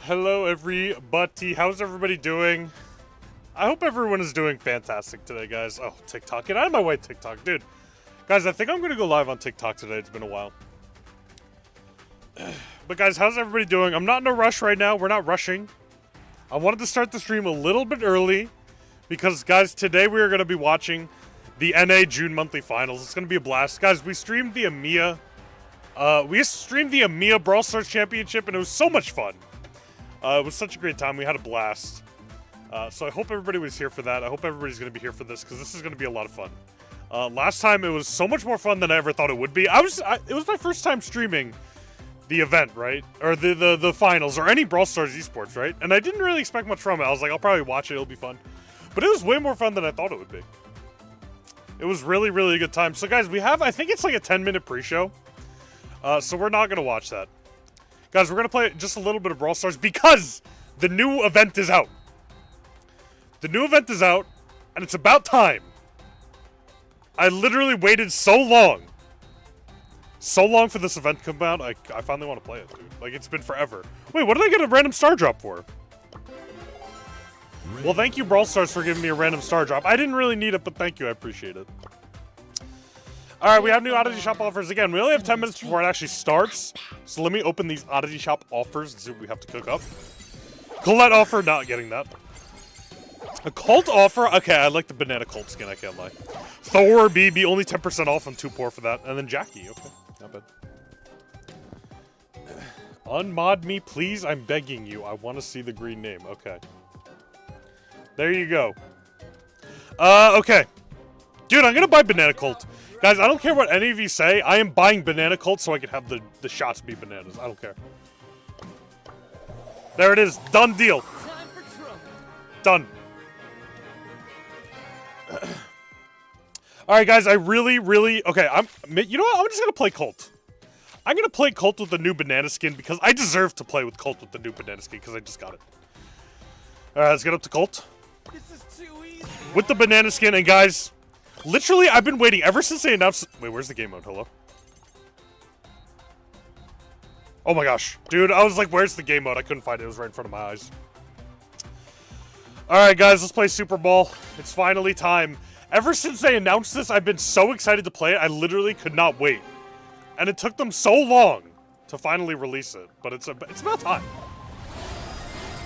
Hello everybody, how's everybody doing? I hope everyone is doing fantastic today, guys. Oh, TikTok, get out of my way, TikTok, dude. Guys, I think I'm gonna go live on TikTok today, it's been a while. But guys, how's everybody doing? I'm not in a rush right now, we're not rushing. I wanted to start the stream a little bit early, because guys, today we are gonna be watching the NA June monthly finals. It's gonna be a blast. Guys, we streamed the EMEA Brawl Stars Championship, and it was so much fun. It was such a great time. We had a blast. So I hope everybody was here for that. I hope everybody's going to be here for this, because this is going to be a lot of fun. Last time, it was so much more fun than I ever thought it would be. It was my first time streaming the event, right? Or the finals, or any Brawl Stars esports, right? And I didn't really expect much from it. I was like, I'll probably watch it. It'll be fun. But it was way more fun than I thought it would be. It was really, really a good time. So guys, we have, I think it's like a 10-minute pre-show. So we're not going to watch that. Guys, we're going to play just a little bit of Brawl Stars because the new event is out. The new event is out, and it's about time. I literally waited so long for this event to come out. I finally want to play it, dude. Like, it's been forever. Wait, what did I get a random star drop for? Well, thank you, Brawl Stars, for giving me a random star drop. I didn't really need it, but thank you. I appreciate it. Alright, we have new Oddity Shop offers. Again, we only have 10 minutes before it actually starts. So let me open these Oddity Shop offers and see what we have to cook up. Colette offer, not getting that. A cult offer? Okay, I like the banana cult skin, I can't lie. Thor, BB, only 10% off. I'm too poor for that. And then Jackie, okay, not bad. Unmod me, please, I'm begging you. I want to see the green name, okay. There you go. Okay. Dude, I'm gonna buy Banana Cult. Guys, I don't care what any of you say. I am buying Banana Cult so I can have the shots be bananas. I don't care. There it is. Done deal. Done. Alright, guys, I really... Okay, you know what? I'm just gonna play Cult. I'm gonna play Cult with the new banana skin because I deserve to play with Cult with the new banana skin because I just got it. Alright, let's get up to Cult. This is too easy. With the banana skin, and guys... Literally, I've been waiting ever since they announced... Wait, where's the game mode? Hello? Oh my gosh. Dude, I was like, where's the game mode? I couldn't find it. It was right in front of my eyes. Alright, guys, let's play Super Bowl. It's finally time. Ever since they announced this, I've been so excited to play it. I literally could not wait. And it took them so long to finally release it. But it's about time.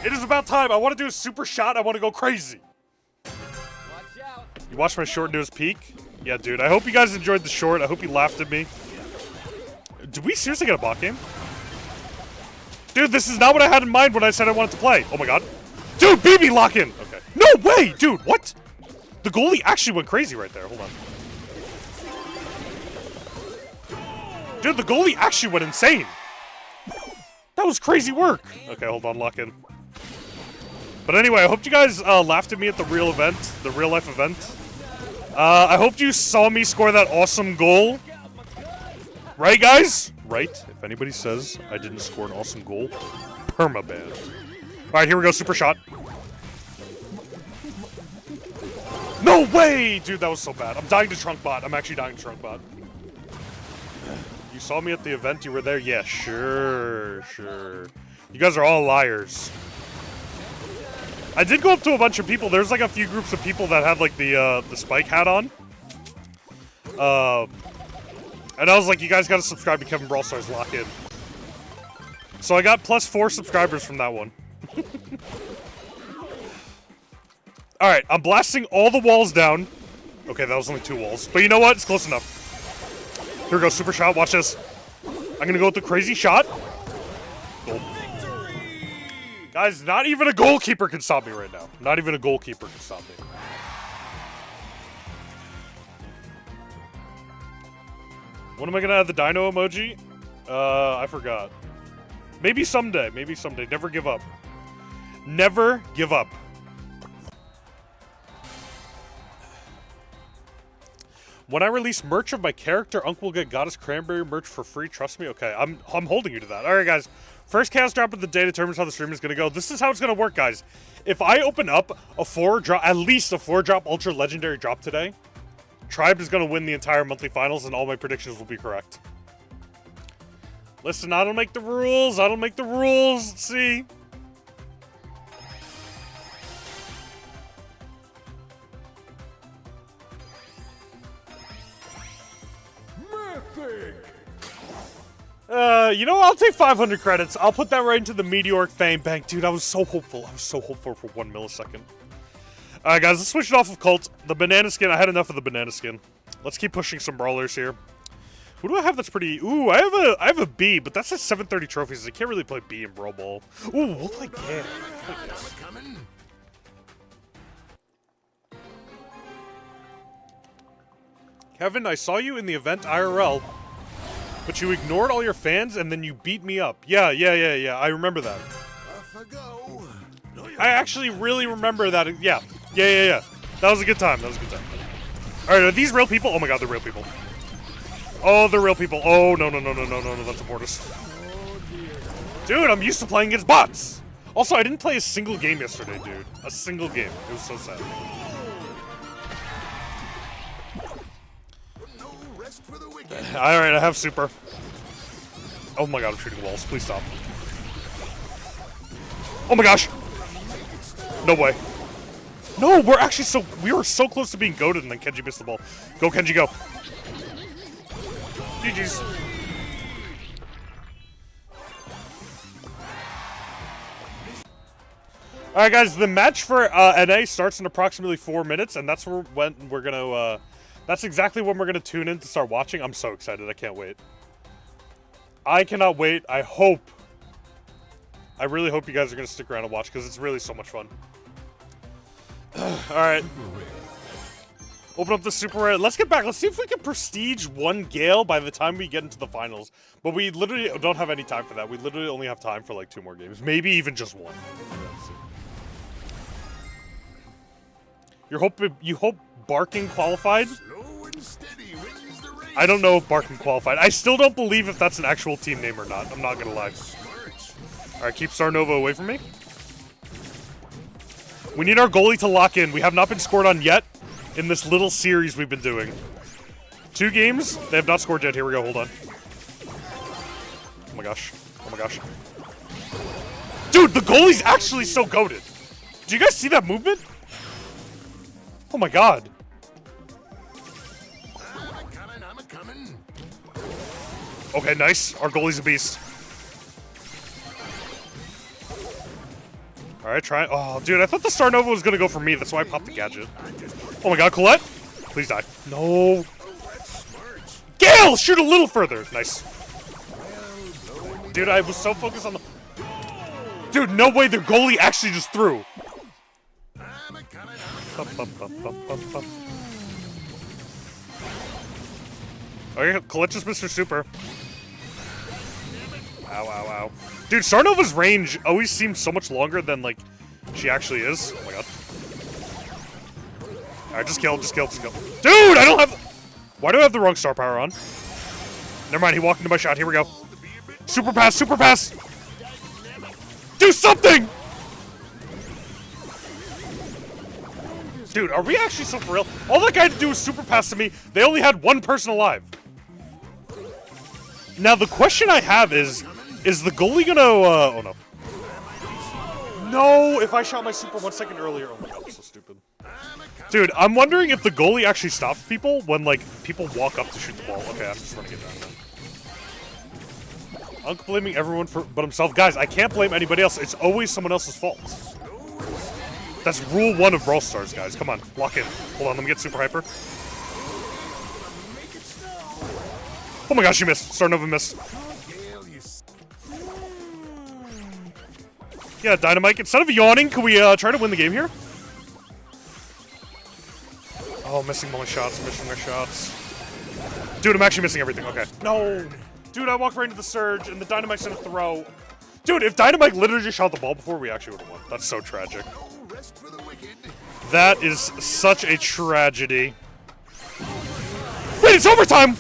It is about time. I want to do a super shot. I want to go crazy. You watched my short news peak? Yeah, dude. I hope you guys enjoyed the short. I hope you laughed at me. Did we seriously get a bot game? Dude, this is not what I had in mind when I said I wanted to play. Oh my god. Dude, BB lock in! Okay. No way! Dude, what? The goalie actually went crazy right there. Hold on. Dude, the goalie actually went insane. That was crazy work. Okay, hold on. Lock in. But anyway, I hope you guys laughed at me at the real event. The real life event. I hope you saw me score that awesome goal. Right, guys? Right? If anybody says I didn't score an awesome goal, permaban. Alright, here we go. Super shot. No way! Dude, that was so bad. I'm dying to Trunk Bot. I'm actually dying to Trunk Bot. You saw me at the event? You were there? Yeah, sure. You guys are all liars. I did go up to a bunch of people. There's like a few groups of people that had like the spike hat on. And I was like, you guys gotta subscribe to Kevin Brawl Stars Lock In. So I got +4 subscribers from that one. Alright, I'm blasting all the walls down. Okay, that was only 2 walls. But you know what? It's close enough. Here we go, super shot. Watch this. I'm gonna go with the crazy shot. Goal. Guys, not even a goalkeeper can stop me right now. Not even a goalkeeper can stop me. When am I gonna add the dino emoji? I forgot. Maybe someday. Maybe someday. Never give up. Never give up. When I release merch of my character, Uncle will get Goddess Cranberry merch for free. Trust me. Okay, I'm holding you to that. All right, guys. First chaos drop of the day determines how the stream is going to go. This is how it's going to work, guys. If I open up a 4-drop, at least a 4-drop Ultra Legendary drop today, Tribe is going to win the entire monthly finals, and all my predictions will be correct. Listen, I don't make the rules. I don't make the rules. Let's see. You know, I'll take 500 credits. I'll put that right into the meteoric fame bank. Dude, I was so hopeful. I was so hopeful for 1 millisecond. Alright, guys, let's switch it off of Cult. The banana skin, I had enough of the banana skin. Let's keep pushing some brawlers here. Who do I have that's pretty... Ooh, I have a B, but that's at 730 trophies. I can't really play B in Brawl Ball. Ooh, we'll play Gam. Kevin, I saw you in the event IRL, but you ignored all your fans and then you beat me up. Yeah. I remember that. I actually really remember that. Yeah. That was a good time. Alright, are these real people? Oh my god, they're real people. Oh, they're real people. Oh, no, that's a Mortis. Dude, I'm used to playing against bots. Also, I didn't play a single game yesterday, dude. A single game. It was so sad. Alright, I have super. Oh my god, I'm shooting walls. Please stop. Oh my gosh! No way. No, we were so close to being goated and then Kenji missed the ball. Go, Kenji, go. GG's. Alright guys, the match for NA starts in approximately 4 minutes, and that's when we're gonna, that's exactly when we're gonna tune in to start watching. I'm so excited, I can't wait. I cannot wait. I really hope you guys are gonna stick around and watch, because it's really so much fun. Alright. Open up the super rare. Let's get back. Let's see if we can prestige 1 Gale by the time we get into the finals. But we literally don't have any time for that. We literally only have time for like 2 more games. Maybe even just 1. You hope Barking qualified? I don't know if Barking qualified. I still don't believe if that's an actual team name or not. I'm not gonna lie. Alright, keep Starnova away from me. We need our goalie to lock in. We have not been scored on yet in this little series we've been doing. 2 games, they have not scored yet. Here we go, hold on. Oh my gosh. Dude, the goalie's actually so goated. Did you guys see that movement? Oh my god. I'm coming. Okay, nice. Our goalie's a beast. Alright, try. Oh, dude, I thought the Star Nova was gonna go for me. That's why I popped the gadget. Oh my god, Colette! Please die. No. Gale! Shoot a little further. Nice. Dude, I was so focused on the... Dude, no way the goalie actually just threw. Okay, Colette just missed her super. Ow. Dude, Starnova's range always seems so much longer than, like, she actually is. Oh my god. Alright, just kill. Dude, I don't have... Why do I have the wrong star power on? Never mind, he walked into my shot. Here we go. Super pass! Do something! Dude, are we actually so for real? All that guy had to do was super pass to me. They only had 1 person alive. Now, the question I have is the goalie gonna, oh no. No, if I shot my super 1 second earlier. Oh my god, that's so stupid. Dude, I'm wondering if the goalie actually stops people when, like, people walk up to shoot the ball. Okay, I'm just running it down then. I'm blaming everyone but himself. Guys, I can't blame anybody else. It's always someone else's fault. That's rule 1 of Brawl Stars, guys. Come on, lock in. Hold on, let me get super hyper. Oh my gosh, you missed. Starnova missed. Yeah, Dynamite. Instead of yawning, can we try to win the game here? Oh, missing my shots. Dude, I'm actually missing everything. Okay. No. Dude, I walked right into the surge, and the Dynamite's gonna throw. Dude, if Dynamite literally just shot the ball before, we actually would have won. That's so tragic. That is such a tragedy. Wait, it's overtime!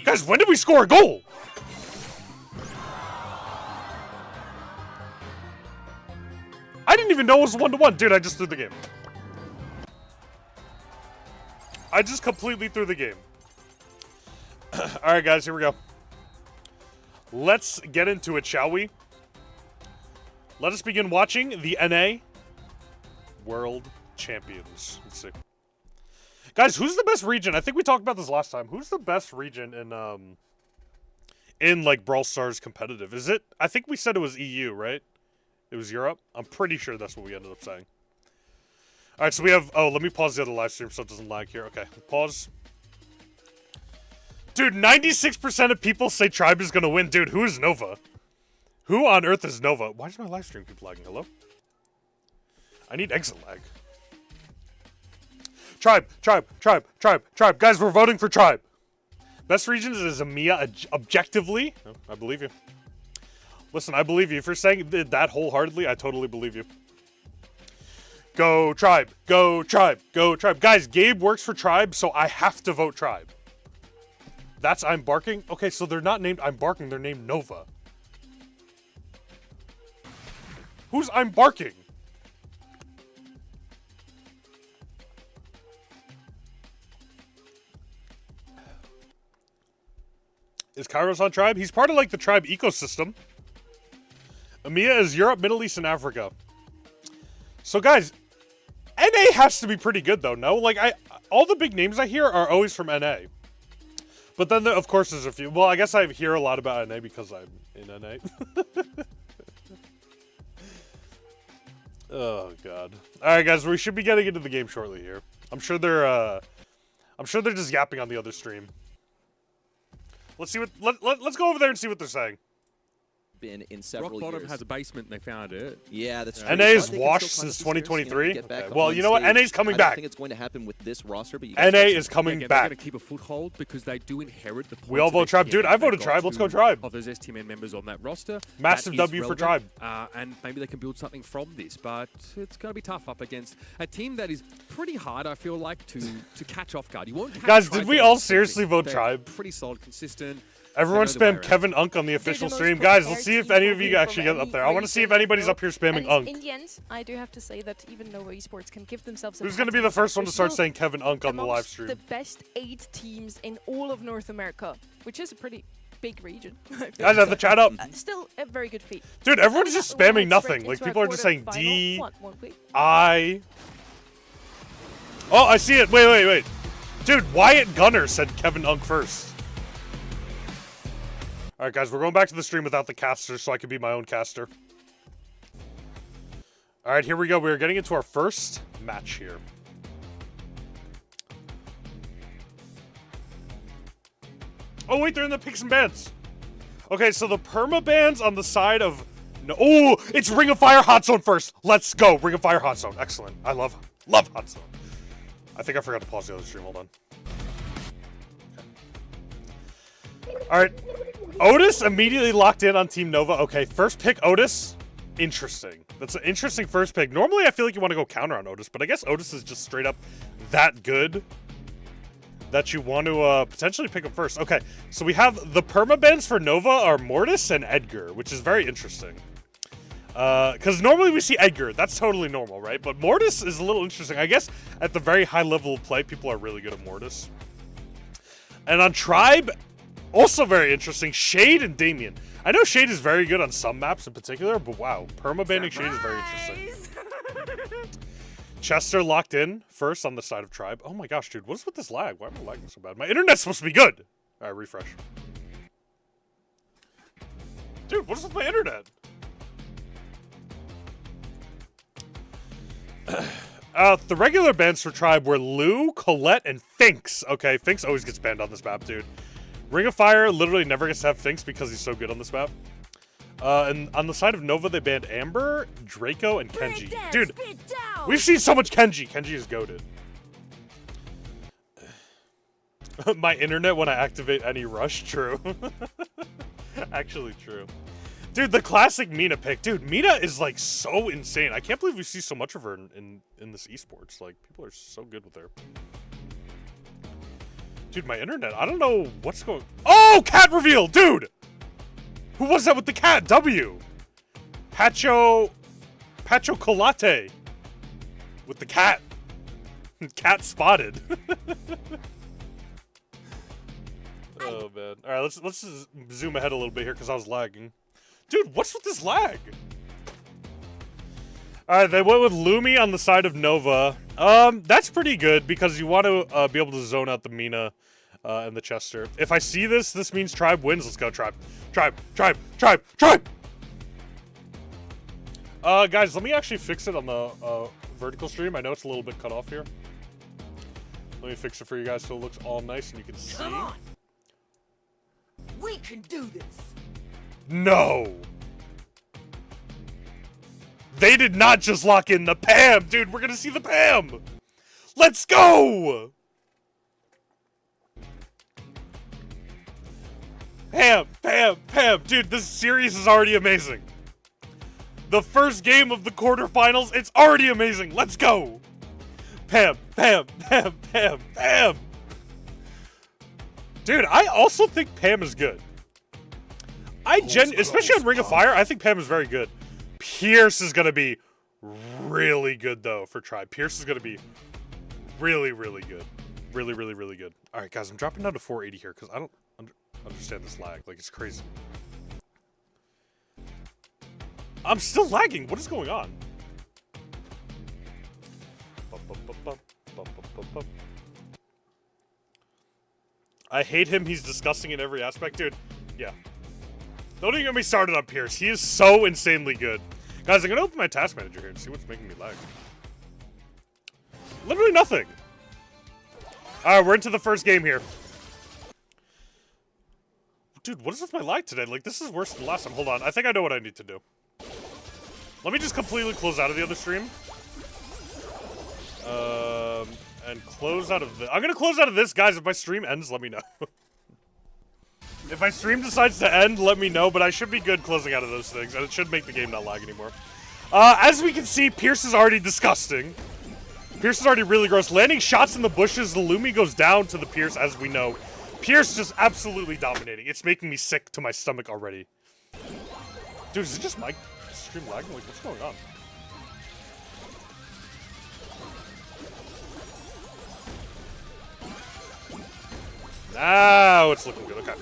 Guys, when did we score a goal? I didn't even know it was 1-1. Dude, I just threw the game. I just completely threw the game. Alright, guys, here we go. Let's get into it, shall we? Let us begin watching the NA World Champions. Let's see. Guys, who's the best region? I think we talked about this last time. Who's the best region in in like Brawl Stars competitive. Is it? I think we said it was EU, right? It was Europe. I'm pretty sure that's what we ended up saying. All right, so we have. Oh, let me pause the other live stream so it doesn't lag here. Okay, pause. Dude, 96% of people say Tribe is gonna win. Dude, who is Nova? Who on earth is Nova? Why does my live stream keep lagging? Hello? I need exit lag. Tribe, Tribe, Tribe, Tribe, Tribe. Guys, we're voting for Tribe. Best regions is EMEA objectively. Oh, I believe you. Listen, I believe you. If you're saying that wholeheartedly, I totally believe you. Go Tribe, go Tribe, go Tribe. Guys, Gabe works for Tribe, so I have to vote Tribe. That's I'm Barking? Okay, so they're not named I'm Barking, they're named Nova. Who's I'm Barking? Is Kairos on Tribe? He's part of like the Tribe ecosystem. EMEA is Europe, Middle East, and Africa. So guys, NA has to be pretty good though, no? Like all the big names I hear are always from NA. But then of course there's a few. Well, I guess I hear a lot about NA because I'm in NA. Oh god. Alright guys, we should be getting into the game shortly here. I'm sure they're just yapping on the other stream. Let's see what let's go over there and see what they're saying. Been in several Rock Bottom years. has a basement and they found it. Yeah, that's NA is washed since 2023. Okay. Well, you know what? NA's coming back. I don't think it's going to happen with this roster, but NA is coming They're back. going to keep a foothold because they do inherit the points. We all vote Tribe. Dude, I voted Tribe. Let's go Tribe. Of those STMN members on that roster. Massive W for Tribe. And maybe they can build something from this, but it's going to be tough up against a team that is pretty hard, I feel like, to catch off guard. You won't catch Guys, Tribe did we very all quickly. seriously vote They're Tribe? Pretty solid, consistent. Everyone They know the way spam around. Kevin Unk on the official most stream. Guys, let's prepared see if team any of probably you actually from get up any there. I want to see if region anybody's in up here spamming And Unk. in the end, I do have to say that even Nova Esports can give themselves a Who's going to be the first one to start still saying Kevin Unk on the live amongst stream? the best 8 teams in all of North America, which is a pretty big region. I feel Guys, have the chat up. Still a very good feat. Dude, everyone's just When spamming it's nothing. ranked Like, into people a are just saying quarterfinal, D, won't we? I. Oh, I see it. Wait. Dude, Wyatt Gunner said Kevin Unk first. Alright, guys, we're going back to the stream without the caster so I can be my own caster. Alright, here we go. We're getting into our first match here. Oh, wait, they're in the picks and bans. Okay, so the perma bans on the side of... No, oh, it's Ring of Fire Hot Zone first. Let's go. Ring of Fire Hot Zone. Excellent. I love Hot Zone. I think I forgot to pause the other stream. Hold on. Okay. Alright. Otis immediately locked in on Team Nova. Okay, first pick Otis. Interesting. That's an interesting first pick. Normally, I feel like you want to go counter on Otis, but I guess Otis is just straight up that good that you want to potentially pick him first. Okay, so we have the permabans for Nova are Mortis and Edgar, which is very interesting. Because normally we see Edgar. That's totally normal, right? But Mortis is a little interesting. I guess at the very high level of play, people are really good at Mortis. And on Tribe... Also very interesting, Shade and Damien. I know Shade is very good on some maps in particular, but wow, perma-banning Shade is very interesting. Chester locked in first on the side of Tribe. Oh my gosh, dude, what is with this lag? Why am I lagging so bad? My internet's supposed to be good. All right, refresh. Dude, what is with my internet? The regular bans for Tribe were Lou, Colette, and Finks. Okay, Finks always gets banned on this map, dude. Ring of Fire literally never gets to have Finks because he's so good on this map. And on the side of Nova, they banned Amber, Draco, and Kenji. Dude, we've seen so much Kenji. Kenji is goated. My internet when I activate any rush, true. Actually true. Dude, the classic Mina pick. Dude, Mina is like so insane. I can't believe we see so much of her in this esports. Like, people are so good with her. Dude, my internet, I don't know what's going... Oh, cat reveal, dude! Who was that with the cat? W. Pacho Colate. With the cat. Cat spotted. Oh, man. All right, let's zoom ahead a little bit here because I was lagging. Dude, what's with this lag? All right, they went with Lumi on the side of Nova. That's pretty good because you want to be able to zone out the Mina and the Chester. If I see this, this means Tribe wins. Let's go, Tribe. Tribe, Tribe, Tribe, Tribe! Guys, let me actually fix it on the vertical stream. I know it's a little bit cut off here. Let me fix it for you guys so it looks all nice and you can see. Come on! We can do this! No! They did not just lock in the Pam! Dude, we're gonna see the Pam! Let's go! Pam, Pam, Pam! Dude, this series is already amazing. The first game of the quarterfinals, it's already amazing. Let's go! Pam, Pam, Pam, Pam, Pam! Dude, I also think Pam is good. Especially on Ring of Fire, I think Pam is very good. Pierce is gonna be really good though for Tribe. Pierce is gonna be really, really good. Really, really, really good. Alright guys, I'm dropping down to 480 here because I don't understand this lag. Like, it's crazy. I'm still lagging. What is going on? I hate him. He's disgusting in every aspect. Dude, yeah. Don't even get me started on Pierce. He is so insanely good. Guys, I'm going to open my task manager here and see what's making me lag. Literally nothing. Alright, we're into the first game here. Dude, what is with my lag today? Like, this is worse than last time. Hold on. I think I know what I need to do. Let me just completely close out of the other stream. And close out of this. I'm gonna close out of this, guys. If my stream ends, let me know. If my stream decides to end, let me know. But I should be good closing out of those things, and it should make the game not lag anymore. As we can see, Pierce is already disgusting. Pierce is already really gross. Landing shots in the bushes, the Lumi goes down to the Pierce, as we know. Pierce just absolutely dominating. It's making me sick to my stomach already. Dude, is it just my stream lagging? Like, what's going on? Now it's looking good. Okay.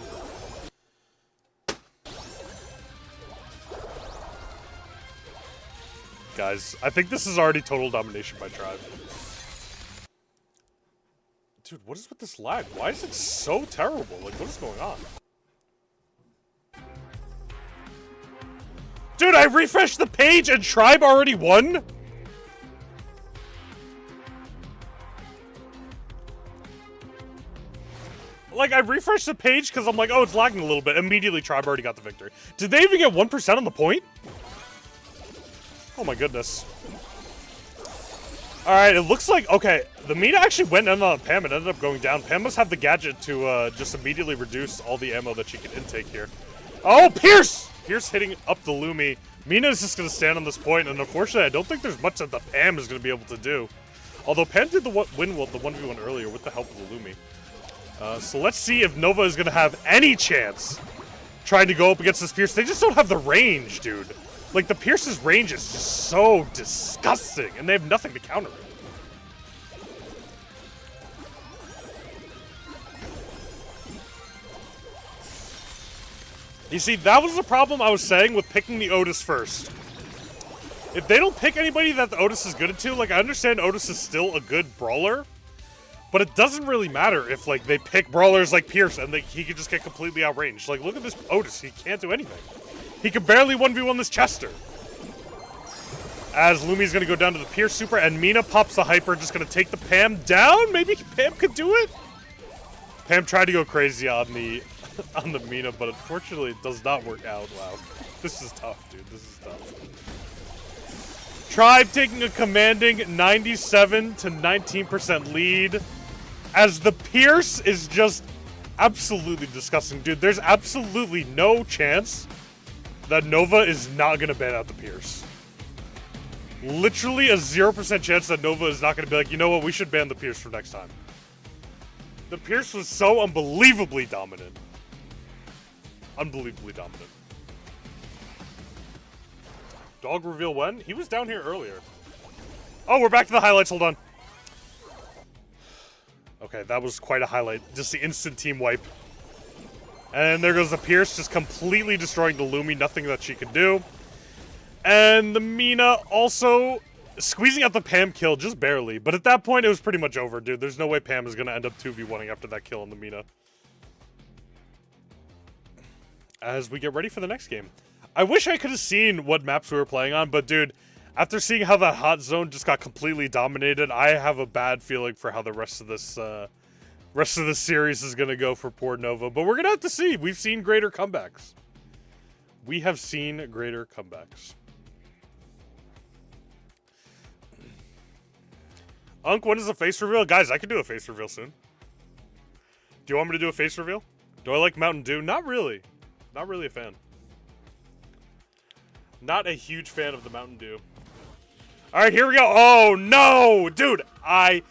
Guys, I think this is already total domination by Tribe. Dude, what is with this lag? Why is it so terrible? Like, what is going on? Dude, I refreshed the page and Tribe already won? Like, I refreshed the page because I'm like, oh, it's lagging a little bit. Immediately, Tribe already got the victory. Did they even get 1% on the point? Oh my goodness. Alright, it looks like, okay, the Mina actually went in on Pam and ended up going down. Pam must have the gadget to just immediately reduce all the ammo that she can intake here. Oh, Pierce! Pierce hitting up the Lumi. Mina is just going to stand on this point, and unfortunately, I don't think there's much that the Pam is going to be able to do. Although Pam did the win the 1v1 earlier with the help of the Lumi. So let's see if Nova is going to have any chance trying to go up against this Pierce. They just don't have the range, dude. Like, the Pierce's range is just so disgusting, and they have nothing to counter it. You see, that was the problem I was saying with picking the Otis first. If they don't pick anybody that the Otis is good to, like, I understand Otis is still a good brawler, but it doesn't really matter if, like, they pick brawlers like Pierce and he could just get completely outranged. Like, look at this Otis. He can't do anything. He can barely 1v1 this Chester. As Lumi's going to go down to the Pierce super, and Mina pops the Hyper, just going to take the Pam down. Maybe Pam could do it? Pam tried to go crazy on the on the Mina, but unfortunately it does not work out. Wow. This is tough, dude. This is tough. Tribe taking a commanding 97 to 19% lead, as the Pierce is just absolutely disgusting. Dude, there's absolutely no chance that Nova is not going to ban out the Pierce. Literally a 0% chance that Nova is not going to be like, you know what, we should ban the Pierce for next time. The Pierce was so unbelievably dominant. Unbelievably dominant. Dog reveal when? He was down here earlier. Oh, we're back to the highlights. Hold on. Okay, that was quite a highlight. Just the instant team wipe. And there goes the Pierce, just completely destroying the Lumi. Nothing that she could do. And the Mina also squeezing out the Pam kill just barely. But at that point, it was pretty much over, dude. There's no way Pam is going to end up 2v1ing after that kill on the Mina. As we get ready for the next game. I wish I could have seen what maps we were playing on, but dude, after seeing how the hot zone just got completely dominated, I have a bad feeling for how the rest of this series is going to go for poor Nova. But we're going to have to see. We've seen greater comebacks. We have seen greater comebacks. Unk, when is the face reveal? Guys, I could do a face reveal soon. Do you want me to do a face reveal? Do I like Mountain Dew? Not really. Not really a fan. Not a huge fan of the Mountain Dew. All right, here we go. Oh, no. Dude, I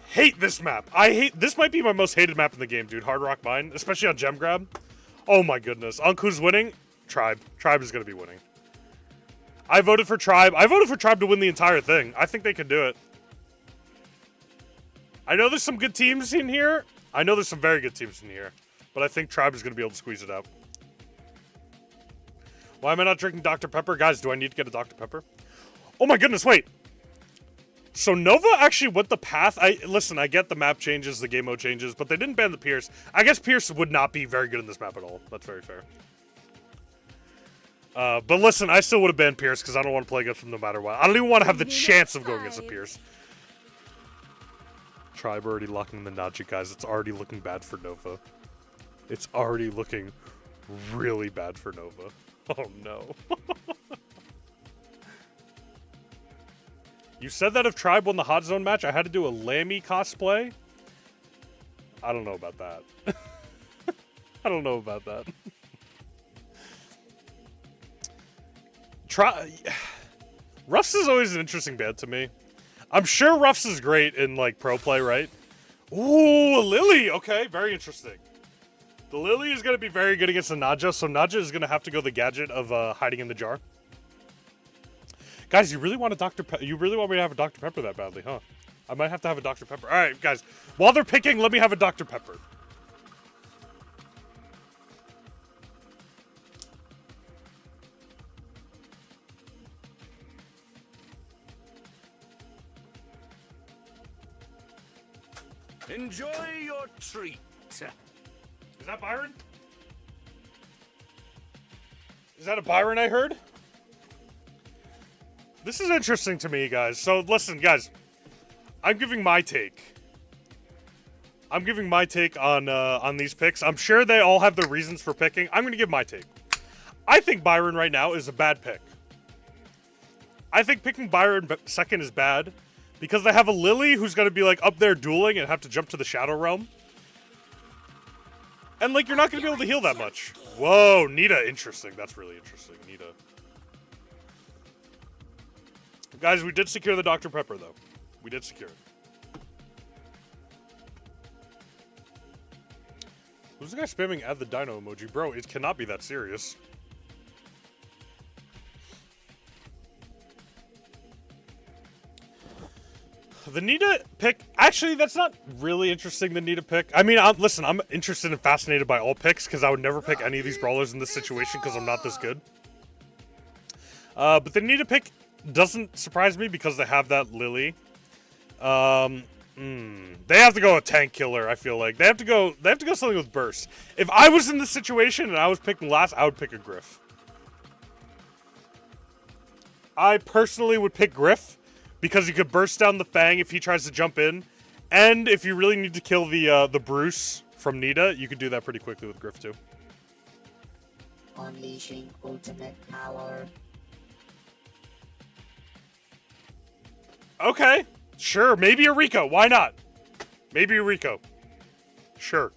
hate this map. This might be my most hated map in the game, dude. Hard Rock Mine, especially on Gem Grab. Oh, my goodness. Unk, who's winning? Tribe. Tribe is going to be winning. I voted for Tribe. I voted for Tribe to win the entire thing. I think they can do it. I know there's some good teams in here. I know there's some very good teams in here. But I think Tribe is going to be able to squeeze it out. Why am I not drinking Dr. Pepper? Guys, do I need to get a Dr. Pepper? Oh my goodness, wait. So Nova actually went the path. Listen, I get the map changes, the game mode changes, but they didn't ban the Pierce. I guess Pierce would not be very good in this map at all. That's very fair. But listen, I still would have banned Pierce because I don't want to play against him no matter what. I don't even want to have the chance of going against a Pierce. Tribe already locking in the Najee, guys. It's already looking bad for Nova. It's already looking really bad for Nova. Oh, no. You said that if Tribe won the Hot Zone match, I had to do a Lammy cosplay? I don't know about that. I don't know about that. Ruffs is always an interesting band to me. I'm sure Ruffs is great in, like, pro play, right? Ooh, Lily! Okay, very interesting. The Lily is going to be very good against the Naja, so Naja is going to have to go the gadget of hiding in the jar. Guys, you really want you really want me to have a Dr. Pepper that badly, huh? I might have to have a Dr. Pepper. All right, guys. While they're picking, let me have a Dr. Pepper. Enjoy your treat. Is that Byron? Is that a Byron I heard? This is interesting to me, guys. So, listen, guys. I'm giving my take. I'm giving my take on these picks. I'm sure they all have their reasons for picking. I'm going to give my take. I think Byron right now is a bad pick. I think picking Byron second is bad because they have a Lily who's going to be, like, up there dueling and have to jump to the Shadow Realm. And, like, you're not going to be able to heal that much. Whoa, Nita, interesting. That's really interesting, Nita. Guys, we did secure the Dr. Pepper, though. We did secure it. Who's the guy spamming add the dino emoji? Bro, it cannot be that serious. The Nita pick, actually, that's not really interesting, the Nita pick. I mean, listen, I'm interested and fascinated by all picks because I would never pick any of these brawlers in this situation because I'm not this good. But the Nita pick doesn't surprise me because they have that Lily. They have to go a tank killer, I feel like. They have to go something with burst. If I was in this situation and I was picking last, I would pick a Griff. I personally would pick Griff. Because you could burst down the Fang if he tries to jump in. And if you really need to kill the Bruce from Nita, you could do that pretty quickly with Griff too. Unleashing ultimate power. Okay. Sure. Maybe a Rico. Why not? Maybe a Rico. Sure.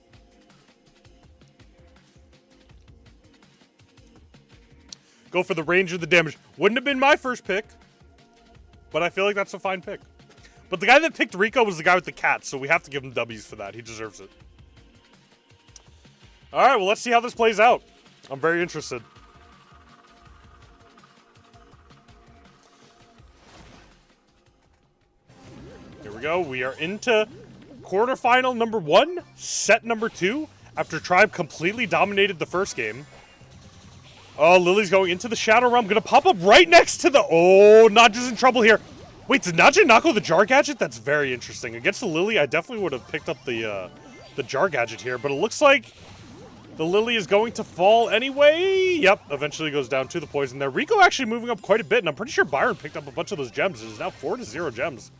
Go for the range of the damage. Wouldn't have been my first pick. But I feel like that's a fine pick. But the guy that picked Rico was the guy with the cat, so we have to give him W's for that. He deserves it. All right, well, let's see how this plays out. I'm very interested. Here we go. We are into quarterfinal number 1, set number 2, after Tribe completely dominated the first game. Oh, Lily's going into the Shadow Realm. Gonna pop up right next to the... Oh, Naja's in trouble here. Wait, did Najee knock out the Jar Gadget? That's very interesting. Against the Lily, I definitely would have picked up the Jar Gadget here, but it looks like the Lily is going to fall anyway. Yep, eventually goes down to the poison there. Rico actually moving up quite a bit, and I'm pretty sure Byron picked up a bunch of those gems. It is now 4-0 gems.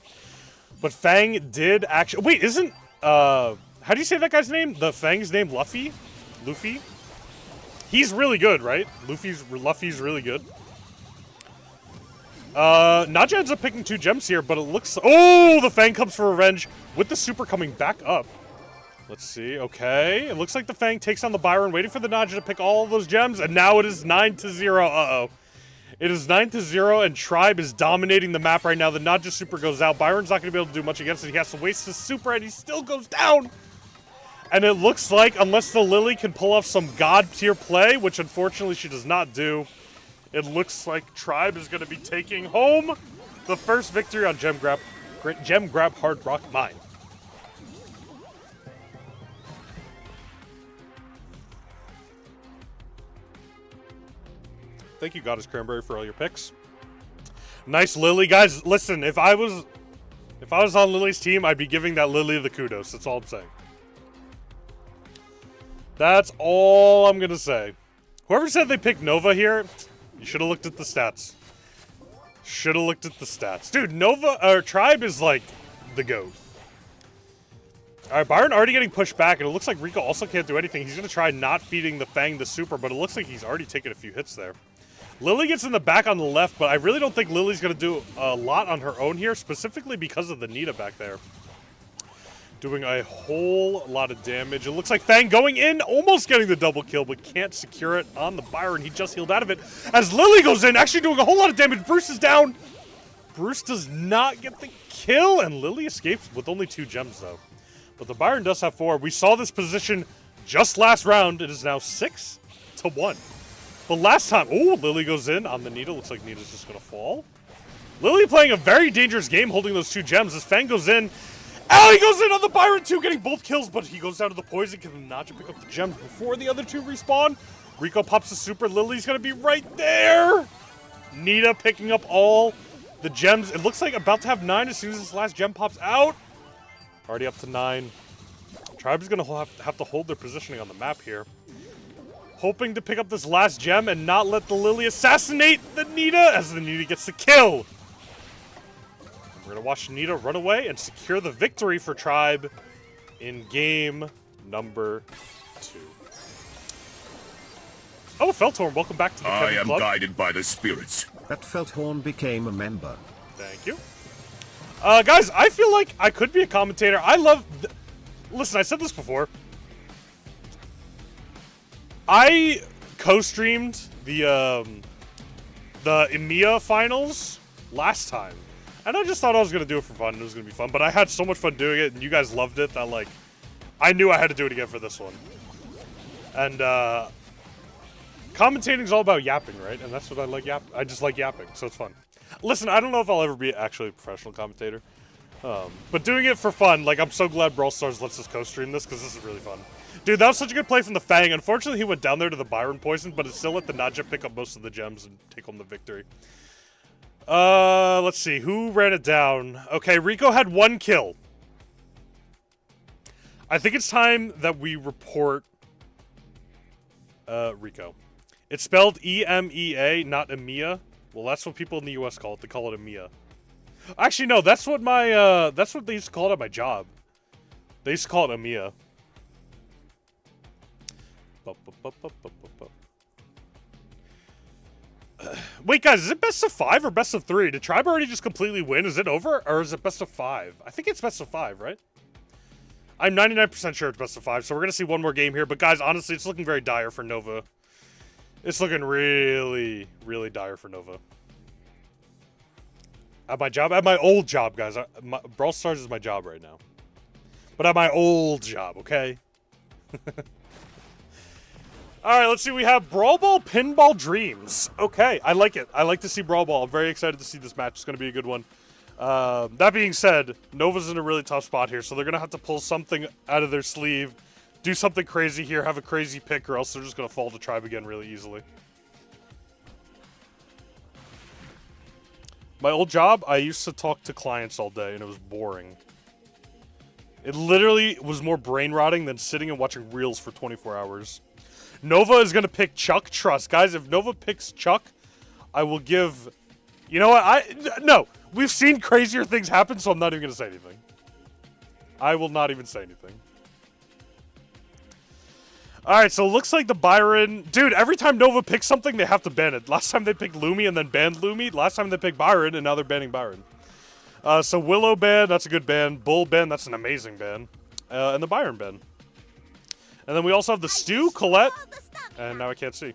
But Fang did actually... Wait, isn't... how do you say that guy's name? The Fang's name Luffy? Luffy? He's really good, right? Luffy's really good. Naja ends up picking 2 gems here, but it looks... Oh, the Fang comes for revenge with the super coming back up. Let's see. Okay. It looks like the Fang takes on the Byron, waiting for the Naja to pick all of those gems, and now it is 9-0. Uh-oh. It is 9-0, and Tribe is dominating the map right now. The Naja super goes out. Byron's not going to be able to do much against it. He has to waste his super, and he still goes down. And it looks like, unless the Lily can pull off some god-tier play, which unfortunately she does not do, it looks like Tribe is going to be taking home the first victory on Gem Grab Hard Rock Mine. Thank you, Goddess Cranberry, for all your picks. Nice Lily. Guys, listen, if I was on Lily's team, I'd be giving that Lily the kudos. That's all I'm saying. That's all I'm going to say. Whoever said they picked Nova here, you should have looked at the stats. Should have looked at the stats. Dude, Nova, or Tribe is like the GOAT. All right, Byron already getting pushed back, and it looks like Rico also can't do anything. He's going to try not feeding the Fang the super, but it looks like he's already taken a few hits there. Lily gets in the back on the left, but I really don't think Lily's going to do a lot on her own here, specifically because of the Nita back there. Doing a whole lot of damage. It looks like Fang going in, almost getting the double kill, but can't secure it on the Byron. He just healed out of it. As Lily goes in, actually doing a whole lot of damage. Bruce is down. Bruce does not get the kill, and Lily escapes with only 2 gems, though. But the Byron does have 4. We saw this position just last round. It is now 6-1. But last time, oh, Lily goes in on the Nita. Looks like Nita's just going to fall. Lily playing a very dangerous game, holding those 2 gems. As Fang goes in, he goes in on the Byron too, getting both kills, but he goes down to the poison. Can Naja pick up the gems before the other 2 respawn? Rico pops the super. Lily's going to be right there. Nita picking up all the gems. It looks like about to have 9 as soon as this last gem pops out. Already up to 9. Tribe is going to have to hold their positioning on the map here. Hoping to pick up this last gem and not let the Lily assassinate the Nita as the Nita gets the kill. We're going to watch Nita run away and secure the victory for Tribe in game number 2. Oh, Felthorn, welcome back to the I Kevin am Club. guided by the spirits. That Felthorn became a member. Thank you. Guys, I feel like I could be a commentator. I love... Listen, I said this before. I co-streamed the EMEA finals last time. And I just thought I was going to do it for fun. It was going to be fun. But I had so much fun doing it, and you guys loved it, that, like, I knew I had to do it again for this one. And, commentating is all about yapping, right? And that's what I like. I just like yapping, so it's fun. Listen, I don't know if I'll ever be actually a professional commentator. But doing it for fun, like, I'm so glad Brawl Stars lets us co-stream this, because this is really fun. Dude, that was such a good play from the Fang. Unfortunately, he went down there to the Byron poison, but it still let the Naja pick up most of the gems and take home the victory. Let's see. Who ran it down? Okay, Rico had 1 kill. I think it's time that we report Rico. It's spelled E-M-E-A, not EMEA. Well, that's what people in the U.S. call it. They call it EMEA. Actually, no, that's what my, that's what they used to call it at my job. They used to call it EMEA. Wait, guys, is it best of 5 or best of 3? Did Tribe already just completely win? Is it over, or is it best of 5? I think it's best of 5, right? I'm 99% sure it's best of 5, so we're going to see one more game here. But, guys, honestly, it's looking very dire for Nova. It's looking really, really dire for Nova. At my job, at my old job, guys. Brawl Stars is my job right now. But at my old job, okay? All right, let's see. We have Brawl Ball Pinball Dreams. Okay, I like it. I like to see Brawl Ball. I'm very excited to see this match. It's going to be a good one. That being said, Nova's in a really tough spot here, so they're going to have to pull something out of their sleeve, do something crazy here, have a crazy pick, or else they're just going to fall to Tribe again really easily. My old job, I used to talk to clients all day, and it was boring. It literally was more brain rotting than sitting and watching reels for 24 hours. Nova is going to pick Chuck. Trust. Guys, if Nova picks Chuck, I will give... You know what? No. We've seen crazier things happen, so I'm not even going to say anything. I will not even say anything. Alright, so it looks like the Byron... Dude, every time Nova picks something, they have to ban it. Last time they picked Lumi and then banned Lumi. Last time they picked Byron, and now they're banning Byron. So Willow ban, that's a good ban. Bull ban, that's an amazing ban. And the Byron ban. And then we also have the Stu, Colette, and now I can't see.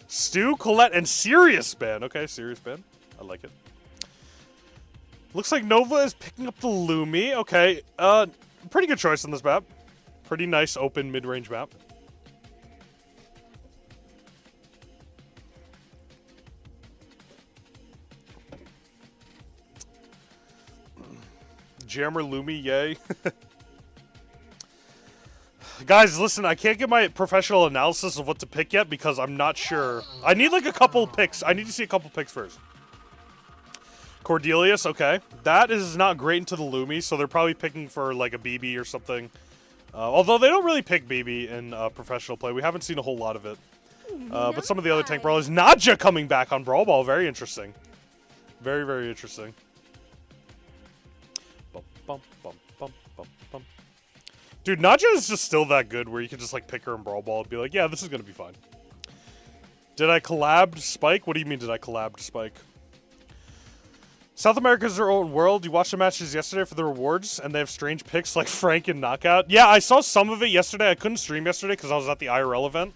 Stu, Colette, and Sirius ban. Okay, Sirius ban. I like it. Looks like Nova is picking up the Lumi. Okay, pretty good choice on this map. Pretty nice open mid-range map. Jammer Lumi, yay. Guys, listen, I can't get my professional analysis of what to pick yet because I'm not sure. I need like a couple picks. I need to see a couple picks first. Cordelius, okay. That is not great into the Lumi, so they're probably picking for like a BB or something. Although they don't really pick BB in professional play. We haven't seen a whole lot of it. But some of the other tank brawlers. Nadja coming back on Brawl Ball. Very interesting. Very, very interesting. Bum, bum, bum, bum, bum. Dude, Nadja is just still that good where you can just like pick her in Brawl Ball and be like, yeah, this is going to be fine. Did I collab Spike? What do you mean did I collab Spike? South America is their own world. You watched the matches yesterday for the rewards, and they have strange picks like Frank and Knockout. Yeah, I saw some of it yesterday. I couldn't stream yesterday because I was at the IRL event.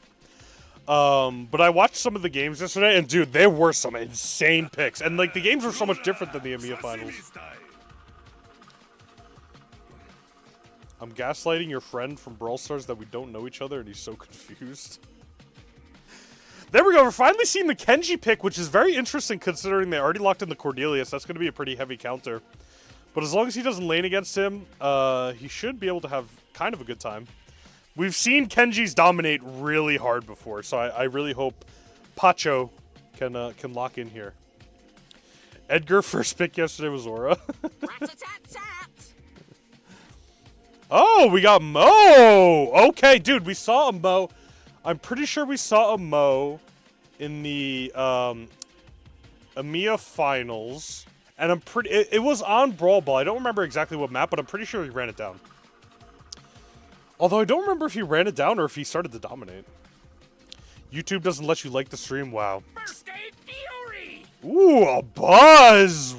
But I watched some of the games yesterday, and dude, there were some insane picks. And like the games were so much different than the EMEA finals. I'm gaslighting your friend from Brawl Stars that we don't know each other, and he's so confused. There we go. We're finally seeing the Kenji pick, which is very interesting considering they already locked in the Cordelius. That's going to be a pretty heavy counter. But as long as he doesn't lane against him, he should be able to have kind of a good time. We've seen Kenji's dominate really hard before, so I really hope Pacho can lock in here. Edgar first pick yesterday was Aura. Oh, we got Mo! Okay, dude, we saw a Mo. I'm pretty sure we saw a Mo in the EMEA finals. And I'm pretty... It was on Brawl Ball. I don't remember exactly what map, but I'm pretty sure he ran it down. Although I don't remember if he ran it down or if he started to dominate. YouTube doesn't let you like the stream? Wow. First aid fury! Ooh, a Buzz!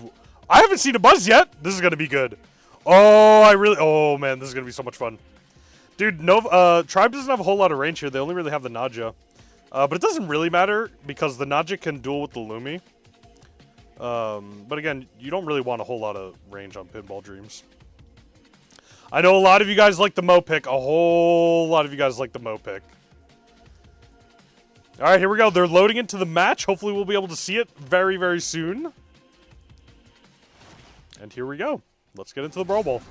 I haven't seen a Buzz yet. This is going to be good. Oh, man, this is going to be so much fun. Dude, Tribe doesn't have a whole lot of range here. They only really have the Nadja. But it doesn't really matter because the Nadja can duel with the Lumi. But again, you don't really want a whole lot of range on Pinball Dreams. I know a lot of you guys like the Mo pick. A whole lot of you guys like the Mo pick. All right, here we go. They're loading into the match. Hopefully we'll be able to see it very, very soon. And here we go. Let's get into the Brawl Ball.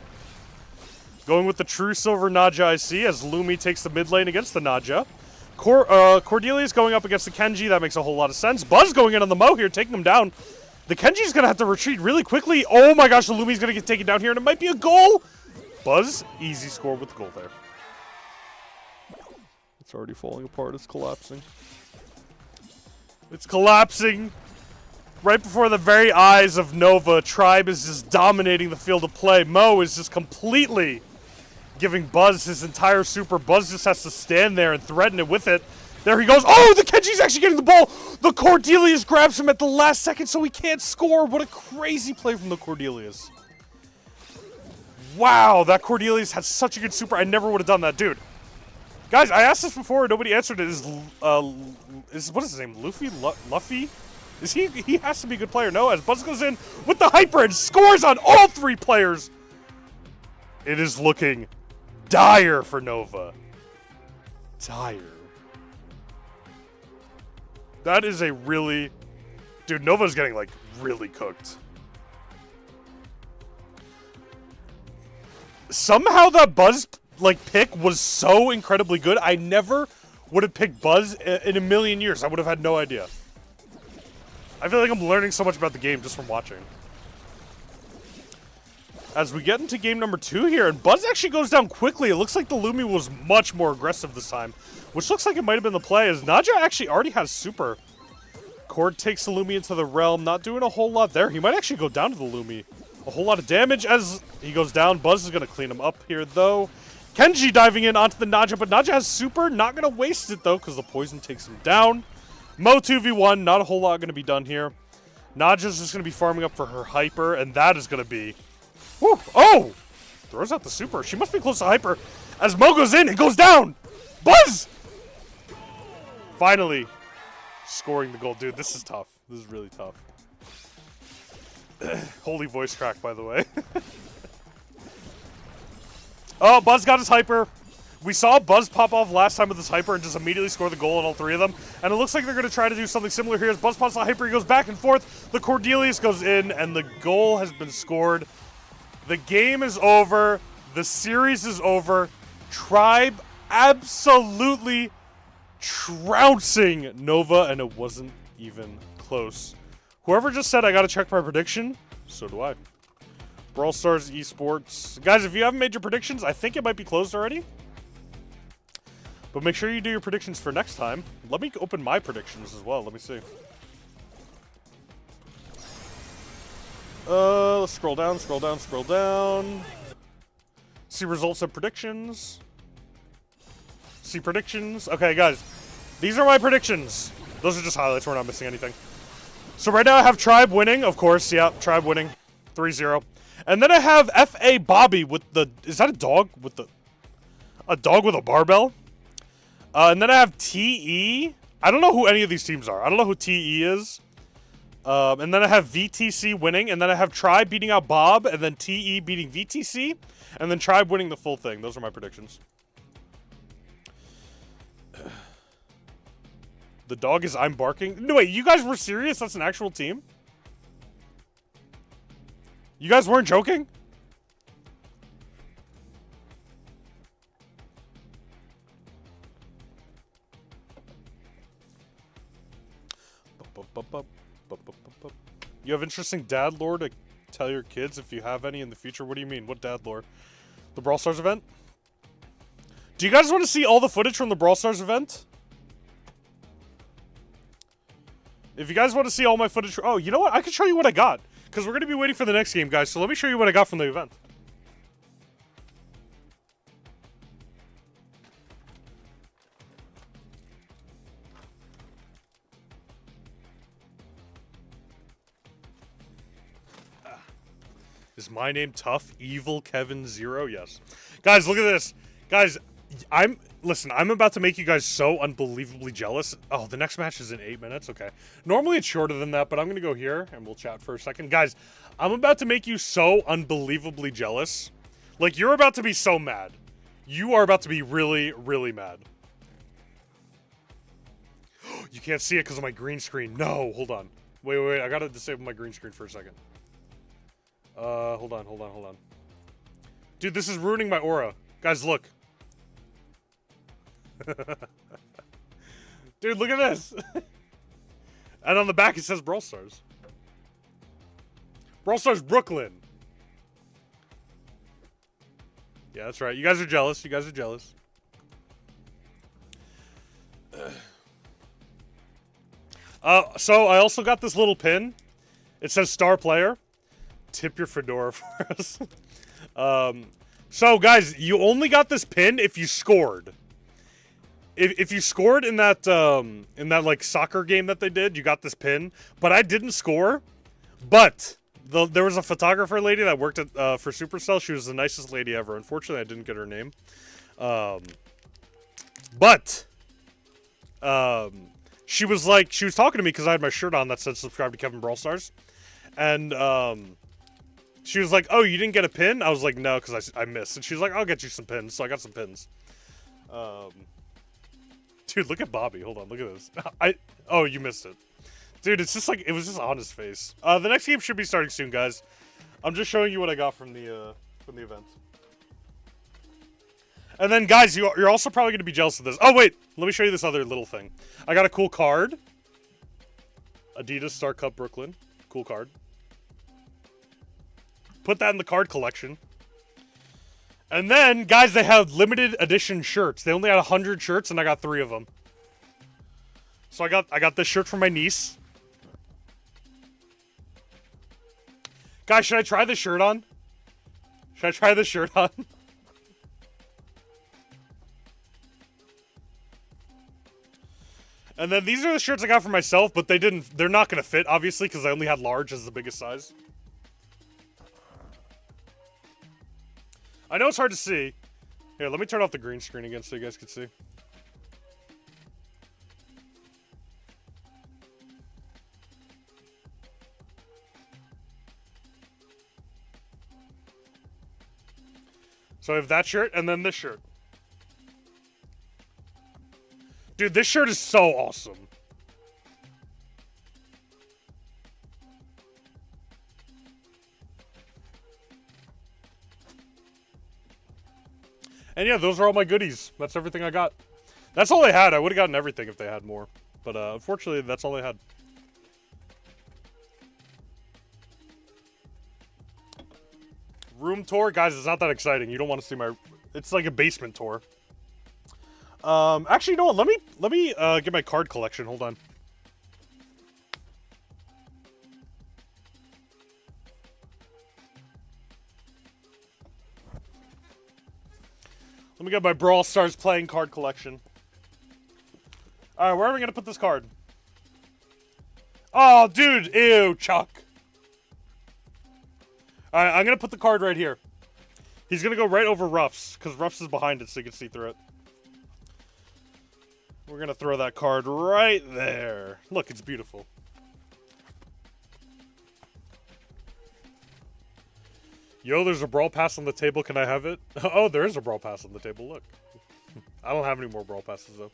Going with the true silver Nadja I see as Lumi takes the mid lane against the Nadja. Cordelia's going up against the Kenji. That makes a whole lot of sense. Buzz going in on the Mo here, taking him down. The Kenji's going to have to retreat really quickly. Oh my gosh, the Lumi's going to get taken down here, and it might be a goal. Buzz, easy score with the goal there. It's already falling apart. It's collapsing. It's collapsing. Right before the very eyes of Nova, Tribe is just dominating the field of play. Mo is just completely giving Buzz his entire super. Buzz just has to stand there and threaten it with it. There he goes. Oh, the Kenji's actually getting the ball. The Cordelius grabs him at the last second so he can't score. What a crazy play from the Cordelius. Wow, that Cordelius had such a good super. I never would have done that, dude. Guys, I asked this before. Nobody answered it. What is his name? Luffy? Is he has to be a good player. No, as Buzz goes in with the hyper and scores on all three players. It is looking dire for Nova. Dire. That is a really... Dude, Nova's getting, like, really cooked. Somehow that Buzz, like, pick was so incredibly good. I never would have picked Buzz in a million years. I would have had no idea. I feel like I'm learning so much about the game just from watching. As we get into game number 2 here, and Buzz actually goes down quickly. It looks like the Lumi was much more aggressive this time, which looks like it might have been the play, as Naja actually already has super. Cord takes the Lumi into the realm, not doing a whole lot there. He might actually go down to the Lumi. A whole lot of damage as he goes down. Buzz is going to clean him up here, though. Kenji diving in onto the Naja, but Naja has super. Not going to waste it, though, because the poison takes him down. Mo 2v1, not a whole lot going to be done here. Naja's just going to be farming up for her hyper, and that is going to be... Woo! Oh! Throws out the super. She must be close to hyper. As Mo goes in, it goes down! Buzz! Finally, scoring the goal. Dude, this is tough. This is really tough. Holy voice crack, by the way. Oh, Buzz got his hyper. We saw Buzz pop off last time with his hyper and just immediately score the goal on all 3 of them. And it looks like they're going to try to do something similar here. As Buzz pops the hyper, he goes back and forth. The Cordelius goes in, and the goal has been scored. The game is over. The series is over. Tribe absolutely trouncing Nova, and it wasn't even close. Whoever just said I got to check my prediction, so do I. Brawl Stars Esports. Guys, if you haven't made your predictions, I think it might be closed already. But make sure you do your predictions for next time. Let me open my predictions as well. Let me see. Let's scroll down, scroll down, scroll down. See results and predictions. See predictions. Okay, guys. These are my predictions. Those are just highlights. We're not missing anything. So right now I have Tribe winning, of course. Yeah, Tribe winning. 3-0. And then I have F.A. Bobby with the... Is that a dog? With the... A dog with a barbell? And then I have T.E. I don't know who any of these teams are. I don't know who T.E. is. And then I have VTC winning. And then I have Tribe beating out Bob. And then T.E. beating VTC. And then Tribe winning the full thing. Those are my predictions. The dog is I'm barking. No, wait, you guys were serious? That's an actual team? You guys weren't joking? You have interesting dad lore to tell your kids if you have any in the future? What do you mean? What dad lore? The Brawl Stars event? Do you guys want to see all the footage from the Brawl Stars event? If you guys want to see all my footage... Oh, you know what? I can show you what I got. Because we're going to be waiting for the next game, guys. So let me show you what I got from the event. Is my name tough? Evil Kevin 0? Yes. Guys, look at this. Guys, Listen, I'm about to make you guys so unbelievably jealous. Oh, the next match is in 8 minutes? Okay. Normally it's shorter than that, but I'm going to go here and we'll chat for a second. Guys, I'm about to make you so unbelievably jealous. Like, you're about to be so mad. You are about to be really, really mad. You can't see it because of my green screen. No, hold on. Wait. I got to disable my green screen for a second. Hold on. Dude, this is ruining my aura. Guys, look. Dude, look at this. And on the back it says Brawl Stars. Brawl Stars Brooklyn. Yeah, that's right. You guys are jealous. So I also got this little pin. It says star player. Tip your fedora for us. So guys, you only got this pin if you scored. If you scored in that like soccer game that they did, you got this pin. But I didn't score. But there was a photographer lady that worked at for Supercell. She was the nicest lady ever. Unfortunately, I didn't get her name. She was talking to me because I had my shirt on that said subscribe to Kevin Brawl Stars, and she was like, "Oh, you didn't get a pin?" I was like, "No, because I missed." And she was like, "I'll get you some pins." So I got some pins. Dude, look at Bobby. Hold on, look at this. Oh, you missed it. Dude, it's just like, it was just on his face. The next game should be starting soon, guys. I'm just showing you what I got from the event. And then, guys, you're also probably going to be jealous of this. Oh, wait. Let me show you this other little thing. I got a cool card. Adidas Star Cup Brooklyn. Cool card. Put that in the card collection. And then, guys, they have limited edition shirts. They only had 100 shirts, and I got 3 of them. So I got this shirt for my niece. Guys, should I try this shirt on? Should I try this shirt on? And then these are the shirts I got for myself, but they're not going to fit, obviously, because I only had large as the biggest size. I know it's hard to see. Here, let me turn off the green screen again so you guys can see. So I have that shirt and then this shirt. Dude, this shirt is so awesome. And yeah, those are all my goodies. That's everything I got. That's all they had. I would have gotten everything if they had more. But unfortunately, that's all they had. Room tour? Guys, it's not that exciting. You don't want to see my... It's like a basement tour. Actually, you know what? Let me get my card collection. Hold on. Let me get my Brawl Stars playing card collection. Alright, where are we going to put this card? Oh, dude. Ew, Chuck. Alright, I'm going to put the card right here. He's going to go right over Ruffs, because Ruffs is behind it so you can see through it. We're going to throw that card right there. Look, it's beautiful. Yo, there's a Brawl Pass on the table. Can I have it? Oh, there is a Brawl Pass on the table. Look. I don't have any more Brawl Passes, though.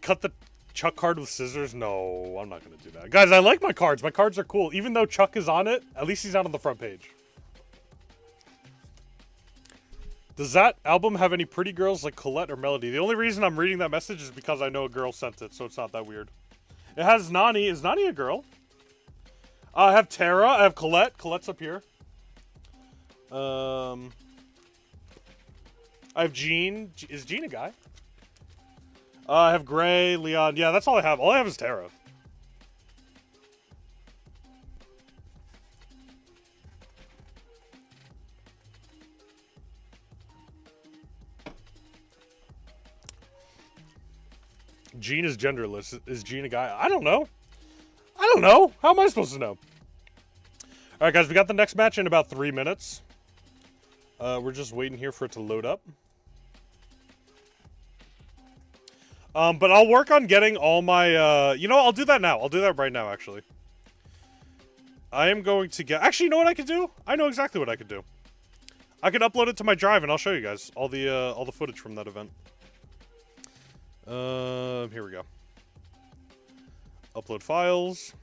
Cut the Chuck card with scissors? No, I'm not going to do that. Guys, I like my cards. My cards are cool. Even though Chuck is on it, at least he's not on the front page. Does that album have any pretty girls like Colette or Melody? The only reason I'm reading that message is because I know a girl sent it, so it's not that weird. It has Nani. Is Nani a girl? I have Tara. I have Colette. Colette's up here. I have Jean. Is Jean a guy? I have Gray, Leon. Yeah, that's all I have. All I have is Tara. Jean is genderless. Is Jean a guy? I don't know. I don't know. How am I supposed to know? All right, guys, we got the next match in about 3 minutes. We're just waiting here for it to load up. But I'll work on getting all my, you know, I'll do that now. I'll do that right now, actually. I am going to get, actually, you know what I could do? I know exactly what I could do. I could upload it to my drive, and I'll show you guys all the footage from that event. Here we go. Upload files.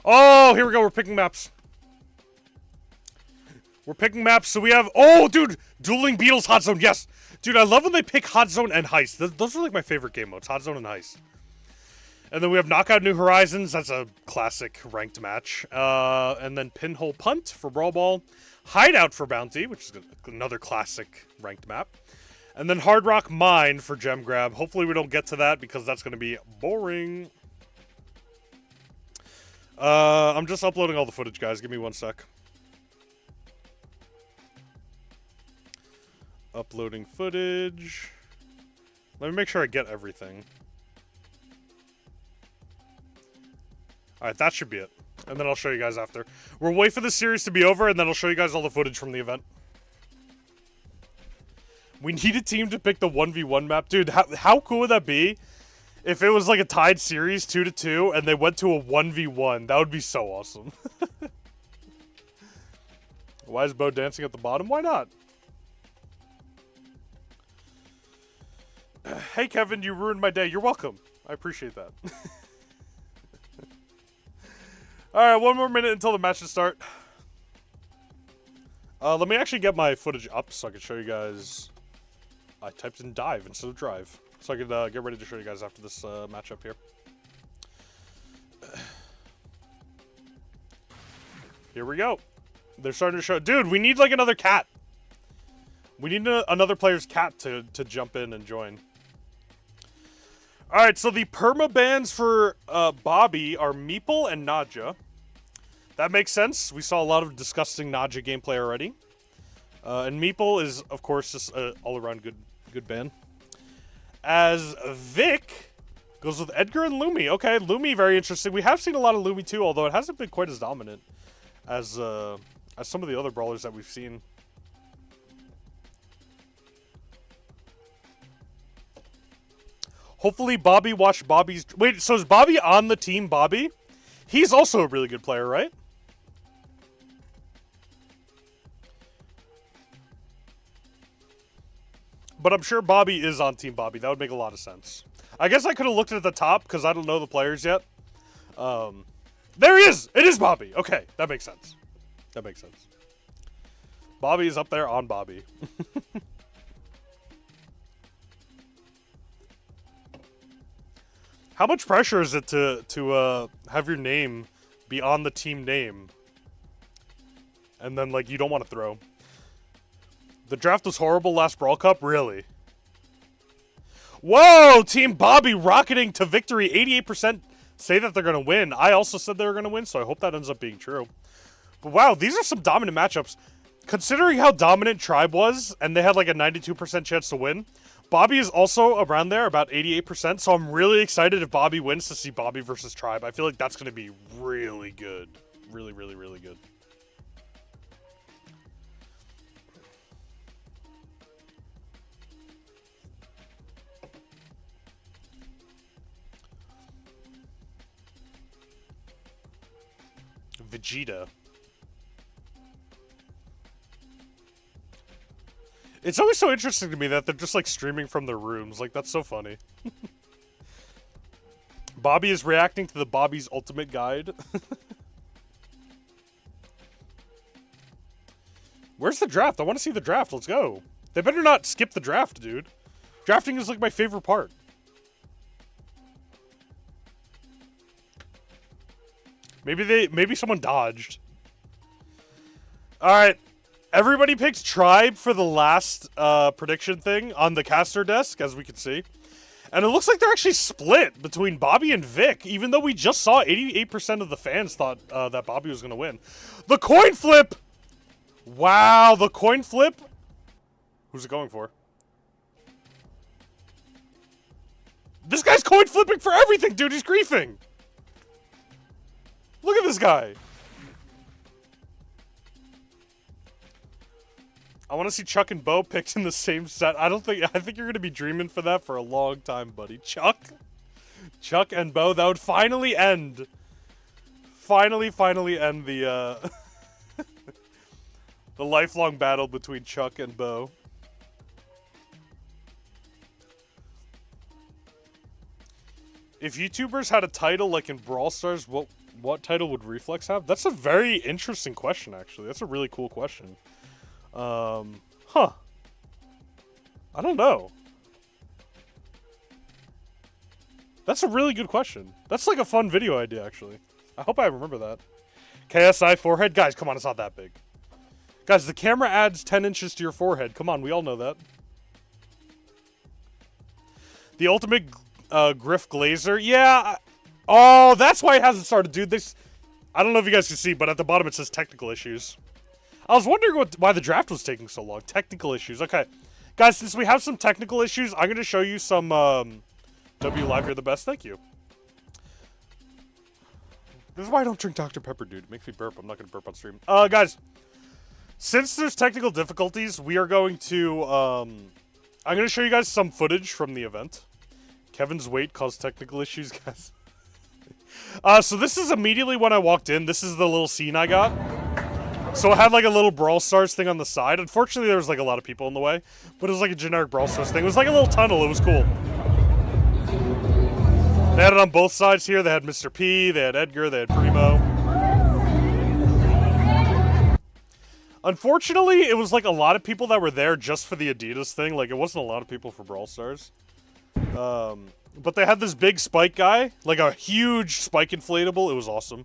Oh, here we go. We're picking maps. We're picking maps, so we have... Oh, dude! Dueling Beetles Hot Zone, yes! Dude, I love when they pick Hot Zone and Heist. Those are like my favorite game modes, Hot Zone and Heist. And then we have Knockout New Horizons. That's a classic ranked match. And then Pinhole Punt for Brawl Ball. Hideout for Bounty, which is another classic ranked map. And then Hard Rock Mine for Gem Grab. Hopefully we don't get to that because that's going to be boring. I'm just uploading all the footage, guys. Give me 1 sec. Uploading footage. Let me make sure I get everything. Alright, that should be it. And then I'll show you guys after. We'll wait for the series to be over, and then I'll show you guys all the footage from the event. We need a team to pick the 1v1 map. Dude, how cool would that be if it was like a tied series, 2-2, and they went to a 1v1? That would be so awesome. Why is Bo dancing at the bottom? Why not? Hey, Kevin, you ruined my day. You're welcome. I appreciate that. Alright, 1 more minute until the matches start. Let me actually get my footage up so I can show you guys. I typed in dive instead of drive. So I could get ready to show you guys after this matchup here. Here we go. They're starting to show. Dude, we need like another cat. We need another player's cat to jump in and join. All right, so the perma bans for Bobby are Meeple and Nadja. That makes sense. We saw a lot of disgusting Nadja gameplay already. And Meeple is, of course, just an all-around good ban. As Vic goes with Edgar and Lumi. Okay, Lumi, very interesting. We have seen a lot of Lumi too, although it hasn't been quite as dominant as some of the other brawlers that we've seen. Hopefully Bobby watched Bobby's... Wait, so is Bobby on the team Bobby? He's also a really good player, right? But I'm sure Bobby is on Team Bobby. That would make a lot of sense. I guess I could have looked at the top because I don't know the players yet. There he is! It is Bobby! Okay, that makes sense. That makes sense. Bobby is up there on Bobby. How much pressure is it to have your name be on the team name? And then, like, you don't want to throw. The draft was horrible last Brawl Cup? Really? Whoa! Team Bobby rocketing to victory. 88% say that they're going to win. I also said they were going to win, so I hope that ends up being true. But wow, these are some dominant matchups. Considering how dominant Tribe was, and they had like a 92% chance to win, Bobby is also around there, about 88%, so I'm really excited if Bobby wins to see Bobby versus Tribe. I feel like that's going to be really good. Really, really, really good. Vegeta. It's always so interesting to me that they're just like streaming from their rooms. Like, that's so funny. Bobby is reacting to the Bobby's Ultimate Guide. Where's the draft? I want to see the draft. Let's go. They better not skip the draft, dude. Drafting is like my favorite part. Maybe someone dodged. All right. Everybody picked Tribe for the last prediction thing on the caster desk, as we can see. And it looks like they're actually split between Bobby and Vic, even though we just saw 88% of the fans thought that Bobby was going to win. The coin flip! Wow, the coin flip? Who's it going for? This guy's coin flipping for everything, dude. He's griefing. Look at this guy. I want to see Chuck and Bo picked in the same set. I think you're going to be dreaming for that for a long time, buddy. Chuck and Bo, that would finally end. Finally end the the lifelong battle between Chuck and Bo. If YouTubers had a title like in Brawl Stars, what title would Reflex have? That's a very interesting question, actually. That's a really cool question. I don't know. That's a really good question. That's like a fun video idea, actually. I hope I remember that. KSI forehead? Guys, come on, it's not that big. Guys, the camera adds 10 inches to your forehead. Come on, we all know that. The ultimate Griff Glazer? Yeah. Oh, that's why it hasn't started, dude. I don't know if you guys can see, but at the bottom it says technical issues. I was wondering why the draft was taking so long. Technical issues. Okay. Guys, since we have some technical issues, I'm going to show you some W Live, you're the best. Thank you. This is why I don't drink Dr. Pepper, dude. It makes me burp. I'm not going to burp on stream. Guys, since there's technical difficulties, we are going to... I'm going to show you guys some footage from the event. Kevin's weight caused technical issues, guys. So this is immediately when I walked in. This is the little scene I got. So it had like a little Brawl Stars thing on the side. Unfortunately, there was like a lot of people in the way. But it was like a generic Brawl Stars thing. It was like a little tunnel. It was cool. They had it on both sides here. They had Mr. P, they had Edgar, they had Primo. Unfortunately, it was like a lot of people that were there just for the Adidas thing. Like, it wasn't a lot of people for Brawl Stars. But they had this big Spike guy. Like a huge Spike inflatable. It was awesome.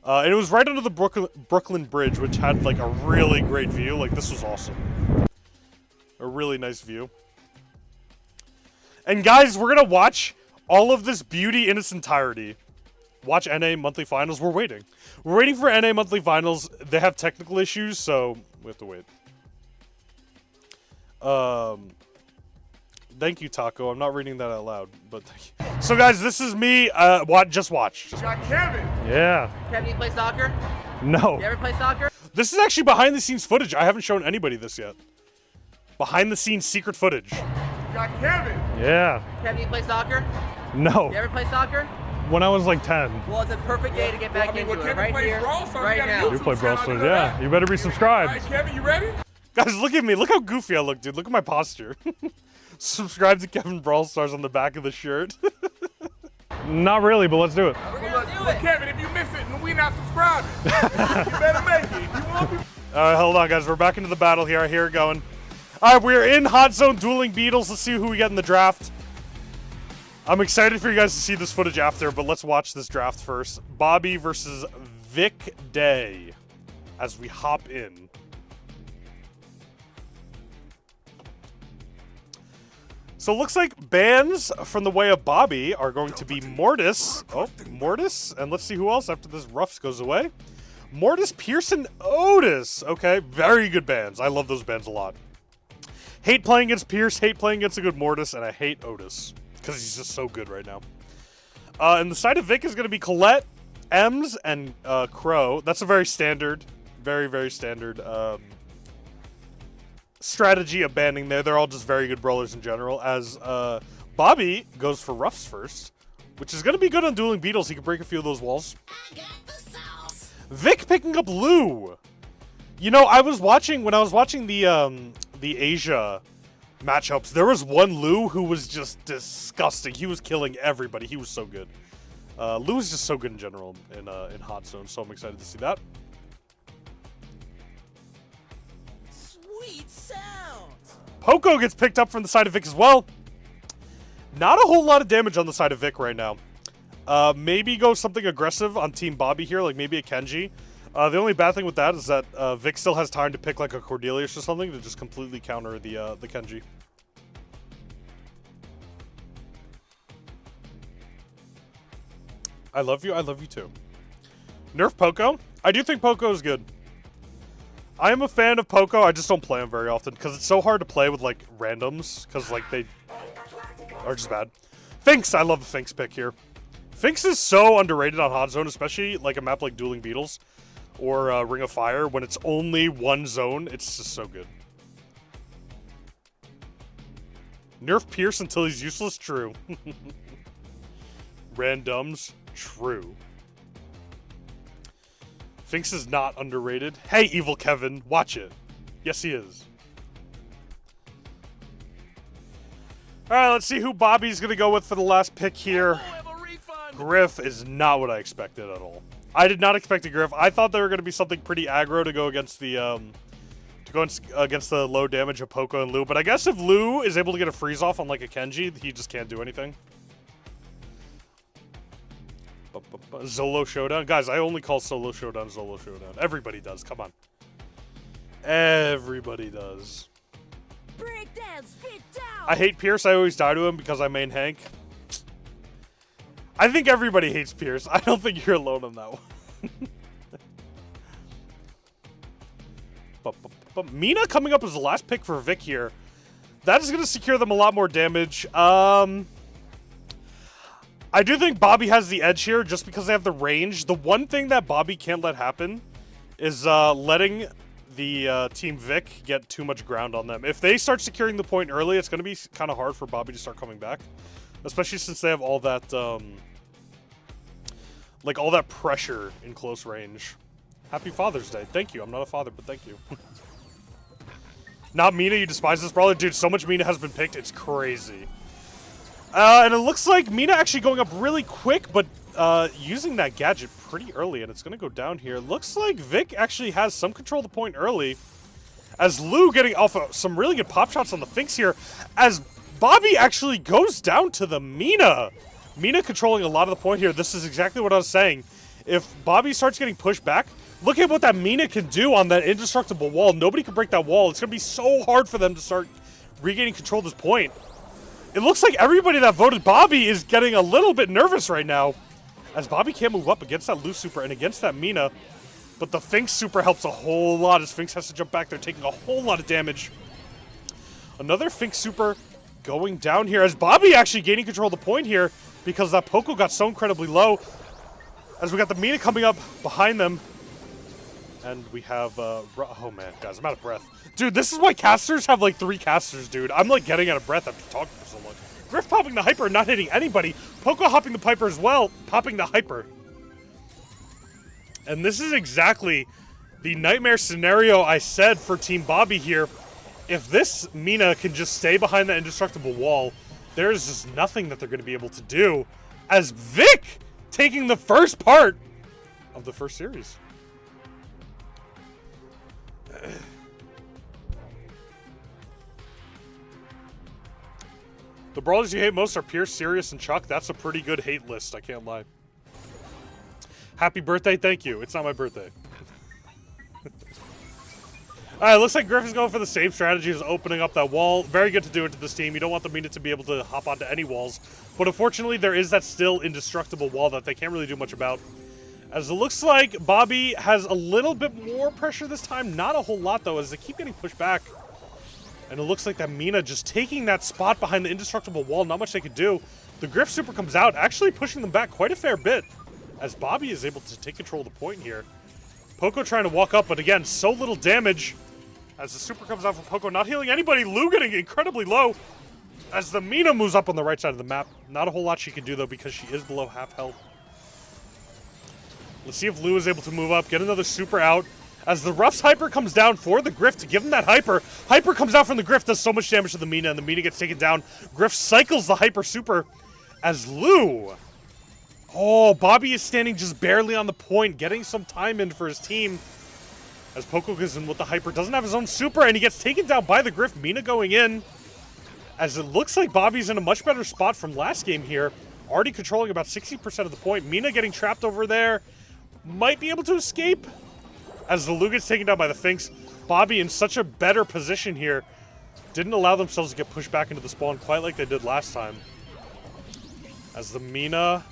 And it was right under the Brooklyn Bridge, which had like a really great view. Like, this was awesome. A really nice view. And guys, we're gonna watch all of this beauty in its entirety. Watch NA monthly finals. We're waiting. We're waiting for NA monthly finals. They have technical issues, so we have to wait. Thank you, Taco. I'm not reading that out loud, but thank you. So, guys, this is me. Just watch. Got Kevin. Yeah. Kevin, you play soccer? No. You ever play soccer? This is actually behind-the-scenes footage. I haven't shown anybody this yet. Behind-the-scenes secret footage. Got Kevin. Yeah. Kevin, you play soccer? No. You ever play soccer? When I was like 10. Well, it's a perfect day to get back into it. Right here, Brawl Stars, right now. You play Brawl Stars, yeah. You better be subscribed. All right, Kevin, you ready? Guys, look at me. Look how goofy I look, dude. Look at my posture. Subscribe to Kevin Brawl Stars on the back of the shirt. Not really, but let's do it. We're gonna do it. Kevin, if you miss it and we not subscribing, you better make it. If you want to. All right, hold on, guys. We're back into the battle here. I hear it going. All right, we're in Hot Zone dueling Beetles. Let's see who we get in the draft. I'm excited for you guys to see this footage after, but let's watch this draft first. Bobby versus Vic Day as we hop in. So it looks like bans from the way of Bobby are going to be Mortis. Oh, Mortis. And let's see who else after this Ruffs goes away. Mortis, Pearson, Otis. Okay, very good bans. I love those bans a lot. Hate playing against Pierce, hate playing against a good Mortis, and I hate Otis. Because he's just so good right now. And the side of Vic is going to be Colette, Ems, and Crow. That's a very standard, very standard strategy of banning there. They're all just very good brawlers in general. As Bobby goes for Ruffs first, which is going to be good on Dueling Beetles. He can break a few of those walls. Vic picking up Lou. You know, when I was watching the Asia matchups, there was one Lou who was just disgusting. He was killing everybody. He was so good. Lou is just so good in general in Hot Zone, so I'm excited to see that. Sweet sound. Poco gets picked up from the side of Vic as well. Not a whole lot of damage on the side of Vic right now. Maybe go something aggressive on Team Bobby here, like maybe a Kenji. The only bad thing with that is that Vic still has time to pick like a Cordelius or something to just completely counter the Kenji. I love you too. Nerf Poco? I do think Poco is good. I am a fan of Poco, I just don't play him very often because it's so hard to play with like randoms because like they are just bad. Finks, I love the Finks pick here. Finks is so underrated on Hot Zone, especially like a map like Dueling Beetles or Ring of Fire. When it's only one zone, it's just so good. Nerf Pierce until he's useless? True. Randoms? True. Finks is not underrated. Hey, Evil Kevin, watch it. Yes, he is. Alright, let's see who Bobby's going to go with for the last pick here. Griff is not what I expected at all. I did not expect a Griff. I thought they were going to be something pretty aggro to go against the against the low damage of Poco and Lou. But I guess if Lou is able to get a freeze off on like a Kenji, he just can't do anything. Zolo Showdown. Guys, I only call Solo Showdown Zolo Showdown. Everybody does. Come on. Everybody does. I hate Pierce. I always die to him because I main Hank. I think everybody hates Pierce. I don't think you're alone on that one. But Mina coming up as the last pick for Vic here. That is going to secure them a lot more damage. I do think Bobby has the edge here just because they have the range. The one thing that Bobby can't let happen is letting the Team Vic get too much ground on them. If they start securing the point early, it's going to be kind of hard for Bobby to start coming back. Especially since they have all that, like all that pressure in close range. Happy Father's Day. Thank you. I'm not a father, but thank you. Not Mina, you despise this brawler? Dude, so much Mina has been picked, it's crazy. And it looks like Mina actually going up really quick, but using that gadget pretty early, and it's going to go down here. Looks like Vic actually has some control of the point early, as Lou getting off of some really good pop shots on the Finks here, as Bobby actually goes down to the Mina. Mina controlling a lot of the point here. This is exactly what I was saying. if Bobby starts getting pushed back, look at what that Mina can do on that indestructible wall. Nobody can break that wall. It's going to be so hard for them to start regaining control of this point. It looks like everybody that voted Bobby is getting a little bit nervous right now, as Bobby can't move up against that Lu super and against that Mina. But the Finks super helps a whole lot as Finks has to jump back there, taking a whole lot of damage. Another Finks super going down here as Bobby actually gaining control of the point here because that Poco got so incredibly low. As we got the Mina coming up behind them. And we have, oh man, guys, I'm out of breath. Dude, this is why casters have like 3 casters, dude. I'm like getting out of breath after talking for so long. Griff popping the Hyper and not hitting anybody. Poco hopping the Piper as well, popping the Hyper. And this is exactly the nightmare scenario I said for Team Bobby here. If this Mina can just stay behind that indestructible wall, there's just nothing that they're going to be able to do. As Vic taking the first part of the first series. The brawlers you hate most are Pierce, Sirius, and Chuck. That's a pretty good hate list, I can't lie. Happy birthday, thank you. It's not my birthday. Alright, looks like Griff is going for the same strategy as opening up that wall. Very good to do it to this team. You don't want the Mina to be able to hop onto any walls. But unfortunately, there is that still indestructible wall that they can't really do much about. As it looks like Bobby has a little bit more pressure this time. Not a whole lot, though, as they keep getting pushed back. And it looks like that Mina just taking that spot behind the indestructible wall. Not much they could do. The Griff super comes out, actually pushing them back quite a fair bit. As Bobby is able to take control of the point here. Poco trying to walk up, but again, so little damage. As the super comes out from Poco, not healing anybody. Lu getting incredibly low. As the Mina moves up on the right side of the map. Not a whole lot she can do, though, because she is below half health. Let's see if Lu is able to move up, get another super out. As the Ruff's Hyper comes down for the Griff to give him that Hyper. Hyper comes out from the Griff, does so much damage to the Mina, and the Mina gets taken down. Griff cycles the Hyper super as Lu. Oh, Bobby is standing just barely on the point, getting some time in for his team. As Poco goes in with the Hyper, doesn't have his own super, and he gets taken down by the Griff. Mina going in. As it looks like Bobby's in a much better spot from last game here. Already controlling about 60% of the point. Mina getting trapped over there. Might be able to escape. As the Lu gets taken down by the Finks. Bobby in such a better position here. Didn't allow themselves to get pushed back into the spawn quite like they did last time. As the Mina...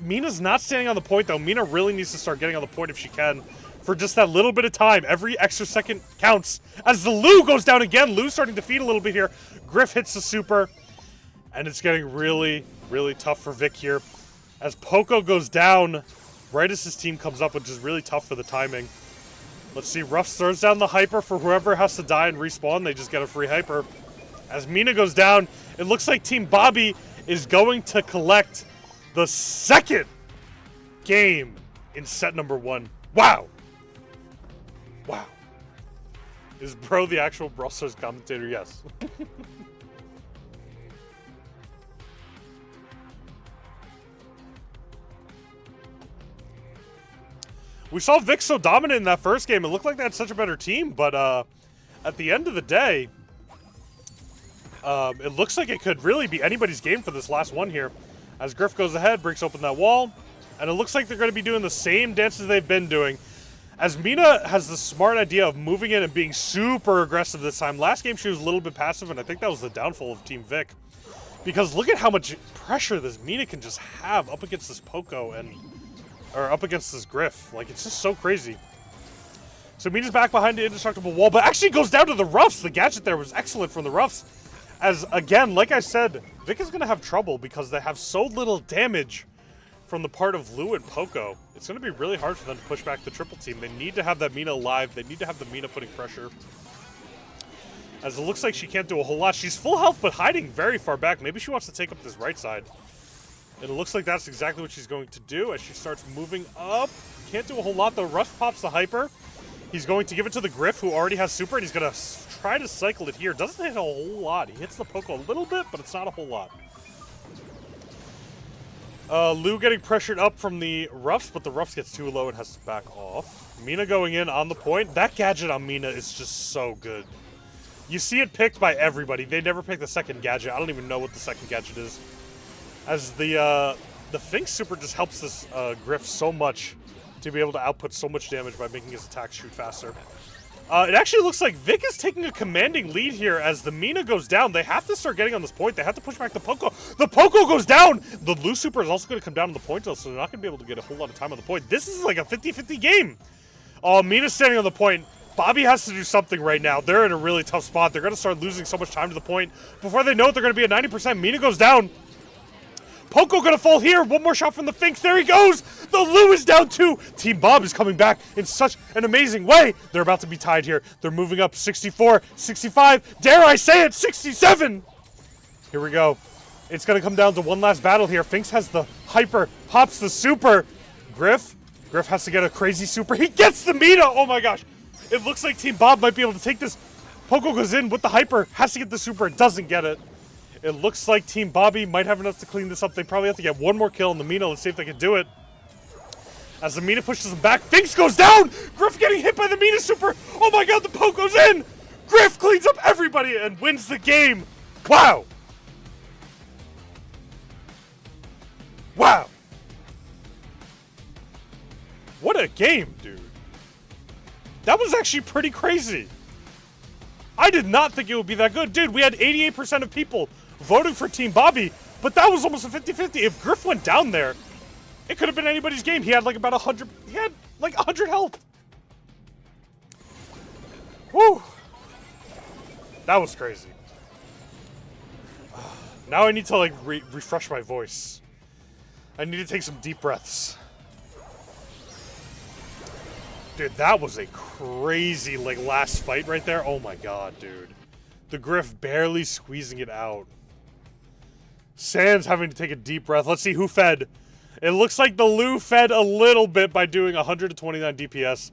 Mina's not standing on the point, though. Mina really needs to start getting on the point if she can. For just that little bit of time. Every extra second counts. As the Lu goes down again. Lu's starting to feed a little bit here. Griff hits the super. And it's getting really, really tough for Vic here. As Poco goes down right as his team comes up, which is really tough for the timing. Let's see. Ruff throws down the Hyper for whoever has to die and respawn. They just get a free Hyper. As Mina goes down, it looks like Team Bobby is going to collect the second game in set number 1. Wow. Wow. Is Bro the actual Brawl Stars commentator? Yes. We saw Vic so dominant in that first game. It looked like they had such a better team, but at the end of the day, it looks like it could really be anybody's game for this last one here. As Griff goes ahead, breaks open that wall, and it looks like they're going to be doing the same dances they've been doing. As Mina has the smart idea of moving in and being super aggressive this time. Last game she was a little bit passive, and I think that was the downfall of Team Vic. Because look at how much pressure this Mina can just have up against this Poco or up against this Griff. Like, it's just so crazy. So Mina's back behind the indestructible wall, but actually goes down to the Ruffs. The gadget there was excellent from the Ruffs. As, again, like I said, Vic is going to have trouble because they have so little damage from the part of Lu and Poco. It's going to be really hard for them to push back the triple team. They need to have that Mina alive. They need to have the Mina putting pressure. As it looks like she can't do a whole lot. She's full health, but hiding very far back. Maybe she wants to take up this right side. And it looks like that's exactly what she's going to do as she starts moving up. Can't do a whole lot, though. Ruff pops the Hyper. He's going to give it to the Griff, who already has super, and he's going to try to cycle it here. Doesn't hit a whole lot. He hits the Poco a little bit, but it's not a whole lot. Lu getting pressured up from the Ruffs, but the Ruffs gets too low and has to back off. Mina going in on the point. That gadget on Mina is just so good. You see it picked by everybody. They never pick the second gadget. I don't even know what the second gadget is. As the Finks super just helps this Griff so much to be able to output so much damage by making his attacks shoot faster. It actually looks like Vic is taking a commanding lead here as the Mina goes down. They have to start getting on this point. They have to push back the Poco. The Poco goes down! The Lu Super is also going to come down on the point, so they're not going to be able to get a whole lot of time on the point. This is like a 50-50 game. Oh, Mina's standing on the point. Bobby has to do something right now. They're in a really tough spot. They're going to start losing so much time to the point. Before they know it, they're going to be at 90%. Mina goes down. Poco gonna fall here. One more shot from the Finks. There he goes. The Lu is down too. Team Bob is coming back in such an amazing way. They're about to be tied here. They're moving up 64, 65. Dare I say it, 67. Here we go. It's gonna come down to one last battle here. Finks has the hyper, hops the super. Griff has to get a crazy super. He gets the Mina. Oh my gosh. It looks like Team Bob might be able to take this. Poco goes in with the hyper, has to get the super, doesn't get it. It looks like Team Bobby might have enough to clean this up. They probably have to get one more kill on the Mina. Let's see if they can do it. As the Mina pushes them back, Finks goes down! Griff getting hit by the Mina super! Oh my god, the poke goes in! Griff cleans up everybody and wins the game! Wow! Wow! What a game, dude. That was actually pretty crazy. I did not think it would be that good. Dude, we had 88% of people voting for Team Bobby, but that was almost a 50-50. If Griff went down there, it could have been anybody's game. He had like about 100, he had like 100 health. Whew. That was crazy. Now I need to like refresh my voice. I need to take some deep breaths. Dude, that was a crazy like last fight right there. Oh my god, dude. The Griff barely squeezing it out. Sans having to take a deep breath. Let's see who fed. It looks like the Lu fed a little bit by doing 129 DPS.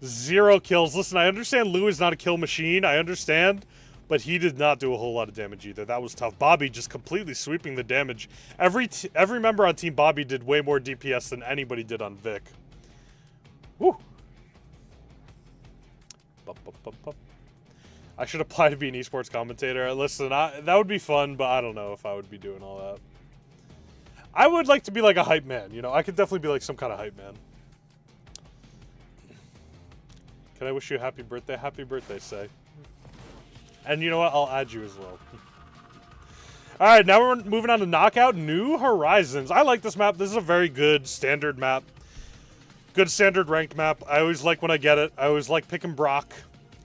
0 kills. Listen, I understand Lu is not a kill machine. I understand. But he did not do a whole lot of damage either. That was tough. Bobby just completely sweeping the damage. Every member on Team Bobby did way more DPS than anybody did on Vic. Woo. I should apply to be an esports commentator. Listen, that would be fun, but I don't know if I would be doing all that. I would like to be like a hype man, you know? I could definitely be like some kind of hype man. Can I wish you a happy birthday? Happy birthday, Say. And you know what? I'll add you as well. Alright, now we're moving on to Knockout New Horizons. I like this map. This is a very good standard map. Good standard ranked map. I always like when I get it. I always like picking Brock.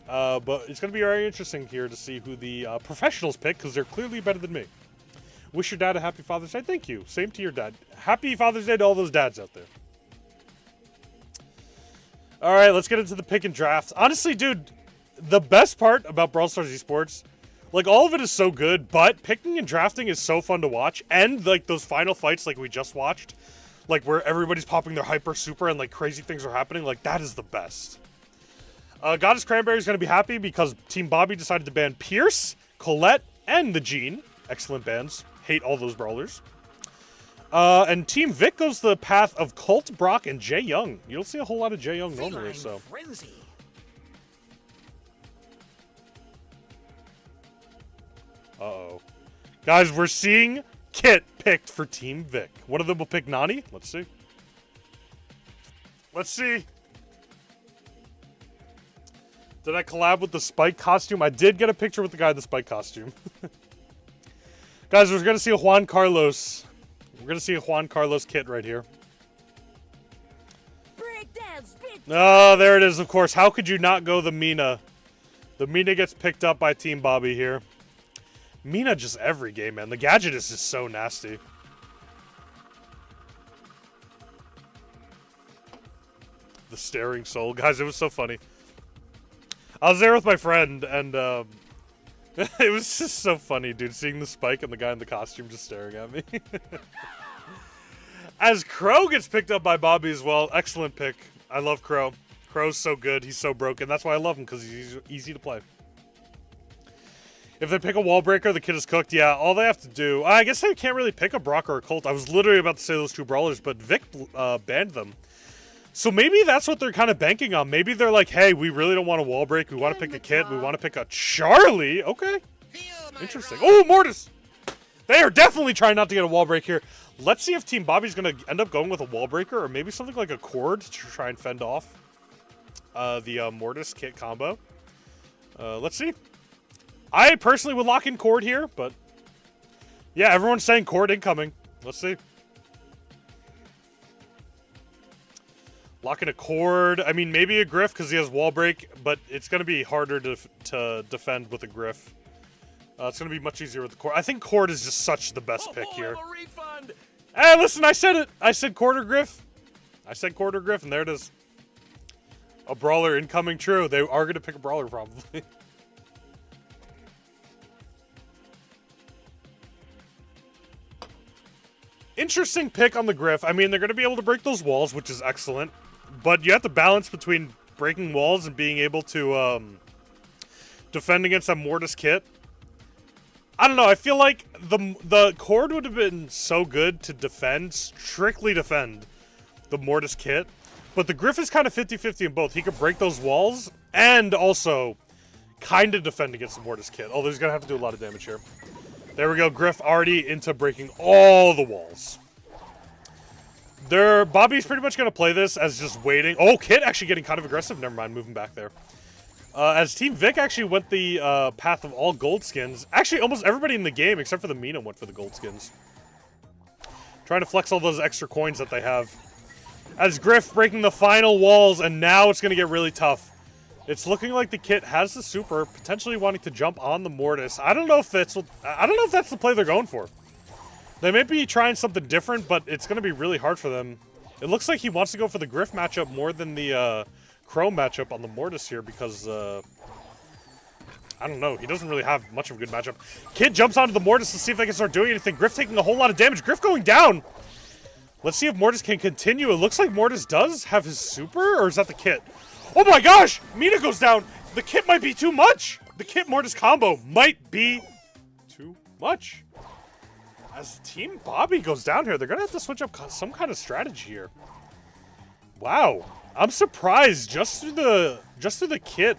But it's going to be very interesting here to see who the professionals pick, because they're clearly better than me. Wish your dad a happy Father's Day. Thank you. Same to your dad. Happy Father's Day to all those dads out there. All right, let's get into the pick and draft. Honestly, dude, the best part about Brawl Stars Esports, like, all of it is so good, but picking and drafting is so fun to watch. And, like, those final fights like we just watched, like, where everybody's popping their hyper super and, like, crazy things are happening, like, that is the best. Goddess Cranberry is going to be happy because Team Bobby decided to ban Pierce, Colette, and the Gene. Excellent bans. Hate all those brawlers. And Team Vic goes the path of Colt, Brock, and Jae Young. You don't see a whole lot of Jae Young normally, so. Frenzy. Uh-oh. Guys, we're seeing Kit picked for Team Vic. One of them will pick Nani. Let's see. Let's see. Did I collab with the Spike costume? I did get a picture with the guy in the Spike costume. Guys, we're going to see a Juan Carlos. We're going to see a Juan Carlos Kit right here. Oh, there it is, of course. How could you not go the Mina? The Mina gets picked up by Team Bobby here. Mina just every game, man. The gadget is just so nasty. The staring soul. Guys, it was so funny. I was there with my friend, and it was just so funny, dude, seeing the Spike and the guy in the costume just staring at me. As Crow gets picked up by Bobby as well. Excellent pick. I love Crow. Crow's so good. He's so broken. That's why I love him, because he's easy to play. If they pick a wall breaker, the kid is cooked. Yeah, all they have to do... I guess they can't really pick a Brock or a Colt. I was literally about to say those two brawlers, but Vic banned them. So maybe that's what they're kind of banking on. Maybe they're like, hey, we really don't want a wall break. We want to pick a kid. We want to pick a Charlie. Okay. Interesting. Oh, Mortis. They are definitely trying not to get a wall break here. Let's see if Team Bobby's going to end up going with a wall breaker or maybe something like a cord to try and fend off the Mortis kit combo. Let's see. I personally would lock in cord here, but yeah, everyone's saying cord incoming. Let's see. Lock in a cord. I mean, maybe a Griff because he has wall break, but it's going to be harder to defend with a Griff. It's going to be much easier with the cord. I think cord is just such the best pick here. Hey, listen, I said it. I said cord or Griff. I said cord or Griff, and there it is. A brawler incoming. True. They are going to pick a brawler probably. Interesting pick on the Griff. I mean, they're going to be able to break those walls, which is excellent. But you have to balance between breaking walls and being able to defend against that Mortis kit. I don't know. I feel like the cord would have been so good to defend, strictly defend the Mortis kit. But the Griff is kind of 50-50 in both. He could break those walls and also kind of defend against the Mortis kit. Although he's going to have to do a lot of damage here. There we go. Griff already into breaking all the walls. Bobby's pretty much going to play this as just waiting. Oh, Kit actually getting kind of aggressive. Never mind, moving back there. As Team Vic actually went the path of all gold skins. Actually, almost everybody in the game, except for the Mina, went for the gold skins. Trying to flex all those extra coins that they have. As Griff breaking the final walls, and now it's going to get really tough. It's looking like the Kit has the super, potentially wanting to jump on the Mortis. I don't know if that's the play they're going for. They may be trying something different, but it's going to be really hard for them. It looks like he wants to go for the Griff matchup more than the Crow matchup on the Mortis here because, I don't know. He doesn't really have much of a good matchup. Kid jumps onto the Mortis to see if they can start doing anything. Griff taking a whole lot of damage. Griff going down. Let's see if Mortis can continue. It looks like Mortis does have his super, or is that the Kit? Oh my gosh! Mina goes down. The Kit might be too much. The Kit Mortis combo might be too much. As Team Bobby goes down here, they're going to have to switch up some kind of strategy here. Wow. I'm surprised just through the Kit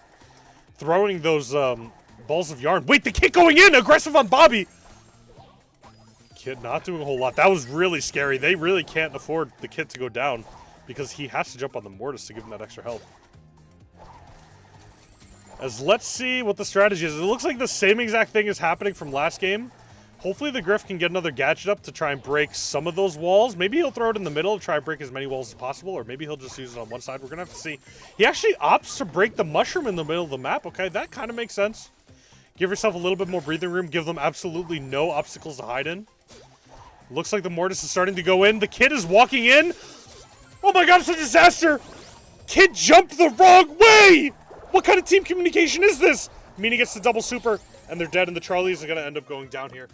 throwing those balls of yarn. Wait, the Kit going in! Aggressive on Bobby! Kit not doing a whole lot. That was really scary. They really can't afford the Kit to go down because he has to jump on the Mortis to give him that extra health. As let's see what the strategy is. It looks like the same exact thing is happening from last game. Hopefully the Griff can get another gadget up to try and break some of those walls. Maybe he'll throw it in the middle and try and break as many walls as possible, or maybe he'll just use it on one side. We're going to have to see. He actually opts to break the mushroom in the middle of the map. Okay, that kind of makes sense. Give yourself a little bit more breathing room. Give them absolutely no obstacles to hide in. Looks like the Mortis is starting to go in. The Kid is walking in. Oh my god, it's a disaster! Kid jumped the wrong way! What kind of team communication is this? Mina gets the double super, and they're dead, and the Charlies are going to end up going down here.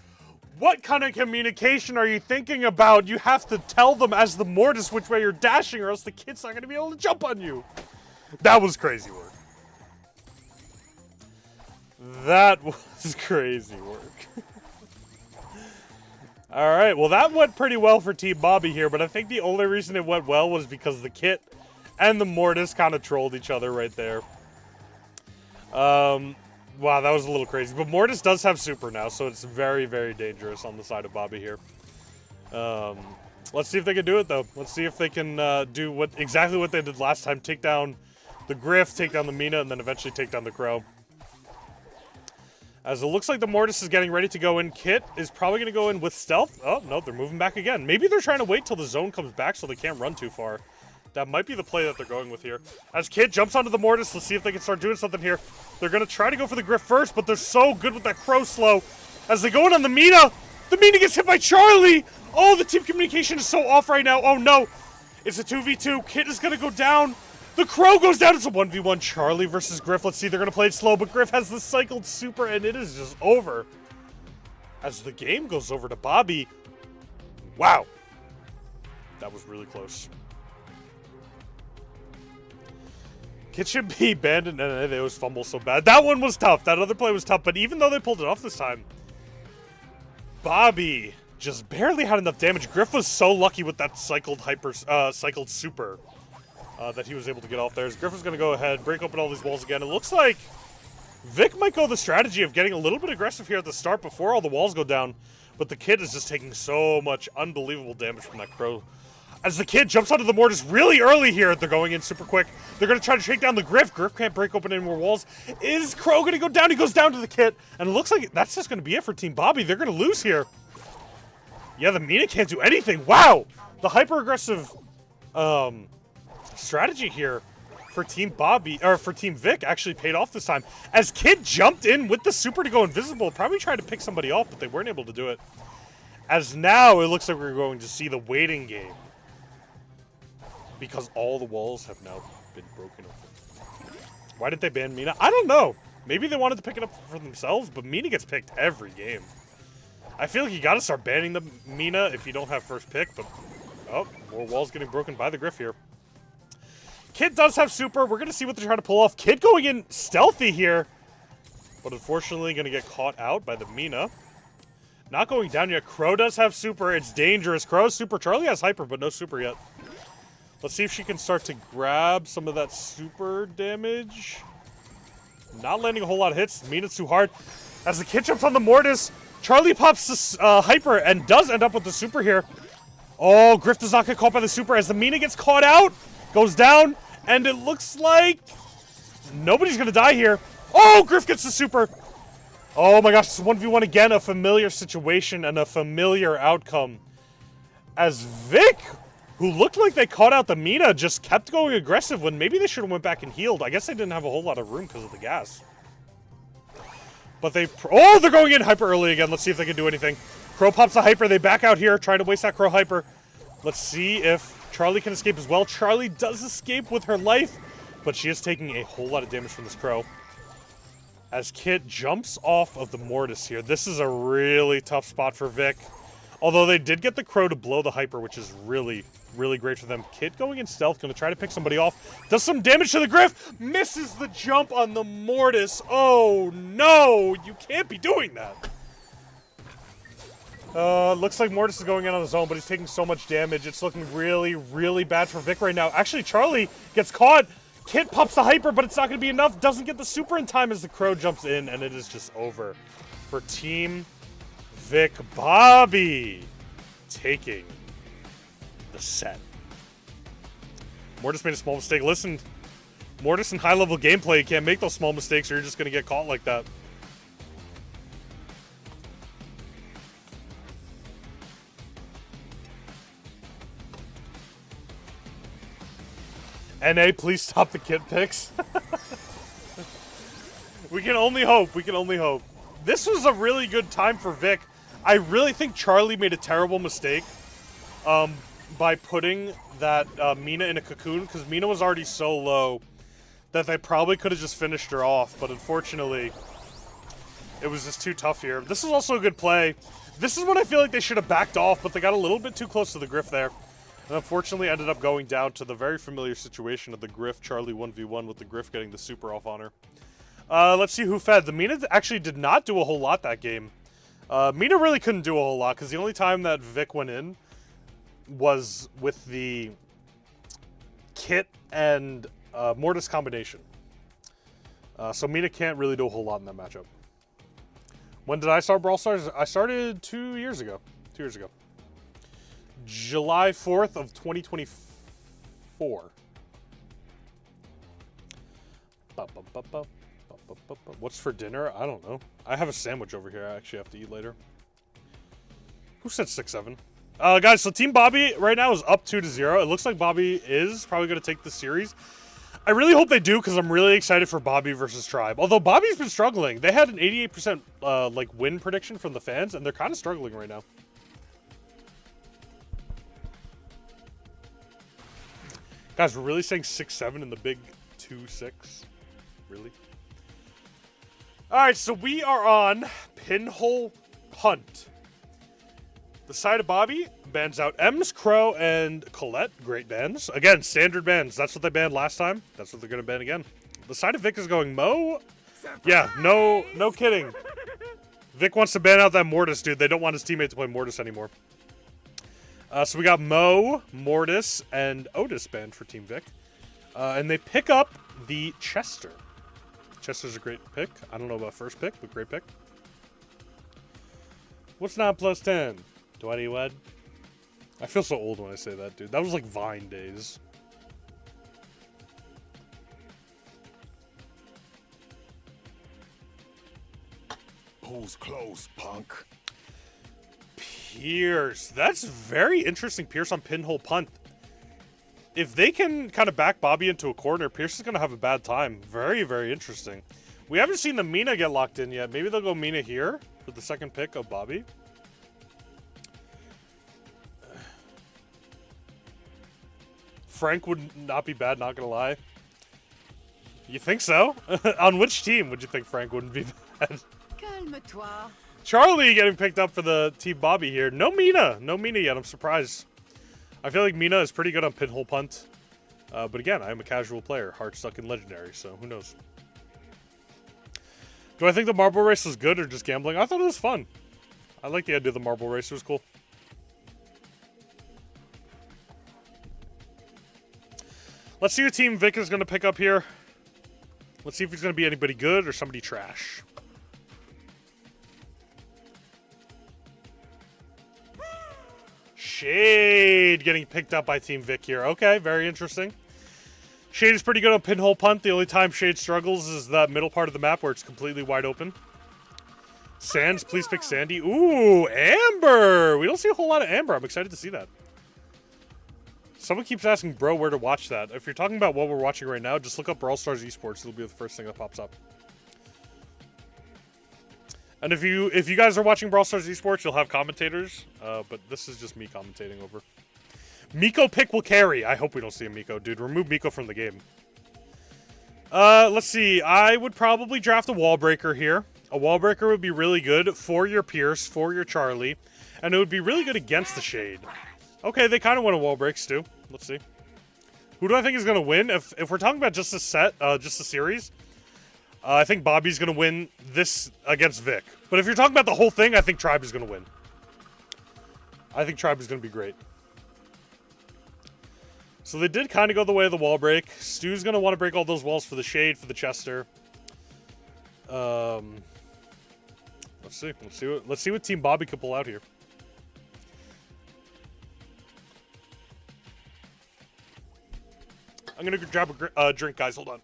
What kind of communication are you thinking about? You have to tell them as the Mortis which way you're dashing, or else the Kid's not going to be able to jump on you. That was crazy work. That was crazy work. Alright, well that went pretty well for Team Bobby here, but I think the only reason it went well was because the Kit and the Mortis kind of trolled each other right there. Wow, that was a little crazy. But Mortis does have super now, so it's very, very dangerous on the side of Bobby here. Let's see if they can do it, though. Let's see if they can do exactly what they did last time. Take down the Griff, take down the Mina, and then eventually take down the Crow. As it looks like the Mortis is getting ready to go in. Kit is probably going to go in with stealth. Oh, no, they're moving back again. Maybe they're trying to wait till the zone comes back so they can't run too far. That might be the play that they're going with here. As Kid jumps onto the Mortis, let's see if they can start doing something here. They're going to try to go for the Griff first, but they're so good with that Crow slow. As they go in on the Mina gets hit by Charlie. Oh, the team communication is so off right now. Oh, no. It's a 2v2. Kid is going to go down. The Crow goes down. It's a 1v1. Charlie versus Griff. Let's see. They're going to play it slow, but Griff has the cycled super, and it is just over. As the game goes over to Bobby. Wow. That was really close. Kid should be abandoned, and they always fumble so bad. That one was tough. That other play was tough, but even though they pulled it off this time, Bobby just barely had enough damage. Griff was so lucky with that cycled super that he was able to get off there. As Griff is going to go ahead, break open all these walls again. It looks like Vic might go the strategy of getting a little bit aggressive here at the start before all the walls go down. But the Kid is just taking so much unbelievable damage from that Crow. As the Kid jumps onto the Mortis really early here, they're going in super quick. They're going to try to shake down the Griff. Griff can't break open any more walls. Is Crow going to go down? He goes down to the Kid. And it looks like that's just going to be it for Team Bobby. They're going to lose here. Yeah, the Mina can't do anything. Wow! The hyper-aggressive strategy here for Team Bobby, or for Team Vic, actually paid off this time. As Kid jumped in with the super to go invisible, probably tried to pick somebody off, but they weren't able to do it. As now, it looks like we're going to see the waiting game. Because all the walls have now been broken open. Why did they ban Mina? I don't know. Maybe they wanted to pick it up for themselves, but Mina gets picked every game. I feel like you gotta start banning the Mina if you don't have first pick, but... Oh, more walls getting broken by the Griff here. Kid does have super. We're gonna see what they're trying to pull off. Kid going in stealthy here. But unfortunately gonna get caught out by the Mina. Not going down yet. Crow does have super. It's dangerous. Crow's super. Charlie has hyper, but no super yet. Let's see if she can start to grab some of that super damage. Not landing a whole lot of hits. Mina's too hard. As the Kid jumps on the Mortis, Charlie pops this hyper and does end up with the super here. Oh, Griff does not get caught by the super as the Mina gets caught out. Goes down, and it looks like nobody's going to die here. Oh, Griff gets the super. Oh my gosh, it's 1v1 again. A familiar situation and a familiar outcome. As Vic, who looked like they caught out the Mina, just kept going aggressive when maybe they should have went back and healed. I guess they didn't have a whole lot of room because of the gas. But they... Oh, they're going in hyper early again. Let's see if they can do anything. Crow pops a hyper. They back out here, trying to waste that Crow hyper. Let's see if Charlie can escape as well. Charlie does escape with her life, but she is taking a whole lot of damage from this Crow. As Kit jumps off of the Mortis here. This is a really tough spot for Vic. Although they did get the Crow to blow the hyper, which is really, really great for them. Kit going in stealth, going to try to pick somebody off. Does some damage to the Griff. Misses the jump on the Mortis. Oh, no. You can't be doing that. Looks like Mortis is going in on his own, but he's taking so much damage. It's looking really, really bad for Vic right now. Actually, Charlie gets caught. Kit pops the hyper, but it's not going to be enough. Doesn't get the super in time as the Crow jumps in, and it is just over for Team Vic. Bobby taking the set. Mortis made a small mistake. Listen, Mortis in high-level gameplay, you can't make those small mistakes or you're just going to get caught like that. NA, please stop the Kit picks. We can only hope. We can only hope. This was a really good time for Vic. I really think Charlie made a terrible mistake by putting that Mina in a cocoon, because Mina was already so low that they probably could have just finished her off, but unfortunately, it was just too tough here. This is also a good play. This is when I feel like they should have backed off, but they got a little bit too close to the Griff there. And unfortunately ended up going down to the very familiar situation of the Griff Charlie 1v1 with the Griff getting the super off on her. Let's see who fed. The Mina actually did not do a whole lot that game. Mina really couldn't do a whole lot because the only time that Vic went in was with the Kit and Mortis combination. So Mina can't really do a whole lot in that matchup. When did I start Brawl Stars? I started 2 years ago. 2 years ago. July 4th of 2024. What's for dinner? I don't know. I have a sandwich over here I actually have to eat later. Who said 6-7? Guys, so Team Bobby right now is up 2-0. It looks like Bobby is probably going to take the series. I really hope they do because I'm really excited for Bobby versus Tribe. Although Bobby's been struggling. They had an 88% like win prediction from the fans, and they're kind of struggling right now. Guys, we're really saying 6-7 in the big 2-6? Really? Alright, so we are on Pinhole Hunt. The side of Bobby bans out Ems, Crow, and Colette. Great bans. Again, standard bans. That's what they banned last time. That's what they're going to ban again. The side of Vic is going Mo. Yeah, no kidding. Vic wants to ban out that Mortis, dude. They don't want his teammate to play Mortis anymore. So we got Mo, Mortis, and Otis banned for Team Vic. And they pick up the Chester. Chester's a great pick. I don't know about first pick, but great pick. What's 9 plus 10? 20 what? I feel so old when I say that, dude. That was like Vine days. Pose close, punk. Pierce. That's very interesting. Pierce on pinhole punt. If they can kind of back Bobby into a corner, Pierce is going to have a bad time. Very, very interesting. We haven't seen the Mina get locked in yet. Maybe they'll go Mina here with the second pick of Bobby. Frank would not be bad, not going to lie. You think so? On which team would you think Frank wouldn't be bad? Calme-toi. Charlie getting picked up for the Team Bobby here. No Mina. No Mina yet. I'm surprised. I feel like Mina is pretty good on pinhole punt. But again, I'm a casual player. Heart stuck in Legendary, so who knows. Do I think the marble race was good or just gambling? I thought it was fun. I like the idea of the marble race. It was cool. Let's see what Team Vic is going to pick up here. Let's see if he's going to be anybody good or somebody trash. Shade getting picked up by Team Vic here. Okay, very interesting. Shade is pretty good on pinhole punt. The only time Shade struggles is that middle part of the map where it's completely wide open. Sands, please pick Sandy. Ooh, Amber. We don't see a whole lot of Amber. I'm excited to see that. Someone keeps asking, bro, where to watch that. If you're talking about what we're watching right now, just look up Brawl Stars Esports. It'll be the first thing that pops up. And if you guys are watching Brawl Stars Esports, you'll have commentators. But this is just me commentating over. Miko pick will carry. I hope we don't see a Miko. Dude, remove Miko from the game. Let's see. I would probably draft a wall breaker here. A wall breaker would be really good for your Pierce, for your Charlie. And it would be really good against the Shade. Okay, they kind of want a wall breaks too. Let's see. Who do I think is going to win? If we're talking about just a set, just a series, I think Bobby's going to win this against Vic. But if you're talking about the whole thing, I think Tribe is going to win. I think Tribe is going to be great. So they did kind of go the way of the wall break. Stu's going to want to break all those walls for the Shade, for the Chester. Let's see. Let's see what Team Bobby can pull out here. I'm going to grab a drink, guys. Hold on.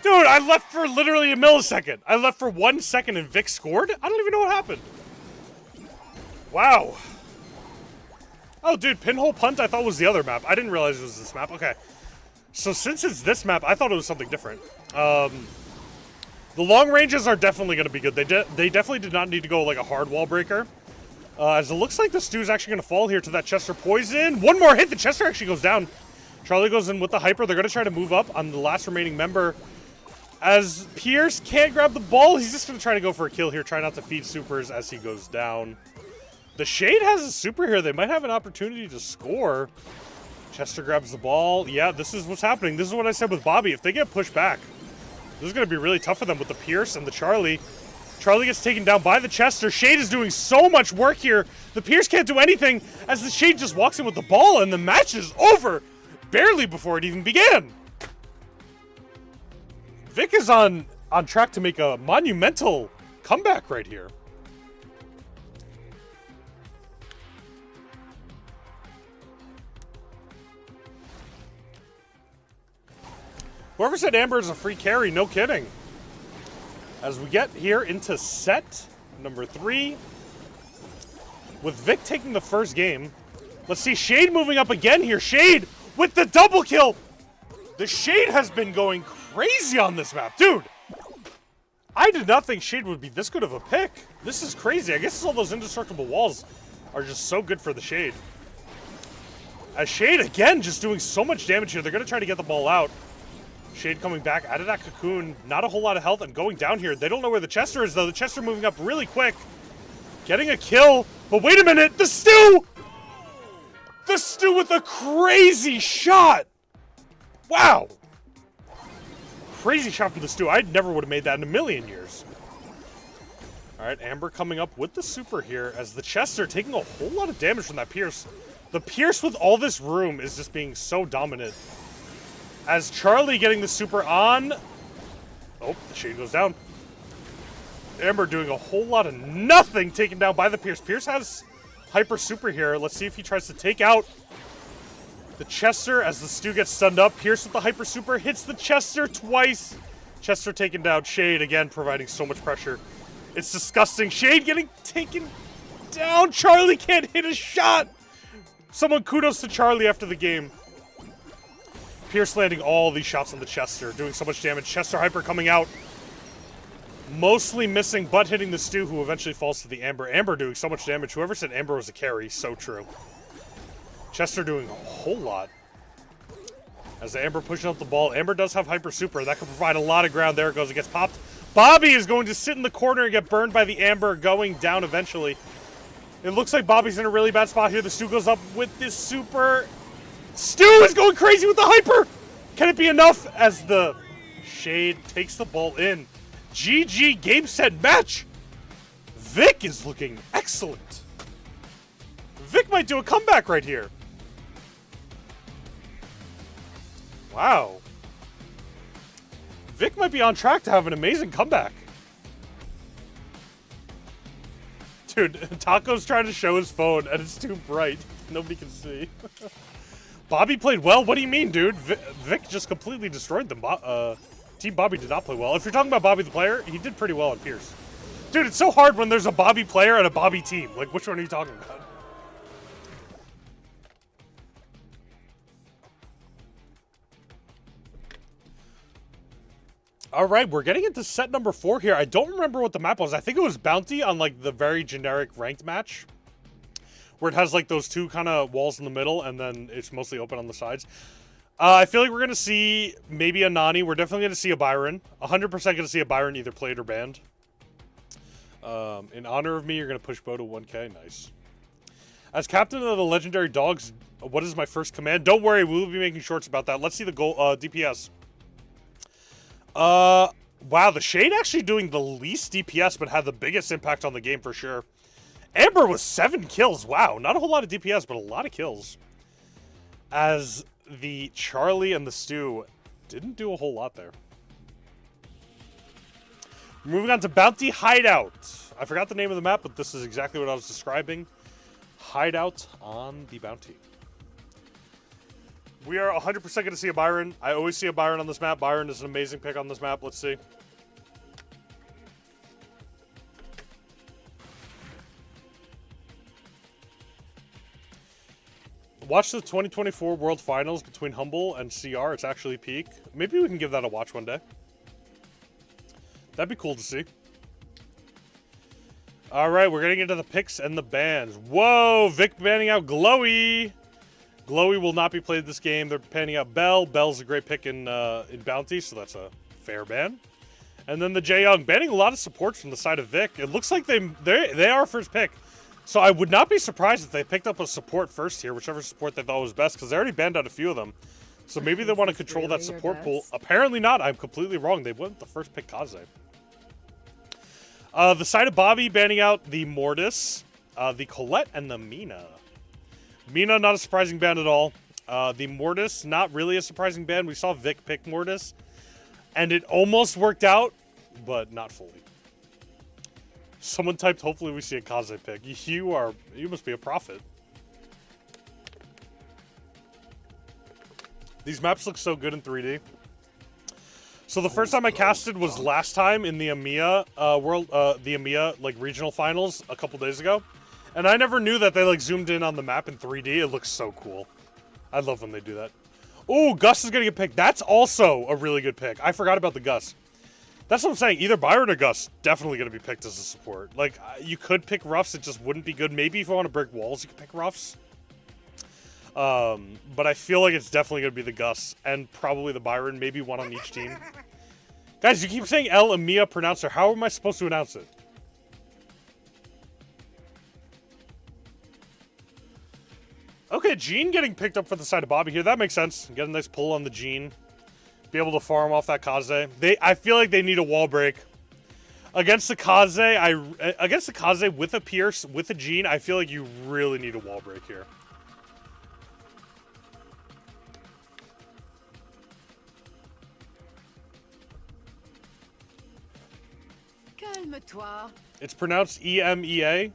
Dude, I left for literally a millisecond. I left for 1 second and Vic scored? I don't even know what happened. Wow. Oh, dude, pinhole punt I thought was the other map. I didn't realize it was this map. Okay. So since it's this map, I thought it was something different. The long ranges are definitely going to be good. They definitely did not need to go like a hard wall breaker. As it looks like the Stew's actually going to fall here to that Chester poison. One more hit, the Chester actually goes down. Charlie goes in with the hyper. They're going to try to move up on the last remaining member. As Pierce can't grab the ball, he's just going to try to go for a kill here. Try not to feed supers as he goes down. The Shade has a super here. They might have an opportunity to score. Chester grabs the ball. Yeah, this is what's happening. This is what I said with Bobby. If they get pushed back, this is going to be really tough for them with the Pierce and the Charlie. Charlie gets taken down by the Chester. Shade is doing so much work here. The Pierce can't do anything as the Shade just walks in with the ball, and the match is over barely before it even began. Vic is on track to make a monumental comeback right here. Whoever said Amber is a free carry, no kidding. As we get here into set number 3. With Vic taking the first game. Let's see Shade moving up again here. Shade with the double kill. The Shade has been going crazy on this map. Dude, I did not think Shade would be this good of a pick. This is crazy. I guess all those indestructible walls are just so good for the Shade. As Shade, again, just doing so much damage here. They're going to try to get the ball out. Shade coming back out of that cocoon. Not a whole lot of health and going down here. They don't know where the Chester is, though. The Chester moving up really quick. Getting a kill. But wait a minute. The Stew! The Stew with a crazy shot. Wow. Crazy shot from the Stew. I never would have made that in a million years. All right, Amber coming up with the super here as the Chester taking a whole lot of damage from that Pierce. The Pierce with all this room is just being so dominant. As Charlie getting the super on. Oh, the Shade goes down. Amber doing a whole lot of nothing, taken down by the Pierce. Pierce has hyper super here. Let's see if he tries to take out the Chester as the Stu gets stunned up. Pierce with the hyper super hits the Chester twice. Chester taken down. Shade again providing so much pressure. It's disgusting. Shade getting taken down. Charlie can't hit a shot. Someone kudos to Charlie after the game. Pierce landing all these shots on the Chester, doing so much damage. Chester hyper coming out. Mostly missing, but hitting the Stu, who eventually falls to the Amber. Amber doing so much damage. Whoever said Amber was a carry, so true. Chester doing a whole lot. As the Amber pushes up the ball, Amber does have hyper super. That could provide a lot of ground. There it goes. It gets popped. Bobby is going to sit in the corner and get burned by the Amber, going down eventually. It looks like Bobby's in a really bad spot here. The Stu goes up with this super. Stu is going crazy with the hyper. Can it be enough as the Shade takes the ball in? GG, game, set, match. Vic is looking excellent. Vic might do a comeback right here. Wow. Vic might be on track to have an amazing comeback. Dude, Taco's trying to show his phone and it's too bright. Nobody can see. Bobby played well? What do you mean, dude? Vic just completely destroyed them. Team Bobby did not play well. If you're talking about Bobby the player, he did pretty well on Pierce. Dude, it's so hard when there's a Bobby player and a Bobby team. Like, which one are you talking about? All right, we're getting into set number 4 here. I don't remember what the map was. I think it was Bounty on, like, the very generic ranked match, where it has, like, those two kind of walls in the middle, and then it's mostly open on the sides. I feel like we're going to see maybe a Nani. We're definitely going to see a Byron. 100% going to see a Byron either played or banned. In honor of me, you're going to push Bo to 1K. Nice. As captain of the legendary dogs, what is my first command? Don't worry, we will be making shorts about that. Let's see the goal DPS. Wow, the Shade actually doing the least DPS, but had the biggest impact on the game for sure. Amber with 7 kills. Wow, not a whole lot of DPS, but a lot of kills. As the Charlie and the Stu didn't do a whole lot there. Moving on to Bounty Hideout. I forgot the name of the map, but this is exactly what I was describing. Hideout on the Bounty. We are 100% going to see a Byron. I always see a Byron on this map. Byron is an amazing pick on this map. Let's see. Watch the 2024 World Finals between Humble and CR. It's actually peak. Maybe we can give that a watch one day. That'd be cool to see. All right, we're getting into the picks and the bans. Whoa, Vic banning out Glowy. Glowy will not be played this game. They're panning out Bell. Bell's a great pick in Bounty, so that's a fair ban. And then the Jaeyoung banning a lot of supports from the side of Vic. It looks like they are first pick. So I would not be surprised if they picked up a support first here, whichever support they thought was best, because they already banned out a few of them. So maybe they want to control that support pool. Apparently not. I'm completely wrong. They went with the first pick Kaze. The side of Bobby banning out the Mortis, the Colette, and the Mina. Mina, not a surprising ban at all. The Mortis, not really a surprising ban. We saw Vic pick Mortis, and it almost worked out, but not fully. Someone typed, hopefully we see a Kaze pick. You must be a prophet. These maps look so good in 3D. So the first time I casted was last time in the EMEA the EMEA like regional finals a couple days ago. And I never knew that they like zoomed in on the map in 3D. It looks so cool. I love when they do that. Oh, Gus is going to get picked. That's also a really good pick. I forgot about the Gus. That's what I'm saying. Either Byron or Gus, definitely going to be picked as a support. Like, you could pick Ruffs. It just wouldn't be good. Maybe if you want to break walls, you could pick Ruffs. But I feel like it's definitely going to be the Gus and probably the Byron. Maybe one on each team. Guys, you keep saying El Amia pronouncer. How am I supposed to announce it? Okay, Gene getting picked up for the side of Bobby here. That makes sense. Get a nice pull on the Gene. Be able to farm off that Kaze. I feel like they need a wall break. Against the Kaze, against the Kaze with a Pierce, with a Jean, I feel like you really need a wall break here. Calme-toi. It's pronounced E-M-E-A.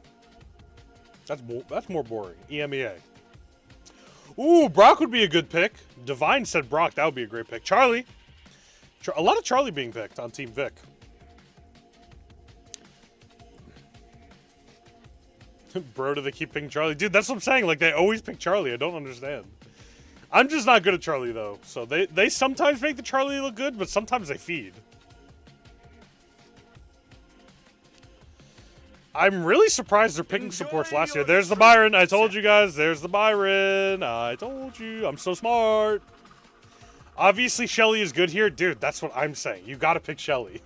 That's more boring. E-M-E-A. Ooh, Brock would be a good pick. Divine said Brock. That would be a great pick. Charlie. A lot of Charlie being picked on Team Vic. Bro, do they keep picking Charlie? Dude, that's what I'm saying. Like, they always pick Charlie. I don't understand. I'm just not good at Charlie, though. So they sometimes make the Charlie look good, but sometimes they feed. I'm really surprised they're picking supports last year. There's the Byron. I told you guys. There's the Byron. I told you. I'm so smart. Obviously, Shelly is good here. Dude, that's what I'm saying. You gotta pick Shelly.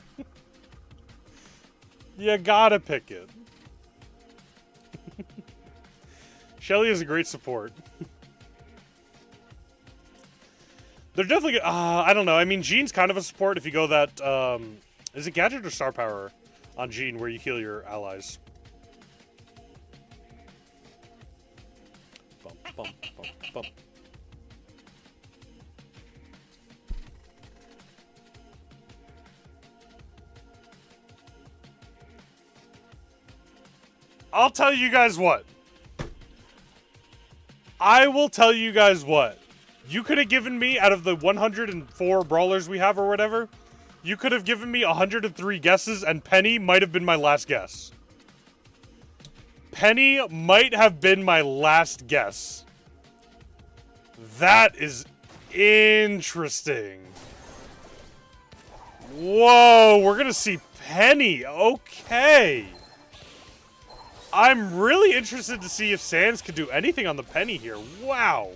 You gotta pick it. Shelly is a great support. They're definitely... I don't know. I mean, Jean's kind of a support if you go that... is it Gadget or Star Power on Jean where you heal your allies? Bump, bump, bump, bump. I'll tell you guys what. I will tell you guys what. You could have given me, out of the 104 brawlers we have or whatever, you could have given me 103 guesses, and Penny might have been my last guess. Penny might have been my last guess. That is interesting. Whoa, we're going to see Penny. Okay. I'm really interested to see if Sans could do anything on the Penny here. Wow.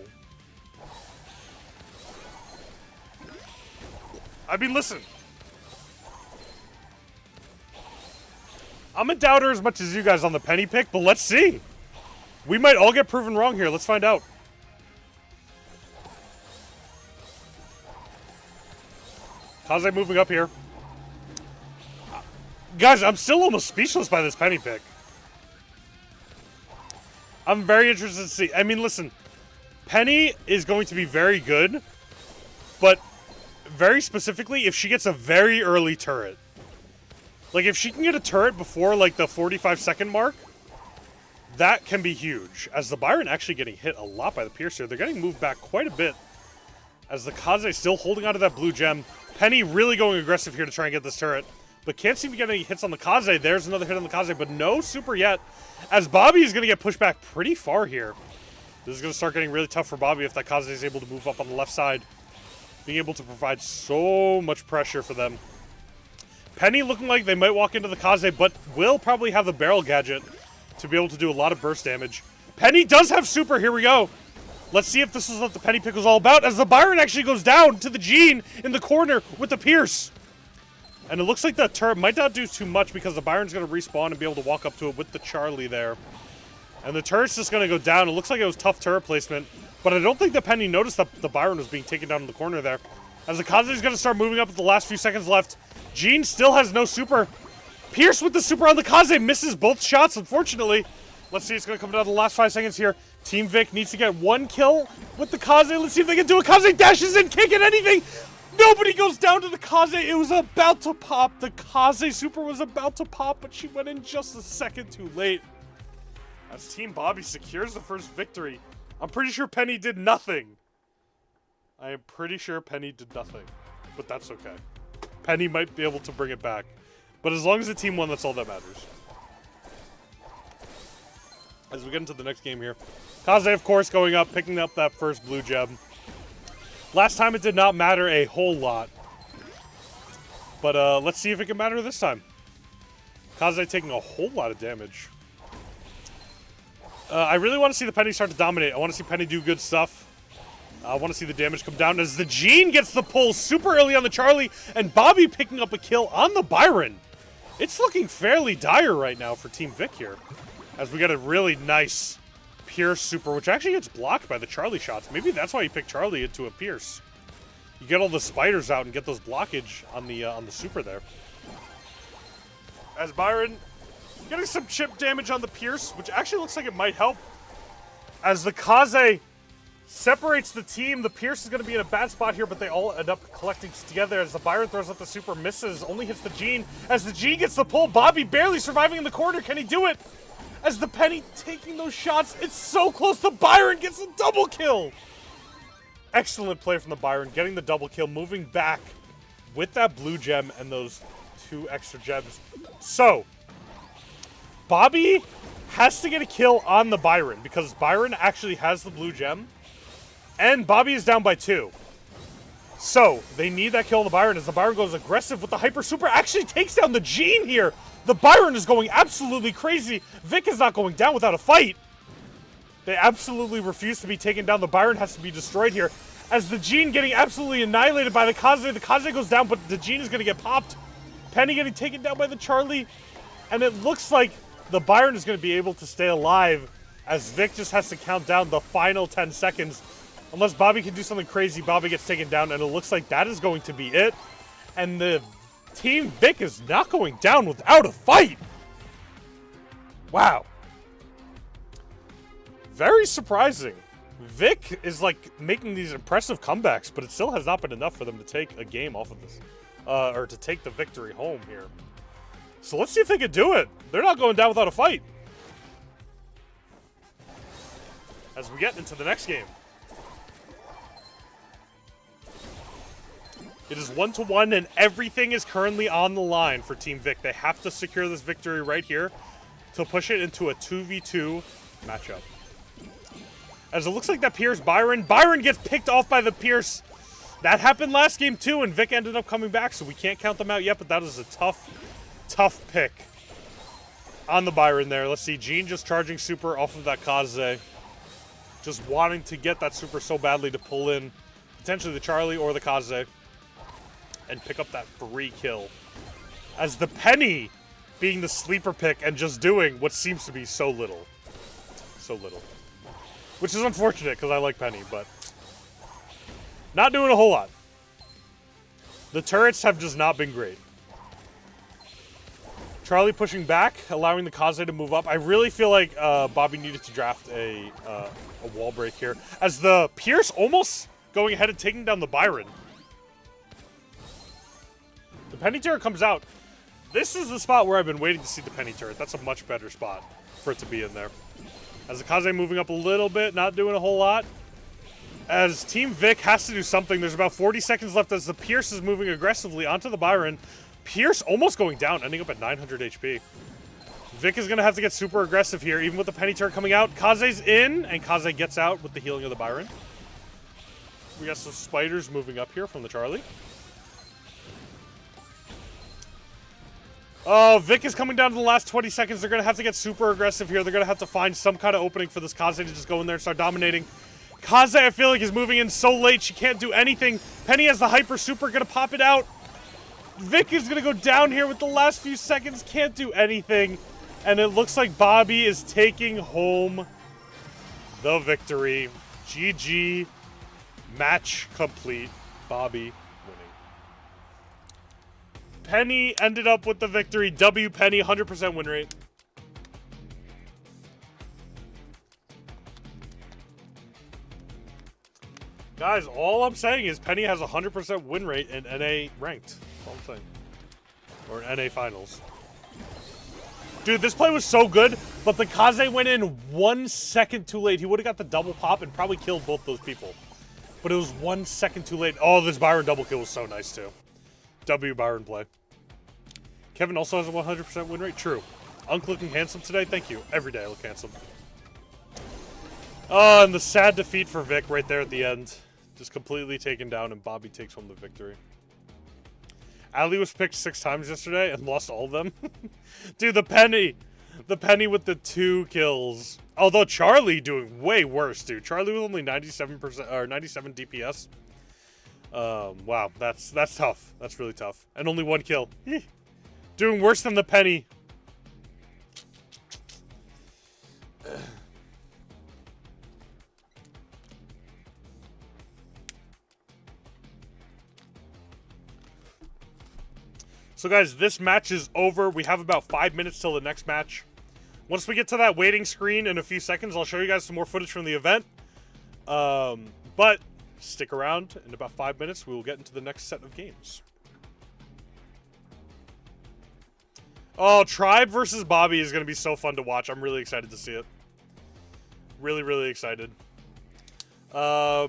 I mean, listen. I'm a doubter as much as you guys on the Penny pick, but let's see. We might all get proven wrong here. Let's find out. Kaze moving up here. Guys, I'm still almost speechless by this Penny pick. I'm very interested to see. I mean, listen. Penny is going to be very good, but very specifically, if she gets a very early turret. Like, if she can get a turret before, like, the 45-second mark, that can be huge. As the Byron actually getting hit a lot by the Pierce here. They're getting moved back quite a bit. As the Kaze still holding onto that blue gem. Penny really going aggressive here to try and get this turret. But can't seem to get any hits on the Kaze. There's another hit on the Kaze, but no super yet. As Bobby is going to get pushed back pretty far here. This is going to start getting really tough for Bobby if that Kaze is able to move up on the left side. Being able to provide so much pressure for them. Penny looking like they might walk into the Kaze, but will probably have the barrel gadget to be able to do a lot of burst damage. Penny does have super. Here we go. Let's see if this is what the Penny pick was all about. As the Byron actually goes down to the Jean in the corner with the Pierce. And it looks like the turret might not do too much because the Byron's going to respawn and be able to walk up to it with the Charlie there. And the turret's just going to go down. It looks like it was tough turret placement. But I don't think the Penny noticed that the Byron was being taken down in the corner there. As the Kaze is going to start moving up with the last few seconds left. Jean still has no super. Pierce with the super on the Kaze misses both shots, unfortunately. Let's see, it's going to come down to the last 5 seconds here. Team Vic needs to get one kill with the Kaze. Let's see if they can do it. Kaze dashes in, can't get anything. Nobody goes down to the Kaze. It was about to pop. The Kaze super was about to pop, but she went in just a second too late. As Team Bobby secures the first victory. I'm pretty sure Penny did nothing. I am pretty sure Penny did nothing. But that's okay. Penny might be able to bring it back. But as long as the team won, that's all that matters. As we get into the next game here. Kaze, of course, going up, picking up that first blue gem. Last time it did not matter a whole lot. But let's see if it can matter this time. Kaze taking a whole lot of damage. I really want to see the Penny start to dominate. I want to see Penny do good stuff. I want to see the damage come down as the Jean gets the pull super early on the Charlie, and Bobby picking up a kill on the Byron. It's looking fairly dire right now for Team Vic here, as we get a really nice Pierce super, which actually gets blocked by the Charlie shots. Maybe that's why you pick Charlie into a Pierce. You get all the spiders out and get those blockage on the super there. As Byron getting some chip damage on the Pierce, which actually looks like it might help. As the Kaze separates the team, the Pierce is going to be in a bad spot here, but they all end up collecting together as the Byron throws up the super, misses, only hits the Gene. As the Gene gets the pull, Bobby barely surviving in the corner. Can he do it? As the Penny taking those shots, it's so close. The Byron gets a double kill. Excellent play from the Byron, getting the double kill, moving back with that blue gem and those 2 extra gems. So, Bobby has to get a kill on the Byron because Byron actually has the blue gem and Bobby is down by 2. So, they need that kill on the Byron as the Byron goes aggressive with the Hyper Super, actually takes down the Gene here. The Byron is going absolutely crazy. Vic is not going down without a fight. They absolutely refuse to be taken down. The Byron has to be destroyed here. As the Gene getting absolutely annihilated by the Kaze. The Kaze goes down, but the Gene is going to get popped. Penny getting taken down by the Charlie. And it looks like the Byron is going to be able to stay alive as Vic just has to count down the final 10 seconds. Unless Bobby can do something crazy, Bobby gets taken down, and it looks like that is going to be it. And the Team Vic is not going down without a fight. Wow. Very surprising. Vic is like making these impressive comebacks, but it still has not been enough for them to take a game off of this. Or to take the victory home here. So let's see if they can do it. They're not going down without a fight. As we get into the next game. It is 1-1, and everything is currently on the line for Team Vic. They have to secure this victory right here to push it into a 2v2 matchup. As it looks like that Pierce Byron gets picked off by the Pierce. That happened last game too, and Vic ended up coming back, so we can't count them out yet, but that is a tough pick on the Byron there. Let's see, Gene just charging super off of that Kaze. Just wanting to get that super so badly to pull in potentially the Charlie or the Kaze and pick up that free kill. As the Penny being the sleeper pick and just doing what seems to be so little. So little. Which is unfortunate because I like Penny, but not doing a whole lot. The turrets have just not been great. Charlie pushing back, allowing the Kaze to move up. I really feel like Bobby needed to draft a wall break here. As the Pierce almost going ahead and taking down the Byron. The Penny turret comes out. This is the spot where I've been waiting to see the Penny turret. That's a much better spot for it to be in there. As the Kaze moving up a little bit, not doing a whole lot. As Team Vic has to do something. There's about 40 seconds left as the Pierce is moving aggressively onto the Byron. Pierce almost going down, ending up at 900 HP. Vic is going to have to get super aggressive here, even with the Penny turret coming out. Kaze's in, and Kaze gets out with the healing of the Byron. We got some spiders moving up here from the Charlie. Oh, Vic is coming down to the last 20 seconds. They're going to have to get super aggressive here. They're going to have to find some kind of opening for this Kaze to just go in there and start dominating. Kaze, I feel like, is moving in so late. She can't do anything. Penny has the hyper super, going to pop it out. Vic is going to go down here with the last few seconds. Can't do anything. And it looks like Bobby is taking home the victory. GG. Match complete. Bobby winning. Penny ended up with the victory. W Penny, 100% win rate. Guys, all I'm saying is Penny has a 100% win rate in NA ranked. That's all I'm saying. Or NA finals. Dude, this play was so good, but the Kaze went in 1 second too late. He would have got the double pop and probably killed both those people. But it was 1 second too late. Oh, this Byron double kill was so nice too. W Byron play. Kevin also has a 100% win rate. True. Unc looking handsome today. Thank you. Every day I look handsome. Oh, and the sad defeat for Vic right there at the end. Just completely taken down, and Bobby takes home the victory. Ali was picked 6 times yesterday and lost all of them. Dude, the Penny with the 2 kills. Although Charlie doing way worse, dude. Charlie with only 97% or 97 DPS. Wow, that's tough. That's really tough. And only 1 kill. Doing worse than the Penny. So guys, this match is over. We have about 5 minutes till the next match. Once we get to that waiting screen in a few seconds, I'll show you guys some more footage from the event. But stick around. In about 5 minutes, we will get into the next set of games. Oh, Tribe versus Bobby is going to be so fun to watch. I'm really excited to see it. Really, really excited. So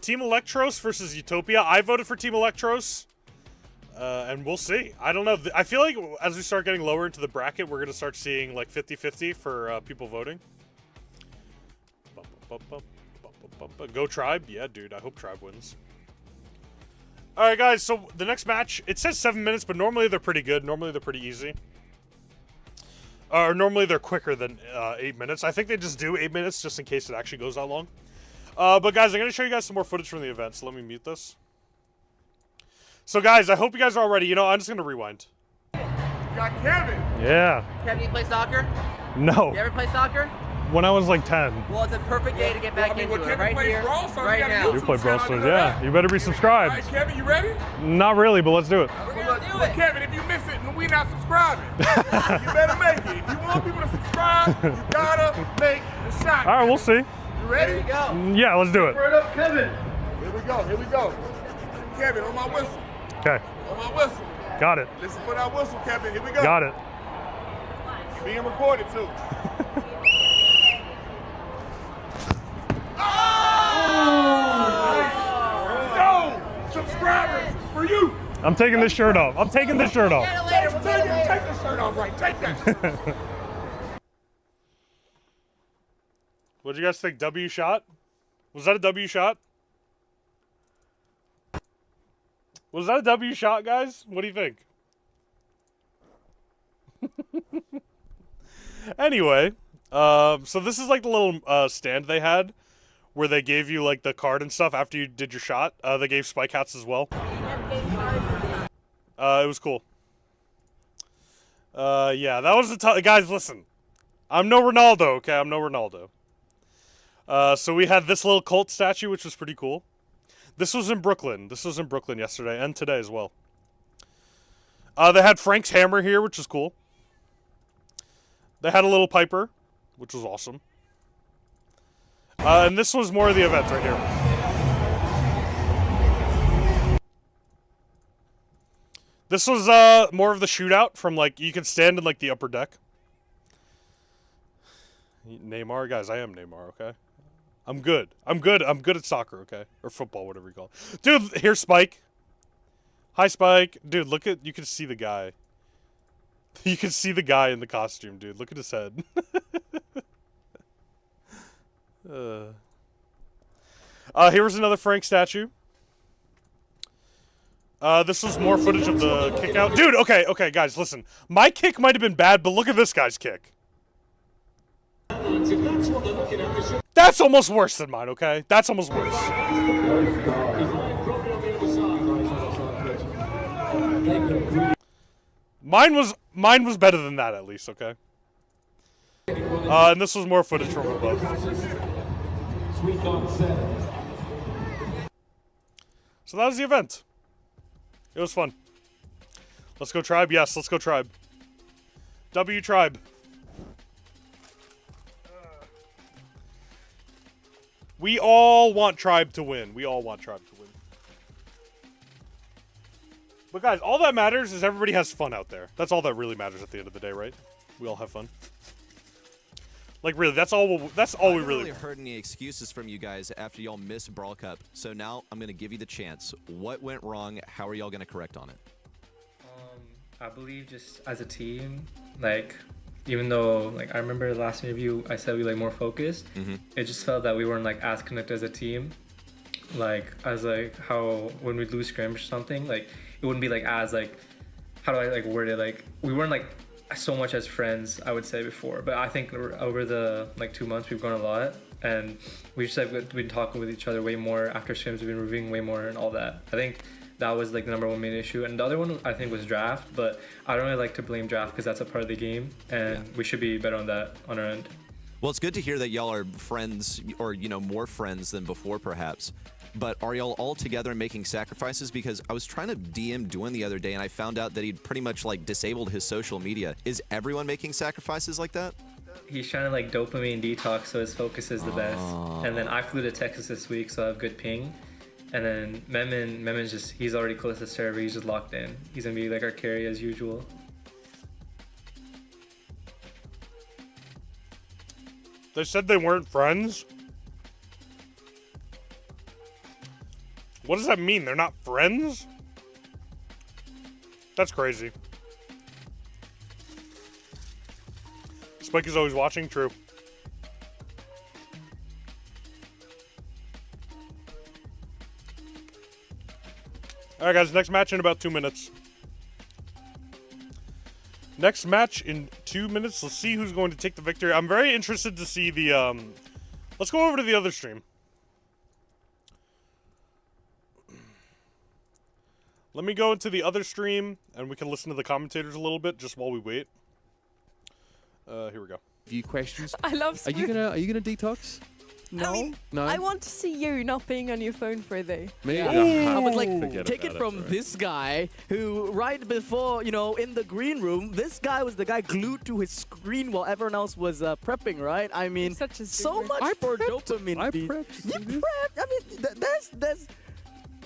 Team Electros versus Utopia. I voted for Team Electros. And we'll see. I don't know. I feel like as we start getting lower into the bracket, we're going to start seeing like 50-50 for people voting. Go Tribe. Yeah, dude. I hope Tribe wins. All right, guys. So the next match, it says 7 minutes, but normally they're pretty good. Normally they're pretty easy. Or normally they're quicker than 8 minutes. I think they just do 8 minutes just in case it actually goes that long. But guys, I'm going to show you guys some more footage from the event. So let me mute this. So guys, I hope you guys are all ready. You know, I'm just going to rewind. You got Kevin. Yeah. Kevin, you play soccer? No. You ever play soccer? When I was like 10. Well, it's a perfect day to get back into it. Right here, Brawl, so right now. You play Brawl Stars, yeah. You better be All subscribed. right, Kevin, you ready? Not really, but let's do it. We're gonna do it. Kevin, if you miss it, we not subscribing. You better make it. If you want people to subscribe, you gotta make the shot. All right, we'll see. You ready? Here we go. Yeah, let's do it. Turn up, Kevin. Here we go. Here we go. Kevin, on my whistle. Okay, On my whistle. got it. Listen for that whistle, Kevin. Here we go. Got it. You're being recorded too. No subscribers for you. I'm taking this shirt off. I'm taking this shirt off. Take the shirt off, right? Take that. What'd you guys think? W shot? Was that a W shot? Was that a W shot, guys? What do you think? Anyway, so this is like the little stand they had where they gave you like the card and stuff after you did your shot. They gave spike hats as well. It was cool. Yeah, that was the guys, listen. I'm no Ronaldo, okay? I'm no Ronaldo. So we had this little cult statue, which was pretty cool. This was in Brooklyn. This was in Brooklyn yesterday and today as well. They had Frank's hammer here, which is cool. They had a little Piper, which was awesome. And this was more of the event right here. This was more of the shootout from like, you could stand in like the upper deck. Neymar, guys, I am Neymar, okay? I'm good. I'm good at soccer, okay? Or football, whatever you call it. Dude, here's Spike. Hi, Spike. Dude, look at, you can see the guy. You can see the guy in the costume, dude. Look at his head. Here was another Frank statue. This was more footage of the kick out. Dude, okay, guys, listen. My kick might have been bad, but look at this guy's kick. That's almost worse than mine, okay? That's almost worse. Mine was better than that, at least, okay? And this was more footage from above. So that was the event. It was fun. Let's go Tribe. Yes, let's go Tribe. W Tribe. We all want Tribe to win. We all want Tribe to win. But guys, all that matters is everybody has fun out there. That's all that really matters at the end of the day, right? We all have fun. Like really, that's all we really. I haven't really heard any excuses from you guys after y'all missed Brawl Cup. So now I'm gonna give you the chance. What went wrong? How are y'all gonna correct on it? I believe just as a team, like even though like I remember the last interview I said we like more focused. It just felt that we weren't like as connected as a team. Like as like how when we lose scrimmage or something, like it wouldn't be like as like how do I like word it, like we weren't like so much as friends, I would say before, but I think over the like 2 months we've grown a lot, and we just like been talking with each other way more after scrims. We've been reviewing way more and all that. I think that was like the #1 main issue, and the other one I think was draft, but I don't really like to blame draft because that's a part of the game, and we should be better on that on our end. Well, it's good to hear that y'all are friends, or, you know, more friends than before, perhaps. But are y'all all together and making sacrifices? Because I was trying to DM Dwayne the other day, and I found out that he'd pretty much, like, disabled his social media. Is everyone making sacrifices like that? He's trying to like dopamine detox, so his focus is the best. And then I flew to Texas this week, so I have good ping. And then Memen's just, he's already close to server, he's just locked in. He's gonna be like our carry as usual. They said they weren't friends? What does that mean? They're not friends? That's crazy. Spike is always watching, true. Alright guys, next match in about 2 minutes. Next match in 2 minutes. Let's see who's going to take the victory. I'm very interested to see the, let's go over to the other stream. Let me go into the other stream, and we can listen to the commentators a little bit just while we wait. Here we go. Few questions. I love. Are you gonna detox? No. I mean, No. I want to see you not being on your phone for a day. Me? Yeah. No. I was like, Forget take about it from right? this guy who, right before, you know, in the green room, this guy was the guy glued to his screen while everyone else was prepping, right? I mean, Such a so zoomer. much I for prepped. dopamine. I beat. prepped. You prepped. I mean, there's.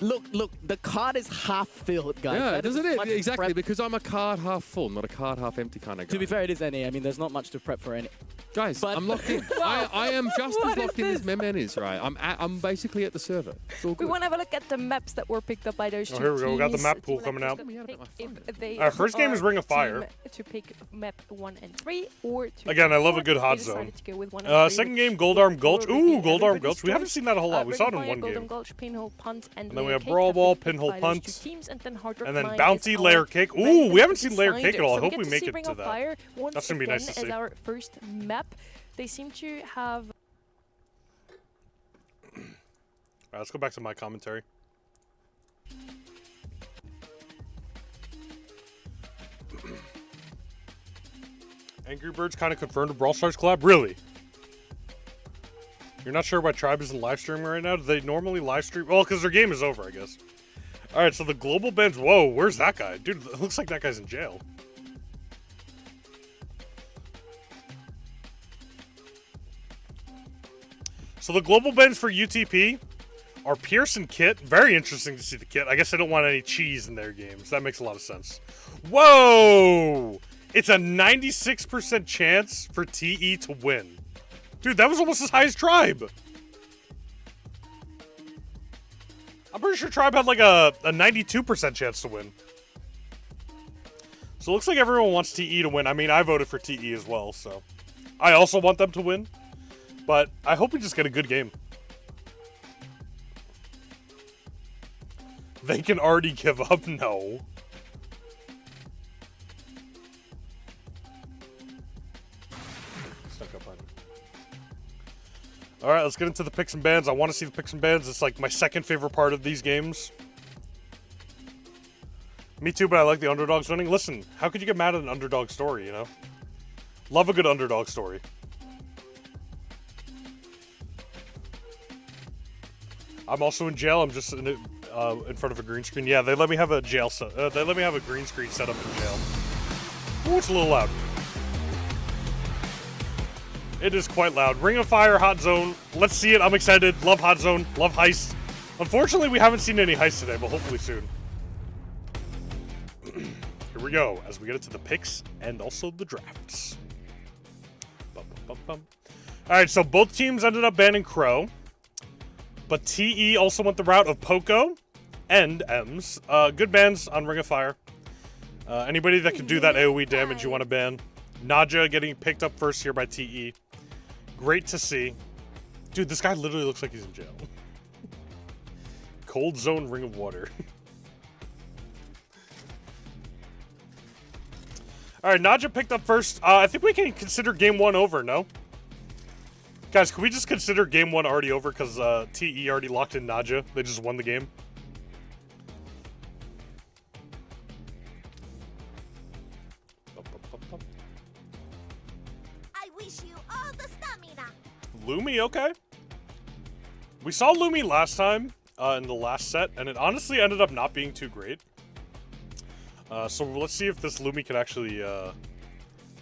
Look, the card is half filled, guys. Yeah, That is doesn't as it? much as Exactly, prep. because I'm a card half full, not a card half empty kind of guy. To be fair, it is NA. I mean, there's not much to prep for any. Guys, But- I'm locked in. I am just What as is locked in as this? Memen is, right? I'm basically at the server. It's all We good. want to have a look at the maps that were picked up by those two Oh, here we go. We got the teams. map pool Team coming out. Electro's gonna Let me have it pick on my if they Our first game is are Ring of the team Fire. To pick map 1 and 3, or to Again, I pick love a four. good hot They zone. decided to go with 1 and 3, Second which game, Goldarm Gulch. will Ooh, be Goldarm everybody's Gulch. We haven't choice. seen that a whole lot. We Ring saw of it in Fire, one Golden game. Gulch, Pinhole Punt, and And then we Layer have Cake Brawl have been Ball, picked Pinhole by those Punt, two teams, and then Hard Rock and then Mine Bounty, is Layer our Cake. Ooh, random we haven't seen Layer decider. Cake at all. I So hope get we to make see it Ring to of that. Fire once That's gonna be nice to again see. as our first map. They seem to have. Alright, let's go back to my commentary. Angry Birds kind of confirmed a Brawl Stars collab? Really? You're not sure why Tribe isn't live streaming right now? Do they normally live stream? Well, because their game is over, I guess. Alright, so the global bans. Whoa, where's that guy? Dude, it looks like that guy's in jail. So the global bans for UTP are Pierce and Kit. Very interesting to see the Kit. I guess they don't want any cheese in their games. That makes a lot of sense. Whoa! It's a 96% chance for TE to win. Dude, that was almost as high as Tribe. I'm pretty sure Tribe had like a 92% chance to win. So it looks like everyone wants TE to win. I mean, I voted for TE as well, so. I also want them to win. But I hope we just get a good game. They can already give up? No. Stuck up on. Alright, let's get into the picks and bans. I want to see the picks and bans. It's like my second favorite part of these games. Me too, but I like the underdogs winning. Listen, how could you get mad at an underdog story, you know? Love a good underdog story. I'm also in jail. I'm just in front of a green screen. Yeah, they let me have a jail. They let me have a green screen set up in jail. Ooh, it's a little loud. It is quite loud. Ring of Fire, Hot Zone. Let's see it. I'm excited. Love Hot Zone. Love Heist. Unfortunately, we haven't seen any Heist today, but hopefully soon. Here we go, as we get into the picks and also the drafts. Bum, bum, bum, bum. All right, so both teams ended up banning Crow. But TE also went the route of Poco and Ems. Good bans on Ring of Fire. Anybody that can do that AoE damage you want to ban. Naja getting picked up first here by TE. Great to see. Dude, this guy literally looks like he's in jail. Cold Zone Ring of Water. Alright, Naja picked up first. I think we can consider game one over, no? Guys, can we just consider game one already over because TE already locked in Naja? They just won the game. I wish you all the stamina. Lumi, okay. We saw Lumi last time in the last set, and it honestly ended up not being too great. So let's see if this Lumi can actually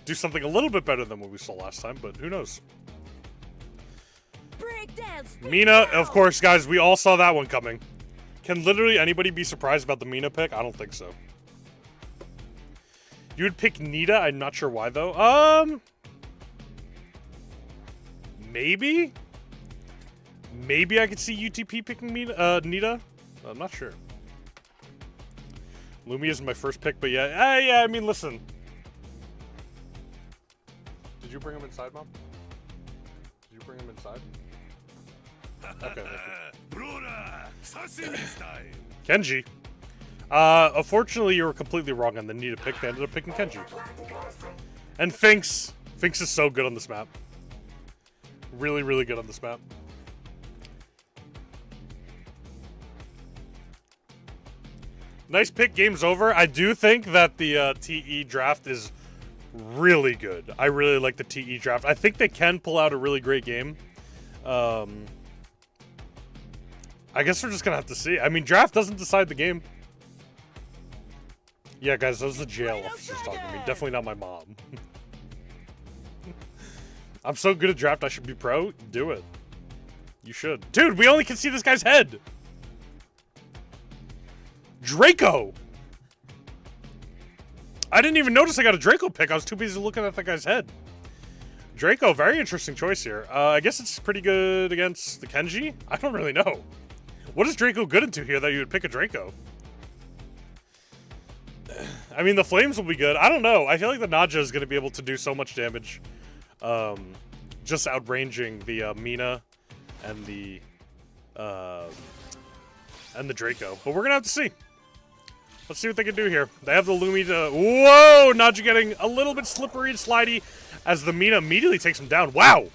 do something a little bit better than what we saw last time, but who knows. Mina, of course, guys, we all saw that one coming. Can literally anybody be surprised about the Mina pick? I don't think so. You would pick Nita? I'm not sure why, though. Maybe? Maybe I could see UTP picking Nita? I'm not sure. Lumi isn't my first pick, but yeah. Yeah, I mean, listen. Did you bring him inside, Mom? Did you bring him inside? Okay, Kenji. Unfortunately, you were completely wrong on the Nita pick. They ended up picking Kenji. And Finks. Finks is so good on this map. Really, really good on this map. Nice pick, game's over. I do think that the TE draft is really good. I really like the TE draft. I think they can pull out a really great game. I guess we're just going to have to see. I mean, draft doesn't decide the game. Yeah, guys, that was the jail officers talking to me. Definitely not my mom. I'm so good at draft, I should be pro. Do it. You should. Dude, we only can see this guy's head. Draco. I didn't even notice I got a Draco pick. I was too busy looking at that guy's head. Draco, very interesting choice here. I guess it's pretty good against the Kenji. I don't really know. What is Draco good into here that you would pick a Draco? I mean, the flames will be good. I don't know. I feel like the Naja is going to be able to do so much damage. Just outranging the Mina and the Draco. But we're going to have to see. Let's see what they can do here. They have the Lumi to... Whoa! Naja getting a little bit slippery and slidey as the Mina immediately takes him down. Wow!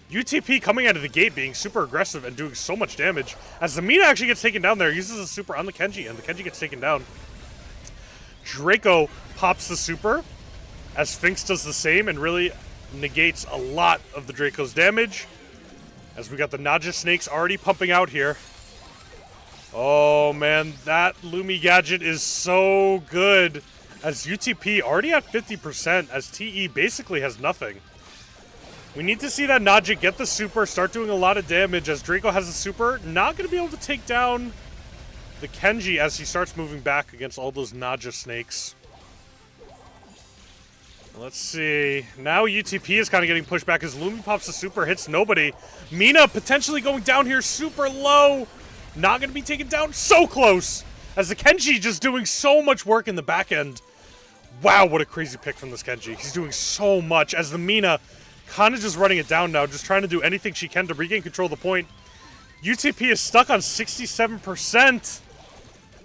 UTP coming out of the gate being super aggressive and doing so much damage. As the Mina actually gets taken down there, uses a super on the Kenji, and the Kenji gets taken down. Draco pops the super, as Finks does the same and really negates a lot of the Draco's damage. As we got the Naja snakes already pumping out here. Oh man, that Lumi gadget is so good. As UTP already at 50%, as TE basically has nothing. We need to see that Naja get the super, start doing a lot of damage as Draco has a super. Not going to be able to take down the Kenji as he starts moving back against all those Naja snakes. Let's see. Now UTP is kind of getting pushed back as Lumi pops the super, hits nobody. Mina potentially going down here super low. Not going to be taken down. So close. As the Kenji just doing so much work in the back end. Wow, what a crazy pick from this Kenji. He's doing so much as the Mina kind of just running it down now, just trying to do anything she can to regain control of the point. UTP is stuck on 67%.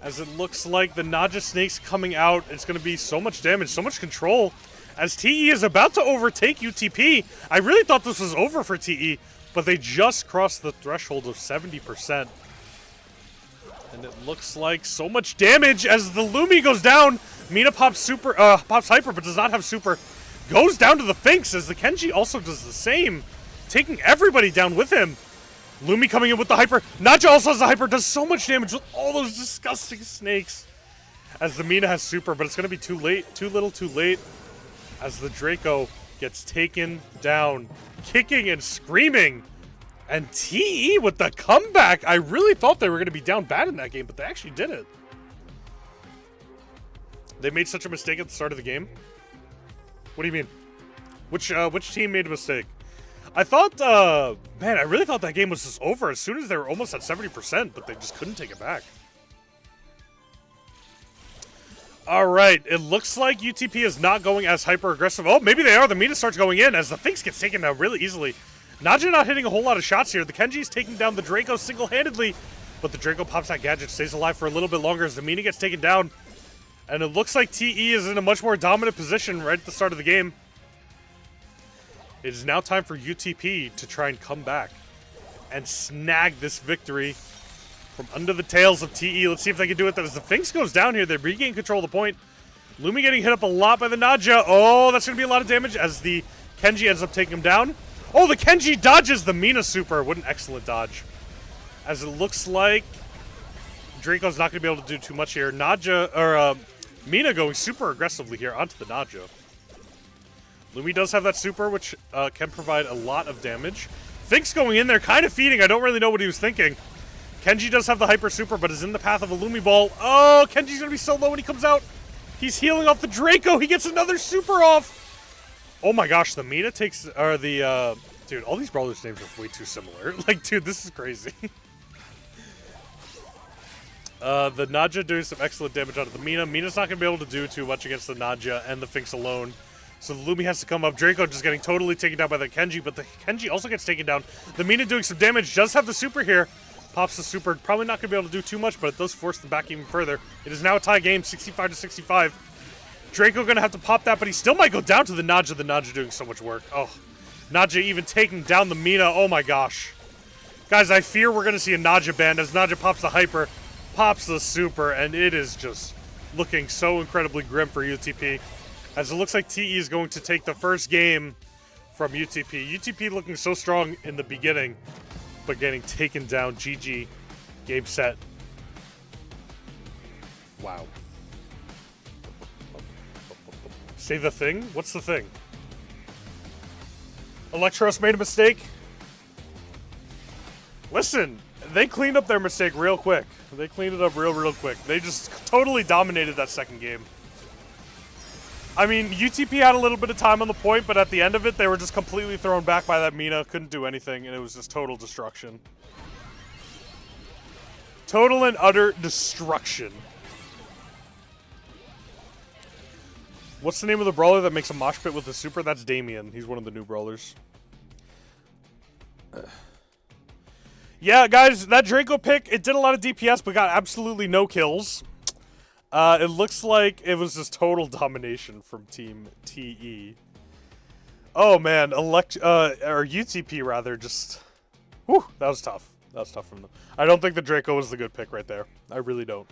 As it looks like the Naja snakes coming out, it's going to be so much damage, so much control. As TE is about to overtake UTP. I really thought this was over for TE, but they just crossed the threshold of 70%. And it looks like so much damage as the Lumi goes down. Mina pops super, pops hyper, but does not have super. Goes down to the Finks as the Kenji also does the same, taking everybody down with him. Lumi coming in with the hyper. Naja also has the hyper, does so much damage with all those disgusting snakes. As the Mina has super, but it's going to be too late, too little, too late. As the Draco gets taken down, kicking and screaming. And TE with the comeback. I really thought they were going to be down bad in that game, but they actually did it. They made such a mistake at the start of the game. What do you mean? Which team made a mistake? I thought, man, I really thought that game was just over as soon as they were almost at 70%, but they just couldn't take it back. All right, it looks like UTP is not going as hyper-aggressive. Oh, maybe they are. The Mina starts going in as the Finks gets taken down really easily. Naja not hitting a whole lot of shots here. The Kenji's taking down the Draco single-handedly, but the Draco pops that gadget, stays alive for a little bit longer as the Mina gets taken down. And it looks like TE is in a much more dominant position right at the start of the game. It is now time for UTP to try and come back and snag this victory from under the tails of TE. Let's see if they can do it. As the Finks goes down here, they regain control of the point. Lumi getting hit up a lot by the Naja. Oh, that's going to be a lot of damage as the Kenji ends up taking him down. Oh, the Kenji dodges the Mina super. What an excellent dodge. As it looks like Draco's not going to be able to do too much here. Mina going super aggressively here onto the Naja. Lumi does have that super, which can provide a lot of damage. Finks going in there, kind of feeding. I don't really know what he was thinking. Kenji does have the hyper super, but is in the path of a Lumi ball. Oh, Kenji's going to be so low when he comes out. He's healing off the Draco. He gets another super off. Oh my gosh, the Mina takes, dude, all these brawlers' names are way too similar. Like, dude, this is crazy. The Naja doing some excellent damage out of the Mina. Mina's not going to be able to do too much against the Naja and the Finks alone. So the Lumi has to come up. Draco just getting totally taken down by the Kenji, but the Kenji also gets taken down. The Mina doing some damage, does have the super here. Pops the super. Probably not going to be able to do too much, but it does force them back even further. It is now a tie game, 65 to 65. Draco going to have to pop that, but he still might go down to the Naja. The Naja doing so much work. Oh, Naja even taking down the Mina. Oh my gosh. Guys, I fear we're going to see a Naja ban as Naja pops the hyper, pops the super, and it is just looking so incredibly grim for UTP. As it looks like TE is going to take the first game from UTP. UTP looking so strong in the beginning, but getting taken down. GG. Game set. Wow. Say the thing? What's the thing? Electros made a mistake? Listen, they cleaned up their mistake real quick. They cleaned it up real quick. They just totally dominated that second game. I mean, UTP had a little bit of time on the point, but at the end of it, they were just completely thrown back by that Mina. Couldn't do anything, and it was just total destruction. Total and utter destruction. What's the name of the brawler that makes a mosh pit with a super? That's Damien. He's one of the new brawlers. Yeah, guys, that Draco pick, it did a lot of DPS, but got absolutely no kills. It looks like it was just total domination from Team TE. Oh, man. Or UTP, rather, just... Whew, that was tough. That was tough from them. I don't think the Draco was the good pick right there. I really don't.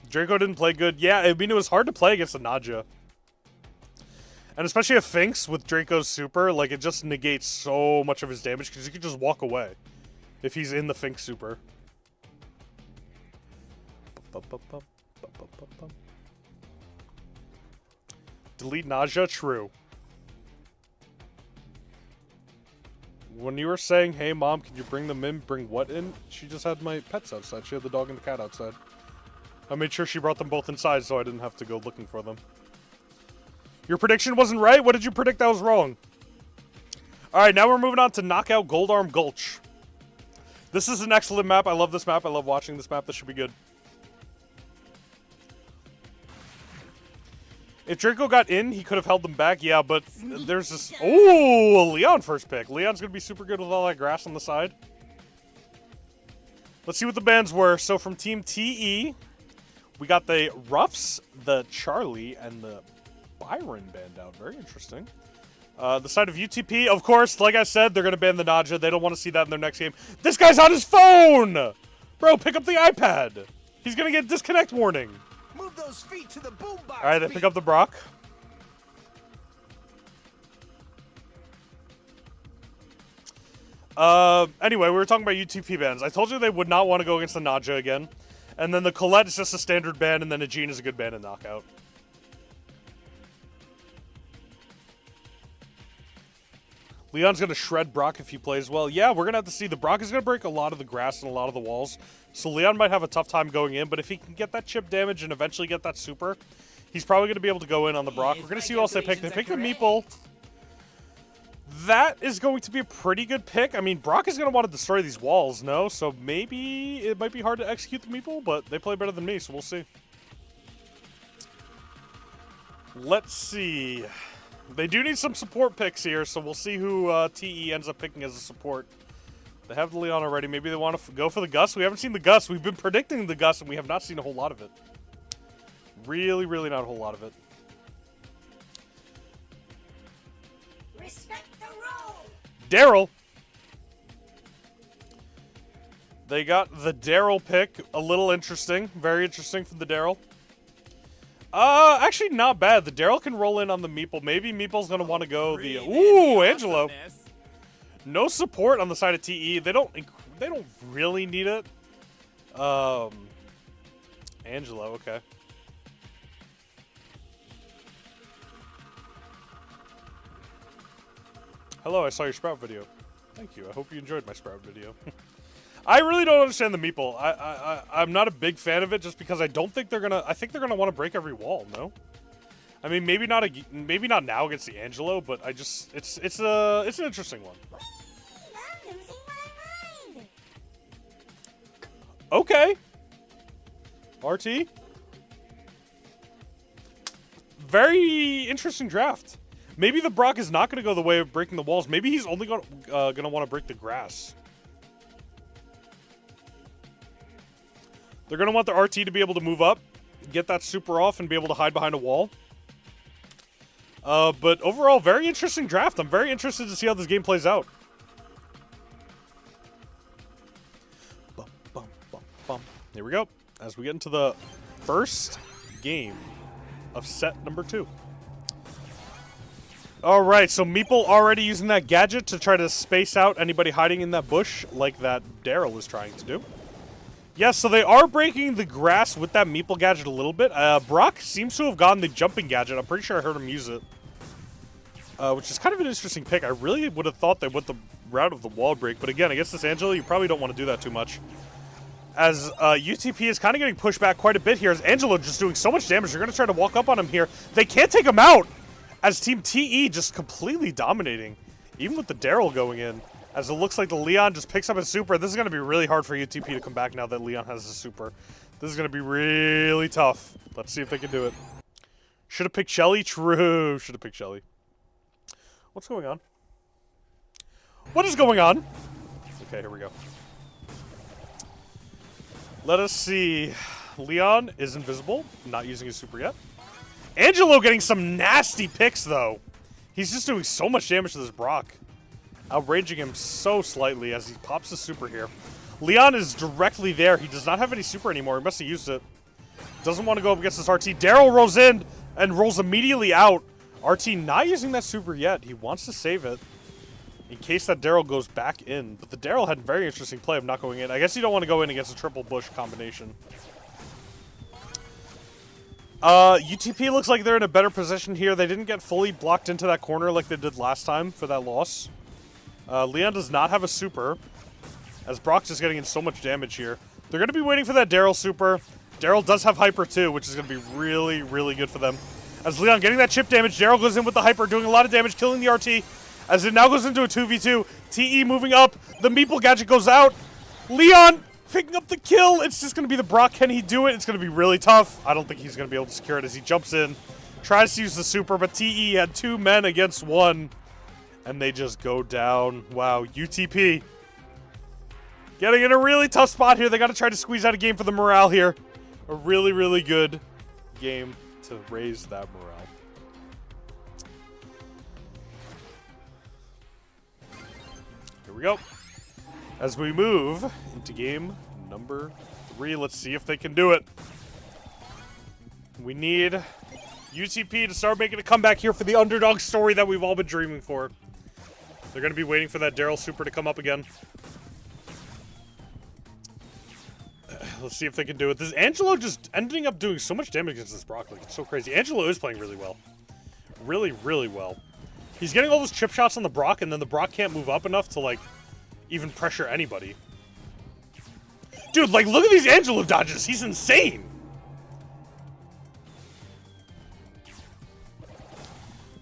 Draco didn't play good. Yeah, I mean, it was hard to play against a Naja. And especially a Finks with Draco's super, like, it just negates so much of his damage because he can just walk away if he's in the Finks super. Delete Naja? True. When you were saying, hey, Mom, can you bring them in? Bring what in? She just had my pets outside. She had the dog and the cat outside. I made sure she brought them both inside so I didn't have to go looking for them. Your prediction wasn't right? What did you predict that was wrong? Alright, now we're moving on to Knockout Gold Arm Gulch. This is an excellent map. I love this map. I love watching this map. This should be good. If Draco got in, he could have held them back. Yeah, but there's this... Oh, Leon first pick. Leon's going to be super good with all that grass on the side. Let's see what the bans were. So from Team TE, we got the Ruffs, the Charlie, and the Byron banned out. Very interesting. The side of UTP, of course, like I said, they're going to ban the Naja. They don't want to see that in their next game. This guy's on his phone! Bro, pick up the iPad. He's going to get disconnect warning. Move those feet to the boombox. Alright, they pick up the Brock. Anyway, we were talking about UTP bans. I told you they would not want to go against the Naja again. And then the Colette is just a standard ban, and then a Jean is a good ban in Knockout. Leon's going to shred Brock if he plays well. Yeah, we're going to have to see. The Brock is going to break a lot of the grass and a lot of the walls. So Leon might have a tough time going in, but if he can get that chip damage and eventually get that super, he's probably going to be able to go in on the Brock. We're going to see who else they pick. They pick the Meeple. That is going to be a pretty good pick. I mean, Brock is going to want to destroy these walls, no? So maybe it might be hard to execute the Meeple, but they play better than me, so we'll see. Let's see. They do need some support picks here, so we'll see who TE ends up picking as a support. They have the Leon already. Maybe they want to go for the Gus. We haven't seen the Gus. We've been predicting the Gus, and we have not seen a whole lot of it. Really, really not a whole lot of it. Respect the role. Daryl. They got the Daryl pick. A little interesting. Very interesting from the Daryl. Actually not bad. The Daryl can roll in on the Meeple. Maybe Meeple's gonna want to go the... Ooh, Angelo. No support on the side of TE. They don't really need it. Angelo, okay. Hello, I saw your Sprout video. Thank you. I hope you enjoyed my Sprout video. I really don't understand the Meeple. I'm not a big fan of it just because I don't think they're gonna. I think they're gonna want to break every wall. No, I mean maybe not now against the Angelo, but I just it's an interesting one. Okay. RT. Very interesting draft. Maybe the Brock is not going to go the way of breaking the walls. Maybe he's only going to want to break the grass. They're going to want the RT to be able to move up, get that super off, and be able to hide behind a wall. But overall, very interesting draft. I'm very interested to see how this game plays out. Bum, bum, bum, bum. Here we go. As we get into the first game of set number 2. All right, so Meeple already using that gadget to try to space out anybody hiding in that bush like that Daryl was trying to do. Yes, so they are breaking the grass with that Meeple gadget a little bit. Brock seems to have gotten the jumping gadget. I'm pretty sure I heard him use it. Which is kind of an interesting pick. I really would have thought they went the route of the wall break. But again, against this Angelo, you probably don't want to do that too much. As UTP is kind of getting pushed back quite a bit here. As Angelo just doing so much damage. They're going to try to walk up on him here. They can't take him out. As Team TE just completely dominating. Even with the Daryl going in. As it looks like the Leon just picks up his super. This is going to be really hard for UTP to come back now that Leon has his super. This is going to be really tough. Let's see if they can do it. Should have picked Shelly. True. Should have picked Shelly. What's going on? What is going on? Okay, here we go. Let us see. Leon is invisible. Not using his super yet. Angelo getting some nasty picks, though. He's just doing so much damage to this Brock. Outraging him so slightly as he pops the super here. Leon is directly there. He does not have any super anymore. He must have used it. Doesn't want to go up against this RT. Daryl rolls in and rolls immediately out. RT not using that super yet. He wants to save it in case that Daryl goes back in. But the Daryl had a very interesting play of not going in. I guess you don't want to go in against a triple bush combination. UTP looks like they're in a better position here. They didn't get fully blocked into that corner like they did last time for that loss. Leon does not have a super, as Brock's just getting in so much damage here. They're going to be waiting for that Daryl super. Daryl does have hyper too, which is going to be really, really good for them. As Leon getting that chip damage, Daryl goes in with the hyper, doing a lot of damage, killing the RT. As it now goes into a 2v2. TE moving up. The Meeple gadget goes out. Leon picking up the kill. It's just going to be the Brock. Can he do it? It's going to be really tough. I don't think he's going to be able to secure it as he jumps in. Tries to use the super, but TE had 2 men against 1. And they just go down. Wow, UTP. Getting in a really tough spot here. They got to try to squeeze out a game for the morale here. A really, really good game to raise that morale. Here we go. As we move into game number 3, let's see if they can do it. We need UTP to start making a comeback here for the underdog story that we've all been dreaming for. They're going to be waiting for that Daryl super to come up again. Let's see if they can do it. This Angelo just ending up doing so much damage against this Brock. Like, it's so crazy. Angelo is playing really well. Really, really well. He's getting all those chip shots on the Brock, and then the Brock can't move up enough to, like, even pressure anybody. Dude, like, look at these Angelo dodges. He's insane.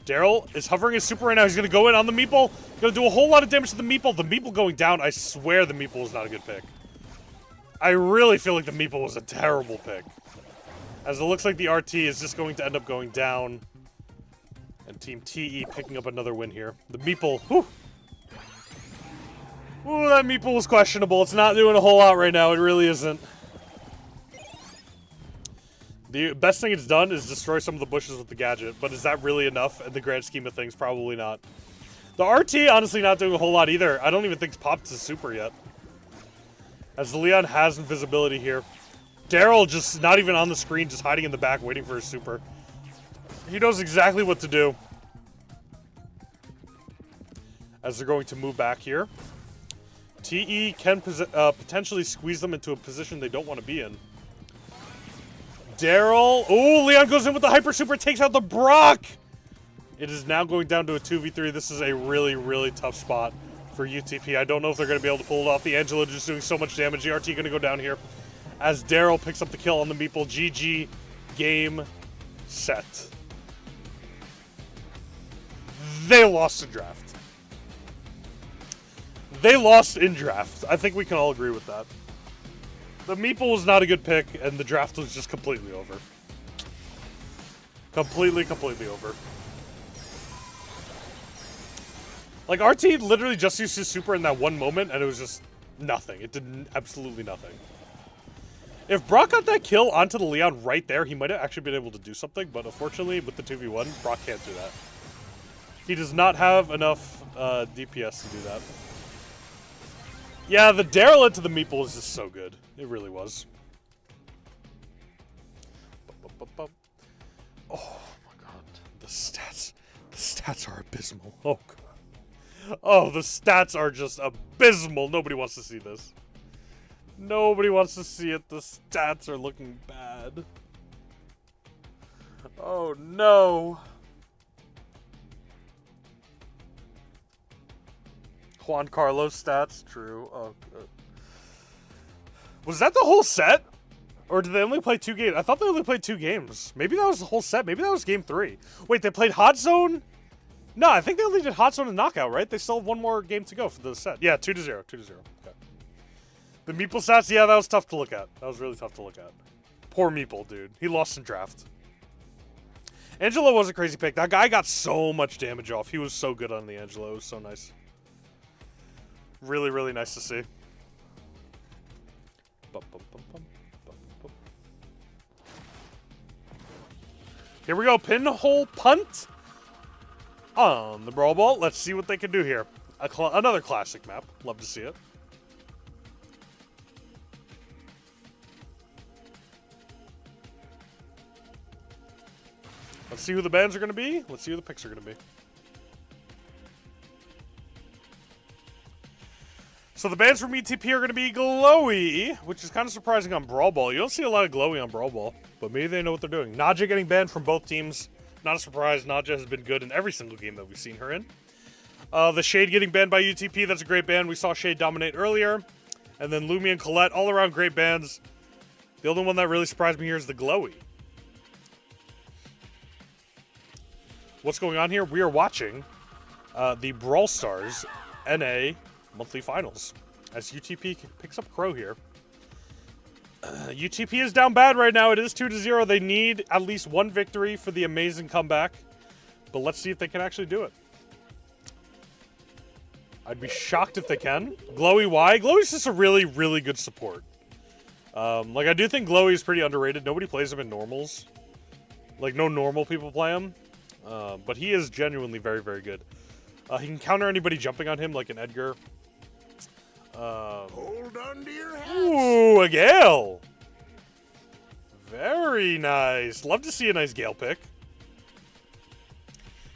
Daryl is hovering his super right now. He's going to go in on the Meeple. Going to do a whole lot of damage to the Meeple. The Meeple going down. I swear the Meeple was not a good pick. I really feel like the Meeple was a terrible pick. As it looks like the RT is just going to end up going down. And Team TE picking up another win here. The Meeple, whew. Ooh, that Meeple was questionable. It's not doing a whole lot right now. It really isn't. The best thing it's done is destroy some of the bushes with the gadget. But is that really enough in the grand scheme of things? Probably not. The RT, honestly, not doing a whole lot either. I don't even think it's popped his super yet. As the Leon has invisibility here. Daryl just not even on the screen, just hiding in the back, waiting for his super. He knows exactly what to do. As they're going to move back here. TE can potentially squeeze them into a position they don't want to be in. Daryl. Oh, Leon goes in with the hyper super, takes out the Brock. It is now going down to a 2v3. This is a really, really tough spot for UTP. I don't know if they're going to be able to pull it off. The Angela just doing so much damage. ERT going to go down here as Daryl picks up the kill on the Meeple. GG. Game. Set. They lost the draft. They lost in draft. I think we can all agree with that. The Meeple was not a good pick, and the draft was just completely over. Completely over. Like, RT literally just used his super in that one moment, and it was just nothing. It did absolutely nothing. If Brock got that kill onto the Leon right there, he might have actually been able to do something, but unfortunately, with the 2v1, Brock can't do that. He does not have enough DPS to do that. Yeah, the Daryl into the Meeple was just so good. It really was. Oh my god. The stats are abysmal. Oh god. Oh, the stats are just abysmal. Nobody wants to see this. Nobody wants to see it. The stats are looking bad. Oh no. Juan Carlos stats, true. Oh, good. Was that the whole set? Or did they only play 2 games? I thought they only played 2 games. Maybe that was the whole set. Maybe that was game 3. Wait, they played Hot Zone? No, I think they only did Hot Zone and Knockout, right? They still have one more game to go for the set. Yeah, 2-0. 2-0. Okay. The Meeple stats, yeah, that was tough to look at. That was really tough to look at. Poor Meeple, dude. He lost in draft. Angelo was a crazy pick. That guy got so much damage off. He was so good on the Angelo. It was so nice. Really, really nice to see. Here we go. Pinhole punt on the Brawl Ball. Let's see what they can do here. Another classic map. Love to see it. Let's see who the bans are going to be. Let's see who the picks are going to be. So the bans from ETP are going to be Glowy, which is kind of surprising on Brawl Ball. You don't see a lot of Glowy on Brawl Ball, but maybe they know what they're doing. Nadja getting banned from both teams. Not a surprise. Nadja has been good in every single game that we've seen her in. The Shade getting banned by UTP. That's a great ban. We saw Shade dominate earlier. And then Lumi and Colette, all around great bans. The only one that really surprised me here is the Glowy. What's going on here? We are watching the Brawl Stars NA monthly finals as UTP picks up Crow here. UTP is down bad right now. It is 2-0. They need at least one victory for the amazing comeback, but let's see if they can actually do it. I'd be shocked if they can. Glowy, why? Glowy's just a really, really good support. Like, I do think Glowy is pretty underrated. Nobody plays him in normals. Like, no normal people play him. But he is genuinely very, very good. He can counter anybody jumping on him, like an Edgar. Hold on to your hats. Ooh, a Gale. Very nice. Love to see a nice Gale pick.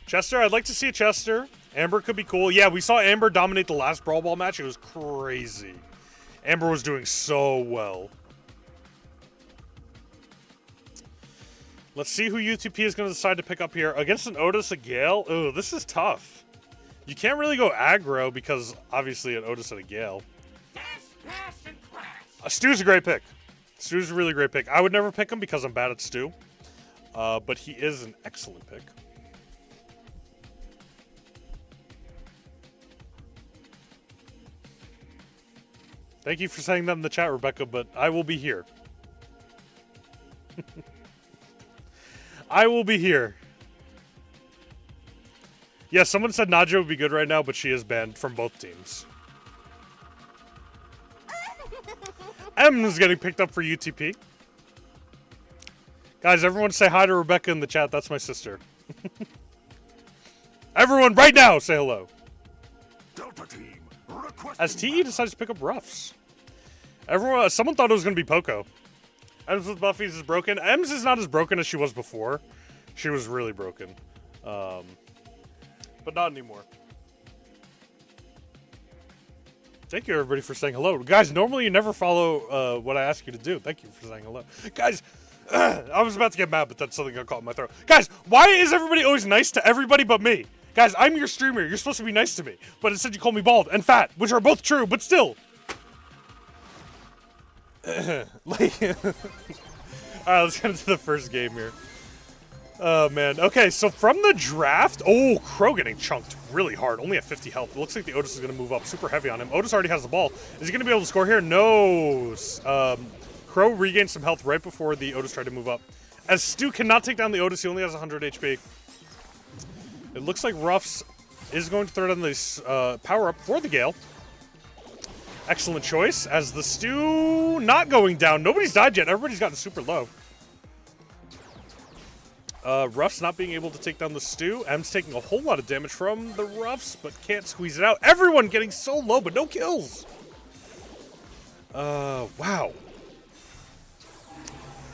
Chester, I'd like to see a Chester. Amber could be cool. Yeah, we saw Amber dominate the last Brawl Ball match. It was crazy. Amber was doing so well. Let's see who UTP is going to decide to pick up here. Against an Otis, a Gale? Ooh, this is tough. You can't really go aggro because, obviously, an Otis and a Gale. Stu's a great pick. Stu's a really great pick. I would never pick him because I'm bad at Stu. But he is an excellent pick. Thank you for saying that in the chat, Rebecca, but I will be here. I will be here. Yeah, someone said Nadja would be good right now, but she is banned from both teams. M's getting picked up for UTP. Guys, everyone say hi to Rebecca in the chat. That's my sister. Everyone right now say hello. Delta team, As TE decides to pick up Ruffs. Someone thought it was going to be Poco. Ems with Buffy's is broken. Ems is not as broken as she was before. She was really broken. But not anymore. Thank you, everybody, for saying hello. Guys, normally you never follow what I ask you to do. Thank you for saying hello. Guys, I was about to get mad, but that's something got caught in my throat. Guys, why is everybody always nice to everybody but me? Guys, I'm your streamer. You're supposed to be nice to me. But instead you call me bald and fat, which are both true, but still. Alright, let's get into the first game here. Oh, man. Okay, so from the draft... Oh, Crow getting chunked really hard. Only at 50 health. It looks like the Otis is going to move up super heavy on him. Otis already has the ball. Is he going to be able to score here? No. Crow regained some health right before the Otis tried to move up. As Stu cannot take down the Otis, he only has 100 HP. It looks like Ruffs is going to throw down this power-up for the Gale. Excellent choice. As the Stu not going down. Nobody's died yet. Everybody's gotten super low. Ruffs not being able to take down the Stu. M's taking a whole lot of damage from the Ruffs, but can't squeeze it out. Everyone getting so low, but no kills. Wow.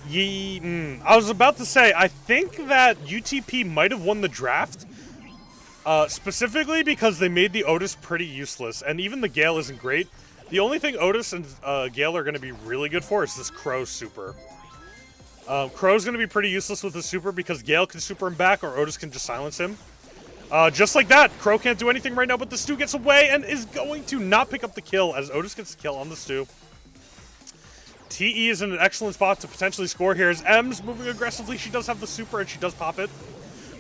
I was about to say, I think that UTP might have won the draft. Specifically because they made the Otis pretty useless, and even the Gale isn't great. The only thing Otis and Gale are going to be really good for is this Crow super. Crow's going to be pretty useless with his super because Gale can super him back or Otis can just silence him. Just like that, Crow can't do anything right now, but the Stu gets away and is going to not pick up the kill as Otis gets the kill on the Stu. TE is in an excellent spot to potentially score here as M's moving aggressively. She does have the super and she does pop it.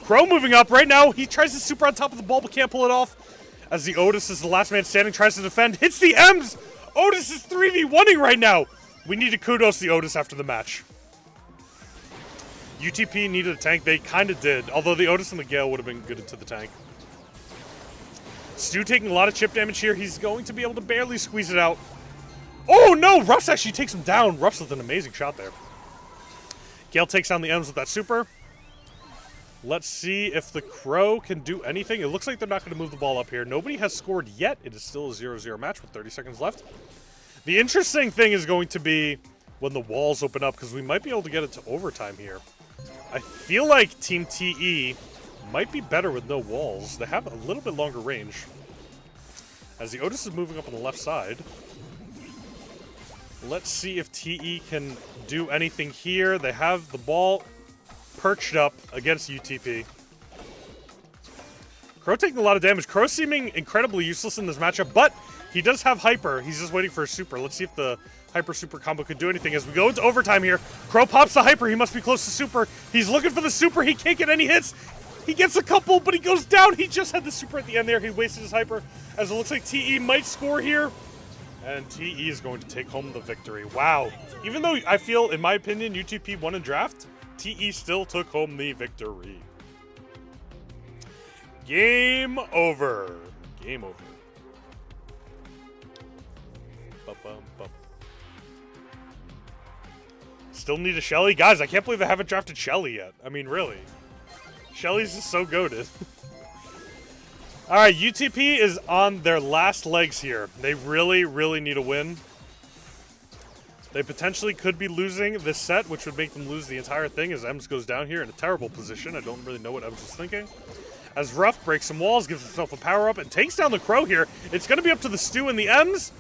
Crow moving up right now. He tries to super on top of the ball but can't pull it off. As the Otis is the last man standing, tries to defend, hits the M's. Otis is 3v1ing right now. We need to kudos the Otis after the match. UTP needed a tank. They kind of did, although the Otis and the Gale would have been good into the tank. Stu taking a lot of chip damage here. He's going to be able to barely squeeze it out. Oh no! Ruffs actually takes him down. Ruffs with an amazing shot there. Gale takes down the M's with that super. Let's see if the Crow can do anything. It looks like they're not going to move the ball up here. Nobody has scored yet. It is still a 0-0 match with 30 seconds left. The interesting thing is going to be when the walls open up, because we might be able to get it to overtime here. I feel like Team TE might be better with no walls. They have a little bit longer range. As the Otis is moving up on the left side. Let's see if TE can do anything here. They have the ball perched up against UTP. Crow taking a lot of damage. Crow seeming incredibly useless in this matchup, but he does have Hyper. He's just waiting for a super. Let's see if the Hyper super combo could do anything. As we go into overtime here, Crow pops the Hyper. He must be close to super. He's looking for the super. He can't get any hits. He gets a couple, but he goes down. He just had the super at the end there. He wasted his Hyper. As it looks like TE might score here. And TE is going to take home the victory. Wow. Even though I feel, in my opinion, UTP won a draft, TE still took home the victory. Game over. Game over. Ba-bum-bum. Still need a Shelly? Guys, I can't believe I haven't drafted Shelly yet. I mean, really. Shelly's just so goated. Alright, UTP is on their last legs here. They really, really need a win. They potentially could be losing this set, which would make them lose the entire thing as Ems goes down here in a terrible position. I don't really know what Ems was thinking. As Ruff breaks some walls, gives himself a power-up, and takes down the Crow here. It's going to be up to the Stu and the Ems.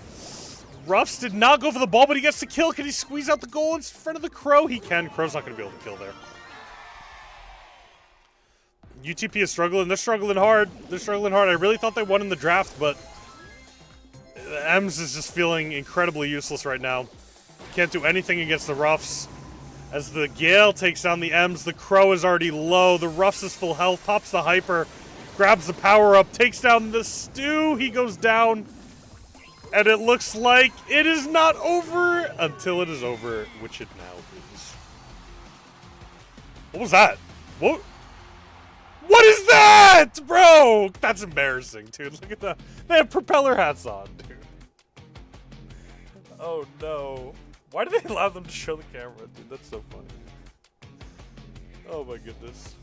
Ruffs did not go for the ball, but he gets the kill. Can he squeeze out the goal in front of the Crow? He can. Crow's not going to be able to kill there. UTP is struggling. They're struggling hard. They're struggling hard. I really thought they won in the draft, but Ems is just feeling incredibly useless right now. Can't do anything against the Ruffs. As the Gale takes down the Ems, the Crow is already low. The Ruffs is full health, pops the Hyper, grabs the power-up, takes down the Stu. He goes down. And it looks like it is not over until it is over, which it now is. What was that? What? What is that, bro? That's embarrassing, dude. Look at that. They have propeller hats on, dude. Oh, no. Why do they allow them to show the camera, dude? That's so funny. Oh, my goodness.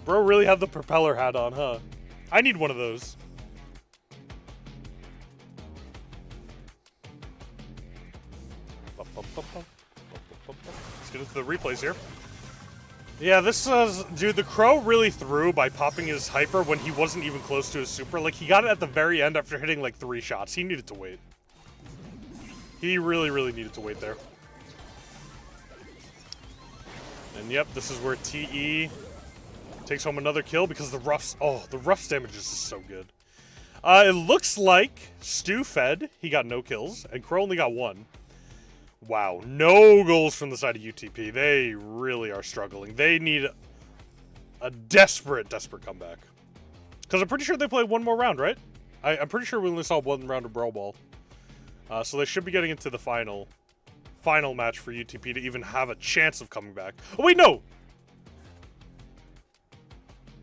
Bro really had the propeller hat on, huh? I need one of those. Let's get into the replays here. Yeah, this is... Dude, the Crow really threw by popping his hyper when he wasn't even close to his super. Like, he got it at the very end after hitting, like, 3 shots. He needed to wait. He really, really needed to wait there. And, yep, this is where TE takes home another kill because the Ruff's... Oh, the Ruff's damage is just so good. It looks like Stu fed. He got no kills, and Crow only got 1. Wow, no goals from the side of UTP. They really are struggling. They need a desperate, desperate comeback. Because I'm pretty sure they played one more round, right? I'm pretty sure we only saw 1 round of Brawl Ball. So they should be getting into the final match for UTP to even have a chance of coming back. Oh, wait, no!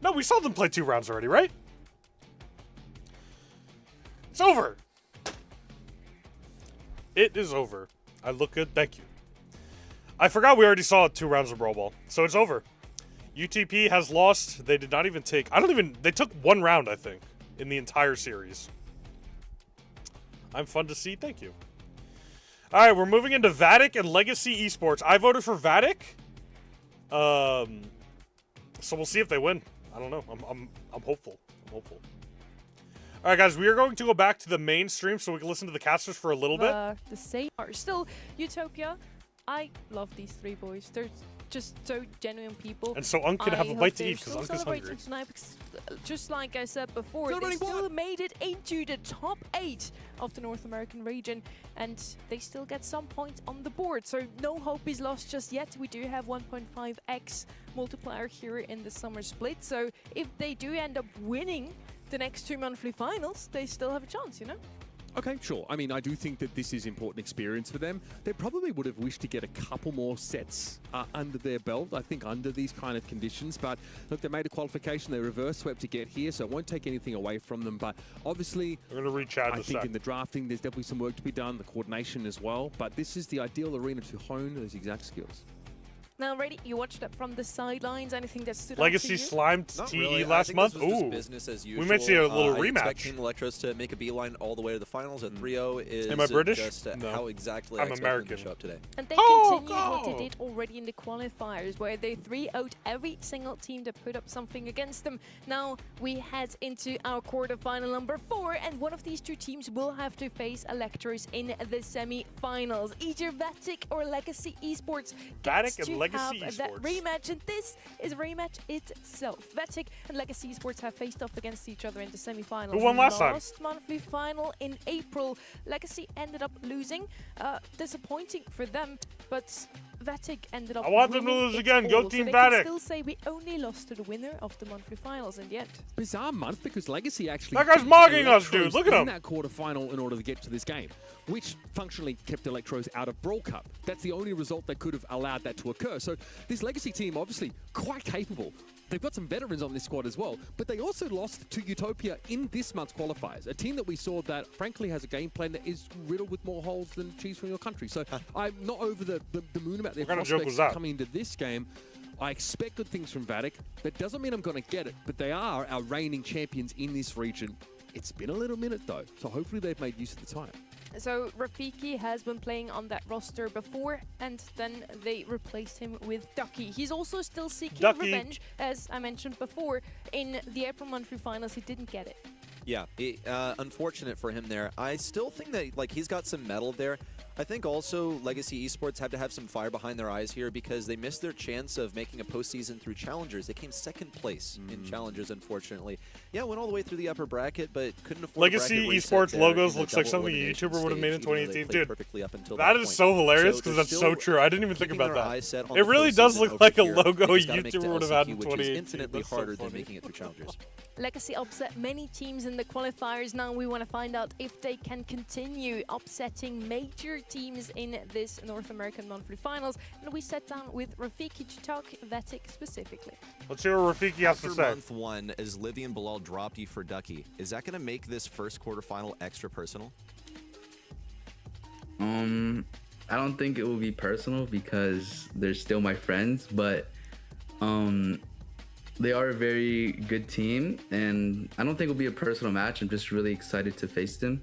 No, we saw them play 2 rounds already, right? It's over! It is over. I look good, thank you. I forgot we already saw 2 rounds of Brawl Ball, so it's over. UTP has lost. They did not even take... They took 1 round, I think, in the entire series. I'm fun to see, thank you. Alright, we're moving into Vatic and Legacy Esports. I voted for Vatic. So we'll see if they win. I don't know. I'm hopeful. I'm hopeful. Alright, guys, we are going to go back to the main stream so we can listen to the casters for a little bit. The same are still Utopia. I love these 3 boys. They're just so genuine people. And so Unk can have a bite to eat because Unk is hungry. Tonight because, just like I said before, they still made it into the top 8 of the North American region, and they still get some points on the board. So no hope is lost just yet. We do have 1.5x multiplier here in the summer split. So if they do end up winning the next 2 monthly finals, they still have a chance, you know? Okay, sure. I mean, I do think that this is important experience for them. They probably would have wished to get a couple more sets under their belt, I think, under these kind of conditions. But look, they made a qualification. They reverse swept to get here, so it won't take anything away from them. But obviously, we're going to reach out. I think in the drafting, there's definitely some work to be done, the coordination as well. But this is the ideal arena to hone those exact skills. Now, Reddy, you watched that from the sidelines. Anything that stood Legacy out to you? slimed TE last month. Ooh, business as usual. We might see a little rematch. I expect Team Electros to make a beeline all the way to the finals. At 3-0 is Am I British? just No. how exactly I'm I expect American. them to show up today. And they continued what they did already in the qualifiers, where they 3-0'd every single team that put up something against them. Now we head into our quarterfinal number 4, and one of these 2 teams will have to face Electros in the semi-finals. Either Vatic or Legacy Esports gets Vatic and to Legacy have that Esports. rematch, and this is a rematch itself. Vatic and Legacy Esports have faced off against each other in the semi-finals. Who won last time? Last monthly final in April. Legacy ended up losing. Disappointing for them, but Vatic ended up I want them to winning lose it again. Go all. Team so they Vatic. can still say we only lost to the winner of the monthly finals in the end. Bizarre month because Legacy actually... That guy's mocking us, dude. Look at him. In that quarterfinal in order to get to this game, which functionally kept Electros out of Brawl Cup. That's the only result that could have allowed that to occur. So this Legacy team, obviously quite capable. They've got some veterans on this squad as well, but they also lost to Utopia in this month's qualifiers, a team that we saw that frankly has a game plan that is riddled with more holes than cheese from your country. So I'm not over the moon about their prospects coming into this game. I expect good things from Vatic. That doesn't mean I'm going to get it, but they are our reigning champions in this region. It's been a little minute though, so hopefully they've made use of the time. So Rafiki has been playing on that roster before, and then they replaced him with Ducky. He's also still seeking revenge, as I mentioned before. In the April monthly finals, he didn't get it. Yeah, unfortunate for him there. I still think that he's got some metal there. I think also Legacy Esports have to have some fire behind their eyes here because they missed their chance of making a postseason through Challengers. They came 2nd place in Challengers, unfortunately. Yeah, went all the way through the upper bracket, but couldn't afford Legacy Esports logos looks like something a YouTuber would have made in 2018. Dude, that is so hilarious because that's so true. I didn't even think about that. It really does look like a logo a YouTuber would have had in 2018. Which is infinitely harder than making it through Challengers. Legacy upset many teams in the qualifiers. Now we want to find out if they can continue upsetting major teams in this North American monthly finals. And we sat down with Rafiki to talk Vatic specifically. Let's hear what Rafiki has to say. After month 1, as Livy and Bilal dropped you for Ducky, is that going to make this first quarterfinal extra personal? I don't think it will be personal because they're still my friends, but they are a very good team, and I don't think it'll be a personal match. I'm just really excited to face them,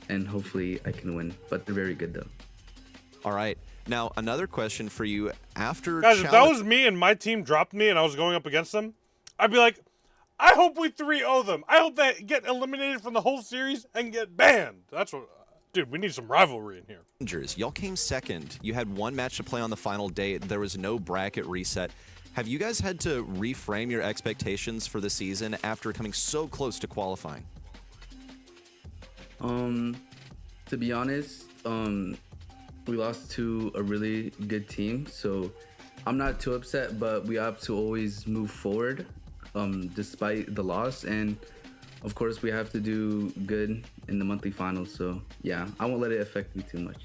and hopefully I can win, but they're very good though. All right. Now, another question for you. After Guys, if that was me and my team dropped me and I was going up against them, I'd be like, I hope we 3-0 them. I hope they get eliminated from the whole series and get banned. That's what... Dude, we need some rivalry in here. Y'all came second. You had one match to play on the final day. There was no bracket reset. Have you guys had to reframe your expectations for the season after coming so close to qualifying? To be honest, we lost to a really good team, so I'm not too upset, but we have to always move forward despite the loss, and of course we have to do good in the monthly finals, so yeah, I won't let it affect me too much.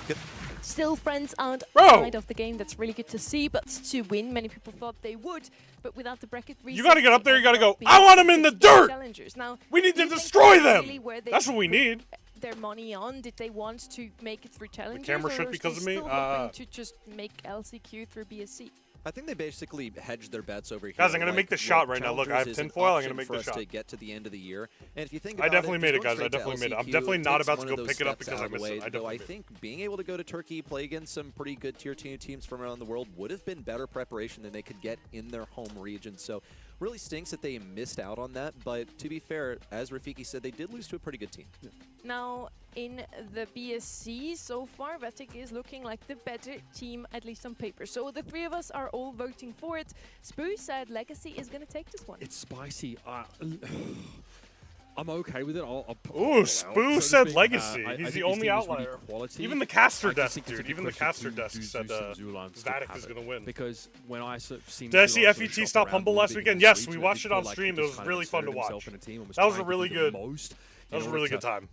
Good. Still friends outside of the game. That's really good to see, but to win, many people thought they would, but without the bracket reset, you gotta get up there, you gotta go, I want them in the dirt! Now, we need to destroy them! That's what we need. Their money on, did they want to make it through challengers? The camera shook because of me? To just make LCQ through BSC? I think they basically hedged their bets over here. Guys, I'm going to make the shot right now. Look, I have tinfoil. I'm going to make the shot. To get to the end of the year. And if you think I definitely made it, guys. I definitely made it. I'm definitely not about to go pick it up because I missed it. I think being able to go to Turkey, play against some pretty good tier 2 teams from around the world would have been better preparation than they could get in their home region. So really stinks that they missed out on that. But to be fair, as Rafiki said, they did lose to a pretty good team. Yeah. Now, in the BSC, so far, Vatic is looking like the better team, at least on paper. So the three of us are all voting for it. Spoo said Legacy is going to take this one. It's spicy. I'm okay with it. Ooh, Spoo said Legacy. He's the only outlier. Even the caster desk, dude. Even the caster desk said Vatic is going to win. Because when I seen Did I see FET stop Humble last weekend? Yes, we watched it on stream. It was really fun to watch. That was a really good... That was a really good time.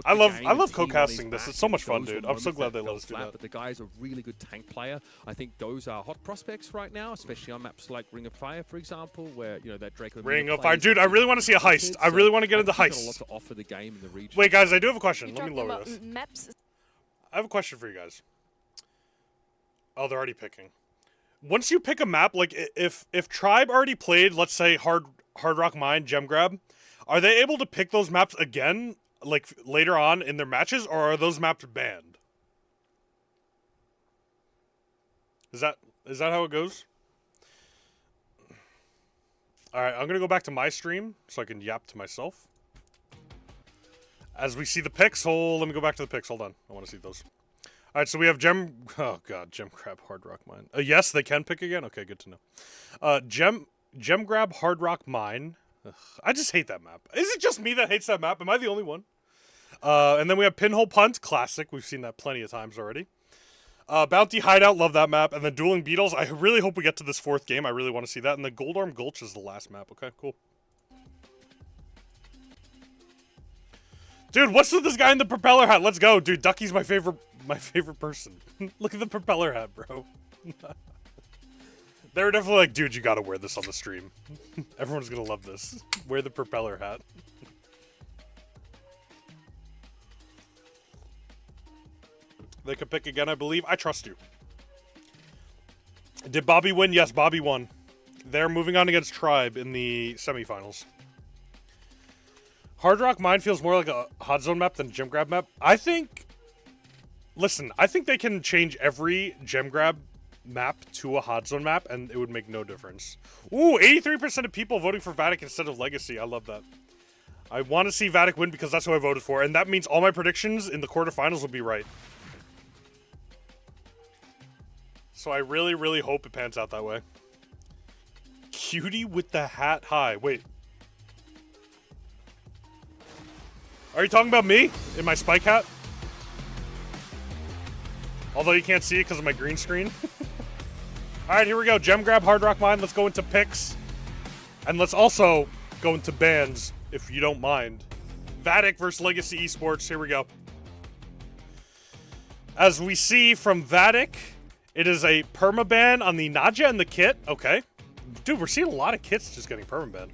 I love co-casting this. It's so much fun, dude. I'm so glad they let us do that. But the guy is a really good tank player. I think those are hot prospects right now, especially on maps like Ring of Fire, for example, where that Draco. Ring of Fire, dude. I really want to see a heist. I really want to get into heist. A lot to offer the game in the region. Wait, guys, I do have a question. Let me lower this. Maps? I have a question for you guys. Oh, they're already picking. Once you pick a map, like if Tribe already played, let's say Hard Rock Mine, Gem Grab. Are they able to pick those maps again, like later on in their matches, or are those maps banned? Is that how it goes? All right, I'm gonna go back to my stream so I can yap to myself. As we see the picks, let me go back to the picks. Hold on, I want to see those. All right, so we have Gem Grab, Hard Rock Mine. Yes, they can pick again. Okay, good to know. Gem Grab, Hard Rock Mine. Ugh, I just hate that map. Is it just me that hates that map? Am I the only one? And then we have Pinhole Punt, classic. We've seen that plenty of times already. Bounty Hideout, love that map. And then Dueling Beetles, I really hope we get to this 4th game. I really want to see that. And the Gold Arm Gulch is the last map. Okay, cool. Dude, what's with this guy in the propeller hat? Let's go, dude. Ducky's my favorite person. Look at the propeller hat, bro. They were definitely like, dude, you gotta wear this on the stream. Everyone's gonna love this. Wear the propeller hat. They could pick again, I believe. I trust you. Did Bobby win? Yes, Bobby won. They're moving on against Tribe in the semifinals. Hard Rock Mine feels more like a hot zone map than Gem Grab map. I think... Listen, I think they can change every Gem Grab map to a hot zone map, and it would make no difference. Ooh, 83% of people voting for Vatic instead of Legacy. I love that. I want to see Vatic win because that's who I voted for, and that means all my predictions in the quarterfinals will be right. So I really, really hope it pans out that way. Cutie with the hat high. Wait. Are you talking about me in my spike hat? Although you can't see it because of my green screen. All right, here we go. Gem Grab, Hard Rock Mine. Let's go into picks. And let's also go into bans, if you don't mind. Vatic versus Legacy Esports. Here we go. As we see from Vatic, it is a permaban on the Nadja and the kit. Okay. Dude, we're seeing a lot of kits just getting permaban.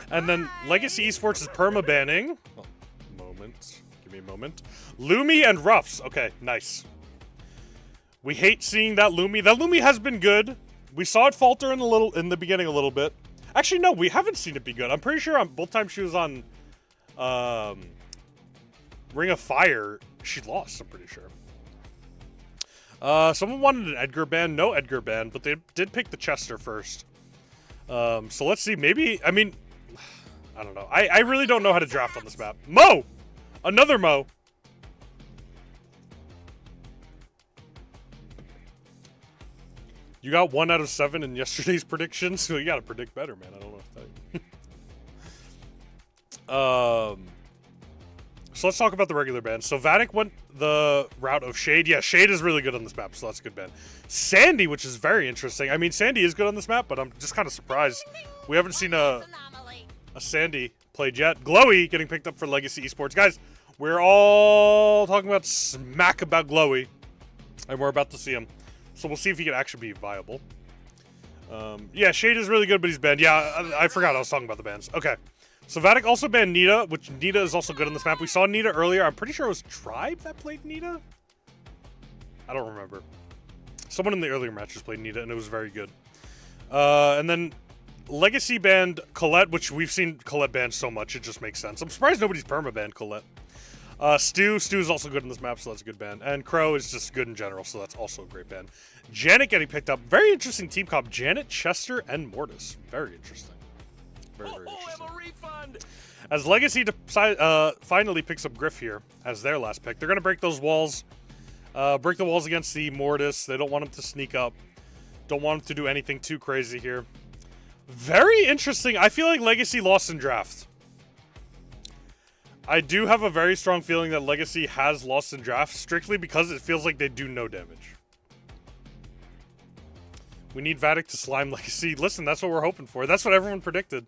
And then Legacy Esports is permabanning. Oh, moment. Give me a moment. Lumi and Ruffs. Okay, nice. We hate seeing that Lumi. That Lumi has been good. We saw it falter in the beginning a little bit. Actually, no, we haven't seen it be good. I'm pretty sure on both times she was on Ring of Fire, she lost, I'm pretty sure. Someone wanted an Edgar ban. No Edgar ban, but they did pick the Chester first. So let's see. Maybe, I mean, I don't know. I really don't know how to draft on this map. Mo! Another Mo. You got 1 out of 7 in yesterday's predictions, so you got to predict better, man. I don't know what to tell you. So let's talk about the regular bans. So Vatic went the route of Shade. Yeah, Shade is really good on this map, so that's a good ban. Sandy, which is very interesting. I mean, Sandy is good on this map, but I'm just kind of surprised. We haven't seen a Sandy played yet. Glowy getting picked up for Legacy Esports. Guys, we're all talking about smack about Glowy, and we're about to see him. So we'll see if he can actually be viable. Yeah, Shade is really good, but he's banned. Yeah, I forgot I was talking about the bans. Okay. So Vatic also banned Nita, which Nita is also good on this map. We saw Nita earlier. I'm pretty sure it was Tribe that played Nita. I don't remember. Someone in the earlier matches played Nita, and it was very good. And then Legacy banned Colette, which we've seen Colette banned so much, it just makes sense. I'm surprised nobody's perma-banned Colette. Stu is also good in this map, so that's a good ban. And Crow is just good in general, so that's also a great ban. Janet getting picked up. Very interesting team comp. Janet, Chester, and Mortis. Very interesting. Very, very interesting. As Legacy finally picks up Griff here as their last pick. They're going to break those walls. Break the walls against the Mortis. They don't want him to sneak up. Don't want him to do anything too crazy here. Very interesting. I feel like Legacy lost in draft. I do have a very strong feeling that Legacy has lost in draft strictly because it feels like they do no damage. We need Vatic to slime Legacy. Listen, that's what we're hoping for. That's what everyone predicted.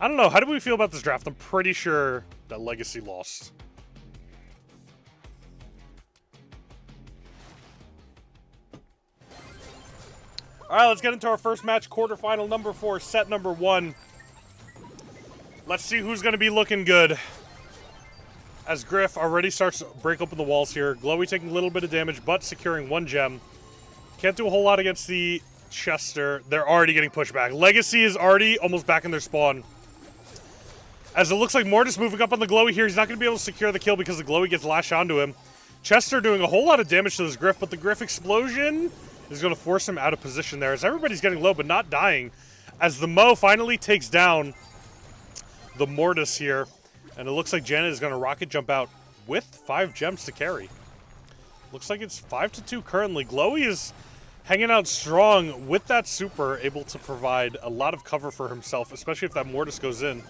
I don't know. How do we feel about this draft? I'm pretty sure that Legacy lost. All right, let's get into our first match, quarterfinal number 4, set number 1. Let's see who's going to be looking good. As Griff already starts to break open the walls here. Glowy taking a little bit of damage, but securing 1 gem. Can't do a whole lot against the Chester. They're already getting pushed back. Legacy is already almost back in their spawn. As it looks like Mortis moving up on the Glowy here. He's not going to be able to secure the kill because the Glowy gets lashed onto him. Chester doing a whole lot of damage to this Griff, but the Griff explosion is going to force him out of position there as everybody's getting low but not dying. As the Mo finally takes down the Mortis here. And it looks like Janet is going to rocket jump out with 5 gems to carry. Looks like it's 5-2 currently. Glowy is hanging out strong with that super, able to provide a lot of cover for himself, especially if that Mortis goes in.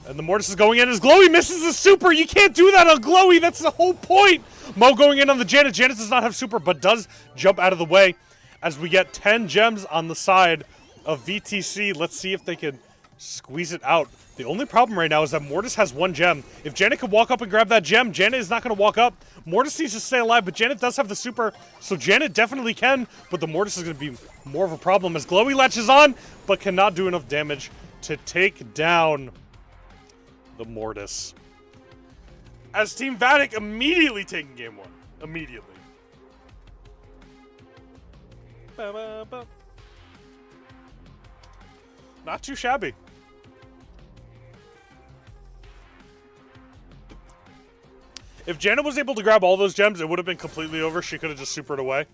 And the Mortis is going in as Glowy misses the super. You can't do that on Glowy. That's the whole point. Mo going in on the Janet. Janet does not have super, but does jump out of the way as we get 10 gems on the side of VTC. Let's see if they can squeeze it out. The only problem right now is that Mortis has 1 gem. If Janet could walk up and grab that gem, Janet is not going to walk up. Mortis needs to stay alive, but Janet does have the super, so Janet definitely can, but the Mortis is going to be more of a problem as Glowy latches on, but cannot do enough damage to take down the Mortis. As Team Vatic immediately taking game 1. Immediately. Not too shabby. If Janet was able to grab all those gems, it would have been completely over. She could have just supered away.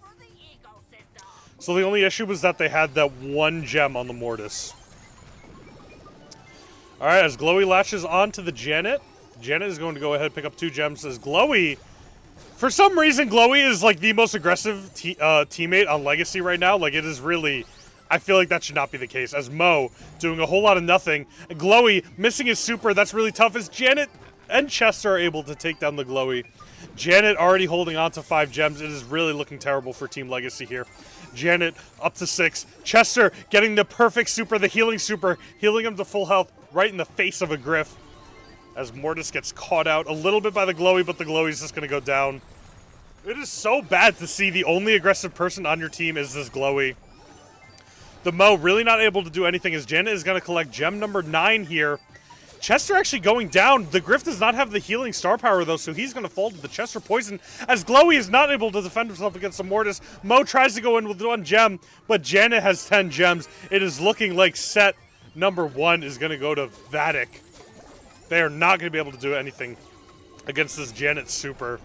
So the only issue was that they had that 1 gem on the Mortis. All right, as Glowy latches on to the Janet. Janet is going to go ahead and pick up 2 gems as Glowy. For some reason, Glowy is like the most aggressive teammate on Legacy right now. Like it is really, I feel like that should not be the case. As Mo doing a whole lot of nothing. And Glowy missing his super. That's really tough as Janet and Chester are able to take down the Glowy. Janet already holding on to 5 gems. It is really looking terrible for Team Legacy here. Janet up to 6. Chester getting the perfect super, the healing super, healing him to full health right in the face of a Griff. As Mortis gets caught out a little bit by the Glowy, but the Glowy's just going to go down. It is so bad to see the only aggressive person on your team is this Glowy. The Mo really not able to do anything as Janet is going to collect gem number 9 here. Chester actually going down. The Griff does not have the healing star power, though, so he's going to fall to the Chester poison. As Glowy is not able to defend himself against the Mortis, Mo tries to go in with 1 gem, but Janet has 10 gems. It is looking like set number 1 is going to go to Vatic. They are not going to be able to do anything against this Janet Super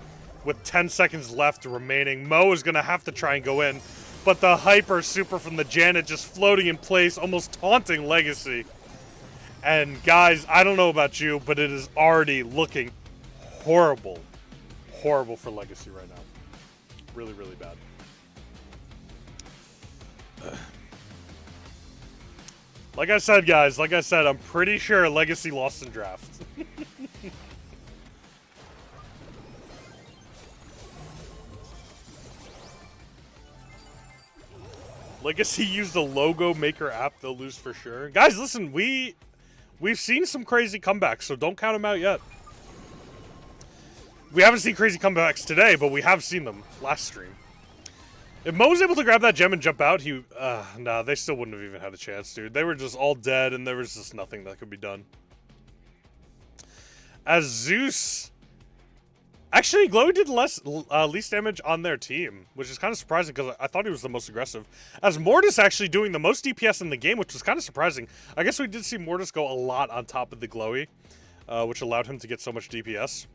with 10 seconds left remaining. Mo is going to have to try and go in, but the Hyper Super from the Janet just floating in place, almost taunting Legacy. And guys, I don't know about you, but it is already looking horrible. Horrible for Legacy right now. Really, really bad. Like I said, guys, I'm pretty sure Legacy lost in draft. Legacy used the logo maker app, they'll lose for sure. Guys, listen, we've seen some crazy comebacks, so don't count them out yet. We haven't seen crazy comebacks today, but we have seen them last stream. If Mo was able to grab that gem and jump out, nah, they still wouldn't have even had a chance, dude. They were just all dead, and there was just nothing that could be done. As Zeus... Actually, Glowy did least damage on their team, which is kind of surprising because I thought he was the most aggressive. As Mortis actually doing the most DPS in the game, which was kind of surprising. I guess we did see Mortis go a lot on top of the Glowy, which allowed him to get so much DPS.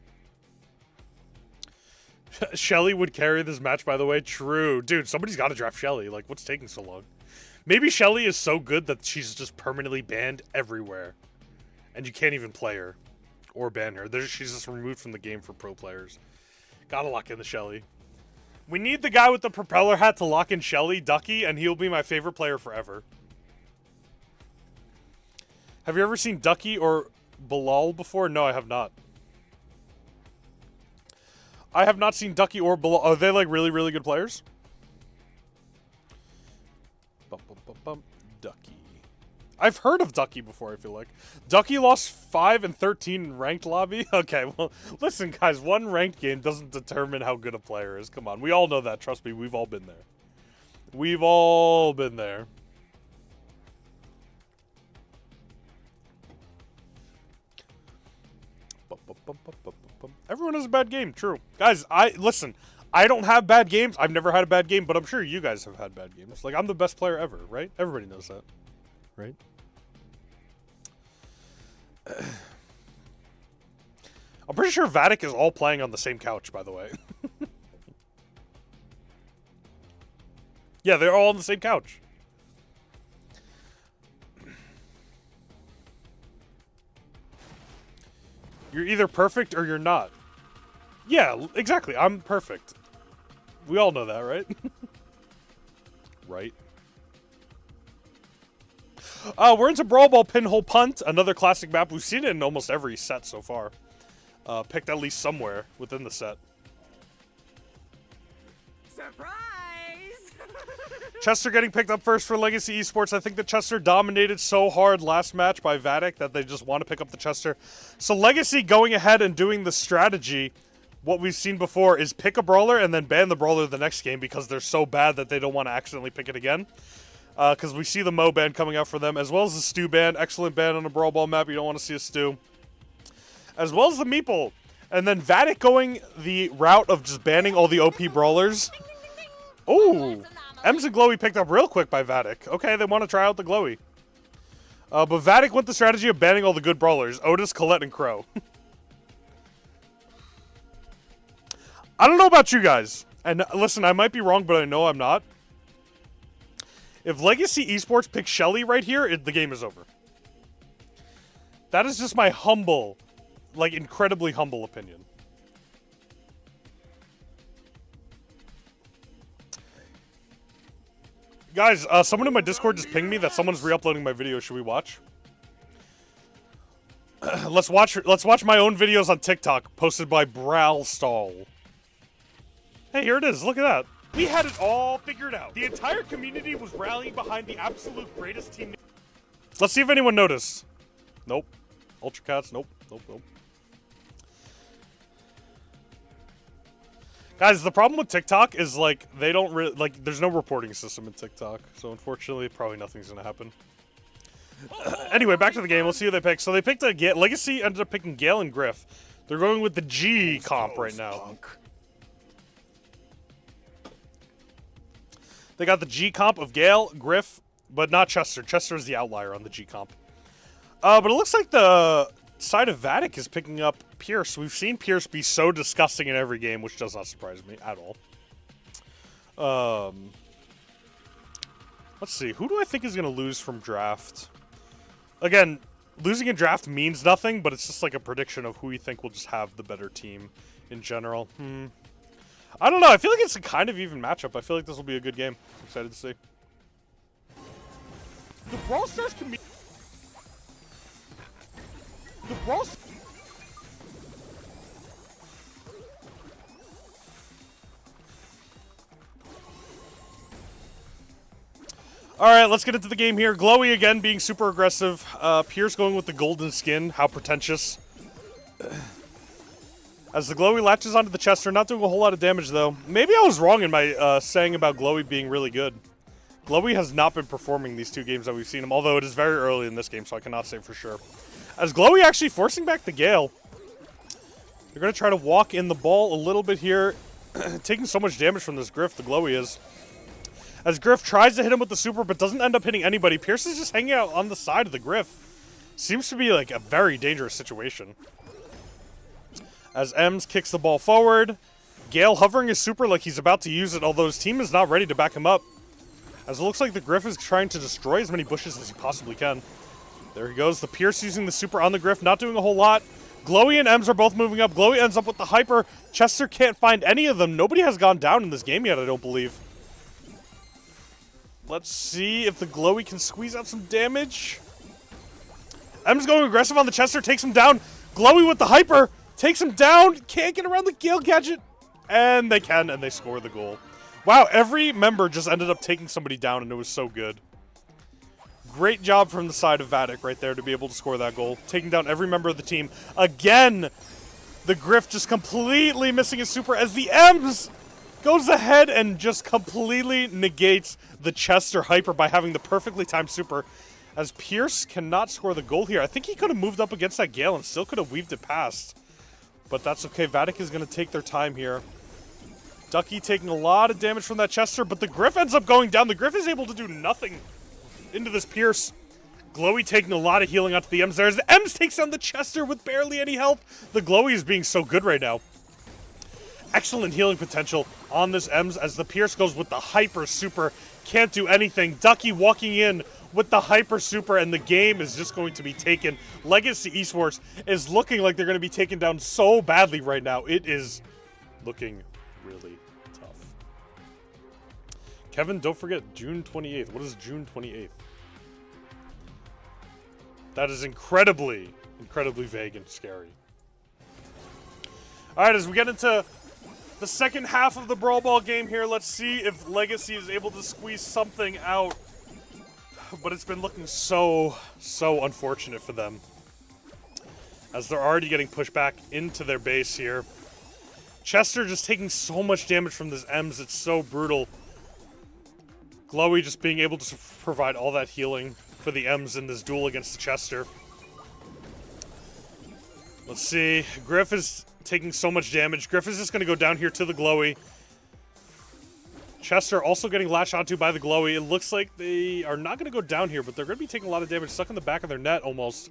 Shelly would carry this match, by the way. True. Dude, somebody's got to draft Shelly. Like, what's taking so long? Maybe Shelly is so good that she's just permanently banned everywhere. And you can't even play her. Or ban her. She's just removed from the game for pro players. Gotta lock in the Shelly. We need the guy with the propeller hat to lock in Shelly, Ducky, and he'll be my favorite player forever. Have you ever seen Ducky or Bilal before? No, I have not. I have not seen Ducky or Bilal. Are they like really, really good players? Ducky. I've heard of Ducky before, I feel like. Ducky lost 5 and 13 in ranked lobby? Okay, well, listen, guys. One ranked game doesn't determine how good a player is. Come on. We all know that. Trust me. We've all been there. We've all been there. Everyone has a bad game. True. Guys, listen. I don't have bad games. I've never had a bad game, but I'm sure you guys have had bad games. Like, I'm the best player ever, right? Everybody knows that. Right? I'm pretty sure Vatic is all playing on the same couch, by the way. Yeah, they're all on the same couch. You're either perfect or you're not. Yeah, exactly. I'm perfect. We all know that, right? Right. We're into Brawl Ball Pinhole Punt, another classic map. We've seen it in almost every set so far. Picked at least somewhere within the set. Surprise! Chester getting picked up first for Legacy Esports. I think that Chester dominated so hard last match by Vatic that they just want to pick up the Chester. So Legacy going ahead and doing the strategy, what we've seen before, is pick a brawler and then ban the brawler the next game because they're so bad that they don't want to accidentally pick it again. Because we see the Mo ban coming out for them, as well as the Stu ban. Excellent ban on a Brawl Ball map. You don't want to see a Stu. As well as the Meeple. And then Vatic going the route of just banning all the OP brawlers. Ooh. Ems and Glowy picked up real quick by Vatic. Okay, they want to try out the Glowy. But Vatic went the strategy of banning all the good brawlers. Otis, Colette, and Crow. I don't know about you guys. And listen, I might be wrong, but I know I'm not. If Legacy Esports picks Shelly right here, the game is over. That is just my humble, like incredibly humble opinion. Guys, someone in my Discord just pinged me that someone's re-uploading my video. Should we watch? Let's watch my own videos on TikTok posted by Brawl Stall. Hey, here it is. Look at that. We had it all figured out. The entire community was rallying behind the absolute greatest team. Let's see if anyone noticed. Nope. Ultra Cats. Nope. Nope. Nope. Guys, the problem with TikTok is like they don't really like. There's no reporting system in TikTok, so unfortunately, probably nothing's gonna happen. Anyway, back to the game. Let's see who they picked. So they picked a Legacy. Ended up picking Gale and Griff. They're going with the G comp right now. They got the G comp of Gale, Griff, but not Chester. Chester is the outlier on the G comp. But it looks like the side of Vatic is picking up Pierce. We've seen Pierce be so disgusting in every game, which does not surprise me at all. Let's see. Who do I think is going to lose from draft? Again, losing in draft means nothing, but it's just like a prediction of who you think will just have the better team in general. I don't know. I feel like it's a kind of even matchup. I feel like this will be a good game. I'm excited to see. The Brawl Stars can be... The Brawl... Alright, let's get into the game here. Glowy again being super aggressive. Pierce going with the golden skin. How pretentious. As the Glowy latches onto the Chester, not doing a whole lot of damage though. Maybe I was wrong in my saying about Glowy being really good. Glowy has not been performing these two games that we've seen him, although it is very early in this game, so I cannot say for sure. As Glowy actually forcing back the Gale. They're going to try to walk in the ball a little bit here. Taking so much damage from this Griff, the Glowy is. As Griff tries to hit him with the super, but doesn't end up hitting anybody. Pierce is just hanging out on the side of the Griff. Seems to be like a very dangerous situation. As Ems kicks the ball forward. Gale hovering his super like he's about to use it, although his team is not ready to back him up. As it looks like the Griff is trying to destroy as many bushes as he possibly can. There he goes. The Pierce using the super on the Griff, not doing a whole lot. Glowy and Ems are both moving up. Glowy ends up with the Hyper. Chester can't find any of them. Nobody has gone down in this game yet, I don't believe. Let's see if the Glowy can squeeze out some damage. Ems going aggressive on the Chester, takes him down. Glowy with the Hyper, takes him down. Can't get around the Gale gadget. And they can, and they score the goal. Wow, every member just ended up taking somebody down, and it was so good. Great job from the side of Vatic right there to be able to score that goal. Taking down every member of the team. Again, the Griff just completely missing his super as the Ems goes ahead and just completely negates the Chester Hyper by having the perfectly timed super. As Pierce cannot score the goal here. I think he could have moved up against that Gale and still could have weaved it past. But that's okay. Vatic is going to take their time here. Ducky taking a lot of damage from that Chester, but the Griff ends up going down. The Griff is able to do nothing into this Pierce. Glowy taking a lot of healing onto the Ems there. As the Ems takes down the Chester with barely any health. The Glowy is being so good right now. Excellent healing potential on this Ems as the Pierce goes with the Hyper Super. Can't do anything. Ducky walking in with the Hyper Super, and the game is just going to be taken. Legacy Esports is looking like they're going to be taken down so badly right now. It is looking really tough. Kevin, don't forget June 28th. What is June 28th? That is incredibly, incredibly vague and scary. All right, as we get into the second half of the Brawl Ball game here, let's see if Legacy is able to squeeze something out. But it's been looking so unfortunate for them, as they're already getting pushed back into their base here. Chester just taking so much damage from this Ems. It's so brutal. Glowy just being able to provide all that healing for the Ems in this duel against the Chester. Let's see. Griff is taking so much damage. Griff is just going to go down here to the Glowy. Chester also getting latched onto by the Glowy. It looks like they are not going to go down here, but they're going to be taking a lot of damage, stuck in the back of their net almost.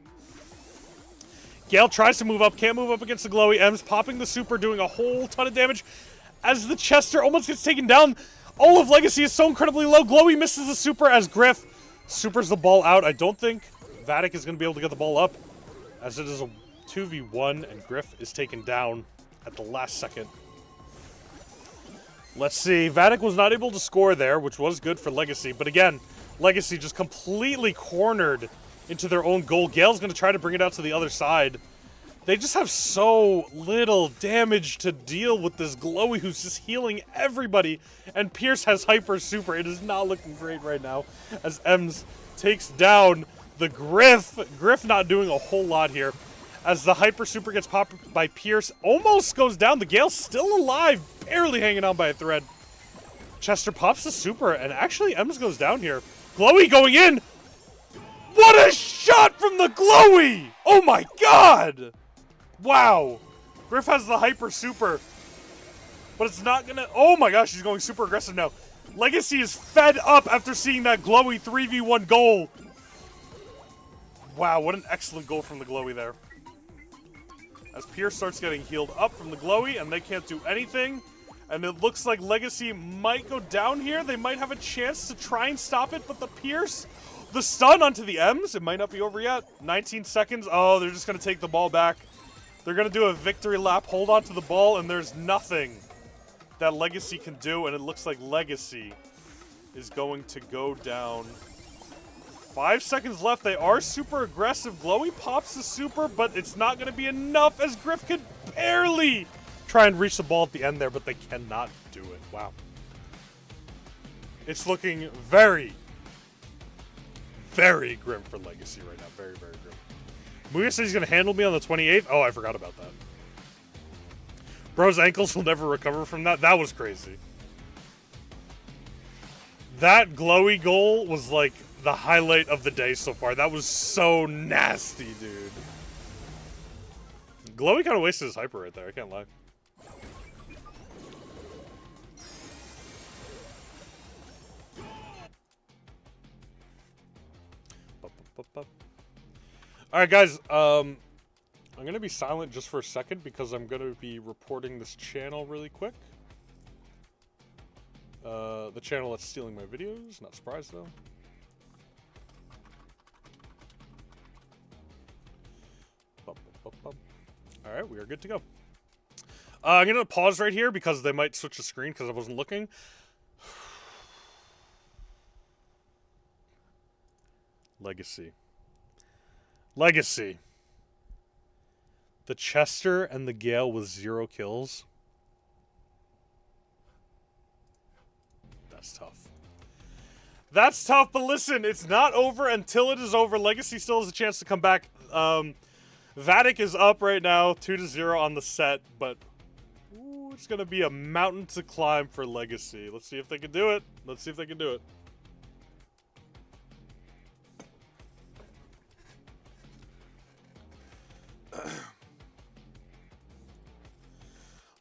Gale tries to move up, can't move up against the Glowy. Ems popping the super, doing a whole ton of damage as the Chester almost gets taken down. All of Legacy is so incredibly low. Glowy misses the super as Griff supers the ball out. I don't think Vatic is going to be able to get the ball up, as it is a 2v1, and Griff is taken down at the last second. Let's see. Vatic was not able to score there, which was good for Legacy. But again, Legacy just completely cornered into their own goal. Gale's going to try to bring it out to the other side. They just have so little damage to deal with this Glowy who's just healing everybody. And Pierce has Hyper Super. It is not looking great right now as Ems takes down the Griff. Griff not doing a whole lot here. As the Hyper Super gets popped by Pierce, almost goes down. The Gale's still alive, barely hanging on by a thread. Chester pops the super, and actually Ems goes down here. Glowy going in. What a shot from the Glowy! Oh my god! Wow. Griff has the Hyper Super, but it's not gonna... Oh my gosh, he's going super aggressive now. Legacy is fed up after seeing that Glowy 3v1 goal. Wow, what an excellent goal from the Glowy there. as Pierce starts getting healed up from the Glowy, and they can't do anything. And it looks like Legacy might go down here. They might have a chance to try and stop it, but the Pierce, the stun onto the M's, it might not be over yet. 19 seconds. Oh, they're just going to take the ball back. They're going to do a victory lap, hold on to the ball, and there's nothing that Legacy can do, and it looks like Legacy is going to go down. 5 seconds left. They are super aggressive. Glowy pops the super, but it's not going to be enough as Griff can barely try and reach the ball at the end there, but they cannot do it. Wow. It's looking very, very grim for Legacy right now. Very, very grim. Muya says he's going to handle me on the 28th. Oh, I forgot about that. Bro's ankles will never recover from that. That was crazy. That Glowy goal was like the highlight of the day so far. That was so nasty, dude. Glowy kind of wasted his hyper right there. I can't lie. Alright, guys. I'm going to be silent just for a second because I'm going to be reporting this channel really quick. The channel that's stealing my videos. Not surprised, though. Alright, we are good to go. I'm going to pause right here because they might switch the screen because I wasn't looking. Legacy. Legacy. The Chester and the Gale with 0 kills. That's tough. That's tough, but listen, it's not over until it is over. Legacy still has a chance to come back. Vatic is up right now, 2-0 on the set, but ooh, it's going to be a mountain to climb for Legacy. Let's see if they can do it. Let's see if they can do it.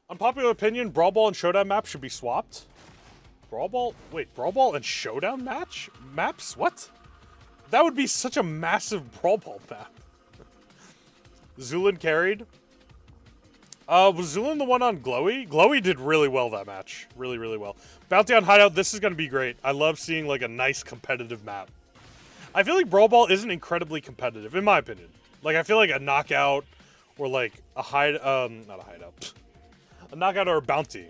Unpopular opinion, Brawl Ball and Showdown map should be swapped. Brawl Ball? Wait, Brawl Ball and Showdown maps? What? That would be such a massive Brawl Ball map. Zulin carried. Was Zulin the one on Glowy? Glowy did really well that match. Really, really well. Bounty on Hideout, this is going to be great. I love seeing like a nice competitive map. I feel like Brawl Ball isn't incredibly competitive, in my opinion. Like, I feel like a knockout or like a not a hideout. A knockout or a bounty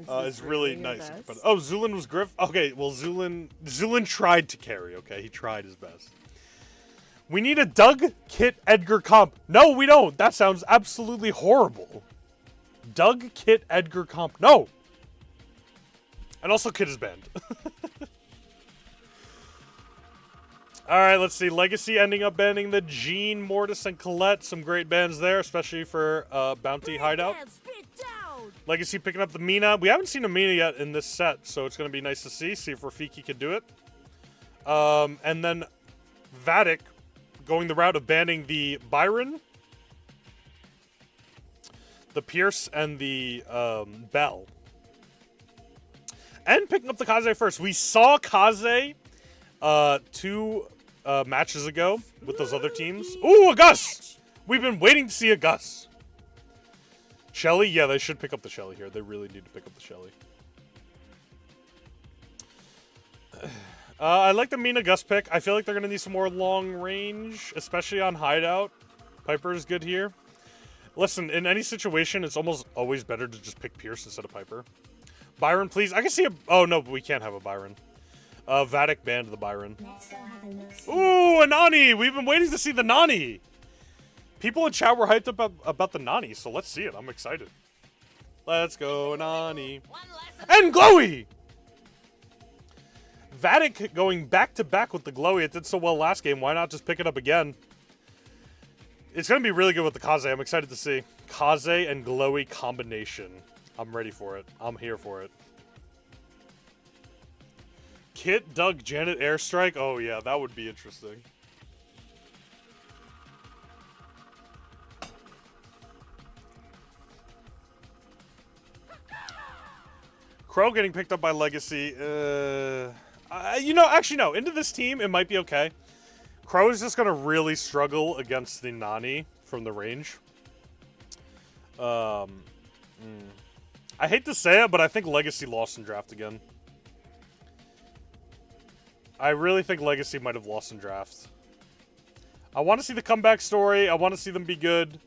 is really nice. Oh, Zulin was Griff? Okay, well, Zulin tried to carry, okay? He tried his best. We need a Doug, Kit, Edgar comp. No, we don't. That sounds absolutely horrible. Doug, Kit, Edgar comp. No! And also Kit is banned. Alright, let's see. Legacy ending up banning the Jean, Mortis, and Colette. Some great bans there, especially for Bounty Hideout. Legacy picking up the Mina. We haven't seen a Mina yet in this set, so it's going to be nice to see. See if Rafiki can do it. And then Vatic going the route of banning the Byron, the Pierce, and the Bell. And picking up the Kaze first. We saw Kaze 2 matches ago with those other teams. Ooh, a Gus! We've been waiting to see a Gus. Shelly? Yeah, they should pick up the Shelly here. They really need to pick up the Shelly. I like the Mina Gus pick. I feel like they're going to need some more long range, especially on Hideout. Piper is good here. Listen, in any situation, it's almost always better to just pick Pierce instead of Piper. Byron, please. I can see a... Oh, no, but we can't have a Byron. Vatic banned the Byron. Ooh, a Nani! We've been waiting to see the Nani! People in chat were hyped up about the Nani, so let's see it. I'm excited. Let's go, Nani. And Glowy! Vatic going back-to-back with the Glowy. It did so well last game. Why not just pick it up again? It's going to be really good with the Kaze. I'm excited to see. Kaze and Glowy combination. I'm ready for it. I'm here for it. Kit, Doug, Janet, Airstrike. Oh, yeah, that would be interesting. Crow getting picked up by Legacy. You know, actually, no. Into this team, it might be okay. Crow is just going to really struggle against the Nani from the range. I hate to say it, but I think Legacy lost in draft again. I really think Legacy might have lost in draft. I want to see the comeback story. I want to see them be good,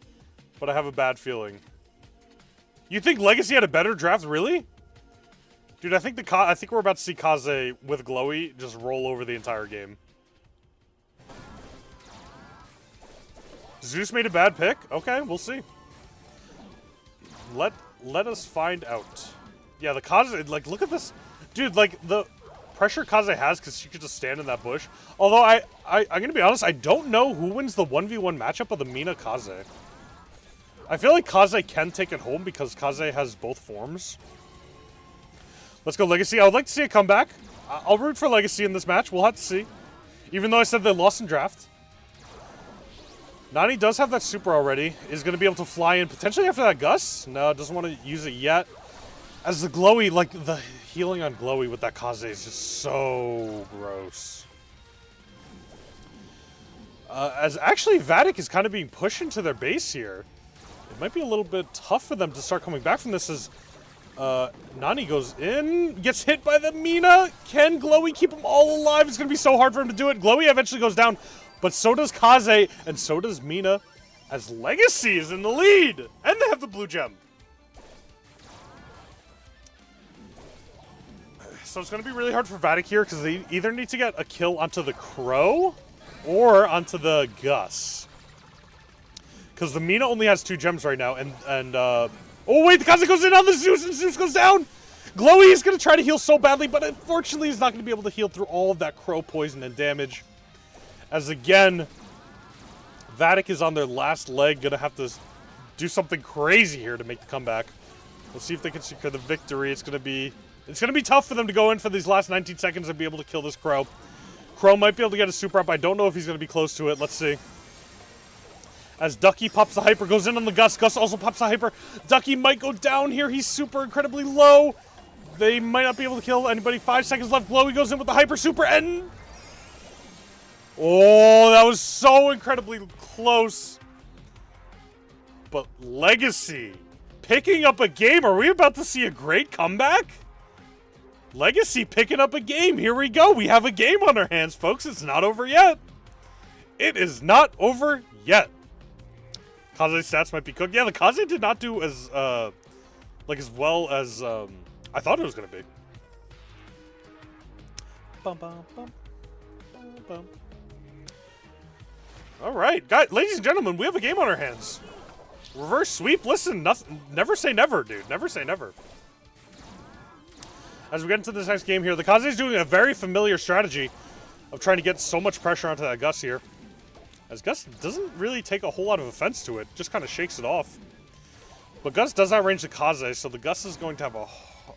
but I have a bad feeling. You think Legacy had a better draft? Really? Dude, I think we're about to see Kaze with Glowy just roll over the entire game. Zeus made a bad pick? Okay, we'll see. Let us find out. Yeah, the Kaze, like, look at this. Dude, like, the pressure Kaze has because she could just stand in that bush. Although, I'm going to be honest, I don't know who wins the 1v1 matchup of the Mina Kaze. I feel like Kaze can take it home because Kaze has both forms. Let's go Legacy. I would like to see a comeback. I'll root for Legacy in this match. We'll have to see. Even though I said they lost in draft. Nani does have that super already. Is going to be able to fly in potentially after that Gus. No, doesn't want to use it yet. As the Glowy, like the healing on Glowy with that Kaze is just so gross. As actually Vatic is kind of being pushed into their base here. It might be a little bit tough for them to start coming back from this as Nani goes in, gets hit by the Mina. Can Glowy keep them all alive? It's going to be so hard for him to do it. Glowy eventually goes down, but so does Kaze, and so does Mina, as Legacy is in the lead. And they have the blue gem. So it's going to be really hard for Vatic here because they either need to get a kill onto the Crow or onto the Gus. Because the Mina only has 2 gems right now, oh wait, the Kaze goes in on the Zeus, and Zeus goes down! Glowy is going to try to heal so badly, but unfortunately he's not going to be able to heal through all of that Crow poison and damage. As again, Vatic is on their last leg, going to have to do something crazy here to make the comeback. We'll see if they can secure the victory. It's going to be tough for them to go in for these last 19 seconds and be able to kill this Crow. Crow might be able to get a super up. I don't know if he's going to be close to it. Let's see. As Ducky pops the hyper, goes in on the Gus. Gus also pops the hyper. Ducky might go down here. He's super incredibly low. They might not be able to kill anybody. 5 seconds left. Glowy goes in with the hyper super and... Oh, that was so incredibly close. But Legacy picking up a game. Are we about to see a great comeback? Legacy picking up a game. Here we go. We have a game on our hands, folks. It's not over yet. It is not over yet. Kaze's stats might be cooked. Yeah, the Kaze did not do as well as I thought it was going to be. Bum, bum, bum, bum, bum. All right, guys, ladies and gentlemen, we have a game on our hands. Reverse sweep. Listen, nothing. Never say never, dude. Never say never. As we get into this next game here, the Kaze is doing a very familiar strategy of trying to get so much pressure onto that Gus here. As Gus doesn't really take a whole lot of offense to it, just kind of shakes it off. But Gus does outrange the Kaze, so the Gus is going to have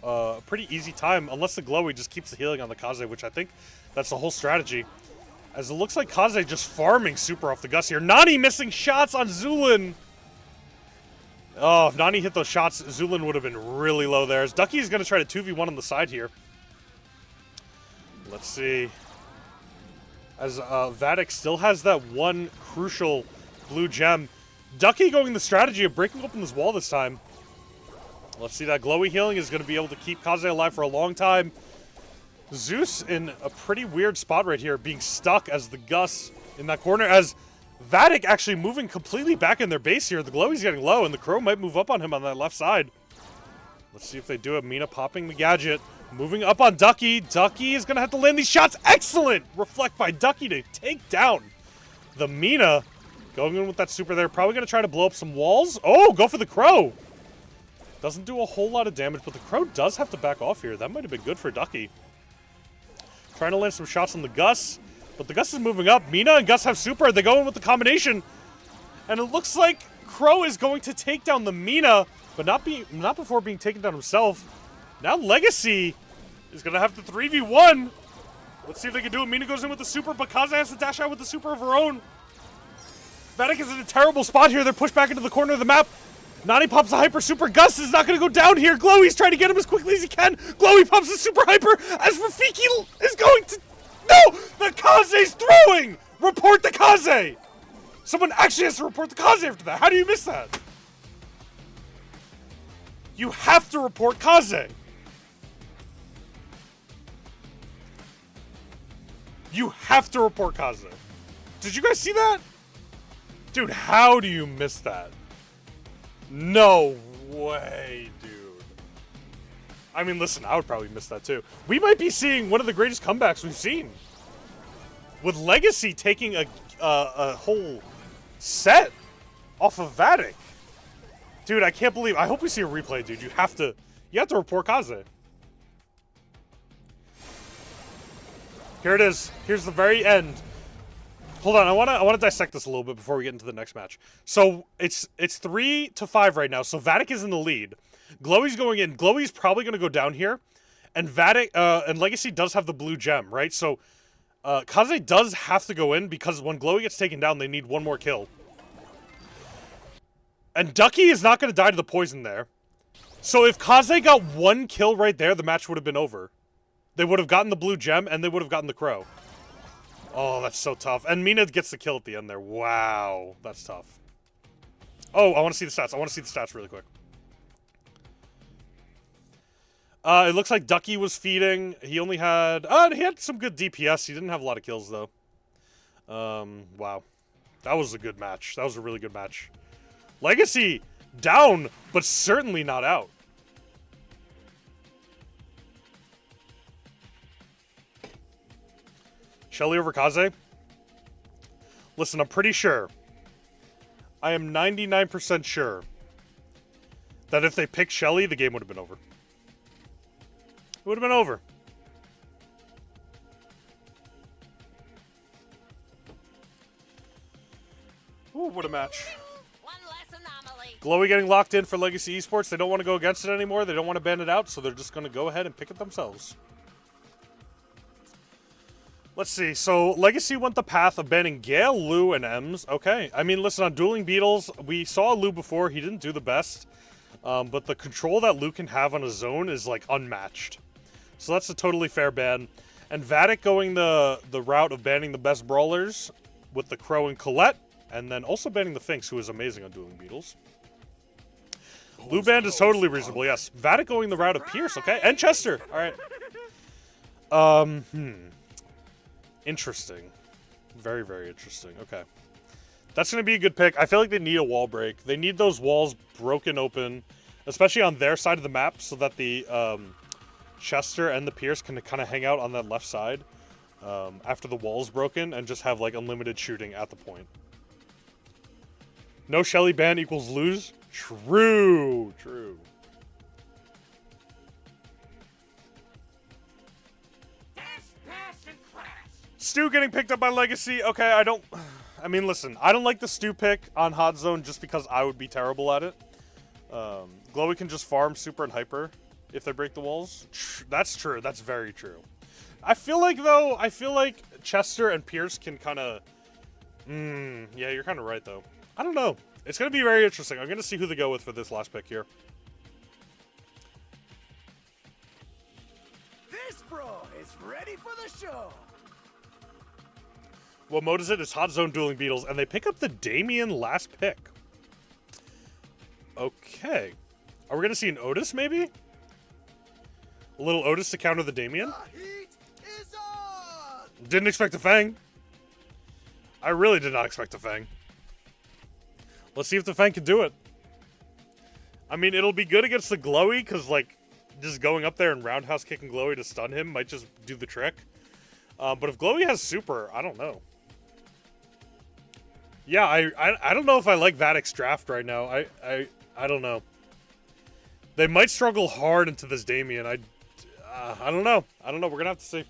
a pretty easy time, unless the Glowy just keeps the healing on the Kaze, which I think that's the whole strategy. As it looks like Kaze just farming super off the Gus here. Nani missing shots on Zulin. Oh, if Nani hit those shots, Zulin would have been really low there. As Ducky is going to try to 2v1 on the side here. Let's see. As Vatic still has that one crucial blue gem. Ducky going the strategy of breaking open this wall this time. Let's see, that Glowy healing is going to be able to keep Kaze alive for a long time. Zeus in a pretty weird spot right here, being stuck as the Gus in that corner. As Vatic actually moving completely back in their base here. The Glowy's getting low, and the Crow might move up on him on that left side. Let's see if they do it. Mina popping the gadget. Moving up on Ducky. Ducky is going to have to land these shots. Excellent! Reflect by Ducky to take down the Mina. Going in with that super there. Probably going to try to blow up some walls. Oh, go for the Crow. Doesn't do a whole lot of damage, but the Crow does have to back off here. That might have been good for Ducky. Trying to land some shots on the Gus. But the Gus is moving up. Mina and Gus have super. They go in with the combination. And it looks like Crow is going to take down the Mina, but not before being taken down himself. Now Legacy is going to have to 3v1. Let's see if they can do it. Mina goes in with the super, but Kaze has to dash out with the super of her own. Vatic is in a terrible spot here. They're pushed back into the corner of the map. Nani pops the hyper super. Gus is not going to go down here. Glowy's trying to get him as quickly as he can. Glowy pops the super hyper as Rafiki is going to... No! The Kaze's throwing! Report the Kaze! Someone actually has to report the Kaze after that. How do you miss that? You have to report Kaze. You have to report Kaze. Did you guys see that? Dude, how do you miss that? No way, dude. I mean, listen, I would probably miss that too. We might be seeing one of the greatest comebacks we've seen. With Legacy taking a whole set off of Vatic. Dude, I can't believe. I hope we see a replay, dude. You have to report Kaze. Here it is. Here's the very end. Hold on, I wanna dissect this a little bit before we get into the next match. So it's 3-5 right now. So Vatic is in the lead. Glowy's going in. Glowy's probably gonna go down here, and Vatic and Legacy does have the blue gem, right? So Kaze does have to go in because when Glowy gets taken down, they need one more kill. And Ducky is not gonna die to the poison there. So if Kaze got one kill right there, the match would have been over. They would have gotten the blue gem and they would have gotten the crow. Oh, that's so tough. And Mina gets the kill at the end there. Wow, that's tough. Oh, I want to see the stats. I want to see the stats really quick. It looks like Ducky was feeding. He only had... he had some good DPS. He didn't have a lot of kills, though. Wow. That was a good match. That was a really good match. Legacy down, but certainly not out. Shelly over Kaze? Listen, I'm pretty sure. I am 99% sure that if they picked Shelly, the game would have been over. It would have been over. Ooh, what a match. Glowy getting locked in for Legacy Esports. They don't want to go against it anymore. They don't want to ban it out, so they're just going to go ahead and pick it themselves. Let's see. So, Legacy went the path of banning Gale, Lou, and Ems. Okay. I mean, listen, on Dueling Beetles, we saw Lou before. He didn't do the best. But the control that Lou can have on a zone is, like, unmatched. So that's a totally fair ban. And Vatic going the route of banning the best brawlers with the Crow and Colette. And then also banning the Finks, who is amazing on Dueling Beetles. Lou banned is totally reasonable, yes. Vatic going the route of Pierce, okay. And Chester. All right. Interesting. Very, very interesting. Okay. That's going to be a good pick. I feel like they need a wall break. They need those walls broken open, especially on their side of the map, so that the Chester and the Pierce can kind of hang out on that left side after the wall's broken and just have, like, unlimited shooting at the point. No Shelly ban equals lose? True. True. Stu getting picked up by Legacy. Okay, I mean, listen, I don't like the Stu pick on Hot Zone just because I would be terrible at it. Glowy can just farm Super and Hyper if they break the walls. That's true. That's very true. I feel like, though, Chester and Pierce can kind of... yeah, you're kind of right, though. I don't know. It's going to be very interesting. I'm going to see who they go with for this last pick here. This bro is ready for the show. What mode is it? It's Hot Zone Dueling Beetles, and they pick up the Damien last pick. Okay. Are we going to see an Otis, maybe? A little Otis to counter the Damien? The heat is on. Didn't expect a Fang. I really did not expect a Fang. Let's see if the Fang can do it. I mean, it'll be good against the Glowy, because, like, just going up there and roundhouse kicking Glowy to stun him might just do the trick. But if Glowy has Super, I don't know. Yeah, I don't know if I like Vatic's draft right now. I don't know. They might struggle hard into this Damien. I don't know. I don't know. We're going to have to see.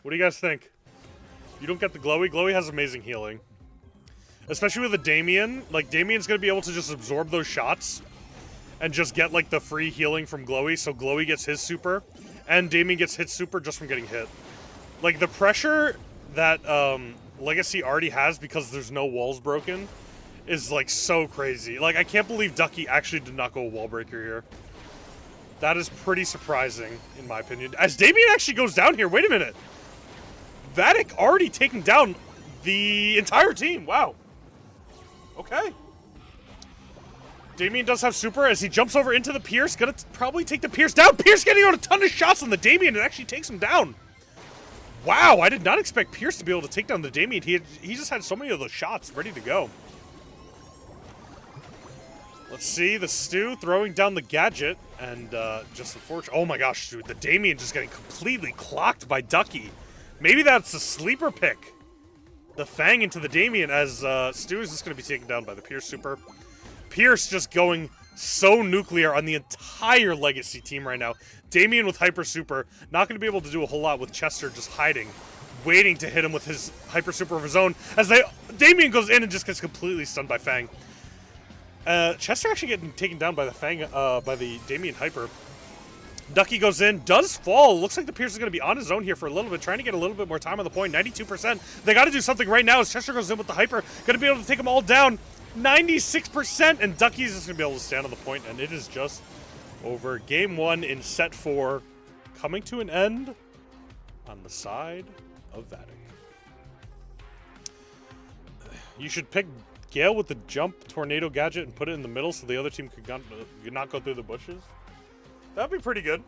What do you guys think? You don't get the Glowy? Glowy has amazing healing. Especially with the Damien. Like, Damien's going to be able to just absorb those shots and just get, like, the free healing from Glowy, so Glowy gets his super, and Damien gets his super just from getting hit. Like, the pressure that Legacy already has because there's no walls broken is, like, so crazy. Like, I can't believe Ducky actually did not go wall breaker here. That is pretty surprising, in my opinion. As Damien actually goes down here. Wait a minute. Vatic already taking down the entire team. Wow. Okay. Damien does have super as he jumps over into the Pierce. Gonna probably take the Pierce down. Pierce getting out a ton of shots on the Damien and actually takes him down. Wow, I did not expect Pierce to be able to take down the Damien. He just had so many of those shots ready to go. Let's see, the Stu throwing down the gadget, and just unfortunate. Oh my gosh, dude, the Damien just getting completely clocked by Ducky. Maybe that's a sleeper pick. The Fang into the Damien as Stu is just going to be taken down by the Pierce super. Pierce just going so nuclear on the entire Legacy team right now. Damien with Hyper Super, not going to be able to do a whole lot with Chester just hiding, waiting to hit him with his Hyper Super of his own. As Damien goes in and just gets completely stunned by Fang. Chester actually getting taken down by the Fang, by the Damien Hyper. Ducky goes in, does fall. Looks like the Pierce is going to be on his own here for a little bit, trying to get a little bit more time on the point. 92%. They got to do something right now as Chester goes in with the Hyper. Going to be able to take them all down. 96%, and Ducky's just going to be able to stand on the point, and it is just over. Game 1 in set 4, coming to an end on the side of Vatic. You should pick Gale with the jump tornado gadget and put it in the middle so the other team could not go through the bushes. That'd be pretty good.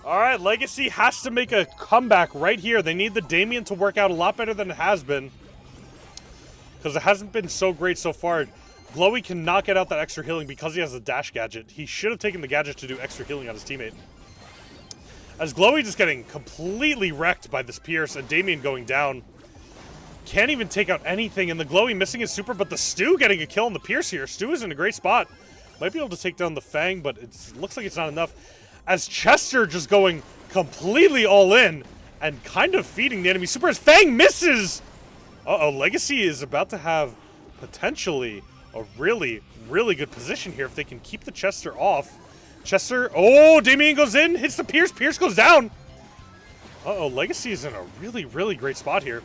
All right, Legacy has to make a comeback right here. They need the Damien to work out a lot better than it has been, because it hasn't been so great so far. Glowy cannot get out that extra healing because he has the dash gadget. He should have taken the gadget to do extra healing on his teammate. As Glowy just getting completely wrecked by this Pierce and Damien going down. Can't even take out anything, and the Glowy missing his super, but the Stu getting a kill on the Pierce here. Stu is in a great spot. Might be able to take down the Fang, but it looks like it's not enough. As Chester just going completely all in and kind of feeding the enemy super as Fang misses. Uh-oh, Legacy is about to have potentially a really, really good position here if they can keep the Chester off. Chester, oh, Damien goes in, hits the Pierce, Pierce goes down. Uh-oh, Legacy is in a really, really great spot here.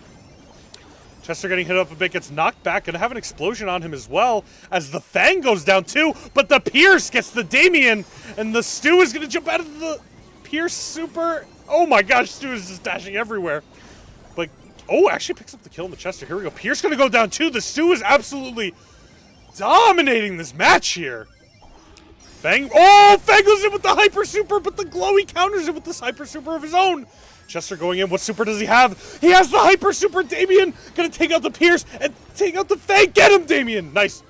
Chester getting hit up a bit, gets knocked back, gonna have an explosion on him as well, as the Fang goes down too, but the Pierce gets the Damien, and the Stu is gonna jump out of the Pierce super. Oh my gosh, Stu is just dashing everywhere. But, oh, actually picks up the kill in the Chester. Here we go. Pierce gonna go down too. The Stu is absolutely dominating this match here. Fang, oh, Fang goes in with the Hyper Super, but the Glowy counters it with this Hyper Super of his own. Chester going in. What super does he have? He has the Hyper Super. Damien gonna take out the Pierce and take out the Fang. Get him, Damien. Nice.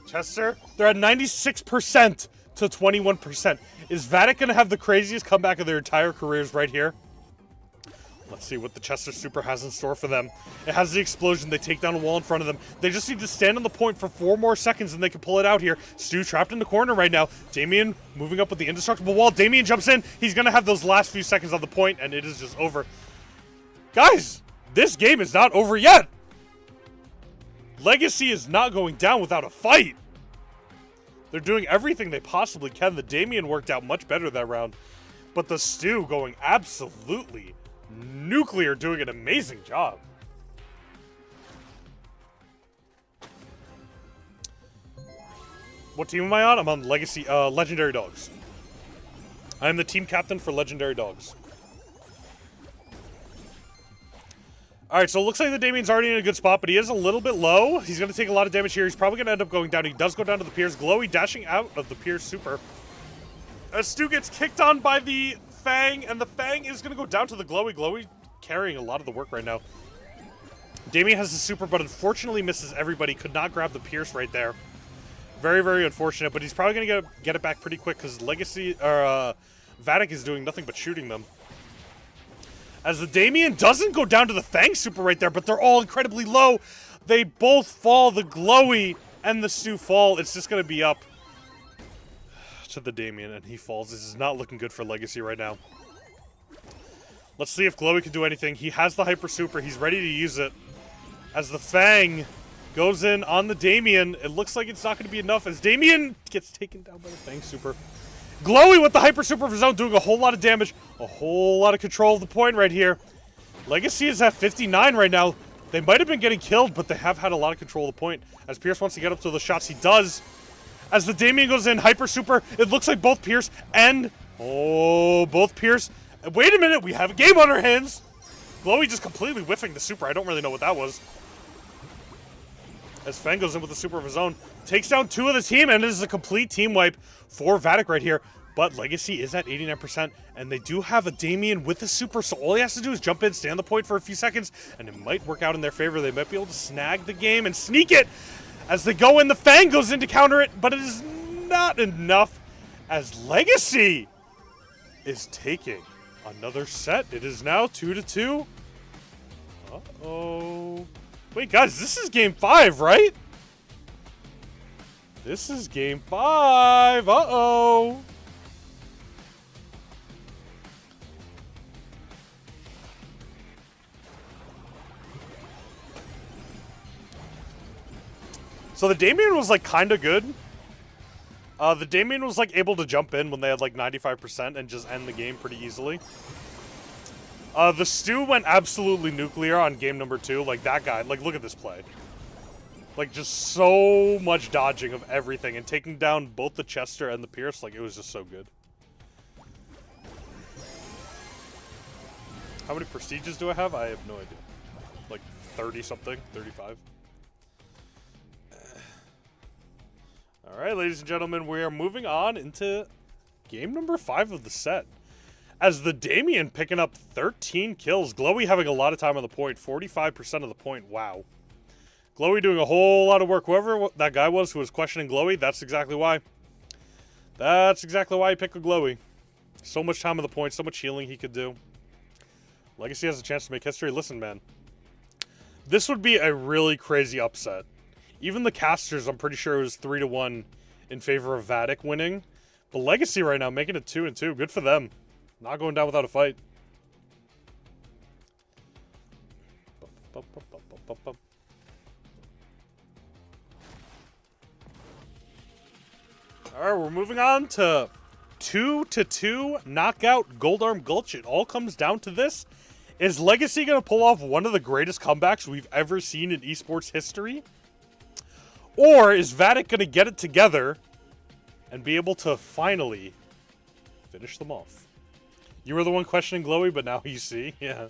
Chester, they're at 96% to 21%. Is Vatic gonna have the craziest comeback of their entire careers right here? Let's see what the Chester Super has in store for them. It has the explosion. They take down a wall in front of them. They just need to stand on the point for 4 more seconds and they can pull it out here. Stu trapped in the corner right now. Damien moving up with the indestructible wall. Damien jumps in. He's going to have those last few seconds on the point and it is just over. Guys, this game is not over yet. Legacy is not going down without a fight. They're doing everything they possibly can. The Damien worked out much better that round. But the Stu going absolutely nuclear, doing an amazing job. What team am I on? I'm on Legacy, Legendary Dogs. I'm the team captain for Legendary Dogs. Alright, so it looks like the Damien's already in a good spot, but he is a little bit low. He's going to take a lot of damage here. He's probably going to end up going down. He does go down to the Pierce. Glowy dashing out of the Pierce super. As Stu gets kicked on by the Fang, and the Fang is going to go down to the Glowy. Glowy carrying a lot of the work right now. Damien has the super, but unfortunately misses everybody. Could not grab the Pierce right there. Very, very unfortunate, but he's probably going to get it back pretty quick because Legacy, or Vatic is doing nothing but shooting them. As the Damien doesn't go down to the Fang super right there, but they're all incredibly low. They both fall. The Glowy and the Stu fall. It's just going to be up to the Damien, and he falls. This is not looking good for Legacy right now. Let's see if Glowy can do anything. He has the Hyper Super. He's ready to use it. As the Fang goes in on the Damien, it looks like it's not going to be enough as Damien gets taken down by the Fang Super. Glowy with the Hyper Super of his own, doing a whole lot of damage, a whole lot of control of the point right here. Legacy is at 59 right now. They might have been getting killed, but they have had a lot of control of the point. As Pierce wants to get up to the shots, he does. As the Damien goes in, Hyper Super, it looks like both Pierce and... Oh, both Pierce. Wait a minute, we have a game on our hands. Glowy just completely whiffing the Super. I don't really know what that was. As Fang goes in with the Super of his own. Takes down 2 of the team, and it is a complete team wipe for Vatic right here. But Legacy is at 89%, and they do have a Damien with the Super, so all he has to do is jump in, stay on the point for a few seconds, and it might work out in their favor. They might be able to snag the game and sneak it. As they go in, the Fang goes in to counter it, but it is not enough, as Legacy is taking another set. It is now 2-2. Uh-oh. Wait, guys, this is game 5, right? This is game 5. Uh-oh. So the Damien was like kind of good. The Damien was like able to jump in when they had like 95% and just end the game pretty easily. The Stu went absolutely nuclear on game number 2. Like that guy, like look at this play. Like just so much dodging of everything and taking down both the Chester and the Pierce. Like it was just so good. How many prestiges do I have? I have no idea. Like 30 something, 35. All right, ladies and gentlemen, we are moving on into game number 5 of the set. As the Damien picking up 13 kills. Glowy having a lot of time on the point, 45% of the point. Wow. Glowy doing a whole lot of work. Whoever that guy was who was questioning Glowy, that's exactly why. That's exactly why he picked a Glowy. So much time on the point, so much healing he could do. Legacy has a chance to make history. Listen, man. This would be a really crazy upset. Even the casters, I'm pretty sure it was 3-1 in favor of Vatic winning. But Legacy right now making it 2-2. Good for them. Not going down without a fight. Alright, we're moving on to 2-2 knockout Gold Arm Gulch. It all comes down to this. Is Legacy going to pull off one of the greatest comebacks we've ever seen in esports history? Or is Vatic going to get it together and be able to finally finish them off? You were the one questioning Glowy, but now you see. Yeah.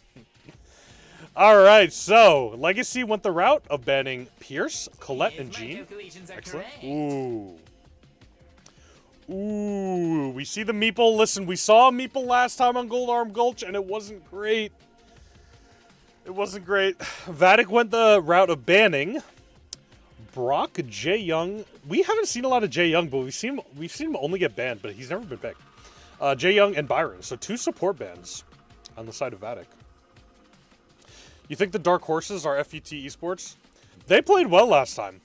Alright, so Legacy went the route of banning Pierce, Colette, and Jean. Excellent. Ooh. Ooh, we see the Meeple. Listen, we saw Meeple last time on Gold Arm Gulch, and it wasn't great. It wasn't great. Vatic went the route of banning Brock, Jae Young. We haven't seen a lot of Jae Young, but we've seen him only get banned, but he's never been picked. Jae Young and Byron. So 2 support bans on the side of Vatic. You think the Dark Horses are FUT Esports? They played well last time.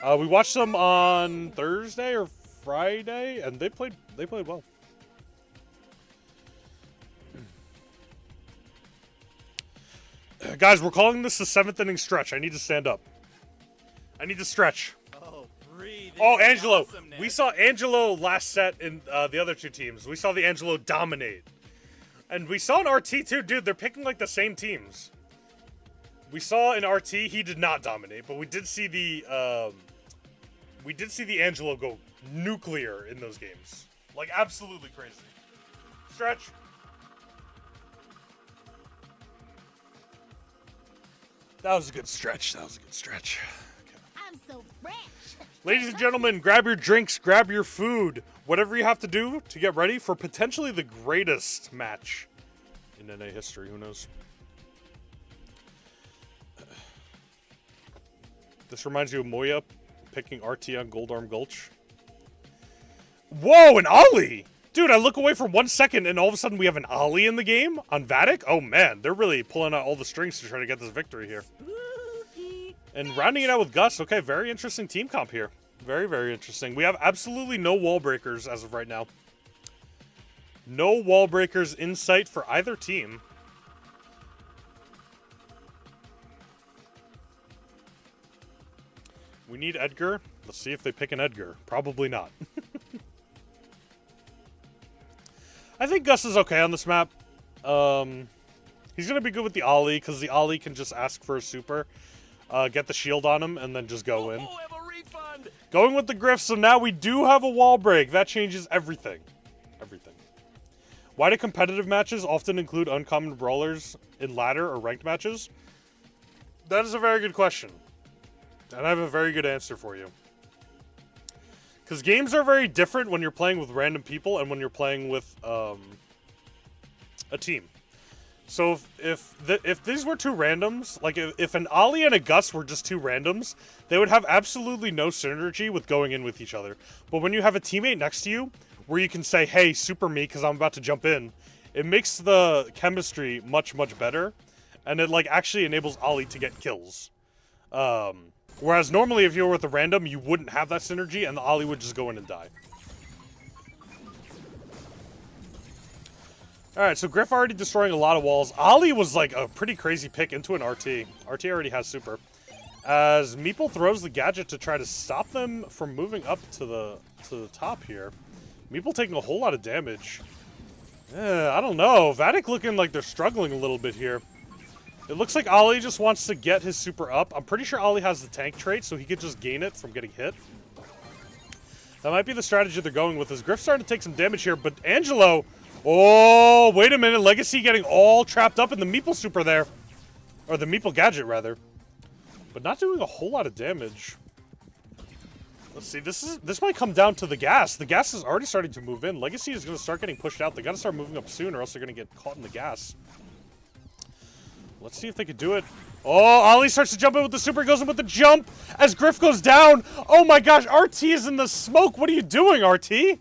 We watched them on Thursday or Friday, and they played well. Guys, we're calling this the 7th inning stretch. I need to stand up. I need to stretch. Oh, breathe. Oh, Angelo. We saw Angelo last set in the other 2 teams. We saw the Angelo dominate. And we saw in RT too, dude, they're picking like the same teams. We saw in RT he did not dominate, but we did see the Angelo go nuclear in those games. Like absolutely crazy. Stretch. That was a good stretch. That was a good stretch. I'm so fresh. Ladies and gentlemen, grab your drinks, grab your food, whatever you have to do to get ready for potentially the greatest match in NA history. Who knows? This reminds you of Moya picking RT on Gold Arm Gulch. Whoa, an Ollie! Dude, I look away for 1 second and all of a sudden we have an Ollie in the game on Vatic? Oh man, they're really pulling out all the strings to try to get this victory here. And rounding it out with Gus. Okay, very interesting team comp here. Very, very interesting. We have absolutely no wall breakers as of right now. No wall breakers in sight for either team. We need Edgar. Let's see if they pick an Edgar. Probably not. I think Gus is okay on this map. He's He's going to be good with the Ollie, because the Ollie can just ask for a super, get the shield on him, and then just go in. Going with the Griff, so now we do have a wall break. That changes everything. Everything. Why do competitive matches often include uncommon brawlers in ladder or ranked matches? That is a very good question. And I have a very good answer for you. Because games are very different when you're playing with random people and when you're playing with a team. So if these were two randoms, like if an Ollie and a Gus were just two randoms, they would have absolutely no synergy with going in with each other. But when you have a teammate next to you, where you can say, hey, super me, because I'm about to jump in, it makes the chemistry much, much better. And it like actually enables Ollie to get kills. Whereas normally if you were with a random, you wouldn't have that synergy, and the Ollie would just go in and die. Alright, so Griff already destroying a lot of walls. Ollie was like a pretty crazy pick into an RT. RT already has super. As Meeple throws the gadget to try to stop them from moving up to the top here. Meeple taking a whole lot of damage. I don't know. Vatic looking like they're struggling a little bit here. It looks like Ollie just wants to get his super up. I'm pretty sure Ollie has the tank trait, so he could just gain it from getting hit. That might be the strategy they're going with. Is Griff starting to take some damage here, but Angelo... Oh, wait a minute. Legacy getting all trapped up in the Meeple super there. Or the Meeple gadget, rather. But not doing a whole lot of damage. Let's see. This might come down to the gas. The gas is already starting to move in. Legacy is going to start getting pushed out. They got to start moving up soon or else they're going to get caught in the gas. Let's see if they can do it. Oh, Ollie starts to jump in with the super. Goes in with the jump as Griff goes down. Oh my gosh. RT is in the smoke. What are you doing, RT?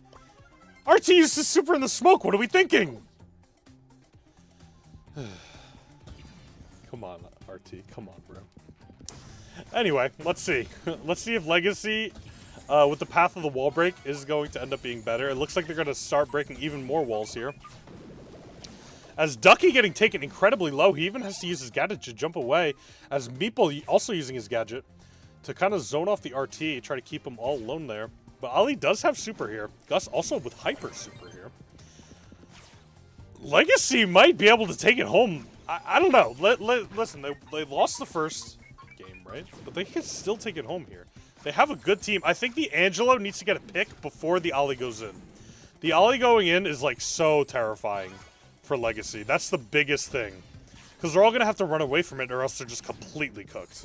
RT used to super in the smoke. What are we thinking? Come on, RT. Come on, bro. Anyway, let's see. Let's see if Legacy, with the path of the wall break, is going to end up being better. It looks like they're going to start breaking even more walls here. As Ducky getting taken incredibly low, he even has to use his gadget to jump away. As Meeple also using his gadget to kind of zone off the RT, try to keep him all alone there. But Ollie does have super here. Gus also with hyper super here. Legacy might be able to take it home. I don't know. Listen, they lost the first game, right? But they can still take it home here. They have a good team. I think the Angelo needs to get a pick before the Ollie goes in. The Ollie going in is like so terrifying for Legacy. That's the biggest thing. Because they're all going to have to run away from it or else they're just completely cooked.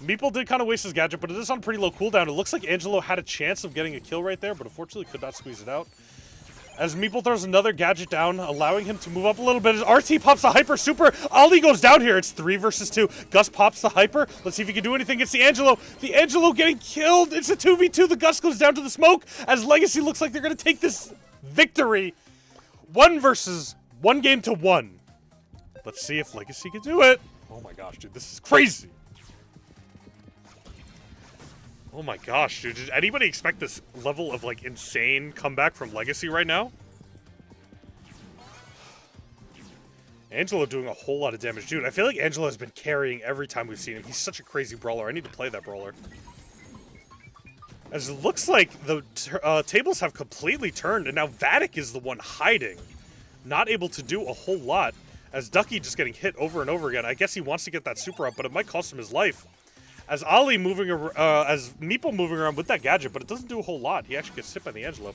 Meeple did kind of waste his gadget, but it is on pretty low cooldown. It looks like Angelo had a chance of getting a kill right there, but unfortunately could not squeeze it out. As Meeple throws another gadget down, allowing him to move up a little bit. As RT pops the hyper super, Ollie goes down here. It's 3 versus 2. Gus pops the hyper. Let's see if he can do anything against the Angelo. The Angelo getting killed. It's a 2v2. The Gus goes down to the smoke. As Legacy looks like they're going to take this victory. 1 game to 1. Let's see if Legacy can do it. Oh my gosh, dude. This is crazy. Oh my gosh, dude. Did anybody expect this level of, like, insane comeback from Legacy right now? Angelo doing a whole lot of damage. Dude, I feel like Angelo has been carrying every time we've seen him. He's such a crazy brawler. I need to play that brawler. As it looks like the tables have completely turned, and now Vatic is the one hiding. Not able to do a whole lot. As Ducky just getting hit over and over again. I guess he wants to get that super up, but it might cost him his life. As Ollie moving, as Meeple moving around with that gadget, but it doesn't do a whole lot. He actually gets hit by the Angelo.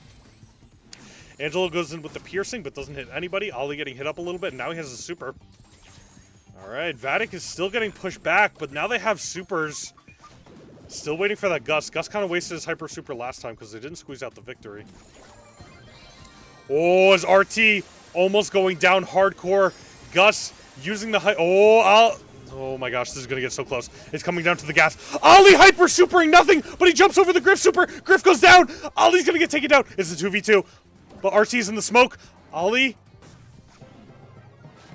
Angelo goes in with the piercing, but doesn't hit anybody. Ollie getting hit up a little bit, and now he has a super. All right, Vatic is still getting pushed back, but now they have supers. Still waiting for that Gus. Gus kind of wasted his hyper super last time because they didn't squeeze out the victory. Oh, as RT almost going down hardcore. Gus using the oh my gosh, this is going to get so close. It's coming down to the gas. Ollie hyper supering nothing, but he jumps over the Griff super. Griff goes down. Ollie's going to get taken down. It's a 2v2, but RT's in the smoke. Ollie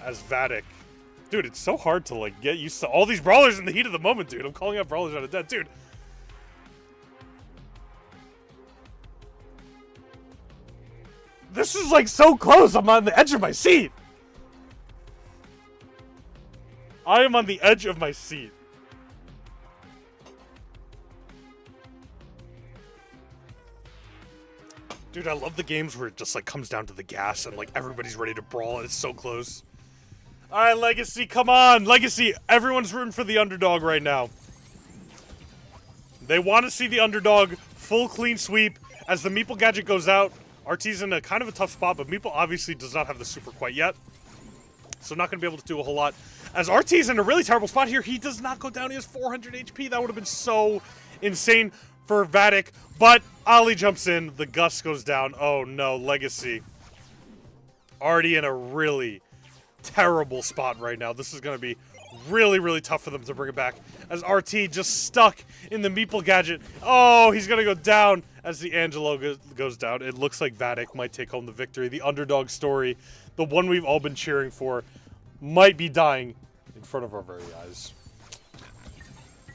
as Vatic. Dude, it's so hard to, like, get used to all these brawlers in the heat of the moment, dude. I'm calling out brawlers out of dead, dude. This is, like, so close. I'm on the edge of my seat. I am on the edge of my seat. Dude, I love the games where it just like comes down to the gas and like everybody's ready to brawl and it's so close. All right, Legacy, come on. Legacy, everyone's rooting for the underdog right now. They want to see the underdog full clean sweep. As the Meeple gadget goes out, RT's in a kind of a tough spot, but Meeple obviously does not have the super quite yet. So not going to be able to do a whole lot. As RT's in a really terrible spot here, he does not go down. He has 400 HP. That would have been so insane for Vatic. But Ali jumps in. The Gus goes down. Oh no, Legacy. Already in a really terrible spot right now. This is going to be really, really tough for them to bring it back. As RT just stuck in the Meeple gadget. Oh, he's going to go down as the Angelo goes down. It looks like Vatic might take home the victory. The underdog story, the one we've all been cheering for, might be dying in front of our very eyes.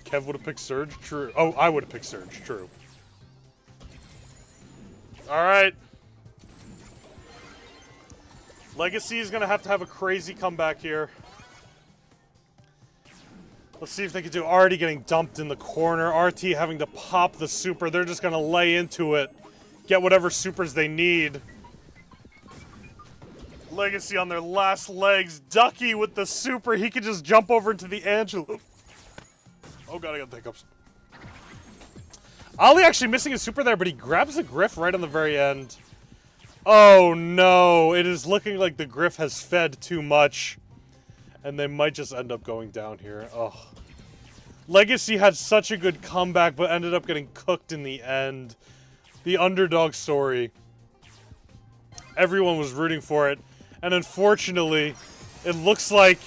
Kev would have picked Surge? True. Oh, I would have picked Surge. True. All right. Legacy is going to have a crazy comeback here. Let's see if they can do. Already getting dumped in the corner. RT having to pop the super. They're just going to lay into it. Get whatever supers they need. Legacy on their last legs. Ducky with the super. He could just jump over into the Angelo. Oh god, I got the hiccups. Ali actually missing his super there, but he grabs the Griff right on the very end. Oh no, it is looking like the Griff has fed too much. And they might just end up going down here. Oh. Legacy had such a good comeback, but ended up getting cooked in the end. The underdog story. Everyone was rooting for it. And unfortunately, it looks like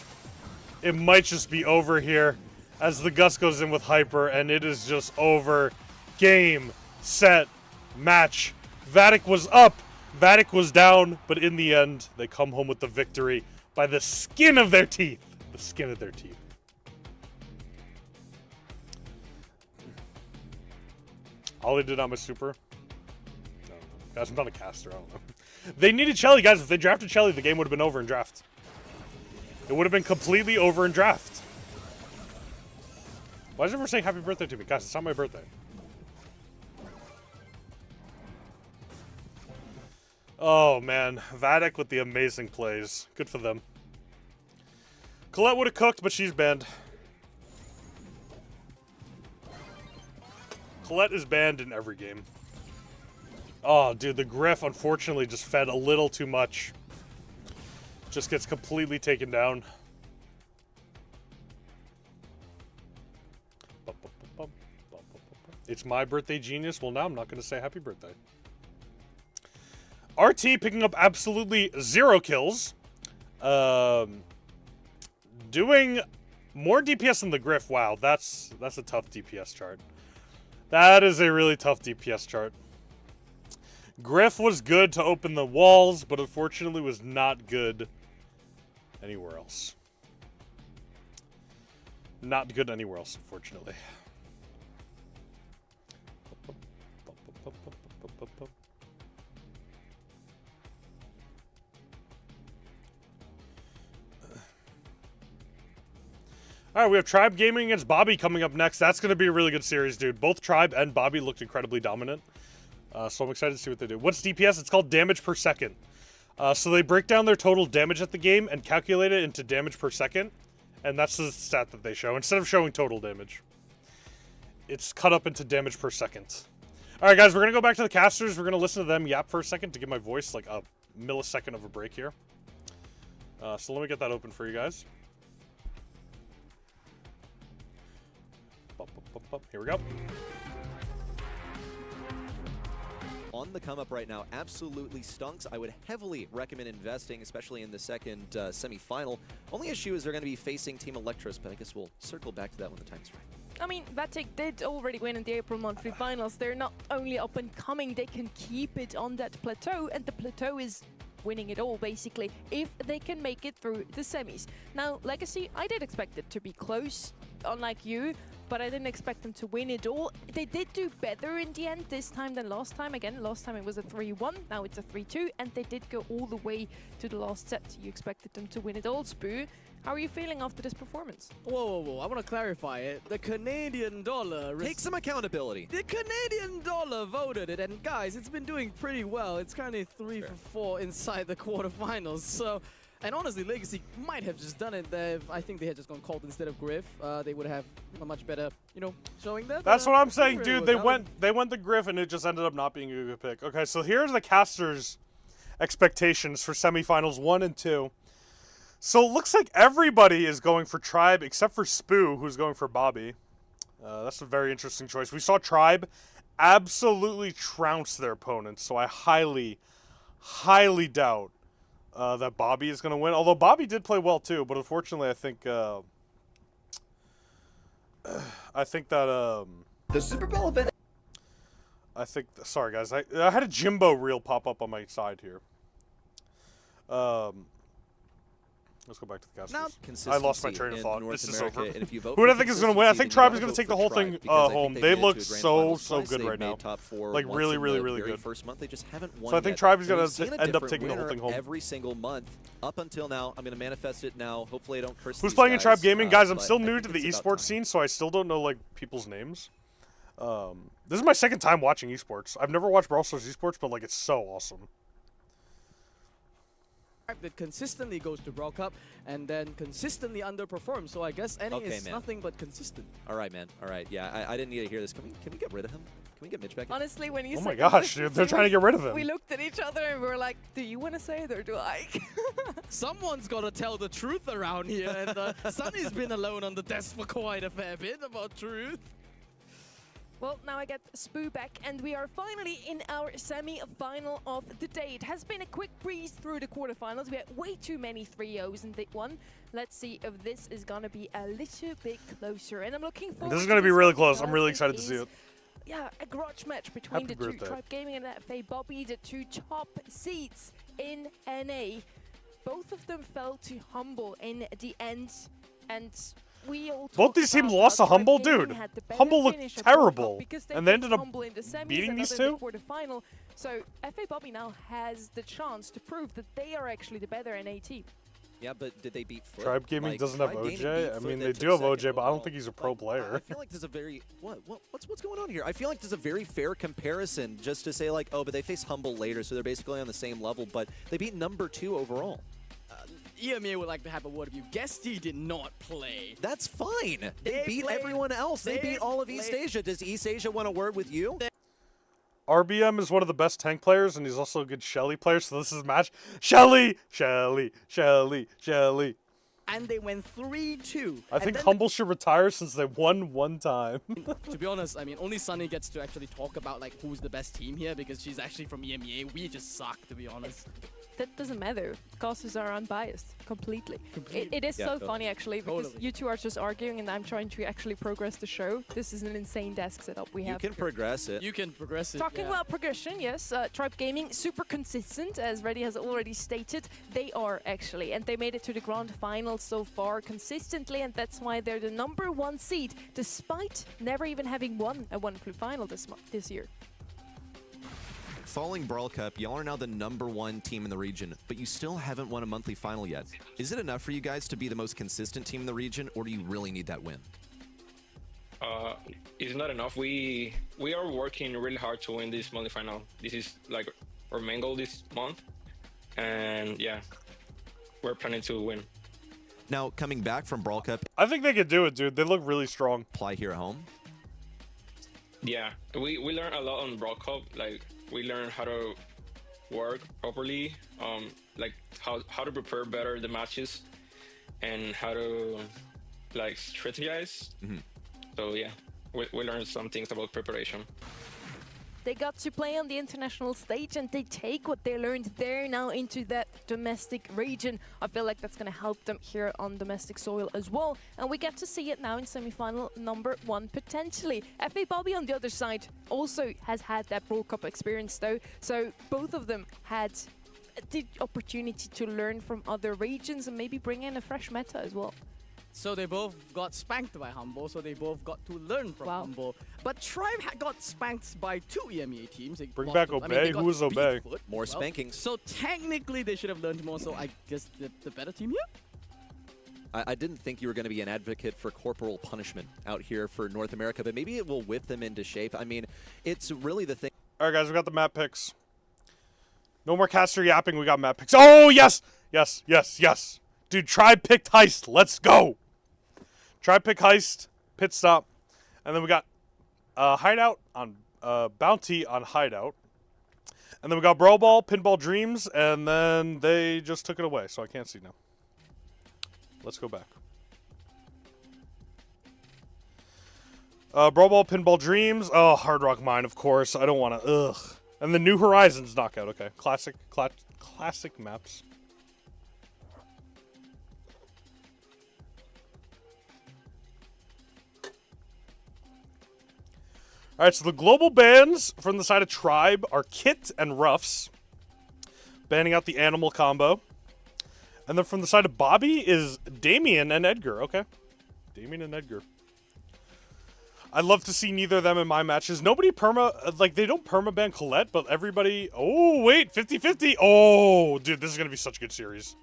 it might just be over here as the Gus goes in with Hyper, and it is just over. Game, set, match. Vatic was up. Vatic was down, but in the end, they come home with the victory by the skin of their teeth. The skin of their teeth. Ollie did not my super. I don't know. Guys, I'm not a caster. I don't know. They needed Shelly, guys. If they drafted Shelly, the game would have been over in draft. It would have been completely over in draft. Why is everyone saying happy birthday to me? Guys, it's not my birthday. Oh, man. Vatic with the amazing plays. Good for them. Colette would have cooked, but she's banned. Colette is banned in every game. Oh, dude, the Griff, unfortunately, just fed a little too much. Just gets completely taken down. It's my birthday, genius. Well, now I'm not going to say happy birthday. RT picking up absolutely 0 kills. Doing more DPS than the Griff. Wow, that's a tough DPS chart. That is a really tough DPS chart. Griff was good to open the walls, but unfortunately was not good anywhere else. Not good anywhere else, unfortunately. All right, we have Tribe Gaming against Bobby coming up next. That's going to be a really good series, dude. Both Tribe and Bobby looked incredibly dominant. So I'm excited to see what they do. What's DPS? It's called damage per second. So they break down their total damage at the game and calculate it into damage per second. And that's the stat that they show. Instead of showing total damage, it's cut up into damage per second. All right, guys, we're going to go back to the casters. We're going to listen to them yap for a second to give my voice like a millisecond of a break here. So let me get that open for you guys. Here we go. On the come up right now, absolutely stunks. I would heavily recommend investing, especially in the second semi-final. Only issue is they're going to be facing Team Electros, but I guess we'll circle back to that when the time's right. I mean, Vatic did already win in the April monthly finals. They're not only up and coming, they can keep it on that plateau, and the plateau is winning it all, basically, if they can make it through the semis. Now, Legacy, I did expect it to be close, unlike you, but I didn't expect them to win it all. They did do better in the end this time than last time. Again, last time it was a 3-1, now it's a 3-2, and they did go all the way to the last set. You expected them to win it all, Spoo. How are you feeling after this performance? Whoa. I want to clarify it. The Canadian dollar... Take some accountability. The Canadian dollar voted it, and guys, it's been doing pretty well. It's currently 3 for 4 inside the quarterfinals, so... And honestly, Legacy might have just done it. I think they had just gone Colt instead of Griff. They would have a much better, showing that. That's what I'm saying, really dude. They went the Griff, and it just ended up not being a good pick. Okay, so here's the casters' expectations for semifinals 1 and 2. So it looks like everybody is going for Tribe except for Spoo, who's going for Bobby. That's a very interesting choice. We saw Tribe absolutely trounce their opponents, so I highly, highly doubt that Bobby is going to win. Although Bobby did play well too, but unfortunately, I think that the Super Bowl event. Sorry guys, I had a Jimbo reel pop up on my side here. Let's go back to the casters. I lost my train of thought. This is over. Who do I think is going to win? I think Tribe is going to take the whole thing home. They look so good right now. Like really, really, really good. First month, they just haven't won. So I think Tribe is going to end up taking the whole thing home. Every single month up until now. I'm going to manifest it now. Hopefully, I don't curse. Who's playing in Tribe Gaming, guys? I'm still new to the esports scene, so I still don't know like people's names. This is my second time watching esports. I've never watched Brawl Stars esports, but like it's so awesome. That consistently goes to Brawl Cup and then consistently underperforms. So I guess NA is nothing but consistent. All right, man. All right. Yeah, I didn't need to hear this. Can we get rid of him? Can we get Mitch back in? Honestly, when you said... Oh my gosh, dude. They're trying to get rid of him. We looked at each other and we were like, do you want to say it or do I? Someone's got to tell the truth around here. And Sunny's been alone on the desk for quite a fair bit about truth. Well, now I get Spoo back, and we are finally in our semi-final of the day. It has been a quick breeze through the quarterfinals. We had way too many 3-0s in that one. Let's see if this is going to be a little bit closer. And I'm looking forward to this is going to be really close. I'm really excited to see it. Yeah, a grudge match between the two. Tribe Gaming and FA Bobby, the two top seeds in NA. Both of them fell to Humble in the end, and... Both these teams lost to Humble, dude. Humble looked terrible, and they ended up beating these two. So FA Bobby now has the chance to prove that they are actually the better NA team. Yeah, but did they beat Foot? Tribe Gaming doesn't have OJ. I mean, they do have OJ, but I don't think he's a pro player. I feel like there's a very what's going on here? I feel like there's a very fair comparison just to say like, oh, but they face Humble later, so they're basically on the same level, but they beat number 2 overall. EMEA would like to have a word of you. Guesty did not play. That's fine. They beat everyone else. They beat all of East Asia. Does East Asia want a word with you? RBM is one of the best tank players, and he's also a good Shelly player, so this is a match. Shelly! Shelly! Shelly! Shelly! And they went 3-2. I think Humble should retire since they won one time. To be honest, I mean, only Sunny gets to actually talk about like who's the best team here because she's actually from EMEA. We just suck, to be honest. That doesn't matter. Causes are unbiased completely. It is so funny actually because you two are just arguing and I'm trying to actually progress the show. This is an insane desk setup we have. You can progress it. You can progress it. Talking about progression, yes. Tribe Gaming super consistent, as Reddy has already stated. They are actually, and they made it to the grand final so far consistently, and that's why they're the #1 seed, despite never even having won a 1-blue final this year. Following Brawl Cup, y'all are now the #1 team in the region, but you still haven't won a monthly final yet. Is it enough for you guys to be the most consistent team in the region, or do you really need that win? It's not enough. We are working really hard to win this monthly final. This is like our main goal this month, and yeah, we're planning to win. Now, coming back from Brawl Cup, I think they could do it, dude. They look really strong. Play here at home? Yeah, we learned a lot on Brawl Cup. Like, we learned how to work properly, like how to prepare better the matches, and how to like strategize. So yeah, we learned some things about preparation. They got to play on the international stage and they take what they learned there now into that domestic region. I feel like that's going to help them here on domestic soil as well. And we get to see it now in semi-final #1 potentially. FA Bobby on the other side also has had that Brawl Cup experience though. So both of them had the opportunity to learn from other regions and maybe bring in a fresh meta as well. So they both got spanked by Humble, so they both got to learn from Humble. But Tribe got spanked by 2 EMEA teams. They Bring lost back to- I mean, Obey. they got Who is Obey? Beeffoot More as well. spankings. So technically they should have learned more, so I guess the better team here? I didn't think you were going to be an advocate for corporal punishment out here for North America, but maybe it will whip them into shape. I mean, it's really the thing. All right, guys, we got the map picks. No more caster yapping. We got map picks. Oh, yes. Yes, yes, yes. Dude, Tribe picked Heist. Let's go. Tribe pick Heist, pit stop. And then we got Hideout on Bounty on Hideout. And then we got Brawl Ball, Pinball Dreams, and then they just took it away, so I can't see now. Let's go back. Brawl Ball, Pinball Dreams. Oh, Hard Rock Mine, of course. I don't want to. Ugh. And the New Horizons knockout. Okay, classic maps. All right, so the global bans from the side of Tribe are Kit and Ruffs, banning out the animal combo. And then from the side of Bobby is Damien and Edgar. Okay, Damien and Edgar. I'd love to see neither of them in my matches. Nobody they don't perma-ban Colette, but everybody... Oh, wait, 50-50. Oh, dude, this is going to be such a good series.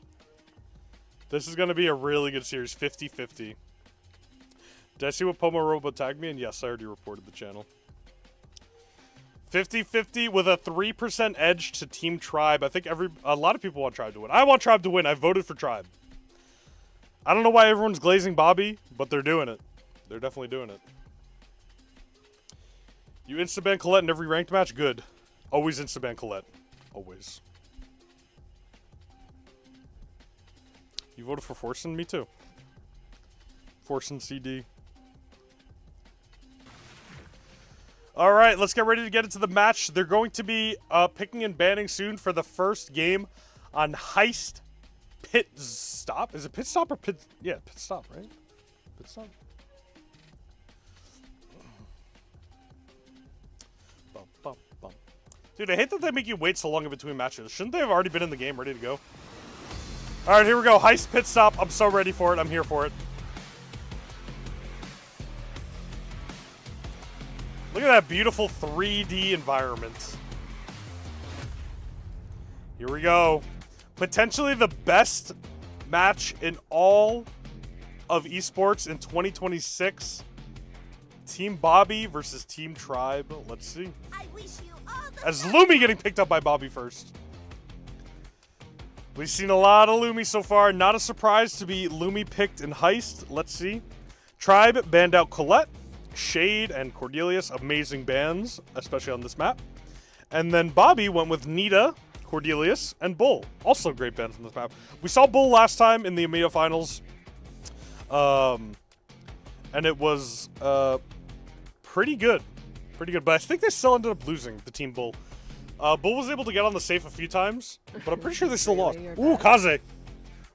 This is going to be a really good series, 50-50. Did I see what Pomo Robo tagged me? And yes, I already reported the channel. 50-50 with a 3% edge to Team Tribe. I think a lot of people want Tribe to win. I want Tribe to win. I voted for Tribe. I don't know why everyone's glazing Bobby, but they're doing it. They're definitely doing it. You insta-ban Colette in every ranked match? Good. Always insta-ban Colette. Always. You voted for Forsen? Me too. Forsen CD. All right, let's get ready to get into the match. They're going to be picking and banning soon for the first game on Heist Pit Stop. Is it Pit Stop or Pit... Yeah, Pit Stop, right? Pit Stop? Dude, I hate that they make you wait so long in between matches. Shouldn't they have already been in the game, ready to go? All right, here we go. Heist Pit Stop. I'm so ready for it. I'm here for it. Look at that beautiful 3D environment. Here we go. Potentially the best match in all of esports in 2026. Team Bobby versus Team Tribe. Let's see. I wish you all the As Lumi getting picked up by Bobby first. We've seen a lot of Lumi so far. Not a surprise to be Lumi picked in Heist. Let's see. Tribe banned out Colette, Shade, and Cordelius. Amazing bans, especially on this map. And then Bobby went with Nita, Cordelius, and Bull. Also great bans on this map. We saw Bull last time in the EMEA finals. And it was pretty good. Pretty good. But I think they still ended up losing, the Team Bull. Bull was able to get on the safe a few times, but I'm pretty sure they still lost. Ooh, Kaze. We're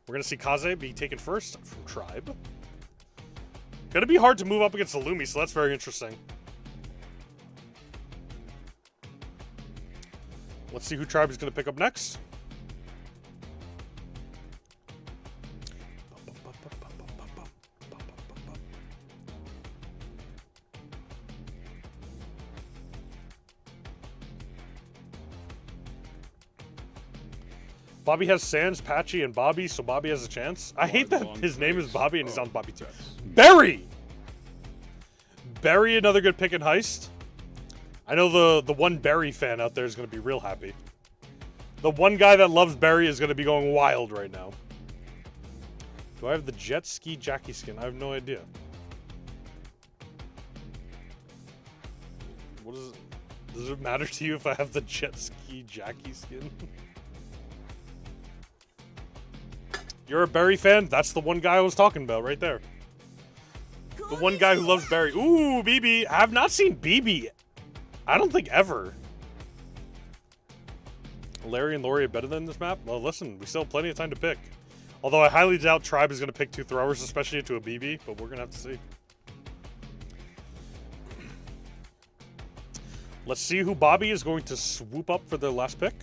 going to see Kaze be taken first from Tribe. Gonna be hard to move up against the Lumi, so that's very interesting. Let's see who Tribe is going to pick up next. Bobby has Sans, Patchy, and Bobby, so Bobby has a chance. I hate that his name is Bobby and he's on Bobby too. Barry! Barry, another good pick in Heist. I know the one Barry fan out there is going to be real happy. The one guy that loves Barry is going to be going wild right now. Do I have the jet ski Jackie skin? I have no idea. What is it? Does it matter to you if I have the jet ski Jackie skin? You're a Barry fan? That's the one guy I was talking about right there. The one guy who loves Barry. Ooh, BB. I have not seen BB. I don't think ever. Larry and Lori are better than this map? Well, listen, we still have plenty of time to pick. Although I highly doubt Tribe is going to pick 2 throwers, especially into a BB, but we're going to have to see. Let's see who Bobby is going to swoop up for their last pick.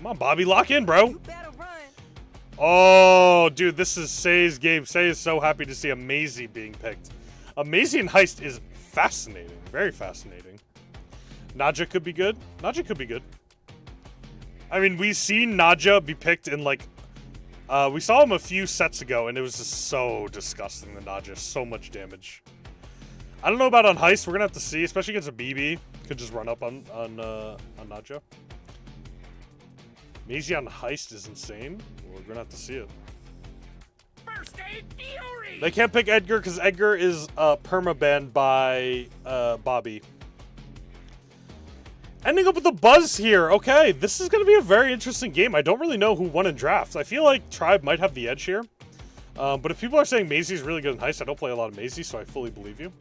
Come on, Bobby, lock in, bro. Oh, dude, this is Say's game. Say is so happy to see Amazy being picked. Amazy and Heist is fascinating. Very fascinating. Naja could be good. Naja could be good. I mean, we've seen Naja be picked in, like... we saw him a few sets ago, and it was just so disgusting, the Naja. So much damage. I don't know about on Heist. We're going to have to see, especially against a BB. Could just run up on Naja. Amazy on Heist is insane. We're going to have to see it. First aid fury! They can't pick Edgar because Edgar is perma-banned by Bobby. Ending up with a buzz here. Okay, this is going to be a very interesting game. I don't really know who won in drafts. I feel like Tribe might have the edge here. But if people are saying Mazy is really good in Heist, I don't play a lot of Mazy, so I fully believe you.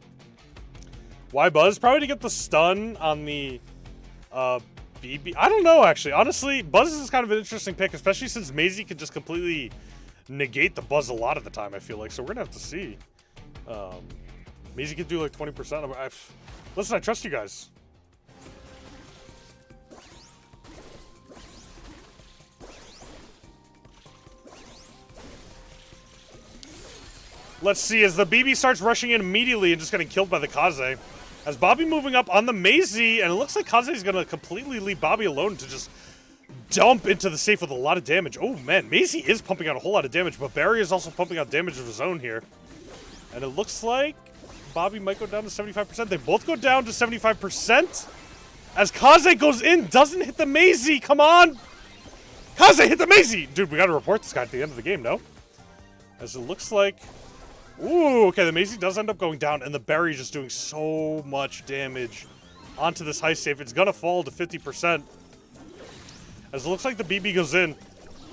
Why Buzz? Probably to get the stun on the BB. I don't know, actually. Honestly, Buzz is kind of an interesting pick, especially since Mazy can just completely negate the Buzz a lot of the time, I feel like. So we're going to have to see. Mazy could do like 20%. Listen, I trust you guys. Let's see, as the BB starts rushing in immediately and just getting killed by the Kaze. As Bobby moving up on the Mazy, and it looks like Kaze is going to completely leave Bobby alone to just dump into the safe with a lot of damage. Oh, man, Mazy is pumping out a whole lot of damage, but Barry is also pumping out damage of his own here. And it looks like Bobby might go down to 75%. They both go down to 75%. As Kaze goes in, doesn't hit the Mazy. Come on. Kaze, hit the Mazy. Dude, we got to report this guy at the end of the game, no? As it looks like... Ooh, okay, the Mazy does end up going down, and the Berry just doing so much damage onto this Heist safe. It's going to fall to 50%. As it looks like the BB goes in.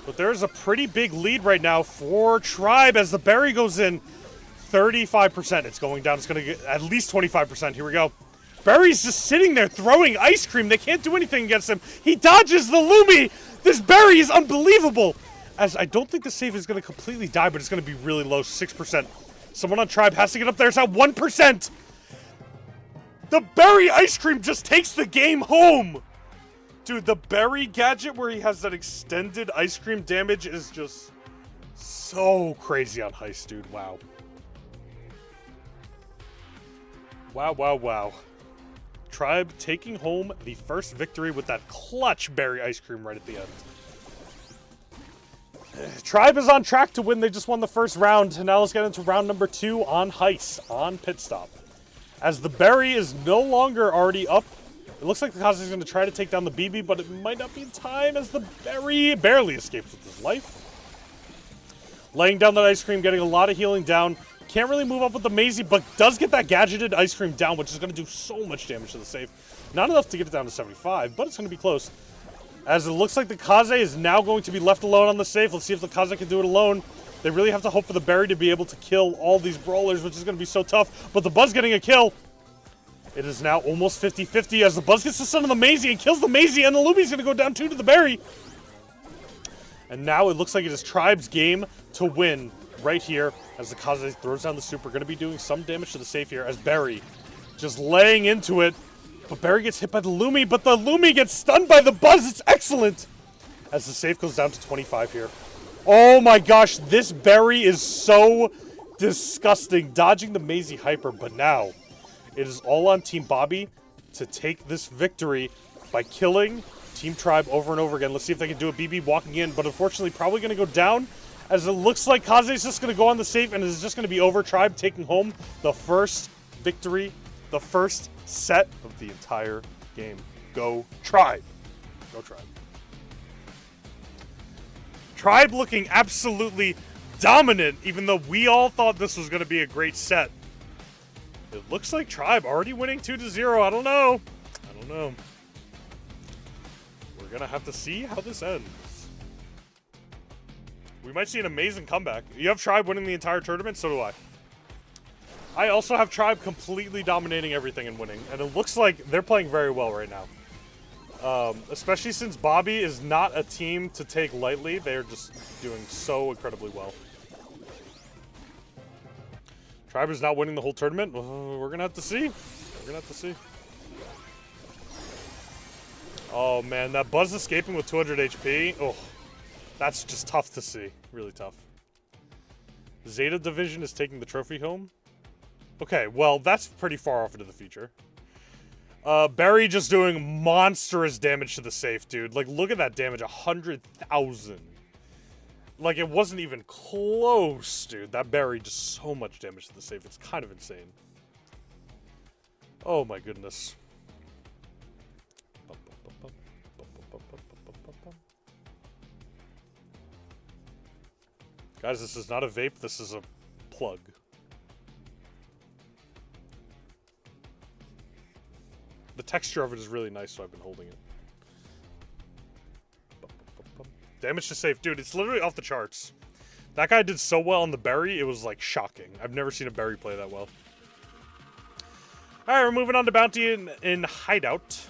But there's a pretty big lead right now for Tribe as the Berry goes in. 35%. It's going down. It's going to get at least 25%. Here we go. Berry's just sitting there throwing ice cream. They can't do anything against him. He dodges the Lumi. This Berry is unbelievable. As I don't think the save is going to completely die, but it's going to be really low, 6%. Someone on Tribe has to get up there. It's at 1%. The Berry ice cream just takes the game home. Dude, the Berry gadget where he has that extended ice cream damage is just so crazy on Heist, dude. Wow. Wow, wow, wow. Tribe taking home the first victory with that clutch Berry ice cream right at the end. Tribe is on track to win. They just won the first round. And now let's get into round number 2 on Heist, on Pit Stop. As the Berry is no longer already up, it looks like the Kaze is going to try to take down the BB, but it might not be in time as the Berry barely escapes with his life. Laying down that ice cream, getting a lot of healing down. Can't really move up with the Mazy, but does get that gadgeted ice cream down, which is going to do so much damage to the safe. Not enough to get it down to 75, but it's going to be close. As it looks like the Kaze is now going to be left alone on the safe. Let's see if the Kaze can do it alone. They really have to hope for the Berry to be able to kill all these brawlers, which is going to be so tough. But the Buzz getting a kill. It is now almost 50-50 as the Buzz gets the stun on the Mazy and kills the Mazy, and the Lumi's going to go down 2 to the Berry. And now it looks like it is Tribe's game to win right here as the Kaze throws down the super. Going to be doing some damage to the safe here as Berry just laying into it. But Berry gets hit by the Lumi, but the Lumi gets stunned by the Buzz. It's excellent. As the safe goes down to 25 here. Oh my gosh, this Berry is so disgusting. Dodging the Mazy Hyper, but now it is all on Team Bobby to take this victory by killing Team Tribe over and over again. Let's see if they can do a BB walking in, but unfortunately probably going to go down as it looks like Kaze is just going to go on the safe and it's just going to be over. Tribe taking home the first victory, the first set of the entire game. Go Tribe. Go Tribe. Tribe looking absolutely dominant, even though we all thought this was going to be a great set. It looks like Tribe already winning 2-0. I don't know. I don't know. We're going to have to see how this ends. We might see an amazing comeback. You have Tribe winning the entire tournament, so do I. I also have Tribe completely dominating everything and winning, and it looks like they're playing very well right now. Especially since Bobby is not a team to take lightly. They're just doing so incredibly well. Tribe is not winning the whole tournament. We're going to have to see. We're going to have to see. Oh, man, that Buzz escaping with 200 HP. Oh, that's just tough to see. Really tough. Zeta Division is taking the trophy home. Okay, well, that's pretty far off into the future. Barry just doing monstrous damage to the safe, dude. Like, look at that damage. 100,000. Like, it wasn't even close, dude. That Barry just so much damage to the safe. It's kind of insane. Oh, my goodness. Guys, this is not a vape. This is a plug. The texture of it is really nice, so I've been holding it. Damage to safe. Dude, it's literally off the charts. That guy did so well on the berry, it was, like, shocking. I've never seen a berry play that well. Alright, we're moving on to Bounty in Hideout.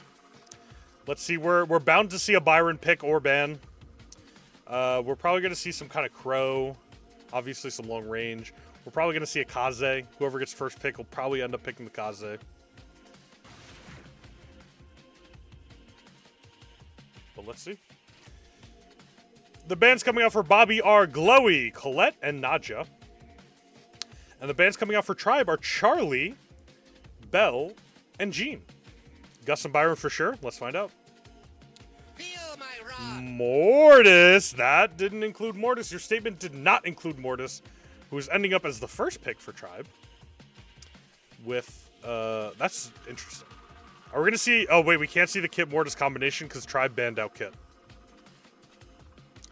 Let's see, we're bound to see a Byron pick or ban. We're probably going to see some kind of Crow. Obviously, some long range. We're probably going to see a Kaze. Whoever gets first pick will probably end up picking the Kaze. But let's see. The bans coming out for Bobby are Glowy, Colette, and Nadja. And the bans coming out for Tribe are Charlie, Belle, and Jean. Gus and Byron for sure. Let's find out. Mortis. That didn't include Mortis. Your statement did not include Mortis, who is ending up as the first pick for Tribe. With, that's interesting. Are we going to see... Oh, wait, we can't see the Kit Mortis combination because Tribe banned out Kit.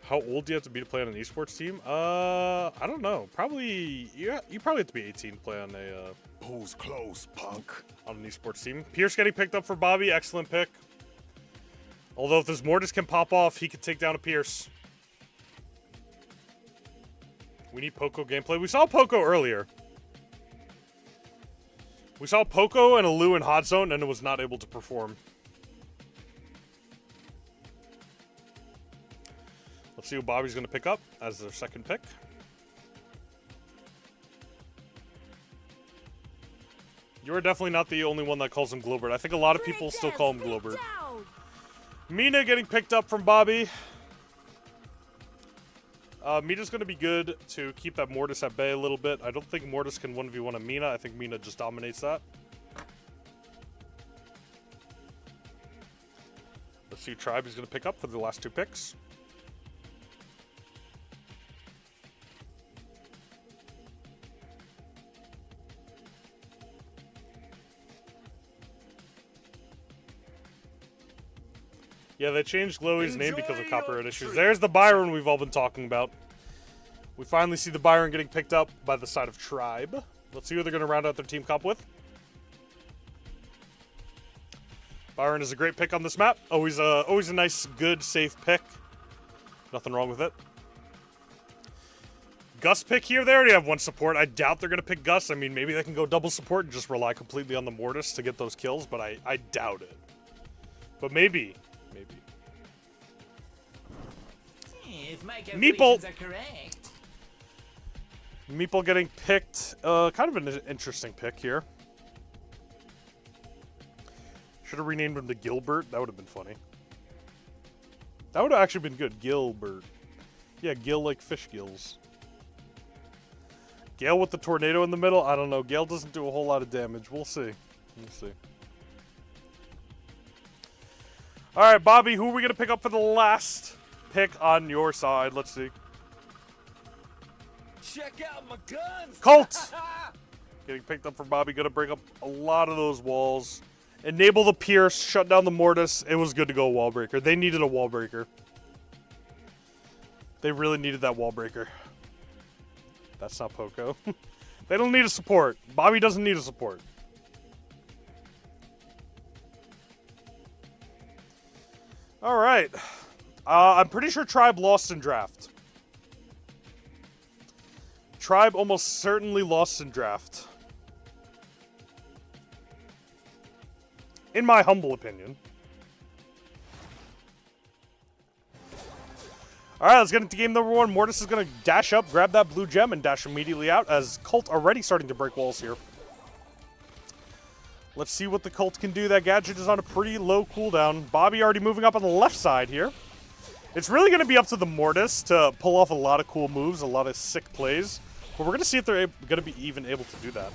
How old do you have to be to play on an esports team? I don't know. Probably... Yeah, you probably have to be 18 to play on a... Pose close, punk. On an esports team. Pierce getting picked up for Bobby. Excellent pick. Although if this Mortis can pop off, he could take down a Pierce. We need Poco gameplay. We saw Poco earlier. We saw Poco and a Lu in Hot Zone, and it was not able to perform. Let's see who Bobby's going to pick up as their second pick. You are definitely not the only one that calls him Globert. I think a lot of people still call him Globert. Mina getting picked up from Bobby. Mina's going to be good to keep that Mortis at bay a little bit. I don't think Mortis can 1v1 a Mina. I think Mina just dominates that. Let's see who Tribe is going to pick up for the last two picks. Yeah, they changed Glowy's name because of copyright issues. There's the Byron we've all been talking about. We finally see the Byron getting picked up by the side of Tribe. Let's see who they're going to round out their team comp with. Byron is a great pick on this map. Always a nice, good, safe pick. Nothing wrong with it. Gus pick here. They already have one support. I doubt they're going to pick Gus. I mean, maybe they can go double support and just rely completely on the Mortis to get those kills, but I doubt it. But maybe. If my Meeple. calculations are correct. Meeple getting picked. Kind of an interesting pick here. Should have renamed him to Gilbert. That would have been funny. That would have actually been good. Gilbert. Yeah, Gil like fish gills. Gale with the tornado in the middle. I don't know. Gale doesn't do a whole lot of damage. We'll see. We'll see. All right, Bobby, who are we going to pick up for the last pick on your side? Let's see. Check out my guns. Colt! Getting picked up for Bobby. Going to break up a lot of those walls. Enable the Pierce. Shut down the Mortis. It was good to go wall breaker. They needed a wall breaker. They really needed that wall breaker. That's not Poco. They don't need a support. Bobby doesn't need a support. All right. I'm pretty sure Tribe lost in draft. Tribe almost certainly lost in draft. In my humble opinion. All right, let's get into game number one. Mortis is going to dash up, grab that blue gem, and dash immediately out as Colt already starting to break walls here. Let's see what the Colt can do. That gadget is on a pretty low cooldown. Bobby already moving up on the left side here. It's really going to be up to the Mortis to pull off a lot of cool moves, a lot of sick plays. But we're going to see if they're going to be even able to do that.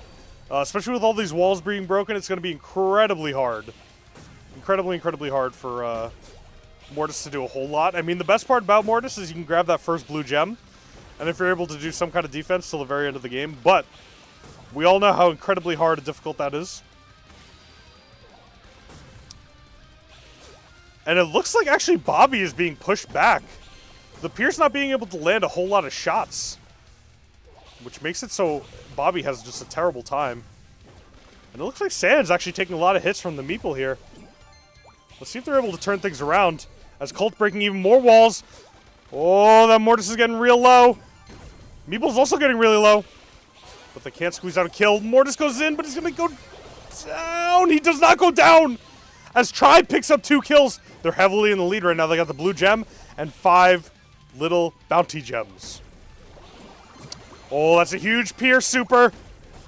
Especially with all these walls being broken, it's going to be incredibly hard. Incredibly hard for Mortis to do a whole lot. I mean, the best part about Mortis is you can grab that first blue gem, and if you're able to do some kind of defense till the very end of the game. But we all know how incredibly hard and difficult that is. And it looks like actually Bobby is being pushed back. The Pierce not being able to land a whole lot of shots, which makes it so Bobby has just a terrible time. And it looks like Sans actually taking a lot of hits from the Meeple here. Let's see if they're able to turn things around. As Colt breaking even more walls. Oh, that Mortis is getting real low. Meeple's also getting really low. But they can't squeeze out a kill. Mortis goes in, but he's going to go down. He does not go down. As Tribe picks up 2 kills. They're heavily in the lead right now. They got the blue gem and 5 little bounty gems. Oh, that's a huge Pierce super.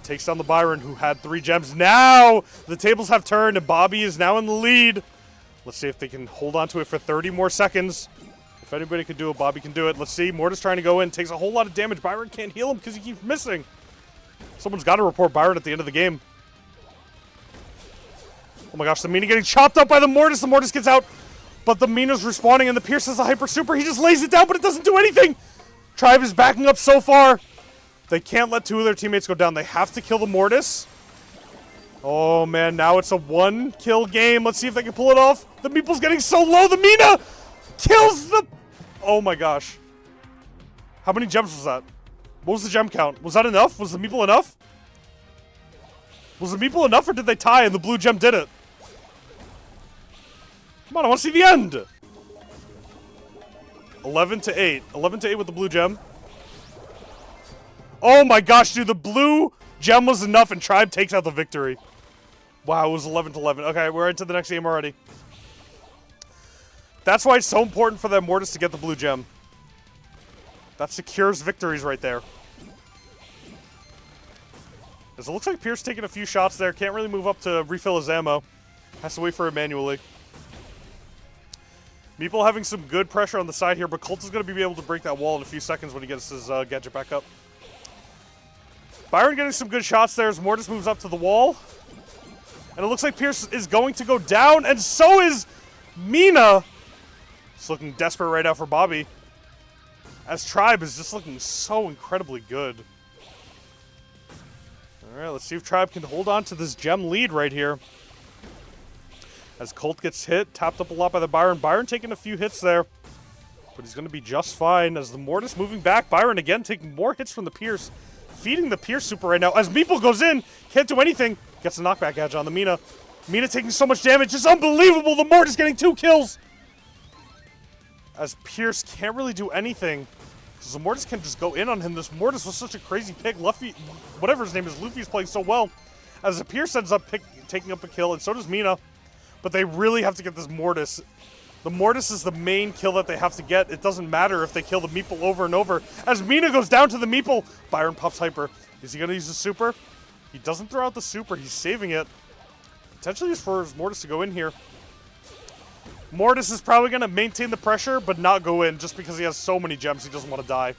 Takes down the Byron, who had 3 gems. Now the tables have turned, and Bobby is now in the lead. Let's see if they can hold on to it for 30 more seconds. If anybody can do it, Bobby can do it. Let's see. Mortis trying to go in. Takes a whole lot of damage. Byron can't heal him because he keeps missing. Someone's got to report Byron at the end of the game. Oh my gosh, the Mina getting chopped up by the Mortis. The Mortis gets out, but the Mina's respawning, and the Pierce has a hyper super. He just lays it down, but it doesn't do anything. Tribe is backing up so far. They can't let 2 of their teammates go down. They have to kill the Mortis. Oh man, now it's a 1-kill game. Let's see if they can pull it off. The Meeple's getting so low. The Mina kills the... Oh my gosh. How many gems was that? What was the gem count? Was that enough? Was the Meeple enough? Was the Meeple enough, or did they tie and the blue gem did it? Come on, I want to see the end. 11-8. 11-8 with the blue gem. Oh my gosh, dude, the blue gem was enough and Tribe takes out the victory. Wow, it was 11-11. Okay, we're into the next game already. That's why it's so important for that Mortis to get the blue gem. That secures victories right there. As it looks like Pierce taking a few shots there. Can't really move up to refill his ammo. Has to wait for it manually. Meeple having some good pressure on the side here, but Colt is going to be able to break that wall in a few seconds when he gets his gadget back up. Byron getting some good shots there as Mortis moves up to the wall. And it looks like Pierce is going to go down, and so is Mina. It's looking desperate right now for Bobby. As Tribe is just looking so incredibly good. Alright, let's see if Tribe can hold on to this gem lead right here. As Colt gets hit, tapped up a lot by the Byron. Byron taking a few hits there. But he's going to be just fine. As the Mortis moving back, Byron again taking more hits from the Pierce. Feeding the Pierce super right now. As Meeple goes in, can't do anything. Gets a knockback edge on the Mina. Mina taking so much damage. It's unbelievable. The Mortis getting 2 kills. As Pierce can't really do anything. Because the Mortis can just go in on him. This Mortis was such a crazy pick. Luffy, whatever his name is, Luffy's playing so well. As the Pierce ends up taking up a kill, and so does Mina. But they really have to get this Mortis. The Mortis is the main kill that they have to get. It doesn't matter if they kill the Meeple over and over. As Mina goes down to the Meeple, Byron pops hyper. Is he going to use the super? He doesn't throw out the super. He's saving it. Potentially just for his Mortis to go in here. Mortis is probably going to maintain the pressure, but not go in just because he has so many gems he doesn't want to die.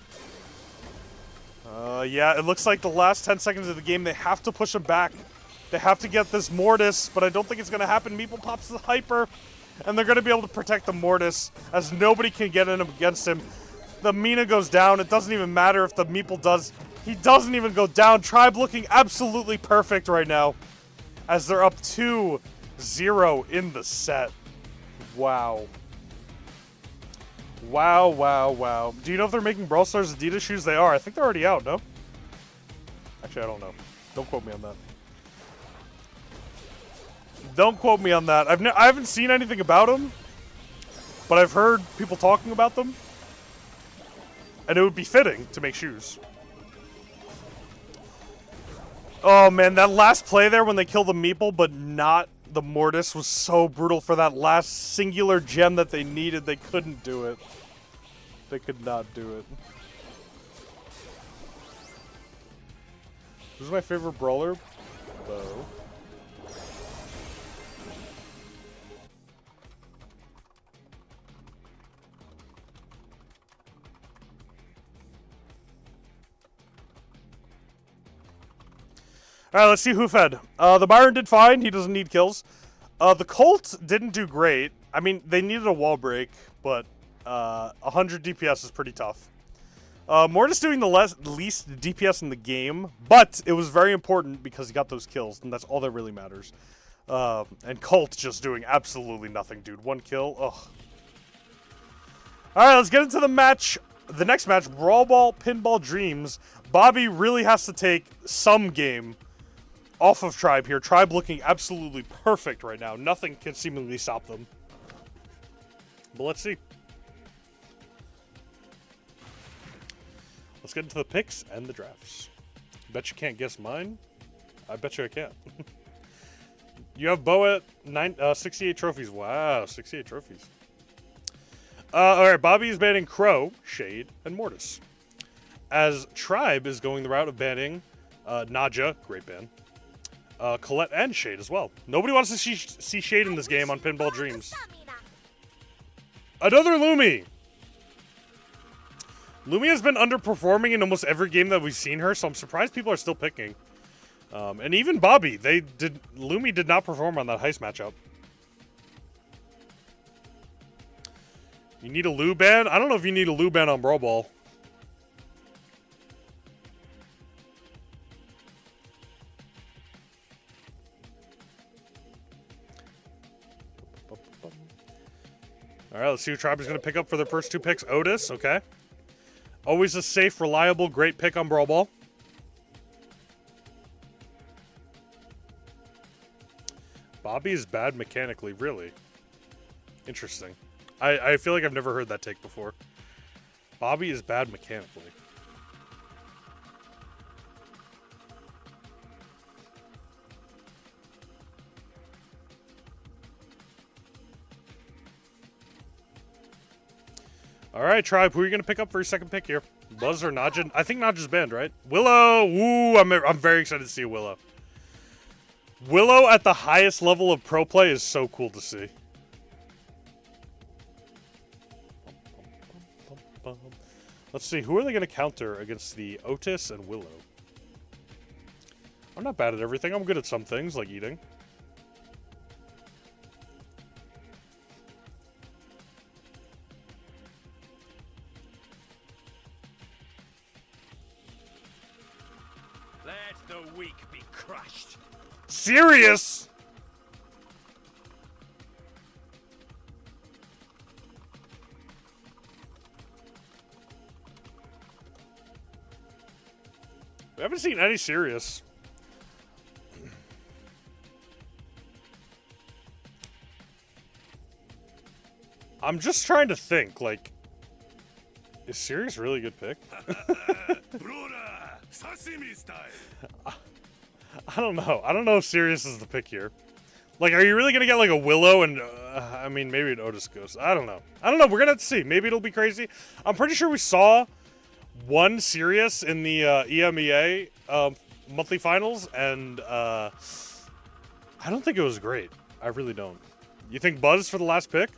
Yeah, it looks like the last 10 seconds of the game, they have to push him back. They have to get this Mortis, but I don't think it's going to happen. Meeple pops the hyper, and they're going to be able to protect the Mortis, as nobody can get in against him. The Mina goes down. It doesn't even matter if the Meeple does. He doesn't even go down. Tribe looking absolutely perfect right now, as they're up 2-0 in the set. Wow. Wow, wow, wow. Do you know if they're making Brawl Stars Adidas shoes? They are. I think they're already out, no? Actually, I don't know. Don't quote me on that. Don't quote me on that. I haven't seen anything about them, but I've heard people talking about them, and it would be fitting to make shoes. Oh man, that last play there when they killed the Meeple, but not the Mortis, was so brutal for that last singular gem that they needed. They couldn't do it. They could not do it. Who's my favorite brawler? Bo. All right, let's see who fed. The Byron did fine. He doesn't need kills. The Colt didn't do great. I mean, they needed a wall break, but 100 DPS is pretty tough. Mortis doing the least DPS in the game, but it was very important because he got those kills, and that's all that really matters. And Colt just doing absolutely nothing, dude. 1 kill. Ugh. All right, let's get into the match. The next match, Brawl Ball Pinball Dreams. Bobby really has to take some game off of Tribe here. Tribe looking absolutely perfect right now. Nothing can seemingly stop them. But let's see. Let's get into the picks and the drafts. Bet you can't guess mine. I bet you I can't. You have Bo at 68 trophies. Wow, 68 trophies. All right, Bobby is banning Crow, Shade, and Mortis. As Tribe is going the route of banning Naja, great ban. Colette and Shade as well. Nobody wants to see Shade in this game on Pinball Dreams. Another Lumi. Lumi has been underperforming in almost every game that we've seen her, so I'm surprised people are still picking. And even Bobby, Lumi did not perform on that heist matchup. You need a Lu ban? I don't know if you need a Lu ban on Brawl Ball. All right, let's see who Tribe is going to pick up for their first 2 picks. Otis, okay. Always a safe, reliable, great pick on Brawl Ball. Bobby is bad mechanically, really. Interesting. I feel like I've never heard that take before. Bobby is bad mechanically. All right, Tribe, who are you going to pick up for your second pick here? Buzz or Najin? I think Naja's banned, right? Willow! Woo! I'm very excited to see Willow. Willow at the highest level of pro play is so cool to see. Let's see, who are they going to counter against the Otis and Willow? I'm not bad at everything. I'm good at some things, like eating. Let the weak be crushed. Serious? We haven't seen any serious. I'm just trying to think, like, is Sirius really a good pick? I don't know. I don't know if Sirius is the pick here. Like, are you really going to get, like, a Willow and, I mean, maybe an Otis Ghost. I don't know. I don't know. We're going to have to see. Maybe it'll be crazy. I'm pretty sure we saw one Sirius in the EMEA monthly finals, and I don't think it was great. I really don't. You think Buzz for the last pick?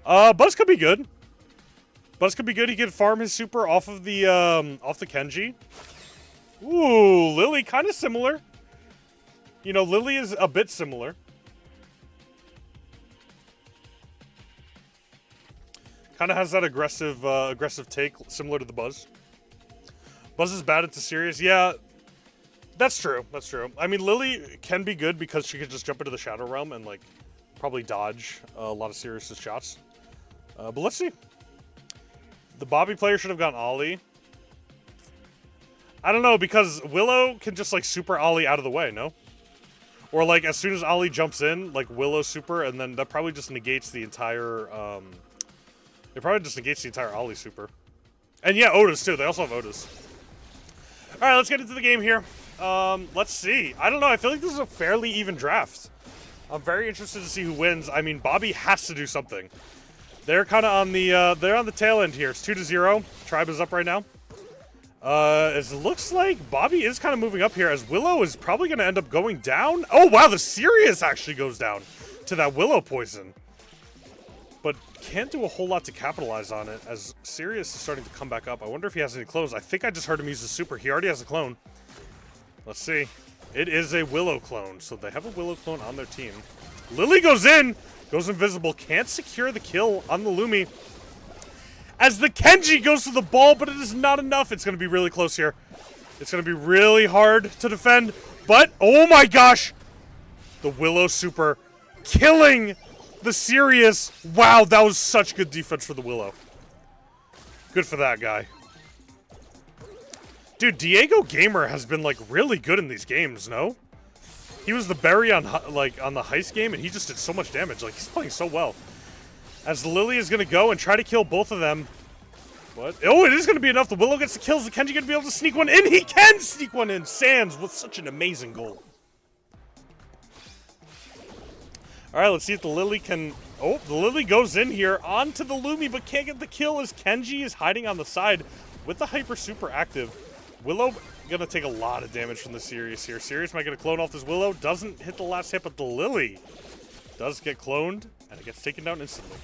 Buzz could be good. Buzz could be good. He could farm his super off of the Kenji. Ooh, Lily, kind of similar. You know, Lily is a bit similar. Kind of has that aggressive take, similar to the Buzz. Buzz is bad into Sirius. Yeah, that's true. That's true. I mean, Lily can be good because she could just jump into the Shadow Realm and, like, probably dodge a lot of Sirius's shots. But let's see. The Bobby player should have gone Ollie. I don't know, because Willow can just, like, super Ollie out of the way, no? Or, like, as soon as Ollie jumps in, like, Willow super, and then that probably just negates the entire, it probably just negates the entire Ollie super. And yeah, Otis, too. They also have Otis. Alright, let's get into the game here. Let's see. I don't know. I feel like this is a fairly even draft. I'm very interested to see who wins. I mean, Bobby has to do something. They're kind of on the, they're on the tail end here. It's 2-0. Tribe is up right now. It looks like Bobby is kind of moving up here, as Willow is probably going to end up going down. Oh, wow, the Sirius actually goes down to that Willow poison. But can't do a whole lot to capitalize on it, as Sirius is starting to come back up. I wonder if he has any clones. I think I just heard him use the super. He already has a clone. Let's see. It is a Willow clone, so they have a Willow clone on their team. Lily goes in, goes invisible, can't secure the kill on the Lumi. As the Kenji goes to the ball, but it is not enough. It's going to be really close here. It's going to be really hard to defend, but oh my gosh! The Willow super killing the Sirius. Wow, that was such good defense for the Willow. Good for that guy. Dude, Diego Gamer has been, like, really good in these games, no? He was the berry on, like, on the heist game, and he just did so much damage. Like, he's playing so well. As Lily is going to go and try to kill both of them. But, oh, it is going to be enough. The Willow gets the kills. The Kenji going to be able to sneak one in. He can sneak one in. Sans with such an amazing goal. All right, let's see if the Lily can... Oh, the Lily goes in here onto the Lumi, but can't get the kill as Kenji is hiding on the side with the Hyper Super active. Willow gonna take a lot of damage from the Sirius here. Sirius might get a clone off this Willow. Doesn't hit the last hit, but the Lily does get cloned, and it gets taken down instantly.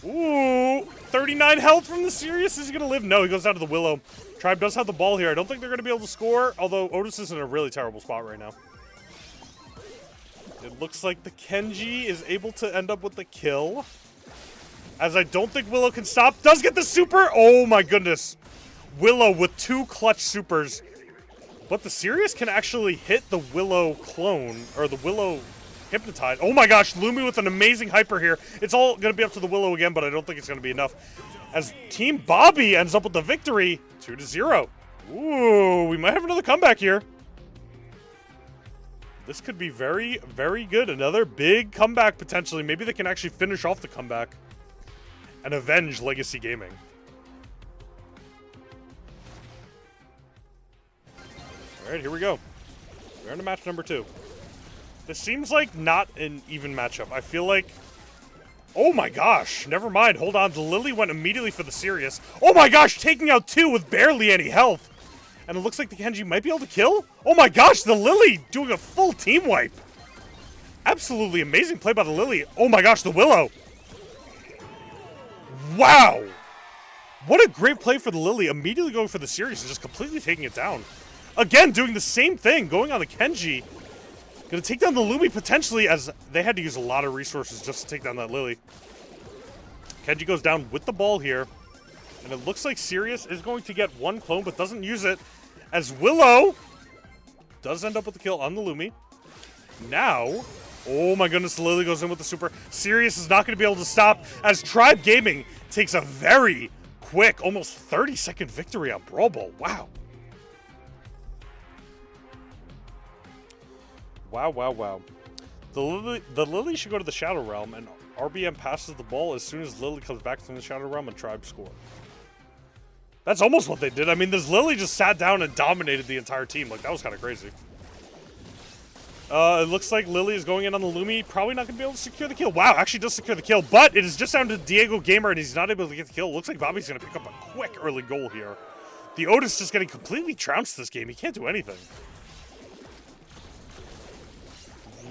Ooh, 39 health from the Sirius. Is he gonna live? No, he goes down to the Willow. Tribe does have the ball here. I don't think they're gonna be able to score, although Otis is in a really terrible spot right now. It looks like the Kenji is able to end up with the kill. As I don't think Willow can stop. Does get the super. Oh my goodness. Willow with 2 clutch supers. But the Sirius can actually hit the Willow clone, or the Willow hypnotize. Oh my gosh, Lumi with an amazing hyper here. It's all going to be up to the Willow again, but I don't think it's going to be enough. As Team Bobby ends up with the victory, 2-0. Ooh, we might have another comeback here. This could be very, very good. Another big comeback potentially. Maybe they can actually finish off the comeback and avenge Legacy Gaming. All right, here we go. We're into match number 2. This seems like not an even matchup. I feel like... Oh my gosh, never mind. Hold on, the Lily went immediately for the Sirius. Oh my gosh, taking out 2 with barely any health. And it looks like the Kenji might be able to kill. Oh my gosh, the Lily doing a full team wipe. Absolutely amazing play by the Lily. Oh my gosh, the Willow. Wow. What a great play for the Lily. Immediately going for the Sirius and just completely taking it down. Again, doing the same thing, going on the Kenji. Gonna take down the Lumi potentially, as they had to use a lot of resources just to take down that Lily. Kenji goes down with the ball here. And it looks like Sirius is going to get 1 clone, but doesn't use it. As Willow does end up with the kill on the Lumi. Now, oh my goodness, the Lily goes in with the super. Sirius is not going to be able to stop, as Tribe Gaming takes a very quick, almost 30-second victory on Brawl Ball. Wow. Wow, wow, wow. The Lily should go to the Shadow Realm, and RBM passes the ball as soon as Lily comes back from the Shadow Realm and Tribe score. That's almost what they did. I mean, this Lily just sat down and dominated the entire team. Like, that was kind of crazy. It looks like Lily is going in on the Lumi. Probably not going to be able to secure the kill. Wow, actually does secure the kill, but it is just down to Diego Gamer, and he's not able to get the kill. Looks like Bobby's going to pick up a quick early goal here. The Otis just getting completely trounced this game. He can't do anything.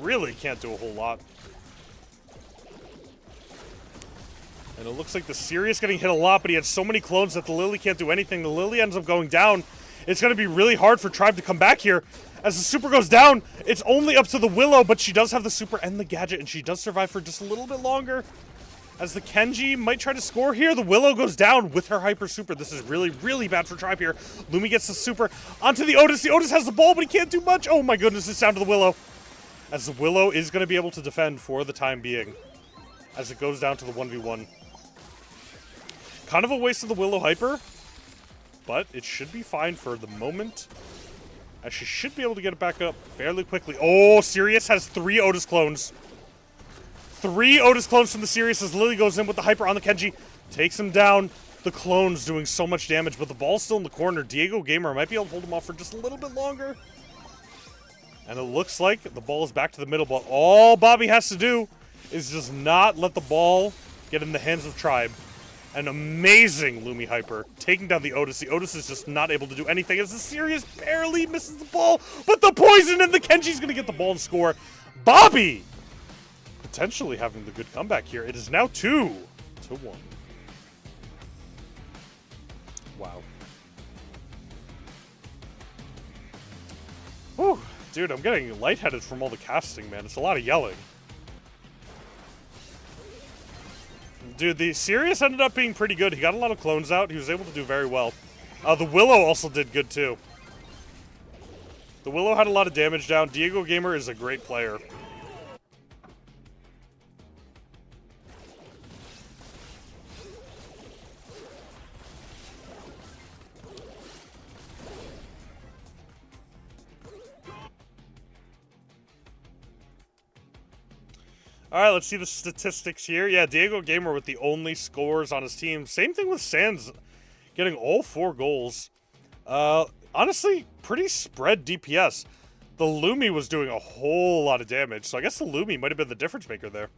Really can't do a whole lot. And it looks like the Sirius getting hit a lot, but he had so many clones that the Lily can't do anything. The Lily ends up going down. It's going to be really hard for Tribe to come back here. As the super goes down, it's only up to the Willow, but she does have the super and the gadget, and she does survive for just a little bit longer. As the Kenji might try to score here, the Willow goes down with her hyper super. This is really, really bad for Tribe here. Lumi gets the super onto the Otis. The Otis has the ball, but he can't do much. Oh my goodness, it's down to the Willow. As the Willow is going to be able to defend for the time being. As it goes down to the 1v1. Kind of a waste of the Willow hyper. But it should be fine for the moment. As she should be able to get it back up fairly quickly. Oh, Sirius has 3 Otis clones. 3 Otis clones from the Sirius as Lily goes in with the hyper on the Kenji. Takes him down. The clone's doing so much damage, but the ball's still in the corner. Diego Gamer might be able to hold him off for just a little bit longer. And it looks like the ball is back to the middle, but all Bobby has to do is just not let the ball get in the hands of Tribe. An amazing Lumi hyper, taking down the Otis. The Otis is just not able to do anything as the Sirius barely misses the ball, but the poison and the Kenji's going to get the ball and score. Bobby potentially having the good comeback here. It is now 2-1. Wow. Whew, dude, I'm getting lightheaded from all the casting, man. It's a lot of yelling. Dude, the Sirius ended up being pretty good. He got a lot of clones out. He was able to do very well. The Willow also did good, too. The Willow had a lot of damage down. Diego Gamer is a great player. All right, let's see the statistics here. Yeah, Diego Gamer with the only scores on his team. Same thing with Sans getting all 4 goals. Honestly, pretty spread DPS. The Lumi was doing a whole lot of damage, so I guess the Lumi might have been the difference maker there.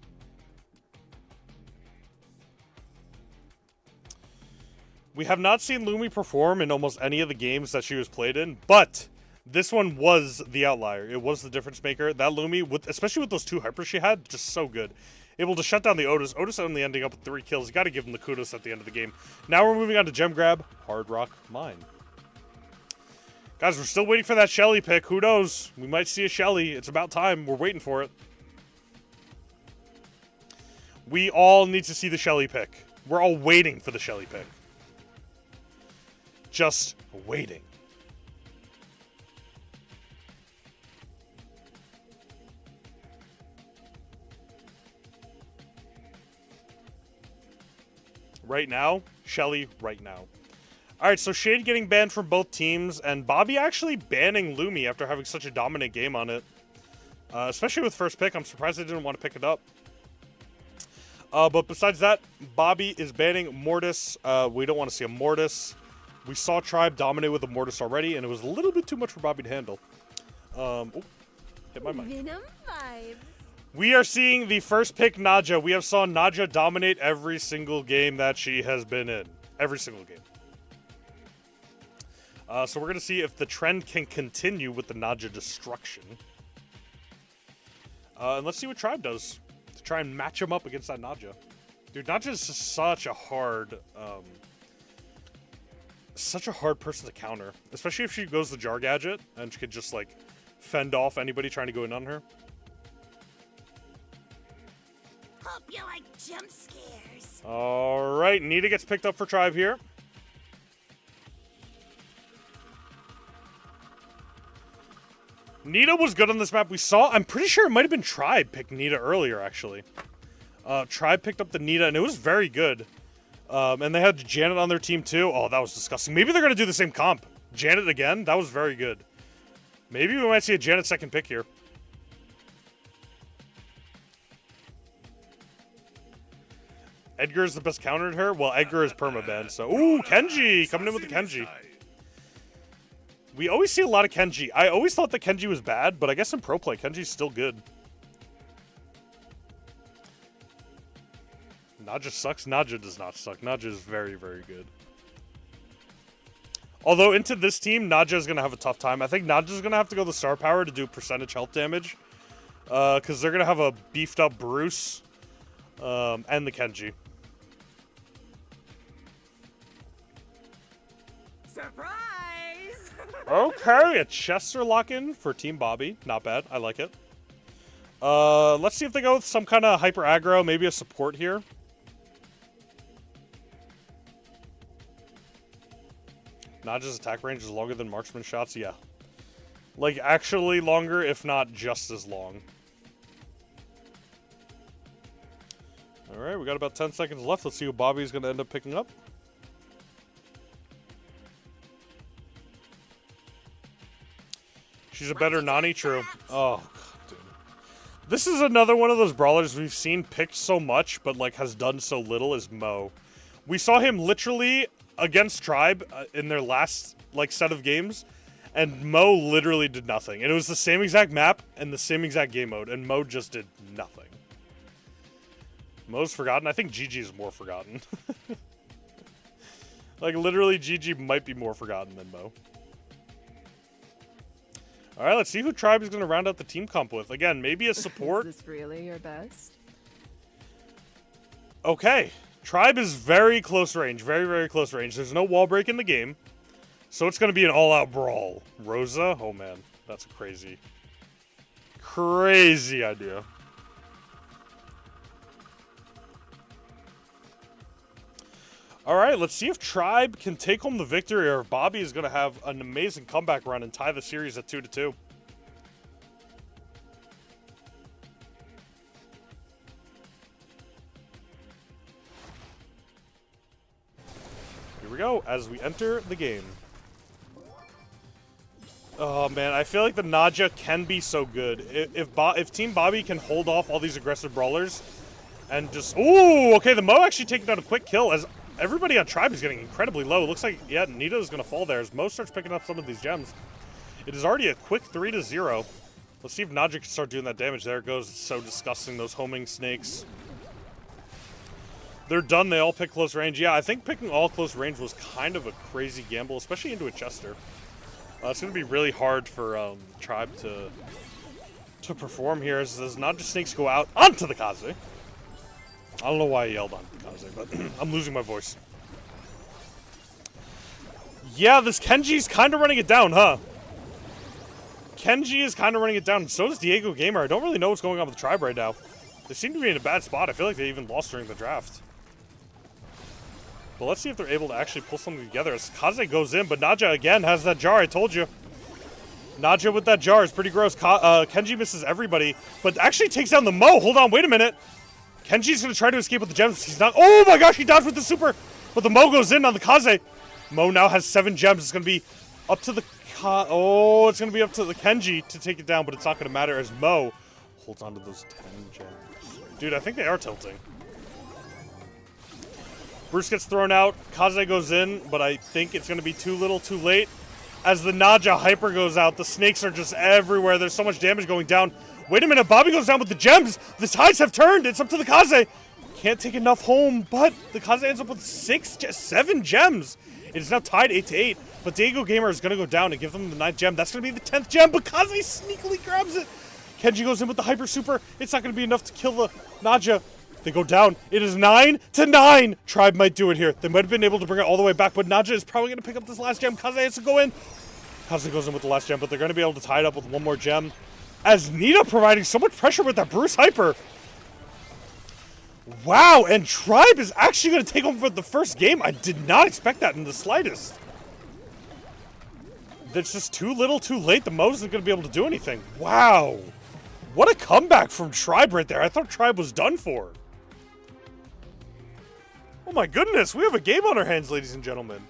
We have not seen Lumi perform in almost any of the games that she was played in, but this one was the outlier. It was the difference maker. That Lumi, especially with those 2 hypers she had, just so good. Able to shut down the Otis. Otis only ending up with 3 kills. You got to give him the kudos at the end of the game. Now we're moving on to Gem Grab, Hard Rock Mine. Guys, we're still waiting for that Shelly pick. Who knows? We might see a Shelly. It's about time. We're waiting for it. We all need to see the Shelly pick. We're all waiting for the Shelly pick. Just waiting. Right now, Shelly right now. Alright, so Shade getting banned from both teams, and Bobby actually banning Lumi after having such a dominant game on it. Especially with first pick, I'm surprised they didn't want to pick it up. But besides that, Bobby is banning Mortis. We don't want to see a Mortis. We saw Tribe dominate with a Mortis already, and it was a little bit too much for Bobby to handle. Oh, hit my mic. Venom vibes. We are seeing the first pick Nadja. We have saw Nadja dominate every single game that she has been in. Every single game. So we're going to see if the trend can continue with the Nadja destruction. And let's see what Tribe does to try and match him up against that Nadja. Dude, Nadja is just such a hard person to counter. Especially if she goes the Jar Gadget and she could just, like, fend off anybody trying to go in on her. Hope you like jump scares. Alright, Nita gets picked up for Tribe here. Nita was good on this map. We saw, I'm pretty sure it might have been Tribe picked Nita earlier, actually. Tribe picked up the Nita, and it was very good. And they had Janet on their team, too. Oh, that was disgusting. Maybe they're going to do the same comp. Janet again? That was very good. Maybe we might see a Janet second pick here. Edgar is the best counter to her? Well, Edgar is permaban, so... Ooh, Kenji! Coming in with the Kenji. We always see a lot of Kenji. I always thought that Kenji was bad, but I guess in pro play, Kenji's still good. Nadja sucks? Nadja does not suck. Nadja is very, very good. Although, into this team, Nadja is going to have a tough time. I think Nadja's going to have to go the star power to do percentage health damage. Because they're going to have a beefed up Bruce and the Kenji. Surprise! Okay, a Chester lock-in for Team Bobby. Not bad. I like it. Let's see if they go with some kind of hyper aggro, maybe a support here. Nadja's attack range is longer than marksman shots. Yeah. Like, actually longer, if not just as long. Alright, we got about 10 seconds left. Let's see who Bobby's going to end up picking up. She's a better Nani, true. Oh, God, dude. This is another one of those brawlers we've seen picked so much, but, like, has done so little as Mo. We saw him literally against Tribe in their last, like, set of games, and Mo literally did nothing. And it was the same exact map and the same exact game mode, and Mo just did nothing. Mo's forgotten. I think GG is more forgotten. Like, literally, GG might be more forgotten than Mo. All right, let's see who Tribe is going to round out the team comp with. Again, maybe a support. Is this really your best? Okay. Tribe is very close range. Very, very close range. There's no wall break in the game. So it's going to be an all-out brawl. Rosa? Oh, man. That's a crazy, crazy idea. All right, let's see if Tribe can take home the victory or if Bobby is going to have an amazing comeback run and tie the series at 2-2. Here we go as we enter the game. Oh, man, I feel like the Naja can be so good. If Team Bobby can hold off all these aggressive brawlers and just... Ooh, okay, the Mo actually taking down a quick kill as everybody on Tribe is getting incredibly low. It looks like, yeah, Nita is going to fall there as Mo starts picking up some of these gems. It is already a quick 3-0. Let's see if Naja can start doing that damage. There it goes. It's so disgusting, those homing snakes. They're done. They all pick close range. Yeah, I think picking all close range was kind of a crazy gamble, especially into a Chester. It's going to be really hard for Tribe to perform here as Naja snakes go out onto the Kaze. I don't know why I yelled onto the Kaze, but I'm losing my voice. Yeah, this Kenji's kind of running it down, huh? Kenji is kind of running it down, and so does Diego Gamer. I don't really know what's going on with the Tribe right now. They seem to be in a bad spot. I feel like they even lost during the draft. But let's see if they're able to actually pull something together. As Kaze goes in, but Naja again has that jar, I told you. Naja with that jar is pretty gross. Kenji misses everybody, but actually takes down the Mo. Hold on, wait a minute. Kenji's going to try to escape with the gems. He's not. Oh my gosh, he dodged with the super. But the Mo goes in on the Kaze. Mo now has 7 gems. It's going to be up to the... it's going to be up to the Kenji to take it down, but it's not going to matter as Mo holds on to those 10 gems. Dude, I think they are tilting. Bruce gets thrown out. Kaze goes in, but I think it's going to be too little too late. As the Naja Hyper goes out, the snakes are just everywhere. There's so much damage going down. Wait a minute, Bobby goes down with the gems. The tides have turned. It's up to the Kaze. Can't take enough home, but the Kaze ends up with 7 gems. It is now tied 8-8, but Diego Gamer is going to go down and give them the 9th gem. That's going to be the 10th gem, but Kaze sneakily grabs it. Kenji goes in with the Hyper Super. It's not going to be enough to kill the Naja. They go down. It is 9-9. Tribe might do it here. They might have been able to bring it all the way back, but Naja is probably going to pick up this last gem. Kaze has to go in. Kaze goes in with the last gem, but they're going to be able to tie it up with one more gem. As Nita providing so much pressure with that Bruce Hyper. Wow, and Tribe is actually going to take over the first game. I did not expect that in the slightest. That's just too little too late. The Mo isn't going to be able to do anything. Wow. What a comeback from Tribe right there. I thought Tribe was done for. Oh my goodness, we have a game on our hands, ladies and gentlemen.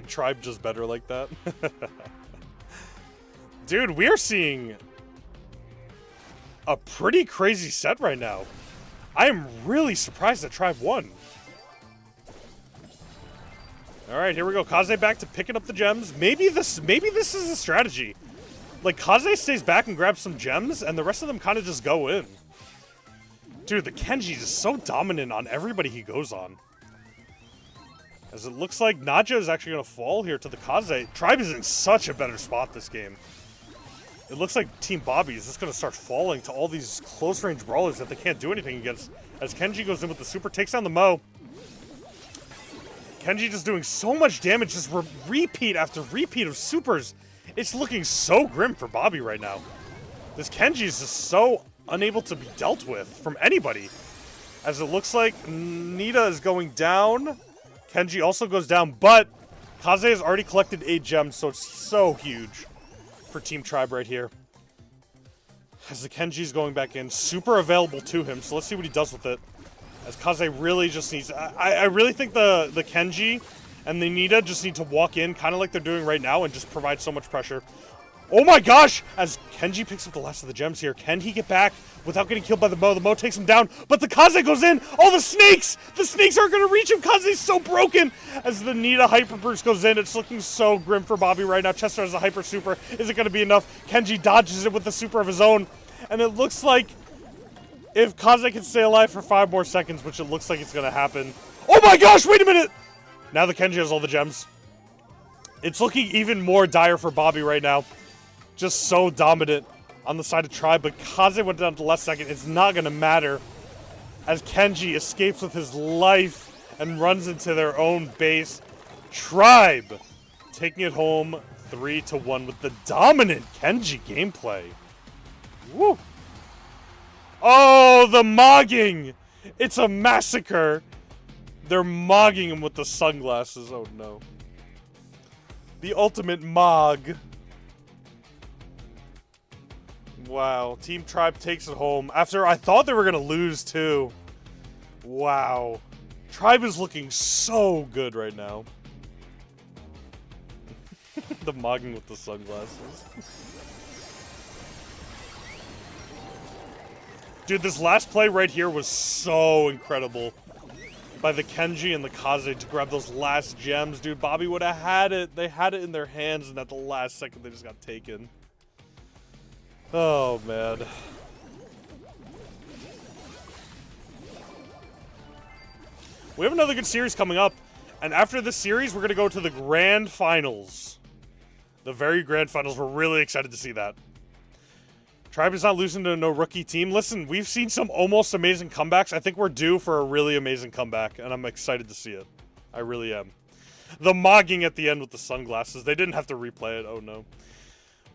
Tribe just better like that. Dude, we are seeing a pretty crazy set right now. I am really surprised that Tribe won. All right, here we go. Kaze back to picking up the gems. Maybe this is a strategy. Like, Kaze stays back and grabs some gems, and the rest of them kind of just go in. Dude, the Kenji is so dominant on everybody he goes on. As it looks like Naja is actually going to fall here to the Kaze. Tribe is in such a better spot this game. It looks like Team Bobby is just going to start falling to all these close-range brawlers that they can't do anything against. As Kenji goes in with the super, takes down the Mo. Kenji just doing so much damage, just repeat after repeat of supers. It's looking so grim for Bobby right now. This Kenji is just so unable to be dealt with from anybody. As it looks like Nita is going down. Kenji also goes down, but Kaze has already collected 8 gems, so it's so huge for Team Tribe right here. As the Kenji's going back in, super available to him, so let's see what he does with it. As Kaze really just needs... I really think the Kenji and the Nita just need to walk in, kind of like they're doing right now, and just provide so much pressure. Oh my gosh! As Kenji picks up the last of the gems here, can he get back without getting killed by the Mo? The Mo takes him down, but the Kaze goes in! Oh, the snakes! The snakes aren't going to reach him! Kaze's so broken! As the Nita Hyper Burst goes in, it's looking so grim for Bobby right now. Chester has a Hyper Super. Is it going to be enough? Kenji dodges it with the super of his own. And it looks like if Kaze can stay alive for 5 more seconds, which it looks like it's going to happen. Oh my gosh, wait a minute! Now the Kenji has all the gems. It's looking even more dire for Bobby right now. Just so dominant on the side of Tribe, but Kaze went down to the last second. It's not going to matter as Kenji escapes with his life and runs into their own base. Tribe taking it home 3-1 with the dominant Kenji gameplay. Woo! Oh, the mogging! It's a massacre! They're mogging him with the sunglasses. Oh no. The ultimate mog. Wow. Team Tribe takes it home. After I thought they were going to lose too. Wow. Tribe is looking so good right now. The mogging with the sunglasses. Dude, this last play right here was so incredible. By the Kenji and the Kaze to grab those last gems. Dude, Bobby would have had it. They had it in their hands, and at the last second, they just got taken. Oh, man. We have another good series coming up. And after this series, we're going to go to the Grand Finals. The very Grand Finals. We're really excited to see that. Tribe is not losing to no rookie team. Listen, we've seen some almost amazing comebacks. I think we're due for a really amazing comeback, and I'm excited to see it. I really am. The mogging at the end with the sunglasses. They didn't have to replay it. Oh, no.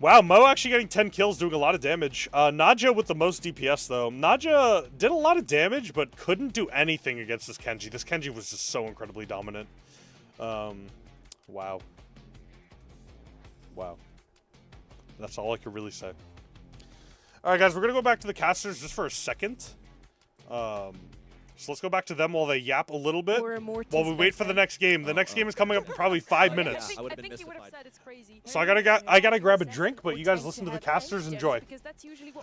Wow, Mo actually getting 10 kills, doing a lot of damage. Naja with the most DPS, though. Naja did a lot of damage, but couldn't do anything against this Kenji. This Kenji was just so incredibly dominant. Wow. Wow. That's all I could really say. All right, guys, we're going to go back to the casters just for a second. So let's go back to them while they yap a little bit while we wait for the next game. The next game is coming up in probably 5 minutes. I think you would have said it's crazy. So I gotta grab a drink, but you guys listen to the casters, enjoy.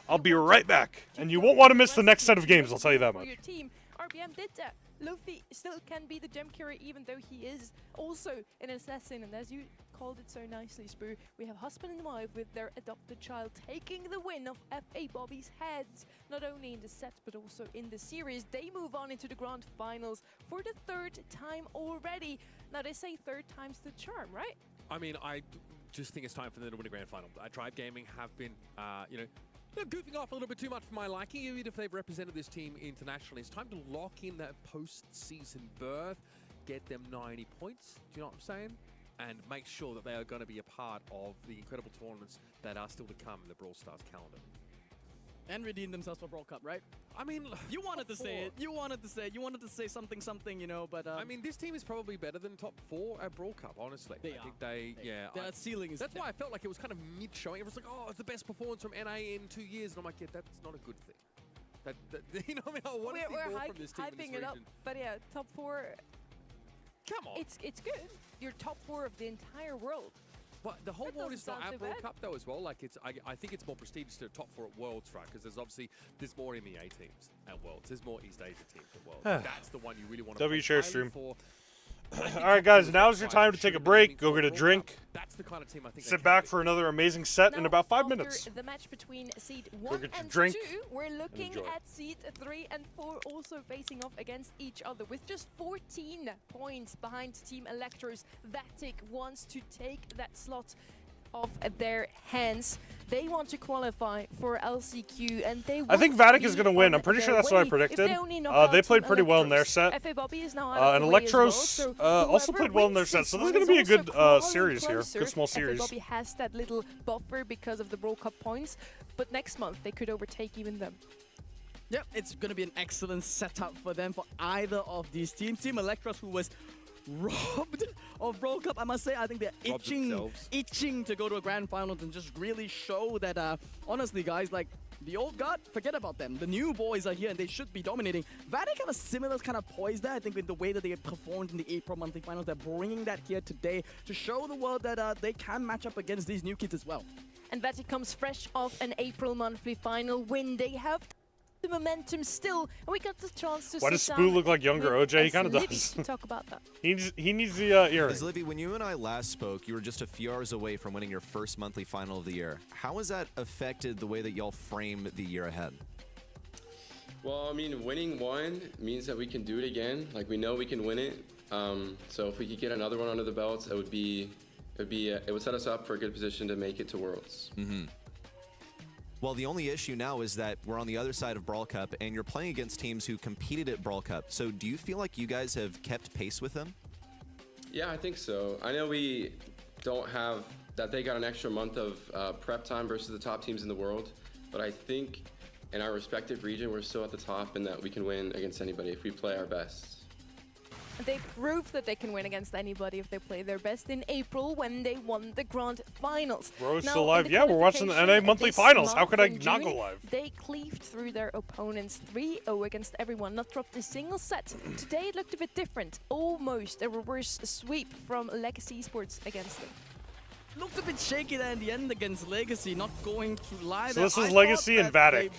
I'll be right back, and you won't want to miss the next set of games, I'll tell you that much. RBM did that. Luffy still can be the gem carrier even though he is also an assassin, and as you called it so nicely, Spoo, we have husband and wife with their adopted child taking the win of FA Bobby's heads, not only in the set but also in the series. They move on into the grand finals for the 3rd time already. Now they say 3rd time's the charm, right? I mean, I just think it's time for them to win a grand final. Tribe Gaming have been, they're goofing off a little bit too much for my liking, even if they've represented this team internationally. It's time to lock in that post-season berth, get them 90 points, do you know what I'm saying? And make sure that they are going to be a part of the incredible tournaments that are still to come in the Brawl Stars calendar. And redeem themselves for Brawl Cup, right? I mean, you wanted to say it. You wanted to say something, you know, but... I mean, this team is probably better than top 4 at Brawl Cup, honestly. They are. Their ceiling is... That's why I felt like it was kind of mid-showing. Everyone's like, oh, it's the best performance from NA in 2 years. And I'm like, yeah, that's not a good thing. You know what I mean? I want to see more from this team in this region. Up, but yeah, top 4... Come on. It's good. You're top 4 of the entire world. But the whole world is not at World Cup though as well. Like I think it's more prestigious to top 4 at Worlds, right? Because there's more MEA teams at Worlds. There's more East Asia teams at Worlds. That's the one you really want to share stream. All right, guys, now's your time to take a break, go get a drink. That's the kind of team I think. Sit back for another amazing set in about 5 minutes. The match between seed 1 and 2, we're looking at seed 3 and 4 also facing off against each other with just 14 points behind Team Electros. Vatic wants to take that slot off their hands. They want to qualify for LCQ, and they I think Vatic is going to win. I'm pretty sure that's what I predicted. They played pretty well in their set. FA Bobby is now and Electros also played well in their set, so this is going to be a good series here. Good small series. FA Bobby has that little buffer because of the Brawl Cup points, but next month they could overtake even them. Yep, it's going to be an excellent setup for them for either of these teams. Team Electros, who was robbed of Brawl Cup, I must say. I think they're itching to go to a grand final and just really show that, honestly, guys, like, the old guard, forget about them. The new boys are here and they should be dominating. Vatic have a similar kind of poise there, I think, with the way that they performed in the April monthly finals. They're bringing that here today to show the world that they can match up against these new kids as well. And Vatic comes fresh off an April monthly final win. They have the momentum still, and we got the chance to. Why does Spoo look like younger OJ? He kind of does. Talk about that. He needs the earring. Livy, when you and I last spoke, you were just a few hours away from winning your first monthly final of the year. How has that affected the way that y'all frame the year ahead? Well, I mean, winning one means that we can do it again. Like, we know we can win it. So if we could get another one under the belts, it would set us up for a good position to make it to Worlds. Mm-hmm. Well, the only issue now is that we're on the other side of Brawl Cup, and you're playing against teams who competed at Brawl Cup. So do you feel like you guys have kept pace with them? Yeah, I think so. I know we don't have that they got an extra month of prep time versus the top teams in the world. But I think in our respective region, we're still at the top and that we can win against anybody if we play our best. They proved that they can win against anybody if they play their best in April when they won the Grand Finals. Bro, Now, still live? in Yeah, we're watching the NA qualification monthly this finals. How month could I in not go June, live? They cleaved through their opponents 3-0 against everyone, not dropped a single set. Today it looked a bit different. Almost a reverse sweep from Legacy Esports against them. Looked a bit shaky there in the end against Legacy, not going to lie. So this is Legacy and Vatic.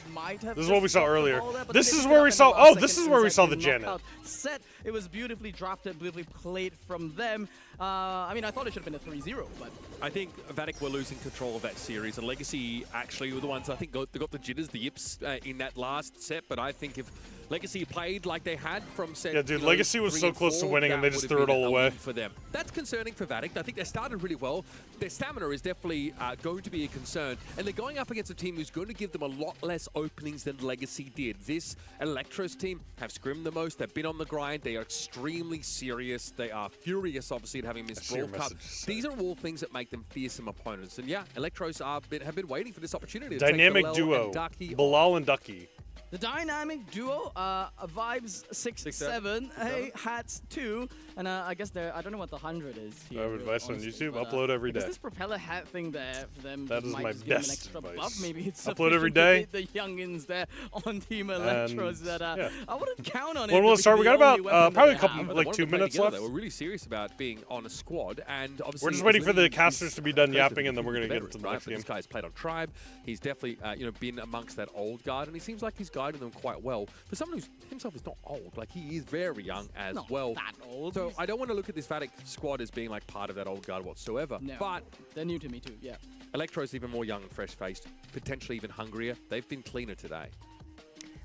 This is what we saw earlier. This is where where we saw. Oh, this is where we saw the Janet. Set. It was beautifully drafted, beautifully played from them. I mean, I thought it should have been a 3-0, but I think Vatic were losing control of that series, and Legacy actually were the ones I think got the jitters, the yips in that last set. But I think if Legacy played like they had from set, yeah, dude, Legacy was so close to winning, and they just threw it all away. For them, that's concerning for Vatic. I think they started really well. Their stamina is definitely going to be a concern, and they're going up against a team who's going to give them a lot less openings than Legacy did. This Electros team have scrimmed the most. They've been on the grind. They are extremely serious. They are furious, obviously, at having missed Brawl Cup. These are all things that make them fearsome opponents. And yeah, Electros have been waiting for this opportunity. To Dynamic take duo, Bilal and Ducky. the dynamic duo, Vibes 6-7, hey, Hats 2, and I guess I don't know what the 100 is here. I have advice on YouTube, upload every day. This propeller hat thing there for them, that is my best advice. Buff. Maybe it's upload every day. The youngins there on Team Electros that yeah. I wouldn't count on it. When we'll start, we got about probably a couple, like 2 minutes left. They were really serious about being on a squad, and obviously we're just waiting for the casters to be done yapping, and then we're going to get into the next game. This guy's played on Tribe. He's definitely been amongst that old guard, and he seems like he's guiding them quite well. For someone who himself is not old, like he is very young as well. That old. So I don't want to look at this Vatic squad as being like part of that old guard whatsoever. No, but they're new to me too. Yeah. Electro's even more young and fresh-faced, potentially even hungrier. They've been cleaner today.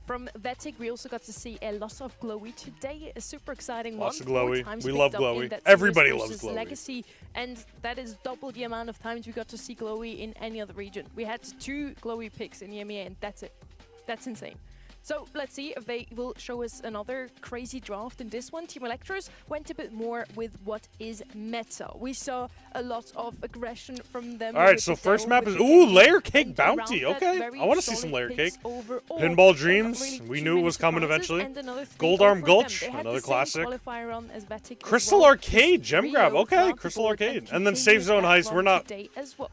From Vatic, we also got to see a loss of Glowy today. A super exciting loss one. Of Glowy. 4 times We love picked up Glowy. in that Everybody series loves versus Glowy. Legacy, and that is double the amount of times we got to see Glowy in any other region. We had 2 Glowy picks in EMEA, and that's it. That's insane. So let's see if they will show us another crazy draft in this one. Team Electros went a bit more with what is meta. We saw a lot of aggression from them. All right, so first map is Layer Cake Bounty. Okay, I want to see some Layer Cake. Pinball Dreams. We knew it was coming eventually. Gold Arm Gulch, another classic. Crystal Arcade Gem Grab. Okay, Crystal Arcade, and then Safe Zone Heist.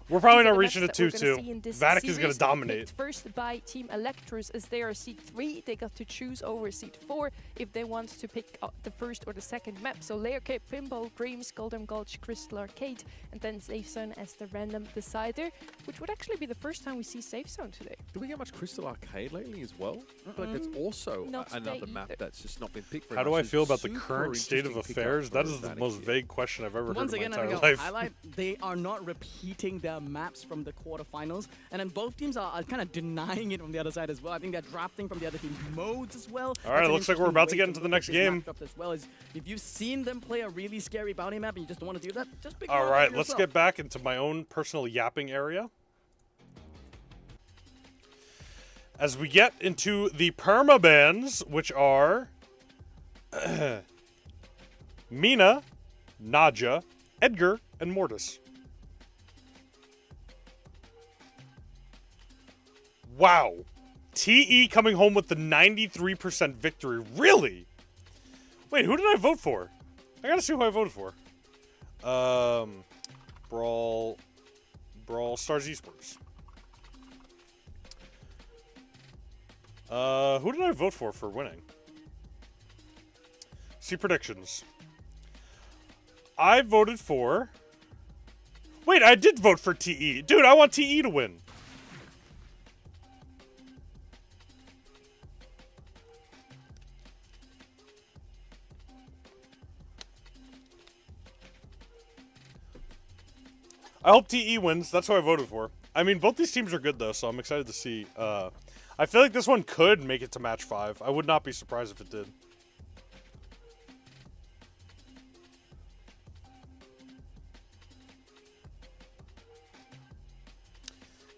We're probably not reaching a 2-2. Vatic is going to dominate. First by Team Electros as they are seed 3. They got to choose over seed 4 if they want to pick up the first or the second map. So Layer Cake, Pinball, Dreams, Golden Gulch, Crystal Arcade, and then Safe Zone as the random decider, which would actually be the first time we see Safe Zone today. Do we get much Crystal Arcade lately as well? Like it's also another map that's just not been picked very much. How do I feel about the current state of affairs? That is the most vague question I've ever heard in my entire life. Highlight, they are not repeating their maps from the quarterfinals, and then both teams are kind of denying it from the other side as well. I think they're drafting from the other team's modes as well. All right, it looks like we're about to get into the next game. As well as if you've seen them play a really scary bounty map and you just don't want to do that, just pick all right, let's get back into my own personal yapping area. As we get into the permabans, which are Mina, Nadja, Edgar, and Mortis. Wow. TE coming home with the 93% victory. Really? Wait, who did I vote for? I gotta see who I voted for. Brawl Stars Esports. Who did I vote for winning? See predictions. I voted for... Wait, I did vote for TE. Dude, I want TE to win. I hope TE wins. That's who I voted for. I mean, both these teams are good, though, so I'm excited to see. I feel like this one could make it to match 5. I would not be surprised if it did.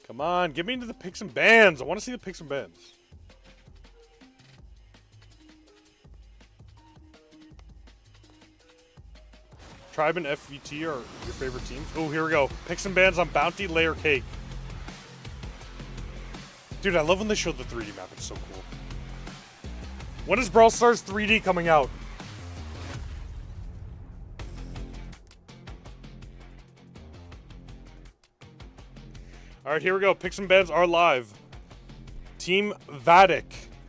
Come on, get me into the picks and bans. I want to see the picks and bans. Tribe and FVT are your favorite teams. Oh, here we go. Picks and bans on Bounty, Layer Cake. Dude, I love when they show the 3D map. It's so cool. When is Brawl Stars 3D coming out? All right, here we go. Picks and bans are live. Team Vatic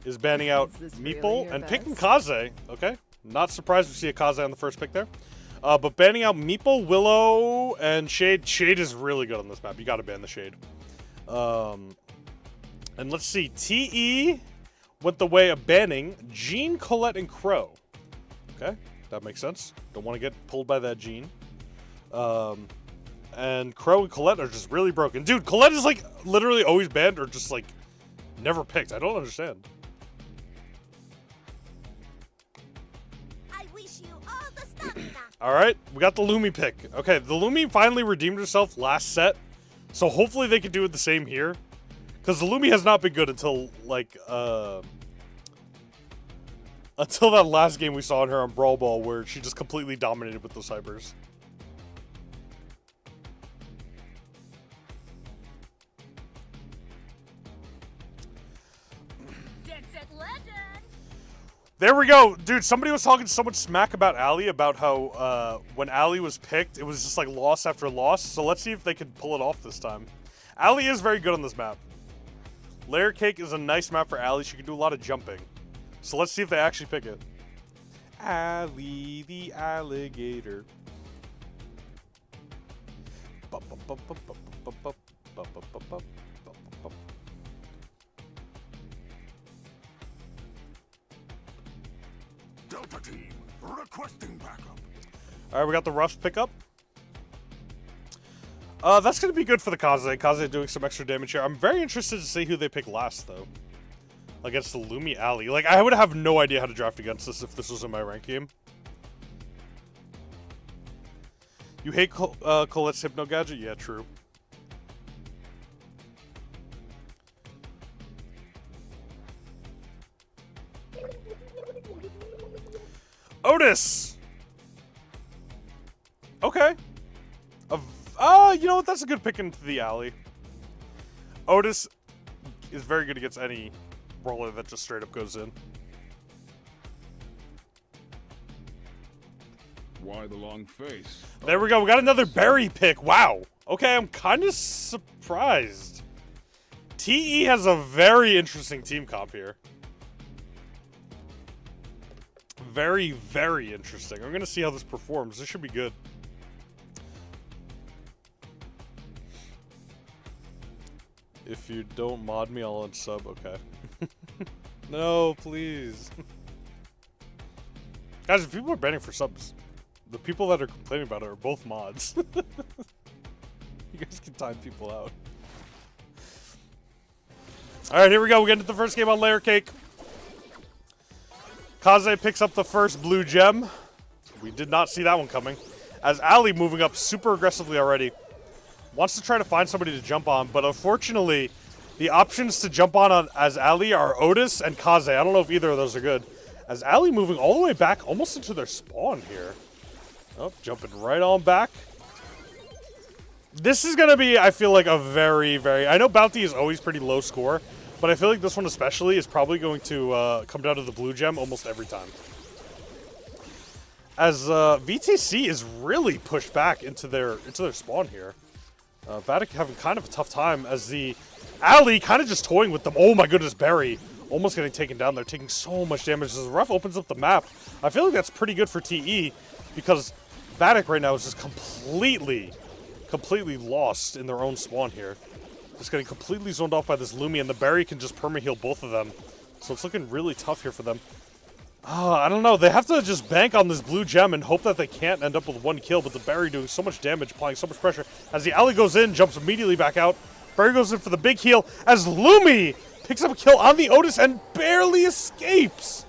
is banning out Meeple and picking Kaze. Okay, not surprised to see a Kaze on the first pick there. But banning out Meeple, Willow, and Shade. Shade is really good on this map. You got to ban the Shade. And let's see. TE went the way of banning Jean, Colette, and Crow. Okay, that makes sense. Don't want to get pulled by that Jean. And Crow and Colette are just really broken. Dude, Colette is like literally always banned or just like never picked. I don't understand. I wish you all the stamina. All right, we got the Lumi pick. Okay, the Lumi finally redeemed herself last set. So hopefully they can do it the same here. Because the Lumi has not been good until like until that last game we saw in her on Brawl Ball where she just completely dominated with those Cybers. There we go. Dude, somebody was talking so much smack about Ali, about how when Ali was picked, it was just like loss after loss. So let's see if they can pull it off this time. Ali is very good on this map. Layer Cake is a nice map for Ali. She can do a lot of jumping. So let's see if they actually pick it. Ali the alligator. Delta team, requesting backup. All right, we got the Ruffs pickup. That's going to be good for the Kaze. Kaze doing some extra damage here. I'm very interested to see who they pick last, though. Against the Lumi Ali. Like, I would have no idea how to draft against this if this was in my rank game. You hate Colette's Hypno Gadget? Yeah, true. Otis! Okay. You know what? That's a good pick into the alley. Otis is very good against any brawler that just straight up goes in. Why the long face? There we go. We got another berry pick. Wow. Okay, I'm kind of surprised. TE has a very interesting team comp here. Very, very interesting. I'm going to see how this performs. This should be good. If you don't mod me, I'll unsub. Okay. No, please. Guys, if people are banning for subs, the people that are complaining about it are both mods. You guys can time people out. Alright, here we go. We get into the first game on Layer Cake. Kaze picks up the first blue gem. We did not see that one coming. As Ali moving up super aggressively already. Wants to try to find somebody to jump on, but unfortunately, the options to jump on as Ali are Otis and Kaze. I don't know if either of those are good. As Ali moving all the way back, almost into their spawn here. Oh, jumping right on back. This is going to be, I feel like, a very, very... I know Bounty is always pretty low score, but I feel like this one especially is probably going to come down to the blue gem almost every time. As VTC is really pushed back into their spawn here. Vatic having kind of a tough time as the Ali kind of just toying with them. Oh my goodness, Barry almost getting taken down. They're taking so much damage as the ref opens up the map. I feel like that's pretty good for TE because Vatic right now is just completely lost in their own spawn here. Just getting completely zoned off by this Lumi, and the Barry can just perma-heal both of them. So it's looking really tough here for them. I don't know. They have to just bank on this blue gem and hope that they can't end up with one kill, but the Barry doing so much damage, applying so much pressure. As the Ali goes in, jumps immediately back out. Barry goes in for the big heal as Lumi picks up a kill on the Otis and barely escapes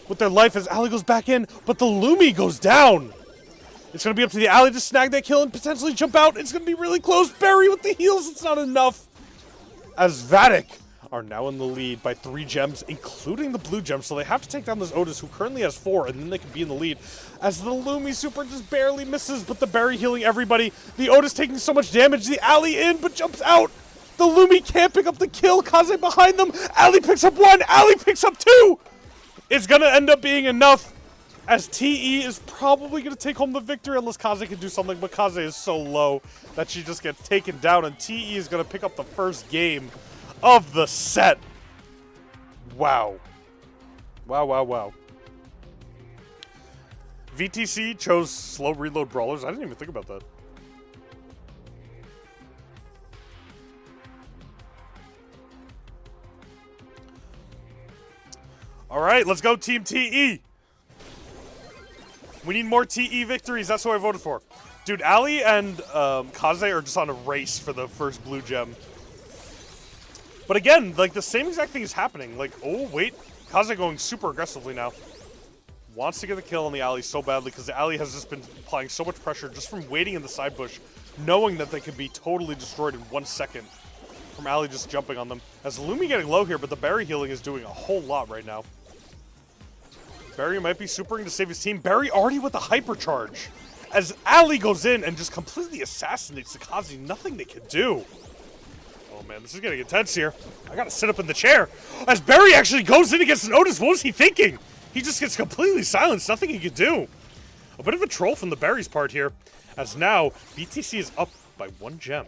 with their life as Ali goes back in, but the Lumi goes down. It's going to be up to the Ali to snag that kill and potentially jump out. It's going to be really close. Barry with the heals. It's not enough. As Vatic are now in the lead by 3 gems, including the blue gem. So they have to take down this Otis, who currently has 4, and then they can be in the lead. As the Lumi super just barely misses, but the berry healing everybody. The Otis taking so much damage. The alley in, but jumps out. The Lumi can't pick up the kill. Kaze behind them. Alley picks up 1. Alley picks up 2. It's going to end up being enough, as TE is probably going to take home the victory unless Kaze can do something. But Kaze is so low that she just gets taken down, and TE is going to pick up the first game of the set. Wow. Wow, wow, wow. VTC chose slow reload brawlers. I didn't even think about that. All right, let's go Team TE. We need more TE victories. That's who I voted for. Dude, Ali and Kaze are just on a race for the first blue gem. But again, like, the same exact thing is happening. Like, oh, wait. Kaze going super aggressively now. Wants to get the kill on the alley so badly because the alley has just been applying so much pressure just from waiting in the side bush, knowing that they could be totally destroyed in 1 second from alley just jumping on them. As Lumi getting low here, but the berry healing is doing a whole lot right now. Barry might be supering to save his team. Barry already with the hypercharge. As Ali goes in and just completely assassinates the Kaze, nothing they can do. Oh man, this is getting intense here. I gotta sit up in the chair. As Barry actually goes in against an Otis, what was he thinking? He just gets completely silenced, nothing he could do. A bit of a troll from the Barry's part here, as now BTC is up by 1 gem.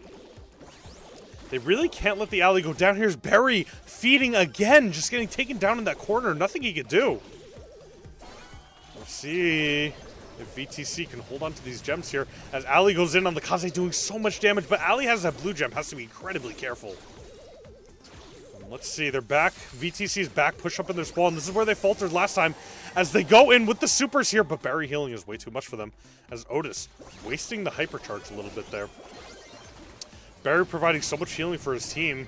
They really can't let the alley go down. Here's Barry feeding again, just getting taken down in that corner, nothing he could do. Let's see if VTC can hold on to these gems here, as Ali goes in on the Kaze doing so much damage, but Ali has that blue gem, has to be incredibly careful. Let's see, they're back. VTC is back, push up in their spawn. This is where they faltered last time, as they go in with the supers here, but Barry healing is way too much for them, as Otis wasting the hypercharge a little bit there. Barry providing so much healing for his team.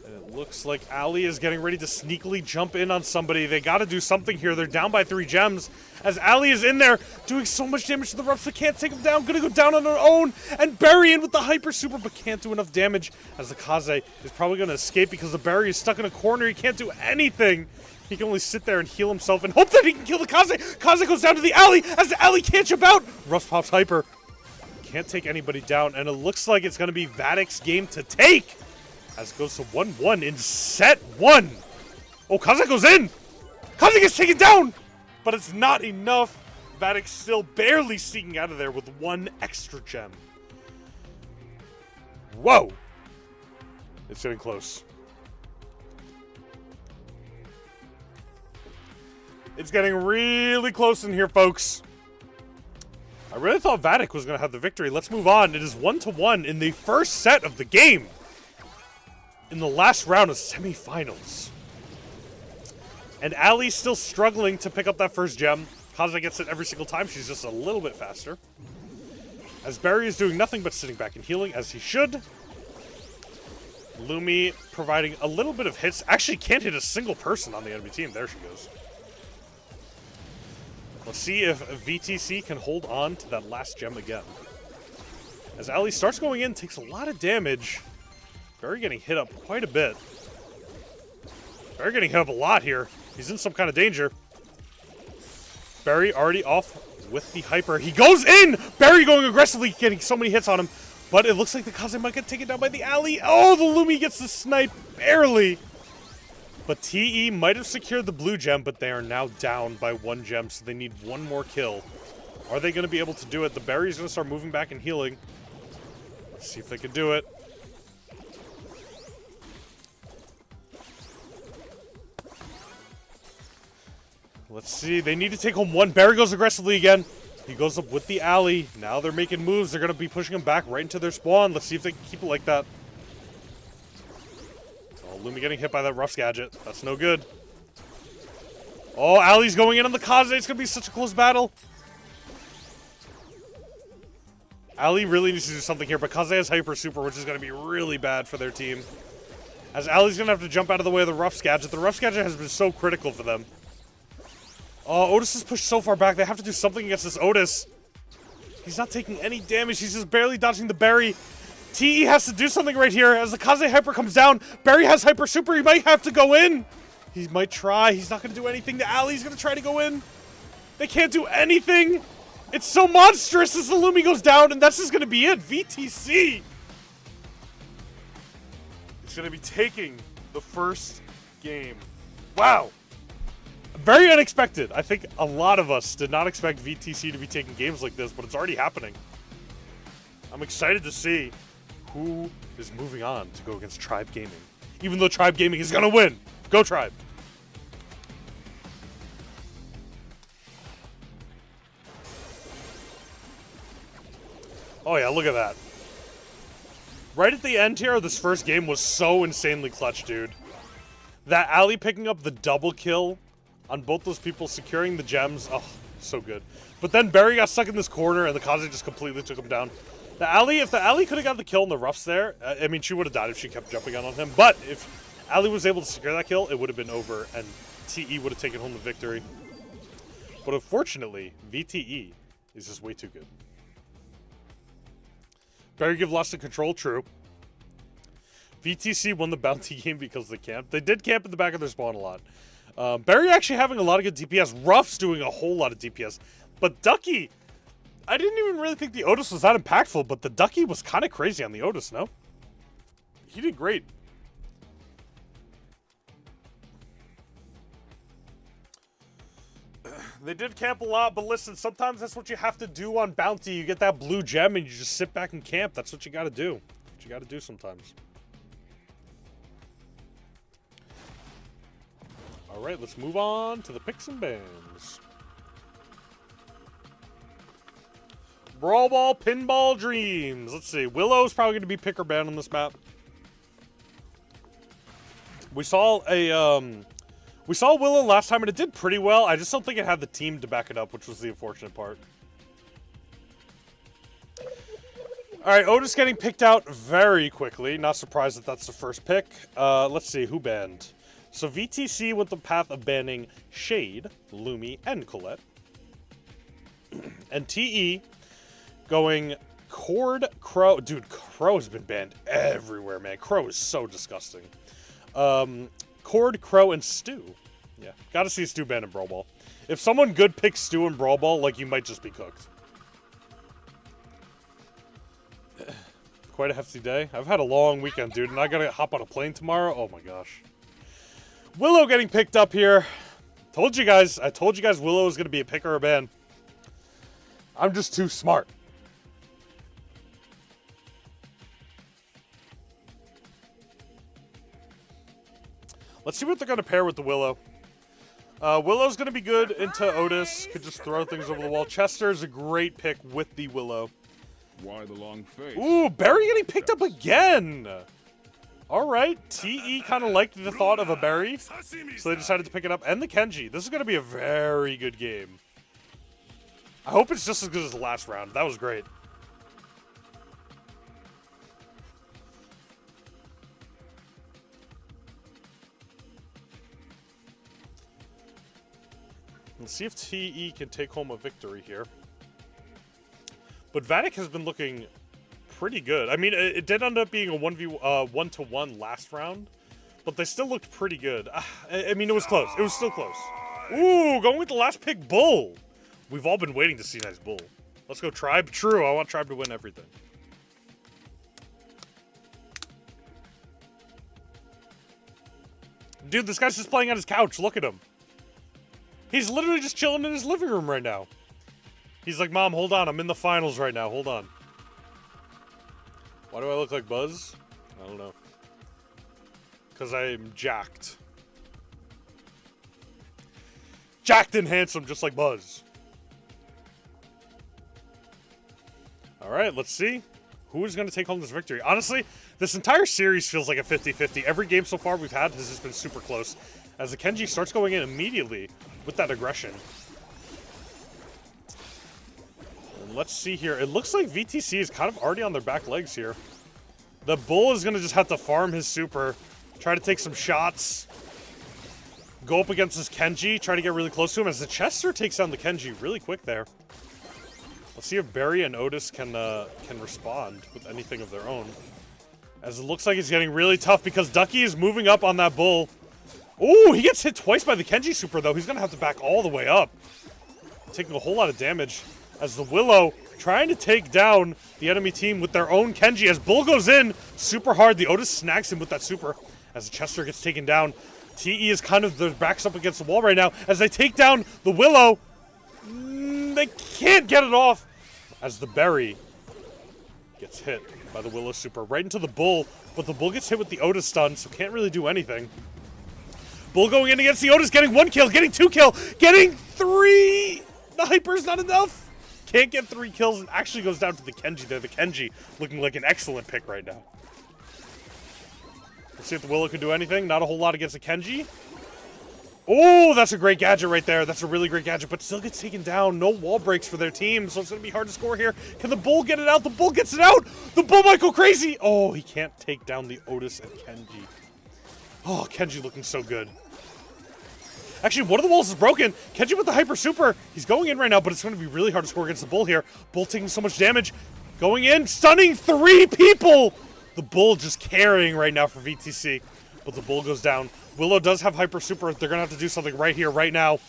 And it looks like Ali is getting ready to sneakily jump in on somebody. They got to do something here. They're down by 3 gems. As Ali is in there, doing so much damage to the roughs, they can't take him down. Gonna go down on their own. And Barry in with the hyper super, but can't do enough damage. As the Kaze is probably gonna escape because the Barry is stuck in a corner. He can't do anything. He can only sit there and heal himself and hope that he can kill the Kaze. Kaze goes down to the alley as the alley can't jump out. Russ pops hyper. Can't take anybody down, and it looks like it's gonna be Vadic's game to take. As it goes to 1-1 in set 1. Oh, Kaze goes in. Kaze gets taken down, but it's not enough. Vatic still barely sneaking out of there with 1 extra gem. Whoa. It's getting close. It's getting really close in here, folks. I really thought Vatic was going to have the victory. Let's move on. It is 1-1 in the first set of the game. In the last round of semifinals. And Ali's still struggling to pick up that first gem. Kaze gets it every single time. She's just a little bit faster. As Barry is doing nothing but sitting back and healing, as he should. Lumi providing a little bit of hits. Actually can't hit a single person on the enemy team. There she goes. Let's see if VTC can hold on to that last gem again. As Ali starts going in, takes a lot of damage. Barry getting hit up quite a bit. Barry getting hit up a lot here. He's in some kind of danger. Barry already off with the hyper. He goes in! Barry going aggressively, getting so many hits on him. But it looks like the Kaze might get taken down by the alley. Oh, the Lumi gets the snipe, barely. But TE might have secured the blue gem, but they are now down by 1 gem, so they need 1 more kill. Are they going to be able to do it? The Barry's going to start moving back and healing. Let's see if they can do it. Let's see. They need to take home 1. Barry goes aggressively again. He goes up with the alley. Now they're making moves. They're going to be pushing him back right into their spawn. Let's see if they can keep it like that. Oh, Lumi getting hit by that Ruff's gadget. That's no good. Oh, Ali's going in on the Kaze. It's going to be such a close battle. Ali really needs to do something here, but Kaze has Hyper Super, which is going to be really bad for their team. As Ali's going to have to jump out of the way of the Ruff's gadget. The Ruff's gadget has been so critical for them. Oh, Otis is pushed so far back. They have to do something against this Otis. He's not taking any damage. He's just barely dodging the berry. TE has to do something right here. As the Kaze Hyper comes down, Barry has Hyper Super. He might have to go in. He might try. He's not going to do anything. The Alley's going to try to go in. They can't do anything. It's so monstrous as the Lumi goes down, and that's just going to be it. VTC is going to be taking the first game. Wow. Very unexpected. I think a lot of us did not expect VTC to be taking games like this, but it's already happening. I'm excited to see who is moving on to go against Tribe Gaming. Even though Tribe Gaming is going to win. Go Tribe. Oh yeah, look at that. Right at the end here, this first game was so insanely clutch, dude. That alley picking up the double kill on both those people, securing the gems. Oh, so good. But then Barry got stuck in this corner, and the Kaze just completely took him down. The alley, if the alley could have got the kill in the roughs there, I mean, she would have died if she kept jumping on him. But if alley was able to secure that kill, it would have been over, and TE would have taken home the victory. But unfortunately, VTE is just way too good. Barry give lost the control, true. VTC won the bounty game because of the camp. They did camp in the back of their spawn a lot. Barry actually having a lot of good DPS. Ruff's doing a whole lot of DPS. But Ducky, I didn't even really think the Otis was that impactful, but the Ducky was kind of crazy on the Otis, no? He did great. They did camp a lot, but listen, sometimes that's what you have to do on bounty. You get that blue gem and you just sit back and camp. That's what you got to do. What you got to do sometimes. All right, let's move on to the picks and bans. Brawl Ball Pinball Dreams. Let's see. Willow's probably going to be pick or ban on this map. We saw Willow last time, and it did pretty well. I just don't think it had the team to back it up, which was the unfortunate part. All right, Otis getting picked out very quickly. Not surprised that that's the first pick. Let's see, who banned? So VTC went the path of banning Shade, Lumi, and Colette. And TE going Cord, Crow. Dude, Crow has been banned everywhere, man. Crow is so disgusting. Cord, Crow, and Stu. Yeah, gotta see Stu banned in Brawl Ball. If someone good picks Stu in Brawl Ball, like, you might just be cooked. Quite a hefty day. I've had a long weekend, dude, and I gotta hop on a plane tomorrow. Oh my gosh. Willow getting picked up here. Told you guys. I told you guys Willow is gonna be a pick or a ban. I'm just too smart. Let's see what they're going to pair with the Willow. Willow's going to be good into Otis. Could just throw things over the wall. Chester's a great pick with the Willow. Why the long face? Ooh, Barry getting picked up again. All right. TE kind of liked the thought of a Barry, so they decided to pick it up. And the Kenji. This is going to be a very good game. I hope it's just as good as the last round. That was great. Let's see if TE can take home a victory here. But Vatic has been looking pretty good. I mean, it did end up being a 1v1 last round, but they still looked pretty good. I mean, it was close. It was still close. Ooh, going with the last pick, Bull. We've all been waiting to see nice Bull. Let's go Tribe. True, I want Tribe to win everything. Dude, this guy's just playing on his couch. Look at him. He's literally just chilling in his living room right now. He's like, Mom, hold on. I'm in the finals right now. Hold on. Why do I look like Buzz? I don't know. Because I'm jacked. Jacked and handsome, just like Buzz. All right, let's see. Who is going to take home this victory? Honestly, this entire series feels like a 50-50. Every game so far we've had has just been super close. As the Kenji starts going in immediately with that aggression. And let's see here. It looks like VTC is kind of already on their back legs here. The Bull is going to just have to farm his super. Try to take some shots. Go up against this Kenji. Try to get really close to him as the Chester takes down the Kenji really quick there. Let's see if Barry and Otis can respond with anything of their own. As it looks like it's getting really tough because Ducky is moving up on that bull. Ooh, he gets hit twice by the Kenji super, though. He's going to have to back all the way up. Taking a whole lot of damage as the Willow trying to take down the enemy team with their own Kenji. As Bull goes in super hard, the Otis snags him with that super. As the Chester gets taken down, TE is kind of their backs up against the wall right now. As they take down the Willow, they can't get it off. As the Berry gets hit by the Willow super right into the Bull, but the Bull gets hit with the Otis stun, so can't really do anything. Bull going in against the Otis, getting 1 kill, getting 2 kill, getting 3. The Hyper's not enough. Can't get 3 kills. It actually goes down to the Kenji there. The Kenji looking like an excellent pick right now. Let's see if the Willow can do anything. Not a whole lot against the Kenji. Oh, that's a great gadget right there. That's a really great gadget, but still gets taken down. No wall breaks for their team, so it's going to be hard to score here. Can the Bull get it out? The Bull gets it out. The Bull might go crazy. Oh, he can't take down the Otis and Kenji. Oh, Kenji looking so good. Actually, one of the walls is broken. Kenji with the Hyper Super. He's going in right now, but it's going to be really hard to score against the Bull here. Bull taking so much damage. Going in, stunning 3 people. The Bull just carrying right now for VTC. But the Bull goes down. Willow does have Hyper Super. They're going to have to do something right here, right now.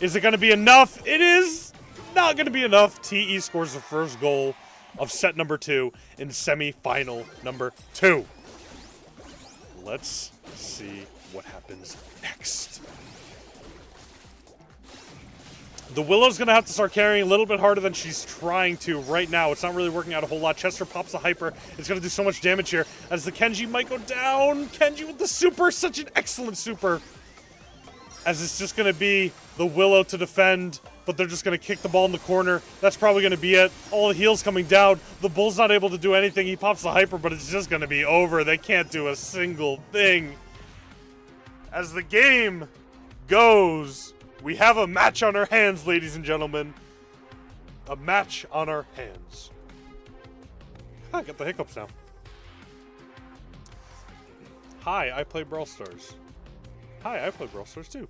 Is it going to be enough? It is not going to be enough. TE scores the first goal of set number 2 in semi-final number 2. Let's see what happens next. The Willow's going to have to start carrying a little bit harder than she's trying to right now. It's not really working out a whole lot. Chester pops the Hyper. It's going to do so much damage here as the Kenji might go down. Kenji with the super. Such an excellent super. As it's just going to be the Willow to defend, but they're just going to kick the ball in the corner. That's probably going to be it. All the heals coming down. The Bull's not able to do anything. He pops the Hyper, but it's just going to be over. They can't do a single thing. As the game goes, we have a match on our hands, ladies and gentlemen. A match on our hands. I got the hiccups now. Hi, I play Brawl Stars. Hi, I play Brawl Stars too.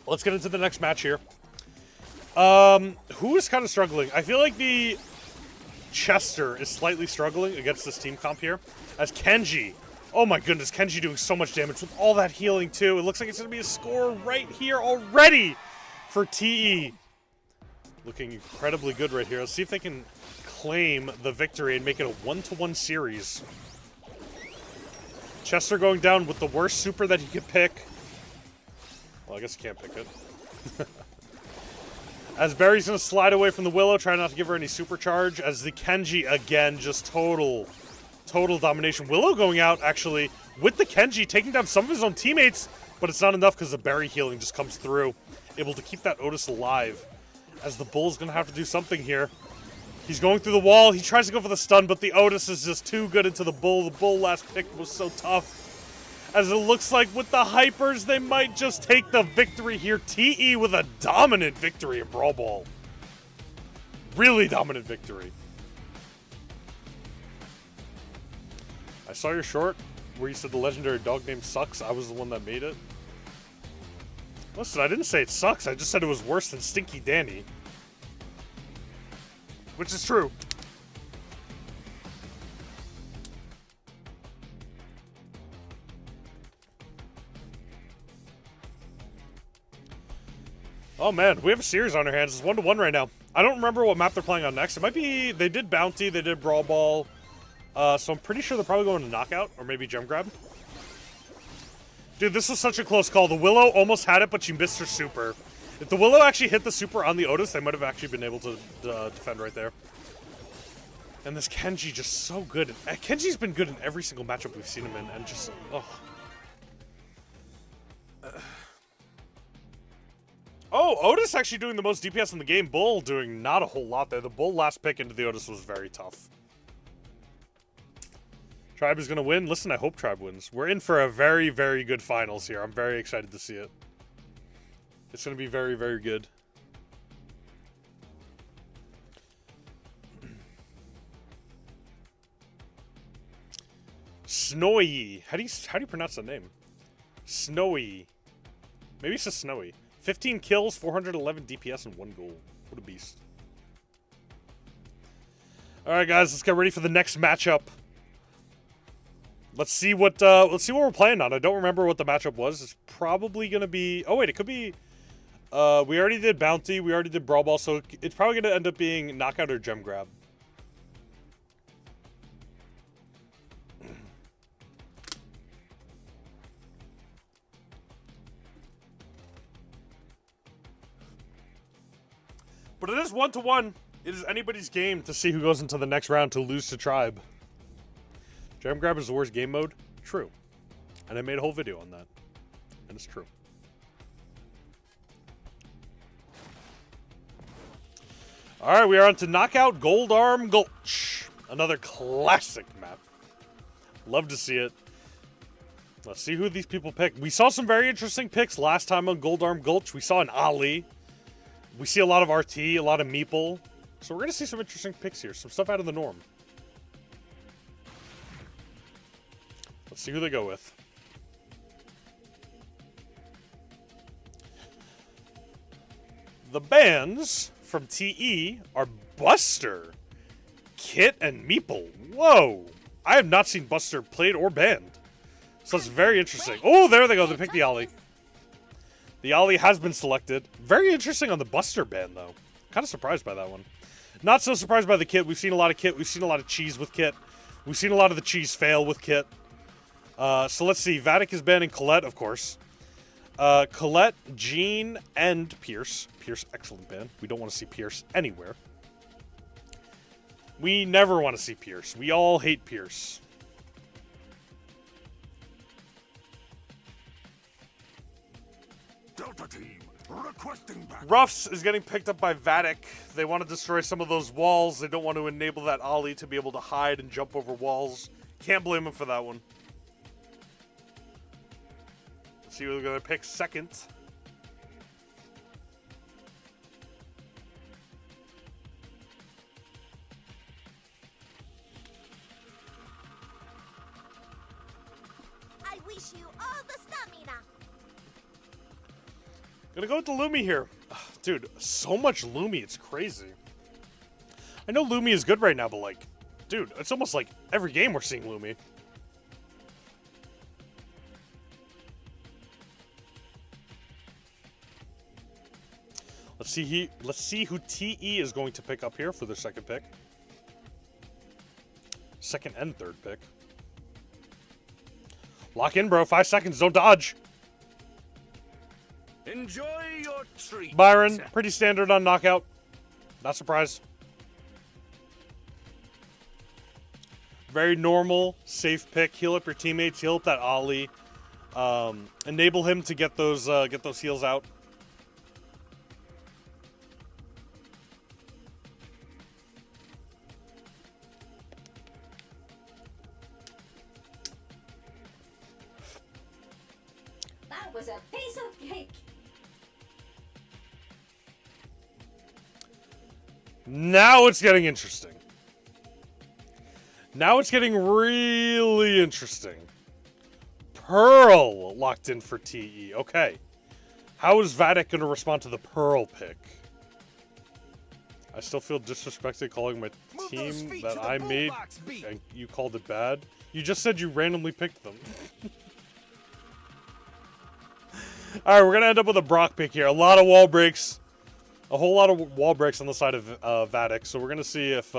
Let's get into the next match here. Who is kind of struggling? I feel like the Chester is slightly struggling against this team comp here. As Kenji, oh my goodness, Kenji doing so much damage with all that healing too. It looks like it's going to be a score right here already for TE. Looking incredibly good right here. Let's see if they can claim the victory and make it a 1-to-1 series. Chester going down with the worst super that he could pick. Well, I guess he can't pick it. As Barry's going to slide away from the Willow, trying not to give her any supercharge. As the Kenji, again, just total domination. Willow going out, actually, with the Kenji, taking down some of his own teammates, but it's not enough because the Barry healing just comes through. Able to keep that Otis alive. As the Bull's going to have to do something here. He's going through the wall. He tries to go for the stun, but the Otis is just too good into the Bull. The Bull last pick was so tough. As it looks like with the Hypers, they might just take the victory here. TE with a dominant victory in Brawl Ball. Really dominant victory. I saw your short where you said the legendary dog name sucks. I was the one that made it. Listen, I didn't say it sucks. I just said it was worse than Stinky Danny. Which is true. Oh man, we have a series on our hands. It's 1-to-1 right now. I don't remember what map they're playing on next. It might be, they did Bounty, they did Brawl Ball. So I'm pretty sure they're probably going to Knockout or maybe Gem Grab. Dude, this was such a close call. The Willow almost had it, but she missed her super. If the Willow actually hit the super on the Otis, they might have actually been able to defend right there. And this Kenji just so good. Kenji's been good in every single matchup we've seen him in, and just, oh. Oh, Otis actually doing the most DPS in the game. Bull doing not a whole lot there. The Bull last pick into the Otis was very tough. Tribe is going to win. Listen, I hope Tribe wins. We're in for a very, very good finals here. I'm very excited to see it. It's going to be very, very good. Snowy. How do you pronounce that name? Snowy. Maybe it's just snowy. 15 kills, 411 DPS, and 1 goal. What a beast. All right, guys, let's get ready for the next matchup. Let's see what we're playing on. I don't remember what the matchup was. It's probably gonna be. Oh wait, it could be. We already did Bounty. We already did Brawl Ball, so it's probably gonna end up being Knockout or Gem Grab. But it is 1-1. It is anybody's game to see who goes into the next round to lose to Tribe. Gem Grab is the worst game mode? True. And I made a whole video on that. And it's true. Alright, we are on to Knockout Gold Arm Gulch. Another classic map. Love to see it. Let's see who these people pick. We saw some very interesting picks last time on Gold Arm Gulch. We saw an Ali. We see a lot of RT, a lot of Meeple. So we're going to see some interesting picks here. Some stuff out of the norm. Let's see who they go with. The bans from TE are Buster, Kit, and Meeple. Whoa! I have not seen Buster played or banned. So it's very interesting. Oh, there they go. They picked the Ollie. The Ollie has been selected. Very interesting on the Buster ban, though. Kind of surprised by that one. Not so surprised by the Kit. We've seen a lot of Kit. We've seen a lot of cheese with Kit. We've seen a lot of the cheese fail with Kit. So let's see. Vatic is banning Colette, of course. Colette, Jean, and Pierce. Pierce, excellent ban. We don't want to see Pierce anywhere. We never want to see Pierce. We all hate Pierce. Delta team, requesting back. Ruffs is getting picked up by Vatic. They want to destroy some of those walls. They don't want to enable that Ollie to be able to hide and jump over walls. Can't blame him for that one. Let's see who they're going to pick second. I wish you all the stamina. Gonna go with the Lumi here. Ugh, dude, so much Lumi, it's crazy. I know Lumi is good right now, but like, dude, it's almost like every game we're seeing Lumi. Let's see who TE is going to pick up here for their second pick. Second and third pick. Lock in, bro. 5 seconds. Don't dodge. Enjoy your treat. Byron, pretty standard on knockout. Not surprised. Very normal, safe pick. Heal up your teammates. Heal up that Ollie. Enable him to get those heals out. That was a piece of cake. Now it's getting interesting. Now it's getting really interesting. Pearl locked in for TE. Okay. How is Vatic going to respond to the Pearl pick? I still feel disrespected calling my team that I made and you called it bad. You just said you randomly picked them. All right, we're going to end up with a Brock pick here. A lot of wall breaks. A whole lot of wall breaks on the side of Vatic. So we're going to see if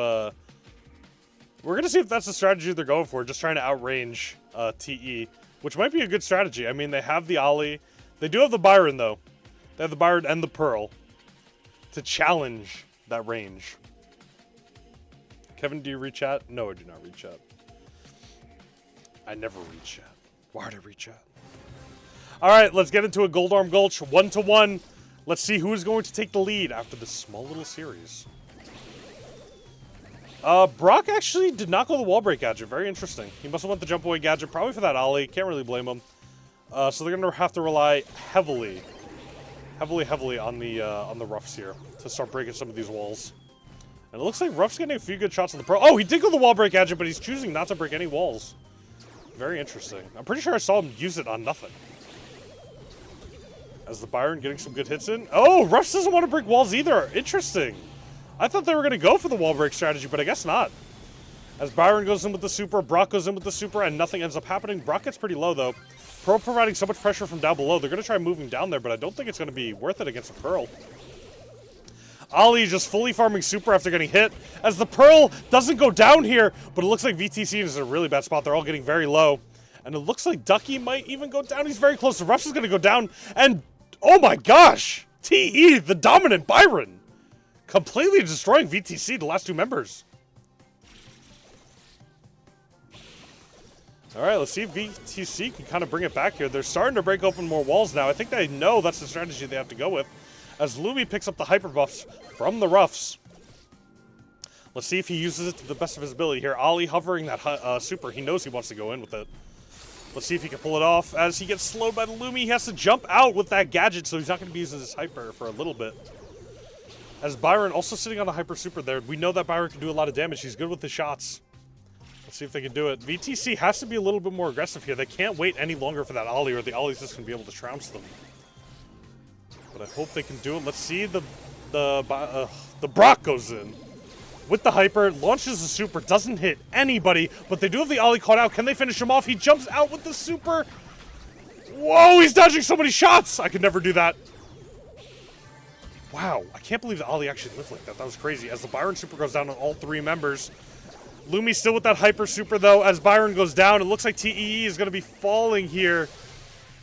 that's the strategy they're going for, just trying to outrange TE, which might be a good strategy. I mean, they have the Ollie. They do have the Byron, though. They have the Byron and the Pearl to challenge that range. Kevin, do you read chat? No, I do not read chat. I never read chat. Why would I read chat? All right, let's get into a Gold Arm Gulch 1-1. Let's see who is going to take the lead after this small little series. Brock actually did not go the wall break gadget. Very interesting. He must have went the jump away gadget, probably for that Ollie. Can't really blame him. So they're going to have to rely heavily on the Ruffs here to start breaking some of these walls. And it looks like Ruff's getting a few good shots on the Pro. Oh, he did go the wall break gadget, but he's choosing not to break any walls. Very interesting. I'm pretty sure I saw him use it on nothing. As the Byron getting some good hits in. Oh, Ruffs doesn't want to break walls either. Interesting. I thought they were going to go for the wall break strategy, but I guess not. As Byron goes in with the super, Brock goes in with the super, and nothing ends up happening. Brock gets pretty low, though. Pearl providing so much pressure from down below. They're going to try moving down there, but I don't think it's going to be worth it against a Pearl. Ali just fully farming super after getting hit. As the Pearl doesn't go down here, but it looks like VTC is in a really bad spot. They're all getting very low. And it looks like Ducky might even go down. He's very close. The Ruffs is going to go down. And, oh my gosh! TE, the dominant Byron, completely destroying VTC, the last two members. All right, let's see if VTC can kind of bring it back here. They're starting to break open more walls now. I think they know that's the strategy they have to go with. As Lumi picks up the hyper buffs from the Ruffs. Let's see if he uses it to the best of his ability here. Ali hovering that super. He knows he wants to go in with it. Let's see if he can pull it off. As he gets slowed by the Lumi, he has to jump out with that gadget, so he's not going to be using his hyper for a little bit. As Byron also sitting on a hyper super there. We know that Byron can do a lot of damage. He's good with the shots. Let's see if they can do it. VTC has to be a little bit more aggressive here. They can't wait any longer for that Ollie, or the Ollie's just going to be able to trounce them. But I hope they can do it. Let's see the Brock goes in with the hyper, launches the super, doesn't hit anybody, but they do have the Ollie caught out. Can they finish him off? He jumps out with the super. Whoa, he's dodging so many shots. I could never do that. Wow, I can't believe the Ollie actually lived like that. That was crazy. As the Byron super goes down on all three members. Lumi still with that hyper super, though. As Byron goes down, it looks like TEE is going to be falling here.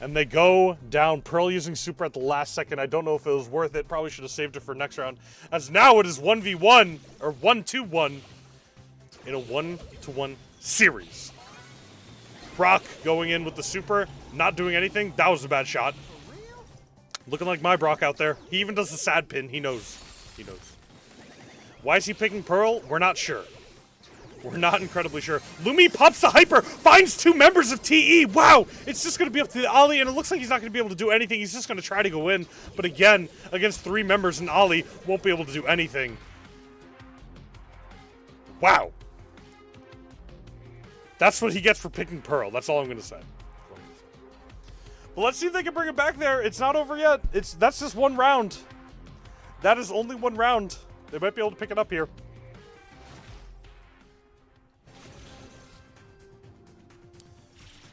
And they go down. Pearl using super at the last second. I don't know if it was worth it. Probably should have saved it for next round. As now it is 1v1, or 1-2-1, in a 1-to-1 series. Brock going in with the super, not doing anything. That was a bad shot. Looking like my Brock out there. He even does the sad pin. He knows. He knows. Why is he picking Pearl? We're not sure. We're not incredibly sure. Lumi pops the hyper, finds two members of TE. Wow, it's just going to be up to the Ollie, and it looks like he's not going to be able to do anything. He's just going to try to go in. But again, against three members, and Ollie won't be able to do anything. Wow. That's what he gets for picking Pearl. That's all I'm going to say. But let's see if they can bring it back there. It's not over yet. That's just one round. That is only one round. They might be able to pick it up here.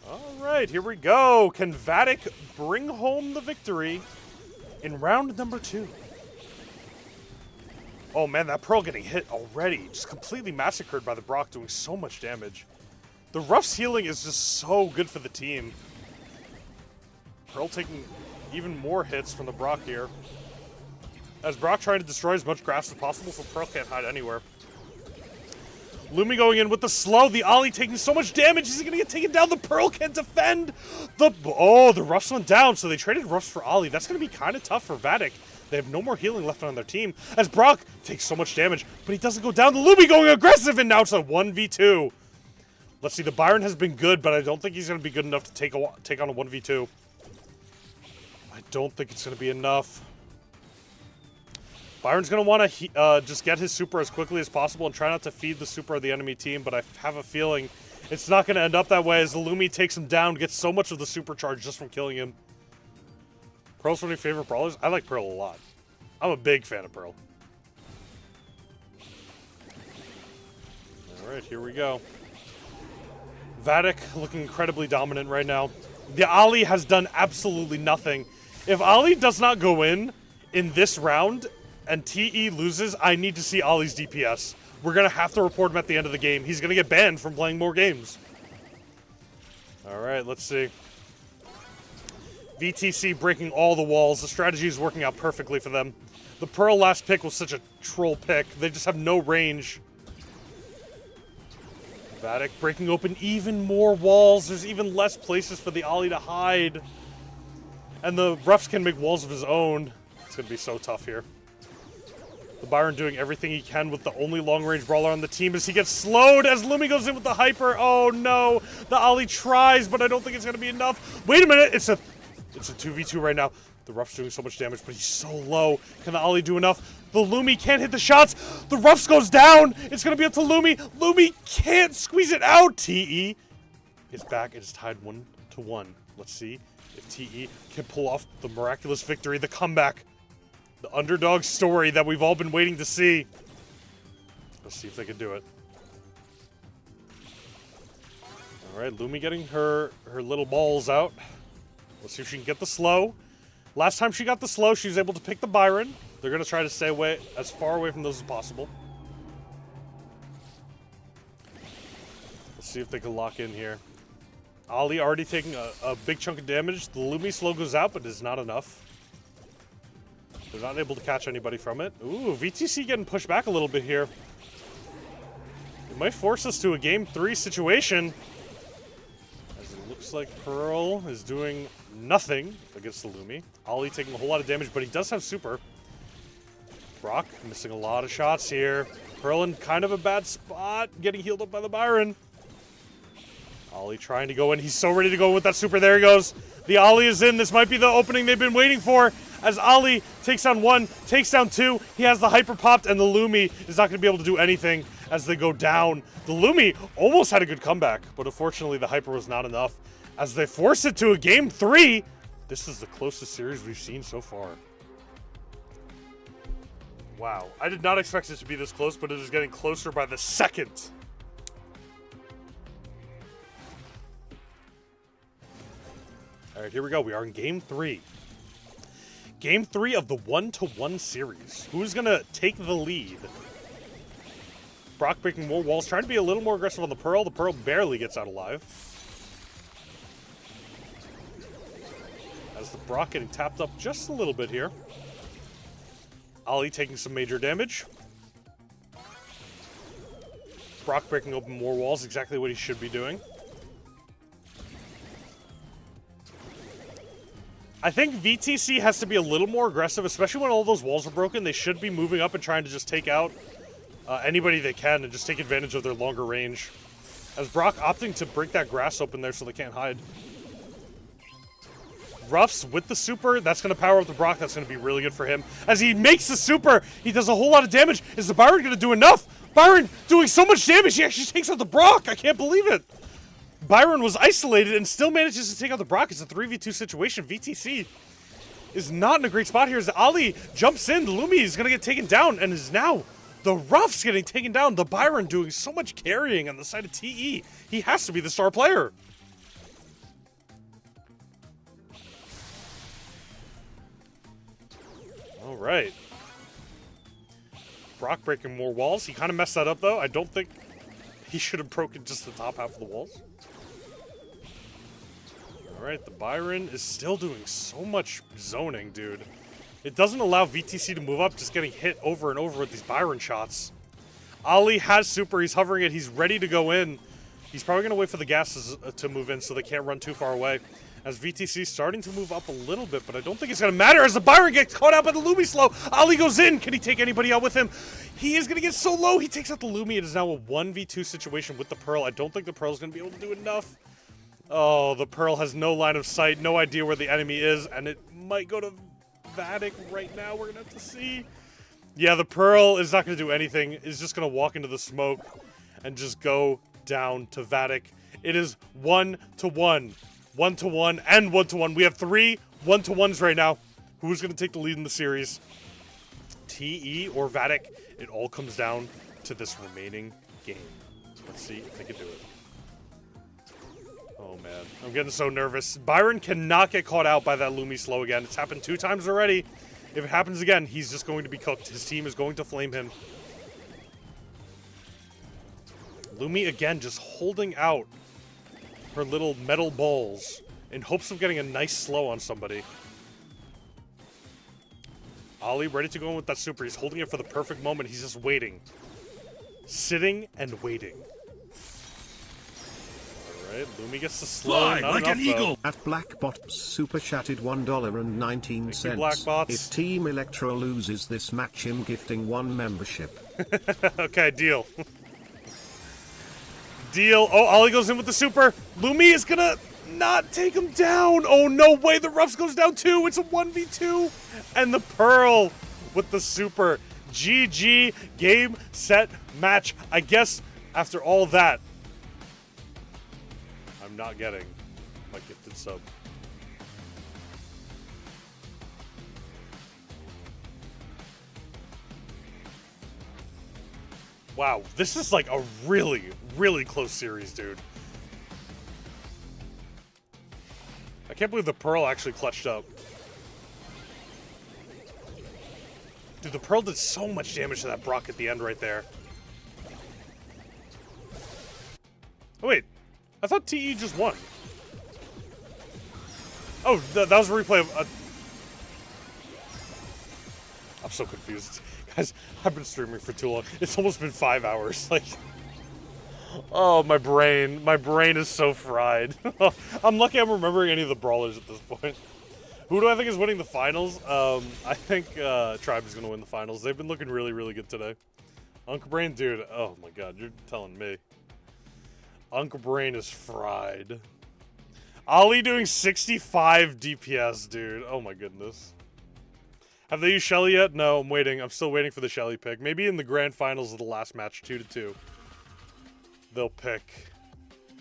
All right, here we go. Can Vatic bring home the victory in round number 2? Oh man, that Pearl getting hit already. Just completely massacred by the Brock, doing so much damage. The Ruff's healing is just so good for the team. Pearl taking even more hits from the Brock here. As Brock trying to destroy as much grass as possible, so Pearl can't hide anywhere. Lumi going in with the slow. The Ollie taking so much damage. Is he going to get taken down? The Pearl can't defend. The Ruffs went down, so they traded Ruffs for Ollie. That's going to be kind of tough for Vatic. They have no more healing left on their team. As Brock takes so much damage, but he doesn't go down. The Lumi going aggressive, and now it's a 1v2. Let's see. The Byron has been good, but I don't think he's going to be good enough to take on a 1v2. I don't think it's going to be enough. Byron's going to want to just get his super as quickly as possible and try not to feed the super of the enemy team, but I have a feeling it's not going to end up that way as the Lumi takes him down, gets so much of the supercharge just from killing him. Pearl's one of your favorite brawlers? I like Pearl a lot. I'm a big fan of Pearl. All right, here we go. Vatic looking incredibly dominant right now. The Ollie has done absolutely nothing. If Ollie does not go in this round and TE loses, I need to see Ollie's DPS. We're going to have to report him at the end of the game. He's going to get banned from playing more games. All right, let's see. VTC breaking all the walls. The strategy is working out perfectly for them. The Pearl last pick was such a troll pick. They just have no range. Vatic breaking open even more walls. There's even less places for the Ollie to hide. And the Ruffs can make walls of his own. It's going to be so tough here. The Byron doing everything he can with the only long-range brawler on the team as he gets slowed as Lumi goes in with the hyper. Oh no, the Ollie tries, but I don't think it's going to be enough. Wait a minute, it's a 2v2 right now. The Ruff's doing so much damage, but he's so low. Can the Ollie do enough? The Lumi can't hit the shots. The Ruffs goes down. It's going to be up to Lumi. Lumi can't squeeze it out. TE is back. It is tied 1-1. Let's see If TE can pull off the miraculous victory, the comeback, the underdog story that we've all been waiting to see. Let's see if they can do it. All right, Lumi getting her little balls out. Let's see if she can get the slow. Last time she got the slow, she was able to pick the Byron. They're going to try to stay away as far away from those as possible. Let's see if they can lock in here. Ali already taking a big chunk of damage. The Lumi slow goes out, but is not enough. They're not able to catch anybody from it. Ooh, VTC getting pushed back a little bit here. It might force us to a game 3 situation. As it looks like Pearl is doing nothing against the Lumi. Ali taking a whole lot of damage, but he does have super. Brock missing a lot of shots here. Pearl in kind of a bad spot, getting healed up by the Byron. Ali trying to go in. He's so ready to go with that super. There he goes. The Ali is in. This might be the opening they've been waiting for. As Ali takes down 1, takes down 2. He has the hyper popped, and the Lumi is not going to be able to do anything as they go down. The Lumi almost had a good comeback, but unfortunately the hyper was not enough. As they force it to a game 3, this is the closest series we've seen so far. Wow. I did not expect it to be this close, but it is getting closer by the second. All right, here we go. We are in game 3. Game 3 of the 1-to-1 series. Who's going to take the lead? Brock breaking more walls, trying to be a little more aggressive on the Pearl. The Pearl barely gets out alive. As the Brock getting tapped up just a little bit here. Ali taking some major damage. Brock breaking open more walls, exactly what he should be doing. I think VTC has to be a little more aggressive, especially when all those walls are broken. They should be moving up and trying to just take out anybody they can and just take advantage of their longer range. As Brock opting to break that grass open there so they can't hide. Ruffs with the super, that's going to power up the Brock. That's going to be really good for him. As he makes the super, he does a whole lot of damage. Is the Byron going to do enough? Byron doing so much damage, he actually takes out the Brock. I can't believe it. Byron was isolated and still manages to take out the Brock. It's a 3v2 situation. VTC is not in a great spot here as Ali jumps in. The Lumi is going to get taken down and is now the Ruffs getting taken down. The Byron doing so much carrying on the side of TE. He has to be the star player. All right. Brock breaking more walls. He kind of messed that up, though. I don't think he should have broken just the top half of the walls. All right, the Byron is still doing so much zoning, dude. It doesn't allow VTC to move up, just getting hit over and over with these Byron shots. Ali has super. He's hovering it. He's ready to go in. He's probably going to wait for the gases to move in so they can't run too far away. As VTC starting to move up a little bit, but I don't think it's going to matter as the Byron gets caught out by the Lumi slow. Ali goes in. Can he take anybody out with him? He is going to get so low. He takes out the Lumi. It is now a 1v2 situation with the Pearl. I don't think the Pearl is going to be able to do enough. Oh, the Pearl has no line of sight, no idea where the enemy is, and it might go to Vatic right now. We're going to have to see. Yeah, the Pearl is not going to do anything. It's just going to walk into the smoke and just go down to Vatic. It is 1-to-1. 1-to-1 and 1-to-1. We have 3 1-to-1s right now. Who's going to take the lead in the series? TE or Vatic? It all comes down to this remaining game. Let's see if they can do it. Oh, man. I'm getting so nervous. Byron cannot get caught out by that Lumi slow again. It's happened 2 times already. If it happens again, he's just going to be cooked. His team is going to flame him. Lumi, again, just holding out her little metal balls in hopes of getting a nice slow on somebody. Ali ready to go in with that super. He's holding it for the perfect moment. He's just waiting. Sitting and waiting. Alright, Lumi gets the slow. Fly Not like enough, an eagle. though. At Blackbot super chatted $1.19. Thank you, Blackbots. If Team Electro loses this match, him gifting 1 membership. Okay, deal. Deal. Oh, Ali goes in with the super. Lumi is gonna not take him down. Oh, no way. The Ruffs goes down too. It's a 1v2. And the Pearl with the super. GG. Game, set, match. I guess after all that, I'm not getting my gifted sub. Wow, this is like a really, really close series, dude. I can't believe the Pearl actually clutched up. Dude, the Pearl did so much damage to that Brock at the end right there. Oh, wait. I thought TE just won. Oh, that was a replay of... I'm so confused. Guys, I've been streaming for too long. It's almost been 5 hours. Like... Oh, my brain. My brain is so fried. I'm lucky I'm remembering any of the brawlers at this point. Who do I think is winning the finals? I think Tribe is going to win the finals. They've been looking really, really good today. Uncle Brain, dude. Oh, my God. You're telling me. Uncle Brain is fried. Ollie doing 65 DPS, dude. Oh, my goodness. Have they used Shelly yet? No, I'm waiting. I'm still waiting for the Shelly pick. Maybe in the grand finals of the last match, 2-2. They'll pick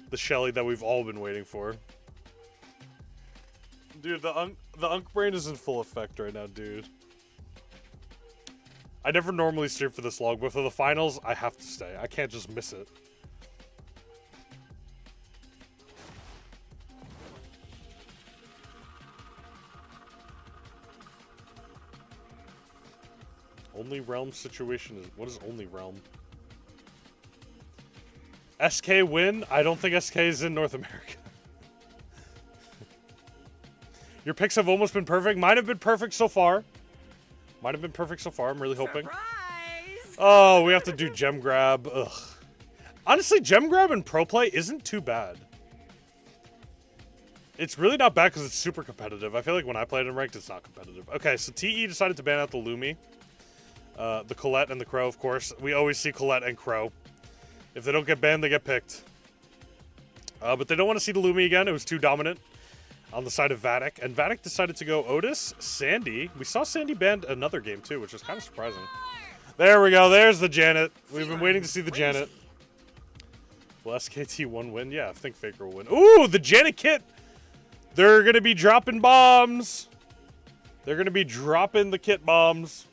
the Shelly that we've all been waiting for. Dude, the Unk Brain is in full effect right now, dude. I never normally stream for this long, but for the finals, I have to stay. I can't just miss it. Only Realm situation is... What is Only Realm? SK win? I don't think SK is in North America. Your picks have almost been perfect. Mine have been perfect so far. Mine have been perfect so far. I'm really hoping. Surprise! Oh, we have to do Gem Grab. Ugh. Honestly, Gem Grab in Pro Play isn't too bad. It's really not bad because it's super competitive. I feel like when I played in Ranked, it's not competitive. Okay, so TE decided to ban out the Lumi. The Colette and the Crow, of course. We always see Colette and Crow. If they don't get banned, they get picked. But they don't want to see the Lumi again. It was too dominant on the side of Vatic. And Vatic decided to go Otis, Sandy. We saw Sandy banned another game, too, which was kind of surprising. There we go. There's the Janet. We've been waiting to see the Janet. Will SKT1 win? Yeah, I think Faker will win. Ooh, the Janet kit. They're going to be dropping bombs. They're going to be dropping the kit bombs.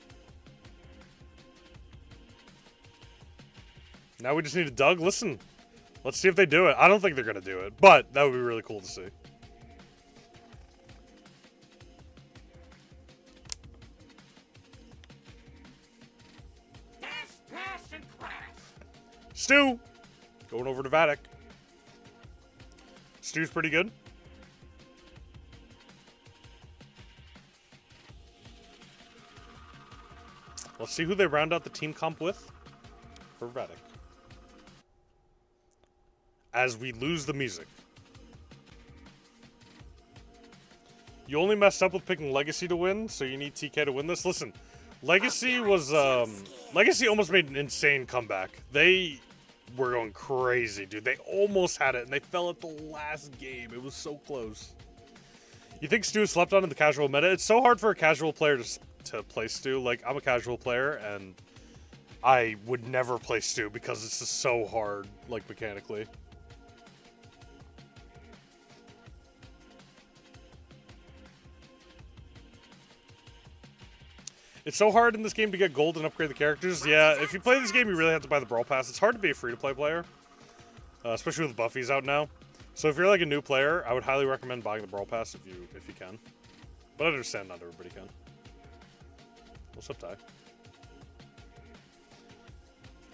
Now we just need a Doug. Listen, let's see if they do it. I don't think they're going to do it, but that would be really cool to see. Stu! Going over to Vatic. Stu's pretty good. Let's see who they round out the team comp with for Vatic. As we lose the music. You only messed up with picking Legacy to win, so you need TK to win this. Listen, Legacy was, Legacy almost made an insane comeback. They were going crazy, dude. They almost had it, and they fell at the last game. It was so close. You think Stu slept on in the casual meta? It's so hard for a casual player to play Stu. Like, I'm a casual player, and I would never play Stu because it's just so hard, like, mechanically. It's so hard in this game to get gold and upgrade the characters. Yeah, if you play this game, you really have to buy the Brawl Pass. It's hard to be a free-to-play player, especially with Buffy's out now. So if you're like a new player, I would highly recommend buying the Brawl Pass if you can. But I understand not everybody can. What's up, Ty?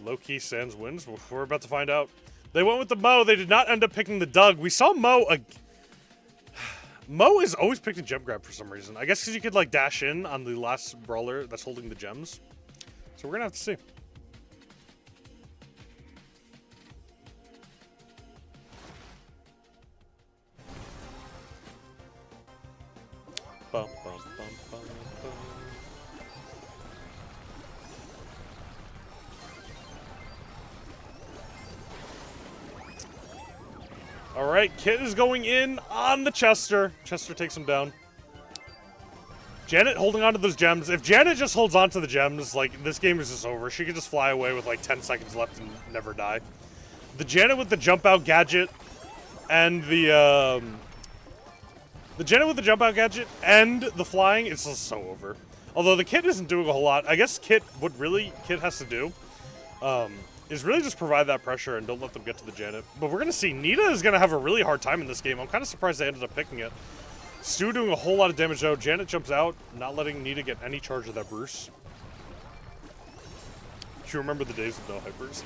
Low-key Sans wins. We're about to find out. They went with the Mo. They did not end up picking the Doug. We saw Mo... Mo is always picking Gem Grab for some reason. I guess because you could, like, dash in on the last brawler that's holding the gems. So we're going to have to see. Bum, bum, bum, bum, bum. All right, Kit is going in on the Chester. Chester takes him down. Janet holding on to those gems. If Janet just holds on to the gems, like, this game is just over. She could just fly away with, like, 10 seconds left and never die. The Janet with the jump out gadget and the Janet with the jump out gadget and the flying, it's just so over. Although the Kit isn't doing a whole lot. I guess Kit, what really Kit has to do, is really just provide that pressure and don't let them get to the Janet. But we're going to see Nita is going to have a really hard time in this game. I'm kind of surprised they ended up picking it. Stu doing a whole lot of damage though. Janet jumps out, not letting Nita get any charge of that Bruce. Do you remember the days of no hypers?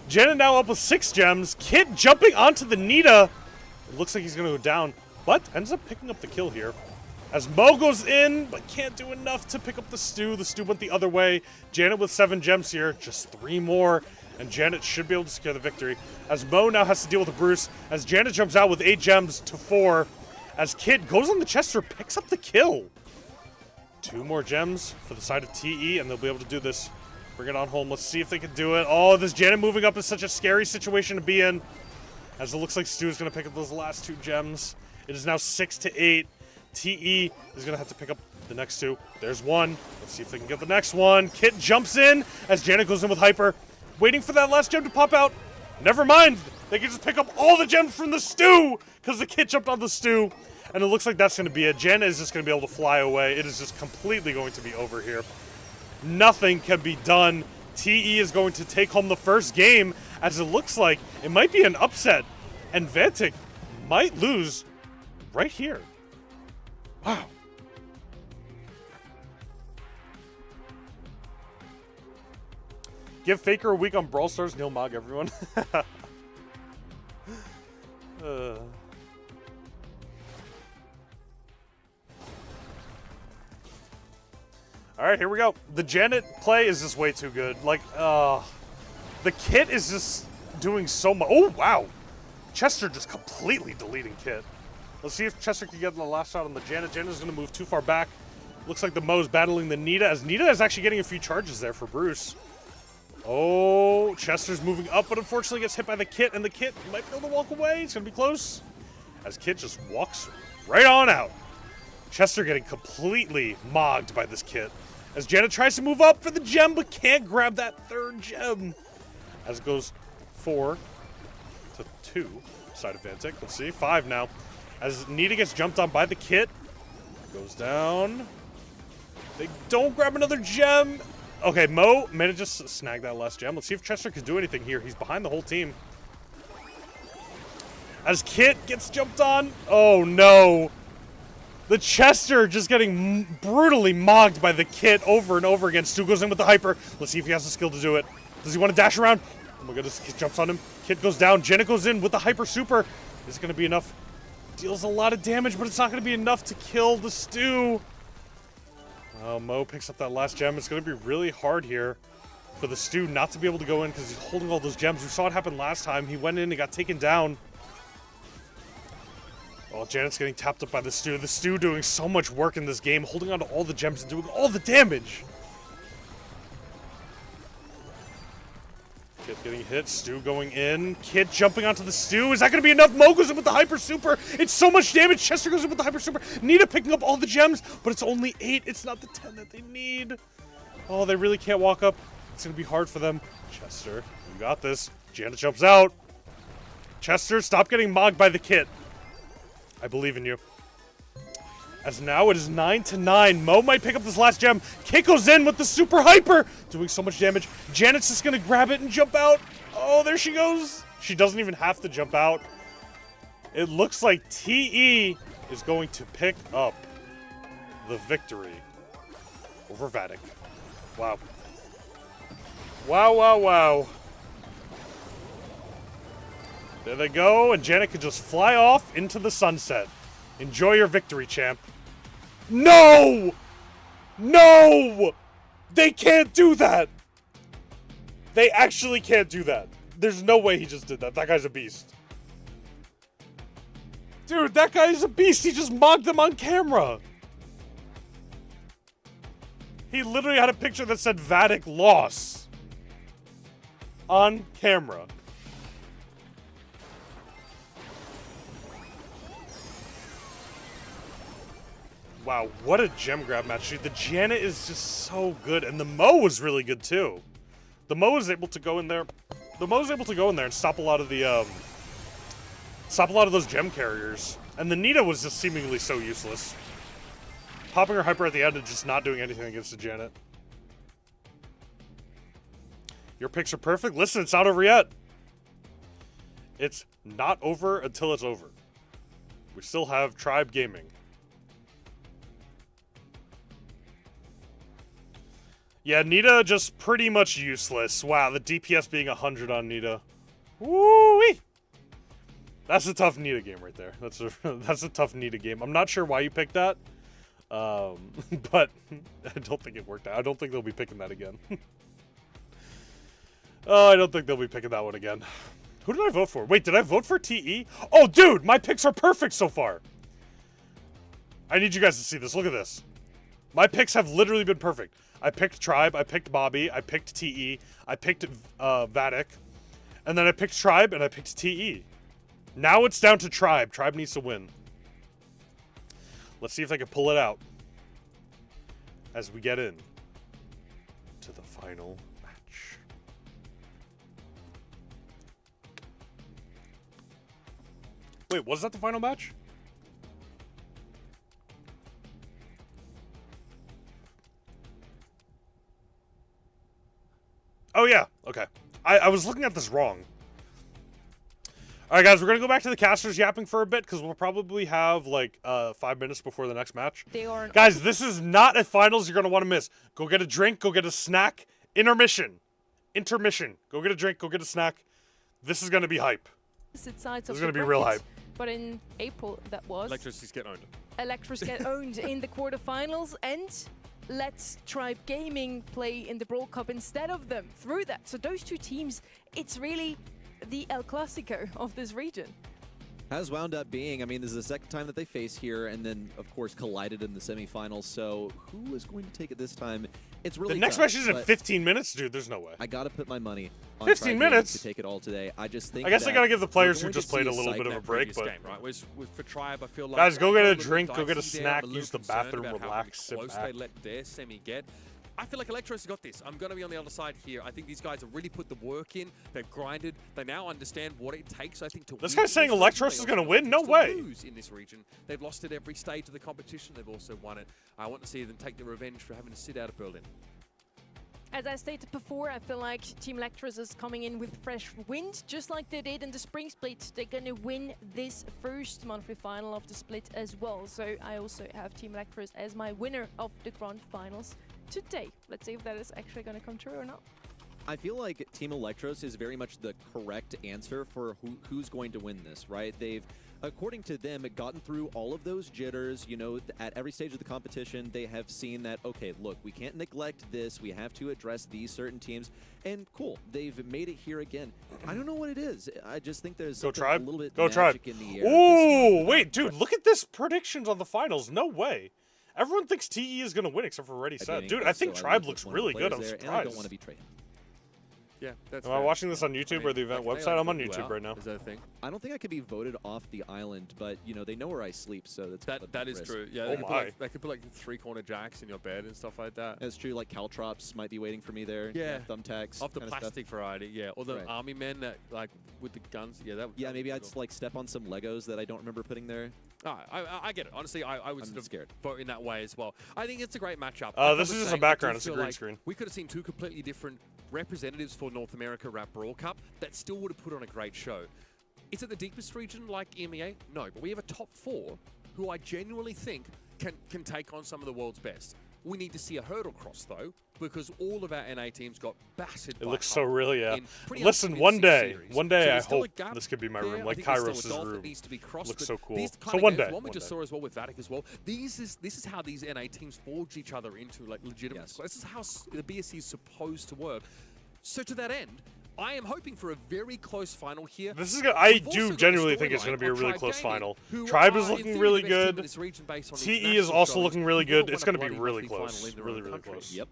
Janet now up with 6 gems. Kit jumping onto the Nita. It looks like he's going to go down, but ends up picking up the kill here. As Mo goes in, but can't do enough to pick up the Stu. The Stu went the other way. Janet with 7 gems here, just 3 more, and Janet should be able to secure the victory. As Mo now has to deal with the Bruce, as Janet jumps out with 8 gems to 4, as Kid goes on the Chester, picks up the kill. 2 more gems for the side of TE, and they'll be able to do this. Bring it on home. Let's see if they can do it. Oh, this Janet moving up is such a scary situation to be in, as it looks like Stu is going to pick up those last 2 gems. It is now 6-8. TE is going to have to pick up the next 2. There's 1. Let's see if they can get the next one. Kit jumps in as Janet goes in with Hyper. Waiting for that last gem to pop out. Never mind. They can just pick up all the gems from the Stu because the Kit jumped on the Stu. And it looks like that's going to be it. Janet is just going to be able to fly away. It is just completely going to be over here. Nothing can be done. TE is going to take home the first game, as it looks like it might be an upset. And Vantic might lose right here. Wow. Give Faker a week on Brawl Stars, Neil Mog, everyone. Alright, here we go. The Janet play is just way too good. Like, the Kit is just doing so much. Oh, wow. Chester just completely deleting Kit. Let's see if Chester can get the last shot on the Janet. Janet's going to move too far back. Looks like the Mo's battling the Nita, as Nita is actually getting a few charges there for Bruce. Oh, Chester's moving up, but unfortunately gets hit by the Kit, and the Kit might be able to walk away. It's going to be close, as Kit just walks right on out. Chester getting completely mogged by this Kit, as Janet tries to move up for the gem, but can't grab that 3rd gem. As it goes 4 to 2, side of Vantic. Let's see, 5 now. As Nita gets jumped on by the Kit, goes down. They don't grab another gem. Okay, Mo managed to snag that last gem. Let's see if Chester can do anything here. He's behind the whole team. As Kit gets jumped on. Oh, no. The Chester just getting brutally mogged by the Kit over and over again. Stu goes in with the Hyper. Let's see if he has the skill to do it. Does he want to dash around? Oh, my goodness. Kit jumps on him. Kit goes down. Janet goes in with the Hyper Super. Is it going to be enough? Deals a lot of damage, but it's not going to be enough to kill the Stu. Oh, Mo picks up that last gem. It's going to be really hard here for the Stu not to be able to go in because he's holding all those gems. We saw it happen last time. He went in and got taken down. Oh, Janet's getting tapped up by the Stu. The Stu doing so much work in this game, holding on to all the gems and doing all the damage. Kit getting hit, Stu going in. Kit jumping onto the Stu. Is that going to be enough? Mo goes in with the Hyper Super. It's so much damage. Chester goes in with the Hyper Super. Nita picking up all the gems, but it's only 8. It's not the 10 that they need. Oh, they really can't walk up. It's going to be hard for them. Chester, you got this. Janet jumps out. Chester, stop getting mogged by the Kit. I believe in you. As now it is 9-9. Mo might pick up this last gem. Kit goes in with the Super Hyper, doing so much damage. Janet's just going to grab it and jump out. Oh, there she goes. She doesn't even have to jump out. It looks like TE is going to pick up the victory over Vatic. Wow. Wow, wow, wow. There they go, and Janet can just fly off into the sunset. Enjoy your victory, champ. No! No! They can't do that! They actually can't do that. There's no way he just did that. That guy's a beast. Dude, that guy is a beast. He just mocked them on camera. He literally had a picture that said Vatic loss on camera. Wow, what a gem grab match. Dude, the Janet is just so good, and the Mo was really good too. The Mo was able to go in there. The Mo was able to go in there and stop a lot of the those gem carriers. And the Nita was just seemingly so useless. Popping her Hyper at the end and just not doing anything against the Janet. Your picks are perfect. Listen, it's not over yet. It's not over until it's over. We still have Tribe Gaming. Yeah, Nita just pretty much useless. Wow, the DPS being 100 on Nita. Woo-wee! That's a tough Nita game right there. That's a tough Nita game. I'm not sure why you picked that. But I don't think it worked out. I don't think they'll be picking that again. Oh, I don't think they'll be picking that one again. Who did I vote for? Wait, did I vote for TE? Oh, dude, my picks are perfect so far. I need you guys to see this. Look at this. My picks have literally been perfect. I picked Tribe, I picked Bobby, I picked TE, I picked Vatic, and then I picked Tribe and I picked TE. Now it's down to Tribe. Tribe needs to win. Let's see if they can pull it out as we get in to the final match. Wait, was that the final match? Oh, yeah. Okay. I was looking at this wrong. All right, guys, we're going to go back to the casters yapping for a bit because we'll probably have, like, 5 minutes before the next match. Guys, this is not a finals you're going to want to miss. Go get a drink. Go get a snack. Intermission. Go get a drink. Go get a snack. This is going to be hype. This is going to be real hype. But in April, that was... Electricity's get owned. Electros get owned in the quarterfinals, and let's Tribe Gaming play in the Brawl Cup instead of them through that. So those two teams, it's really the El Clasico of this region. Has wound up being, I mean, this is the second time that they face here, and then, of course, collided in the semifinals. So who is going to take it this time? It's really the next tough, match is in 15 minutes? Dude, there's no way. I got to put my money on 15 minutes to take it all today. I just think I guess I got to give the players who going just to see played a little bit of a break, but... Game, right? For Tribe, I feel like guys, go get a drink, bit go get a dicey there. snack, I'm use the concerned bathroom, about how relax, sit close back. they let their semi get. I feel like Electros has got this. I'm going to be on the other side here. I think these guys have really put the work in. They've grinded. They now understand what it takes, I think, to This win guy's saying in Electros is going to win? No way. Lose in this region. They've lost at every stage of the competition. They've also won it. I want to see them take the revenge for having to sit out of Berlin. As I stated before, I feel like Team Electros is coming in with fresh wind, just like they did in the spring split. They're going to win this first monthly final of the split as well. So I also have Team Electros as my winner of the grand finals today. Let's see if that is actually going to come true or not. I feel like Team Electros is very much the correct answer for who's going to win this, right? They've, according to them, gotten through all of those jitters, you know, at every stage of the competition. They have seen that, okay, look, we can't neglect this. We have to address these certain teams. And cool, they've made it here again. I don't know what it is. I just think there's a little bit magic in the air. Ooh, wait, dude, look at this predictions on the finals. No way. Everyone thinks TE is going to win except for Ready Set. Dude, I think Tribe looks really good. I'm surprised. And I don't want to betray him. Yeah, that's Am I watching this on YouTube or the event website? I'm on YouTube right now. Is that a thing? I don't think I could be voted off the island, but you know they know where I sleep, so that is true. Yeah, they could put like 3-corner jacks in your bed and stuff like that. That's true. Like caltrops might be waiting for me there. Yeah, thumbtacks. Of the plastic variety. Yeah, or the army men that like with the guns. Yeah, that. Yeah, maybe I'd like step on some Legos that I don't remember putting there. I get it. Honestly, I was scared. Vote in that way as well. I think it's a great matchup. This is just a background. It's a green screen. We could have seen two completely different representatives for North America Rap Brawl Cup that still would have put on a great show. Is it the deepest region like EMEA? No, but we have a top 4 who I genuinely think can take on some of the world's best. We need to see a hurdle cross, though, because all of our NA teams got battered. It looks so real, yeah. Listen, one day I hope this could be my room, like Kairos' room. Looks so cool. So one day. One we just saw as well with Vatic as well. This is how these NA teams forge each other into like legitimate. This is how the BSC is supposed to work. So to that end, I am hoping for a very close final here. This is good. I do genuinely think it's going to be a really close final. Tribe is looking really good. TE is also looking really good. It's going to be really close. Really, really close. Yep.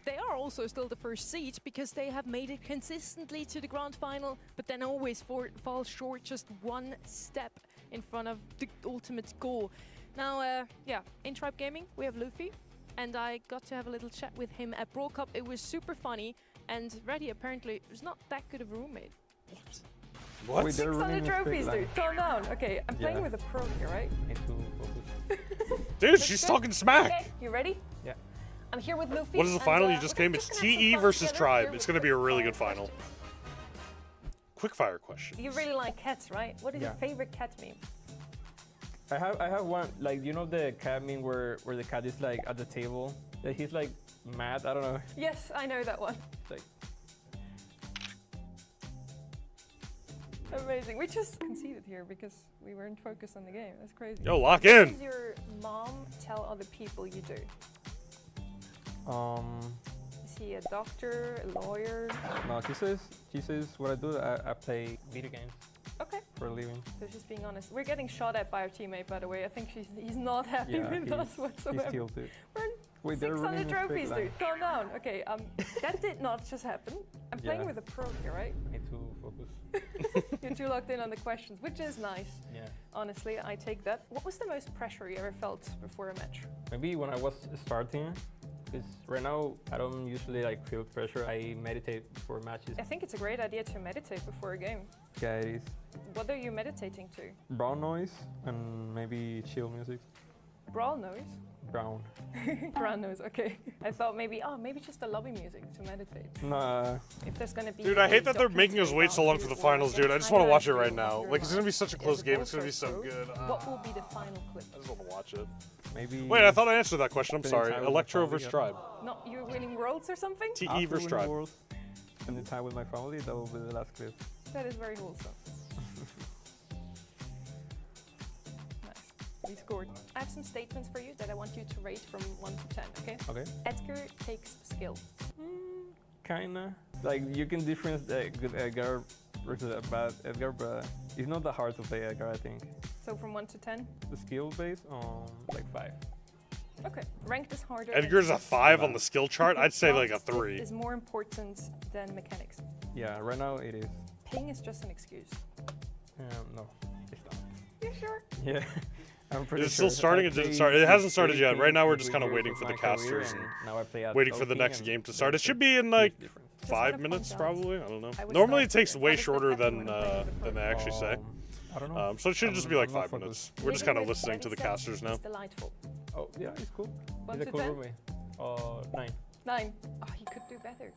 They are also still the first seed because they have made it consistently to the grand final, but then always fall short just one step in front of the ultimate goal. Now, yeah, in Tribe Gaming, we have Luffy, and I got to have a little chat with him at Brawl Cup. It was super funny. And Reddy apparently was not that good of a roommate. What? Wait, 600 trophies, dude. Calm down. Okay, I'm playing with a pro here, right? Dude, she's talking smack. Okay, you ready? Yeah. I'm here with Luffy. What is the final you and, just we're came? just It's gonna have some TE fun versus together Tribe. here It's with going to be a really good quick-fire final. questions. Quick-fire question. You really like cats, right? What is your favorite cat meme? I have one, like, you know the cat meme where the cat is like at the table, that he's like mad, I don't know. Yes, I know that one. Like, Amazing. We just conceded here because we weren't focused on the game. That's crazy. Yo, lock What in. does your mom tell other people you do? Is he a doctor, a lawyer? no, she says what I do, I play video games. Okay. For a living. So just being honest. We're getting shot at by our teammate, by the way. I think he's not happy with us whatsoever. He's tilted. We're Wait, they're 600 running a straight trophies, line. dude. Calm down. Okay, that did not just happen. I'm playing Yeah. with a pro here, right? I need to focus. You're too locked in on the questions, which is nice. Yeah. Honestly, I take that. What was the most pressure you ever felt before a match? Maybe when I was starting, because right now I don't usually like feel pressure. I meditate before matches. I think it's a great idea to meditate before a game. Yeah, it is. What are you meditating to? Brown noise and maybe chill music. Brawl noise? Brown. Brown noise, okay. I thought maybe just a lobby music to meditate. Nah. If there's gonna be Dude, I hate that they're making us documentary wait so long for the finals, dude. I just want to watch it right now. Like, it's going to be such a close game. It's going to be so good. What will be the final clip? I just want to watch it. Maybe. Wait, I thought I answered that question. I'm spending sorry. time with my Electro family, versus yeah. Tribe. Not you winning worlds or something? TE After versus winning Tribe. Worlds, spending time with my family, that will be the last clip. That is very wholesome. Nice. We scored. I have some statements for you that I want you to rate from 1 to 10, okay? Okay. Edgar takes skill. Kinda. Like, you can difference the good Edgar versus a bad Edgar, but it's not that hard to play Edgar, I think. So from 1 to 10? The skill base, like 5. Okay. Ranked is harder. Edgar's than a 5 on the skill chart. I'd say like a Soft 3. is more important than mechanics. Yeah, right now it is. Ping is just an excuse. No, it's not. You sure? Yeah, I'm pretty It's sure. still starting. I It didn't played start. It hasn't started yet. 18 Right now, we're just kind of years waiting for the my career, casters and now I play at waiting for the 18 next and game to start. It there's should be in like difference. 5 minutes, probably. I don't know. I was Normally, not- it takes I way was not shorter happy than when I played with the they pro. actually say. I don't know. So it should just be like 5 minutes. We're just kind of Living with listening to the Ready, Set casters now. is delightful. Oh, yeah, it's cool. 1 He's a to cool 10? roommate. 9. 9. Oh, you could do better.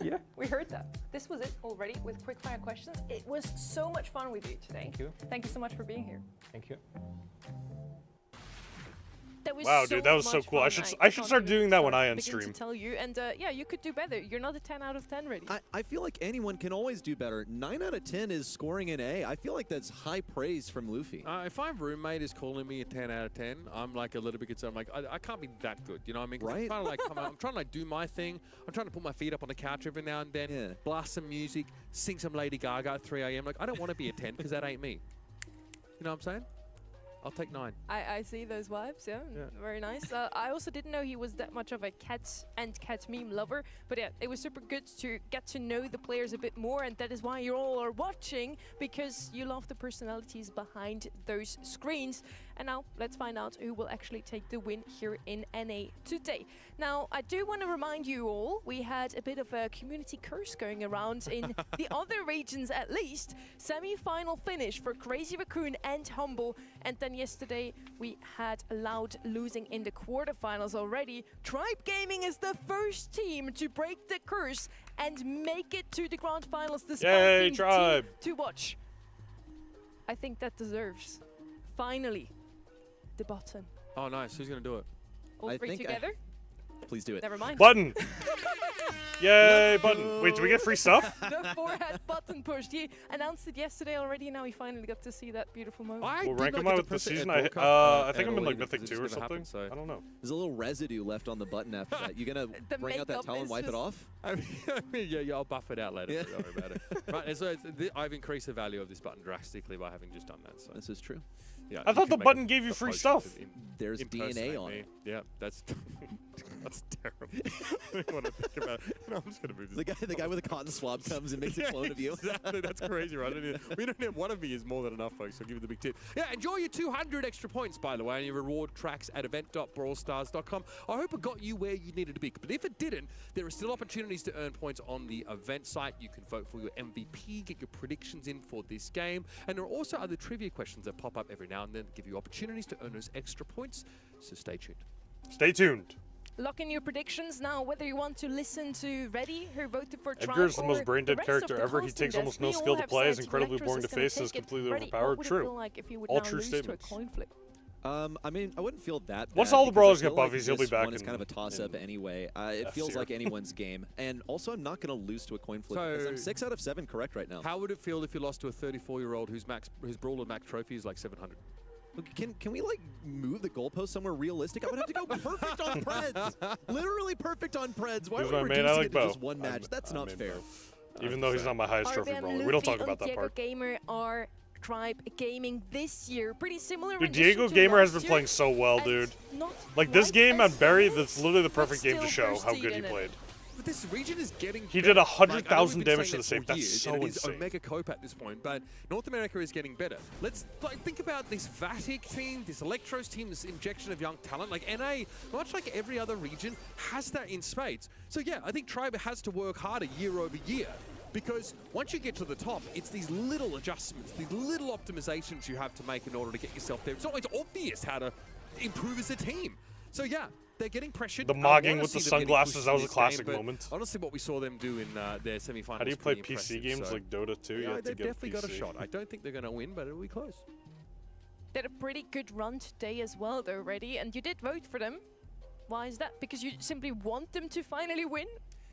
Yeah. We heard that. This was it already with quickfire questions. It was so much fun with you today. Thank you. Thank you so much for being here. Thank you. That was Wow, dude, that was so much cool. I fun. should I start can't doing even that when I end begin to stream. tell you, and yeah, you could do better. You're not a 10 out of 10 ready. I feel like anyone can always do better. 9 out of 10 is scoring an A. I feel like that's high praise from Luffy. If my roommate is calling me a 10 out of 10, I'm like a little bit concerned. I'm like, I can't be that good. You know what I mean? 'Cause Right. I'm trying to like come out, I'm trying to like do my thing. I'm trying to put my feet up on the couch every now and then, blast some music, sing some Lady Gaga at 3 a.m. Like, I don't want to be a 10 because that ain't me. You know what I'm saying? I'll take 9. I see those vibes, yeah. Very nice. I also didn't know he was that much of a cat meme lover, but yeah, it was super good to get to know the players a bit more, and that is why you all are watching, because you love the personalities behind those screens. And now let's find out who will actually take the win here in NA today. Now, I do want to remind you all, we had a bit of a community curse going around in the other regions at least. Semi-final finish for Crazy Raccoon and Humble, and then yesterday we had Loud losing in the quarterfinals already. Tribe Gaming is the first team to break the curse and make it to the grand finals despite Yay, being Tribe! team to watch. I think that deserves, finally, the button. Oh, nice. Who's going to do it? All three together? Please do it. Never mind. Button! Yay, button. Wait, do we get free stuff? The forehead button pushed. He announced it yesterday already, and now we finally got to see that beautiful moment. We'll rank them out with the season. I think I'm in like Mythic 2 or something. I don't know. There's a little residue left on the button after that. You gonna bring out that makeup towel and is wipe it just- off? I mean, yeah, I'll buff it out later. Don't worry about it. Right, and so I've increased the value of this button drastically by having just done that. So this is true. Yeah, I you thought can the make button a- gave you a free post stuff. to There's DNA impersonate on me. it. Yeah, that's that's terrible. I don't want to think about it. No, I'm just gonna move this. The guy with a cotton swab comes and makes a clone of you. Exactly, that's crazy, right? We don't have one of me is more than enough, folks. So I'll give you the big tip. Yeah, enjoy your 200 extra points, by the way, and your reward tracks at event.brawlstars.com. I hope it got you where you needed to be. But if it didn't, there are still opportunities to earn points on the event site. You can vote for your MVP, get your predictions in for this game, and there are also other trivia questions that pop up every now and then that give you opportunities to earn those extra points. So stay tuned. Stay tuned. Lock in your predictions now, whether you want to listen to Reddy, who voted for Tribe, Edgar's the or most brain dead rest character of the ever. He hosting takes desk. almost no We all skill to have play, is said incredibly Electros boring to is gonna face, and is take it. completely Reddy, overpowered. what would it True. feel like if you would All now true lose to a statements. coin flip? I mean, I wouldn't feel that bad. Once all the because brawlers I feel get buffies, he'll be this back one is in- kind of a toss-up in anyway. It F feels tier. like anyone's game. And also, I'm not going to lose to a coin flip because I'm 6 out of 7 correct right now. How would it feel if you lost to a 34-year-old whose Brawler max trophy is like 700? Can we like move the goalpost somewhere realistic? I would have to go perfect on Preds. Literally perfect on Preds. Why Who's are my we main? I reducing like it to Bo. just one match? That's not main fair. Bo. Even though he's not my highest trophy brawler. We don't talk about that Diego part. Gamer are Tribe Gaming this year. Pretty similar. Dude, rendition Diego to Gamer has last been playing year, so well, and dude. not Like this quite game as on Barry, well, that's literally the but perfect game to still show first how seed good he in it. played. But this region is getting He did better. 100,000 Like, I know we've damage been to the saying safe. that for That's years, so and it is insane. Omega Cope at this point, but North America is getting better. Let's think about this Vatic team, this Electros team, this injection of young talent. Like NA, much like every other region, has that in spades. So yeah, I think Tribe has to work harder year over year. Because once you get to the top, it's these little adjustments, these little optimizations you have to make in order to get yourself there. It's always obvious how to improve as a team. So yeah, they're getting pressured. The I mogging wanna with the see them getting sunglasses, pushed that in was a this classic game, but moment. Honestly, what we saw them do in their semifinals. How do you play pretty PC impressive, games so like Dota 2? You yeah, have to they've get a definitely got a PC. shot. I don't think they're going to win, but it'll be close. They had a pretty good run today as well, though, Reddy, and you did vote for them. Why is that? Because you simply want them to finally win?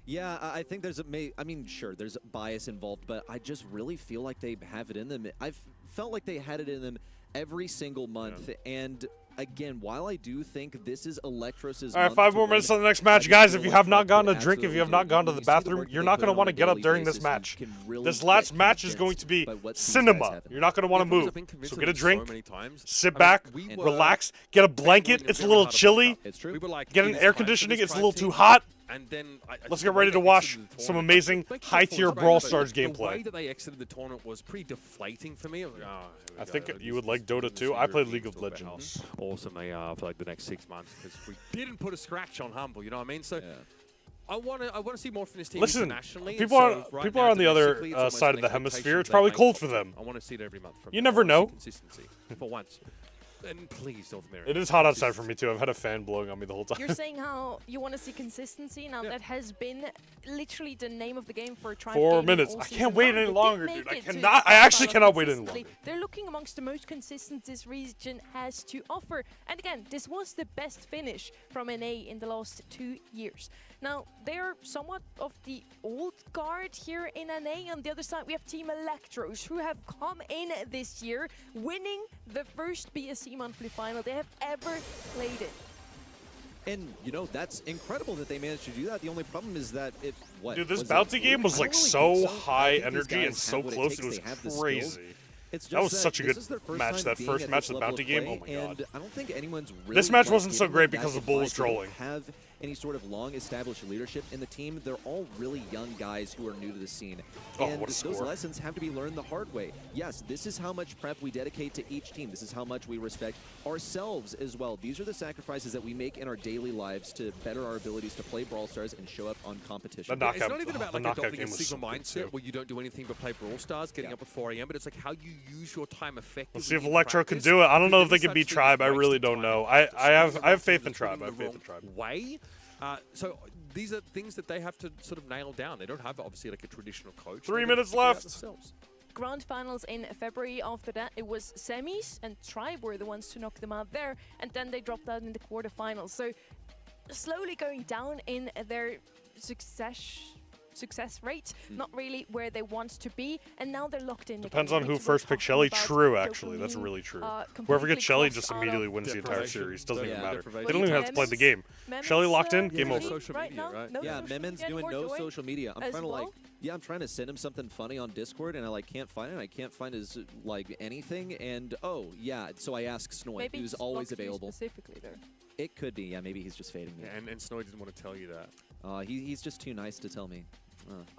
Yeah, I think there's I mean, sure, there's bias involved, but I just really feel like they have it in them. I've felt like they had it in them every single month, and again, while I do think this is Electros' All right, 5 more minutes on the next match. Guys, if you have not gone to drink, if you have not gone to the bathroom, you're not going to want to get up during this match. This last match is going to be cinema. You're not going to want to move. So get a drink, sit back, relax, get a blanket. It's a little chilly. Get an air conditioning. It's a little too hot. And then Let's get ready to watch some amazing high-tier Brawl Stars The way gameplay. that they exited the tournament was pretty deflating for me. I was like, oh, I think you would like Dota 2. I played League of Legends. Awesome they are for like the next 6 months because we didn't put a scratch on Humble. You know what I mean? So. I want to see more from this team Listen, internationally. people are on the other side of the hemisphere. It's probably cold for them. I want to see it every month. From You never know. Consistency for once. And please, North America. It is hot outside for me too. I've had a fan blowing on me the whole time. You're saying how you want to see consistency. Now that has been literally the name of the game for Tribe 4 Gaming minutes. all I season can't wait long. any They longer, did dude. make I it to cannot. the I actually final cannot wait any consistently. longer. They're looking amongst the most consistent this region has to offer. And again, this was the best finish from NA in the last 2 years. Now, they're somewhat of the old guard here in NA. On the other side, we have Team Electros, who have come in this year, winning the first BSC monthly final they have ever played it. And, you know, that's incredible that they managed to do that. The only problem is that Dude, this bounty game was like so high energy and so close. It was crazy. That was such a good match. That first match, the bounty game. Oh my god. I don't think anyone's really This match wasn't so getting great that because the Bull was advice. They don't trolling. have any sort of long established leadership in the team. They're all really young guys who are new to the scene. Oh, And what a those score. lessons have to be learned the hard way. Yes, this is how much prep we dedicate to each team. This is how much we respect ourselves as well. These are the sacrifices that we make in our daily lives to better our abilities to play Brawl Stars and show up on competition. It's not even about like adopting a single mindset where you don't do anything but play Brawl Stars, getting up at 4 a.m., but it's like how you use your time effectively. Let's see if Electro can do it. I don't know if they can beat Tribe. I really don't know. I have faith in Tribe. I have faith in Tribe. Way. So these are things that they have to sort of nail down. They don't have obviously like a traditional coach. 3 minutes left. Grand finals in February. After that, it was semis, and Tribe were the ones to knock them out there, and then they dropped out in the quarterfinals. So slowly going down in their success rate, not really where they want to be, and now they're locked in. Depends on who first picked Shelly. True, actually. That's really true. Whoever gets Shelly just immediately wins the entire series. Doesn't even matter. They don't even have to play the game. Shelly locked in, game over. Social media, right? Yeah, Memen's doing no social media. I'm trying to like, I'm trying to send him something funny on Discord, and I like can't find it. I can't find his like anything, and oh yeah, so I ask Snoy, who's always available. Specifically there. It could be, yeah. Maybe he's just fading me. And Snoy didn't want to tell you that. He's just too nice to tell me.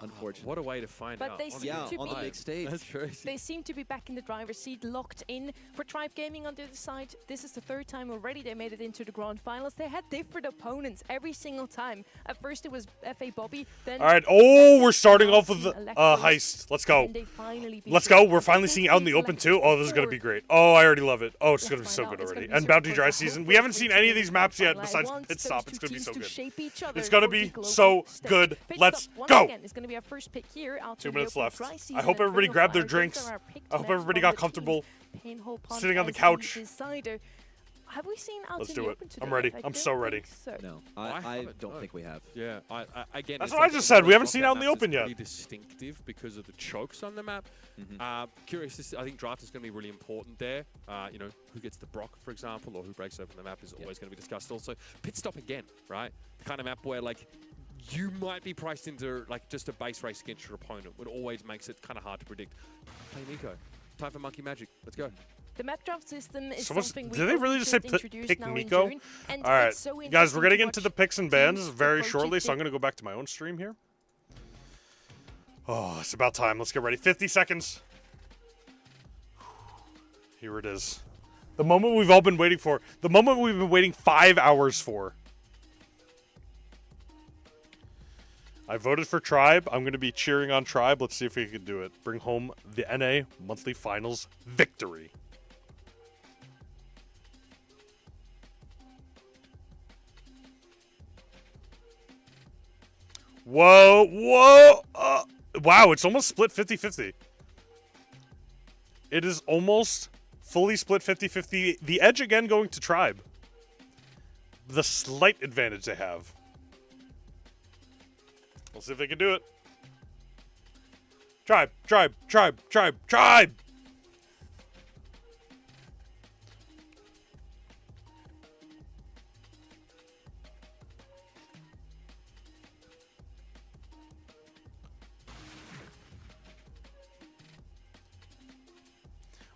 Unfortunate. What a way to find But out. they seem to on the be big stage. That's crazy. They seem to be back in the driver's seat, locked in. For Tribe Gaming on the other side, this is the third time already they made it into the grand finals. They had different opponents every single time. At first it was FA Bobby, then... All right. Oh, we're starting off with the heist. Let's go. And they finally beat Let's go. We're finally seeing out in the open too. Oh, this is going to be great. Oh, I already love it. Oh, it's going to be so good already. And Bounty Dry Season. We haven't seen any of these maps yet besides Pit Stop. It's going to be so good. It's going to be so good. Let's go. It's going to be our first pick here. 2 minutes left. I hope everybody grabbed their drinks. I hope everybody got comfortable sitting on the couch. Have we seen out Let's in do the it. open today? I'm ready. I I'm don't so ready. think so. No, I don't think we have. Yeah, again. That's it's what I just said. We haven't seen out in the map open is yet. Pretty distinctive because of the chokes on the map. Curious to see, I think draft is going to be really important there. You know, who gets the Brock, for example, or who breaks open the map is always going to be discussed. Also, pit stop again, right? The kind of map where like you might be priced into like just a base race against your opponent. It always makes it kind of hard to predict. Play Nico. Time for Monkey Magic. Let's go. The map draft system is So something we did they really just say pick Nico? All right, guys, we're getting into the picks and bans very shortly, so I'm going to go back to my own stream here. Oh, it's about time. Let's get ready. 50 seconds. Here it is. The moment we've all been waiting for. The moment we've been waiting 5 hours for. I voted for Tribe. I'm going to be cheering on Tribe. Let's see if we can do it. Bring home the NA Monthly Finals victory. Whoa, whoa. Wow, it's almost split 50-50. It is almost fully split 50-50. The edge again going to Tribe. The slight advantage they have. We'll see if they can do it. Tribe, Tribe, Tribe, Tribe, Tribe!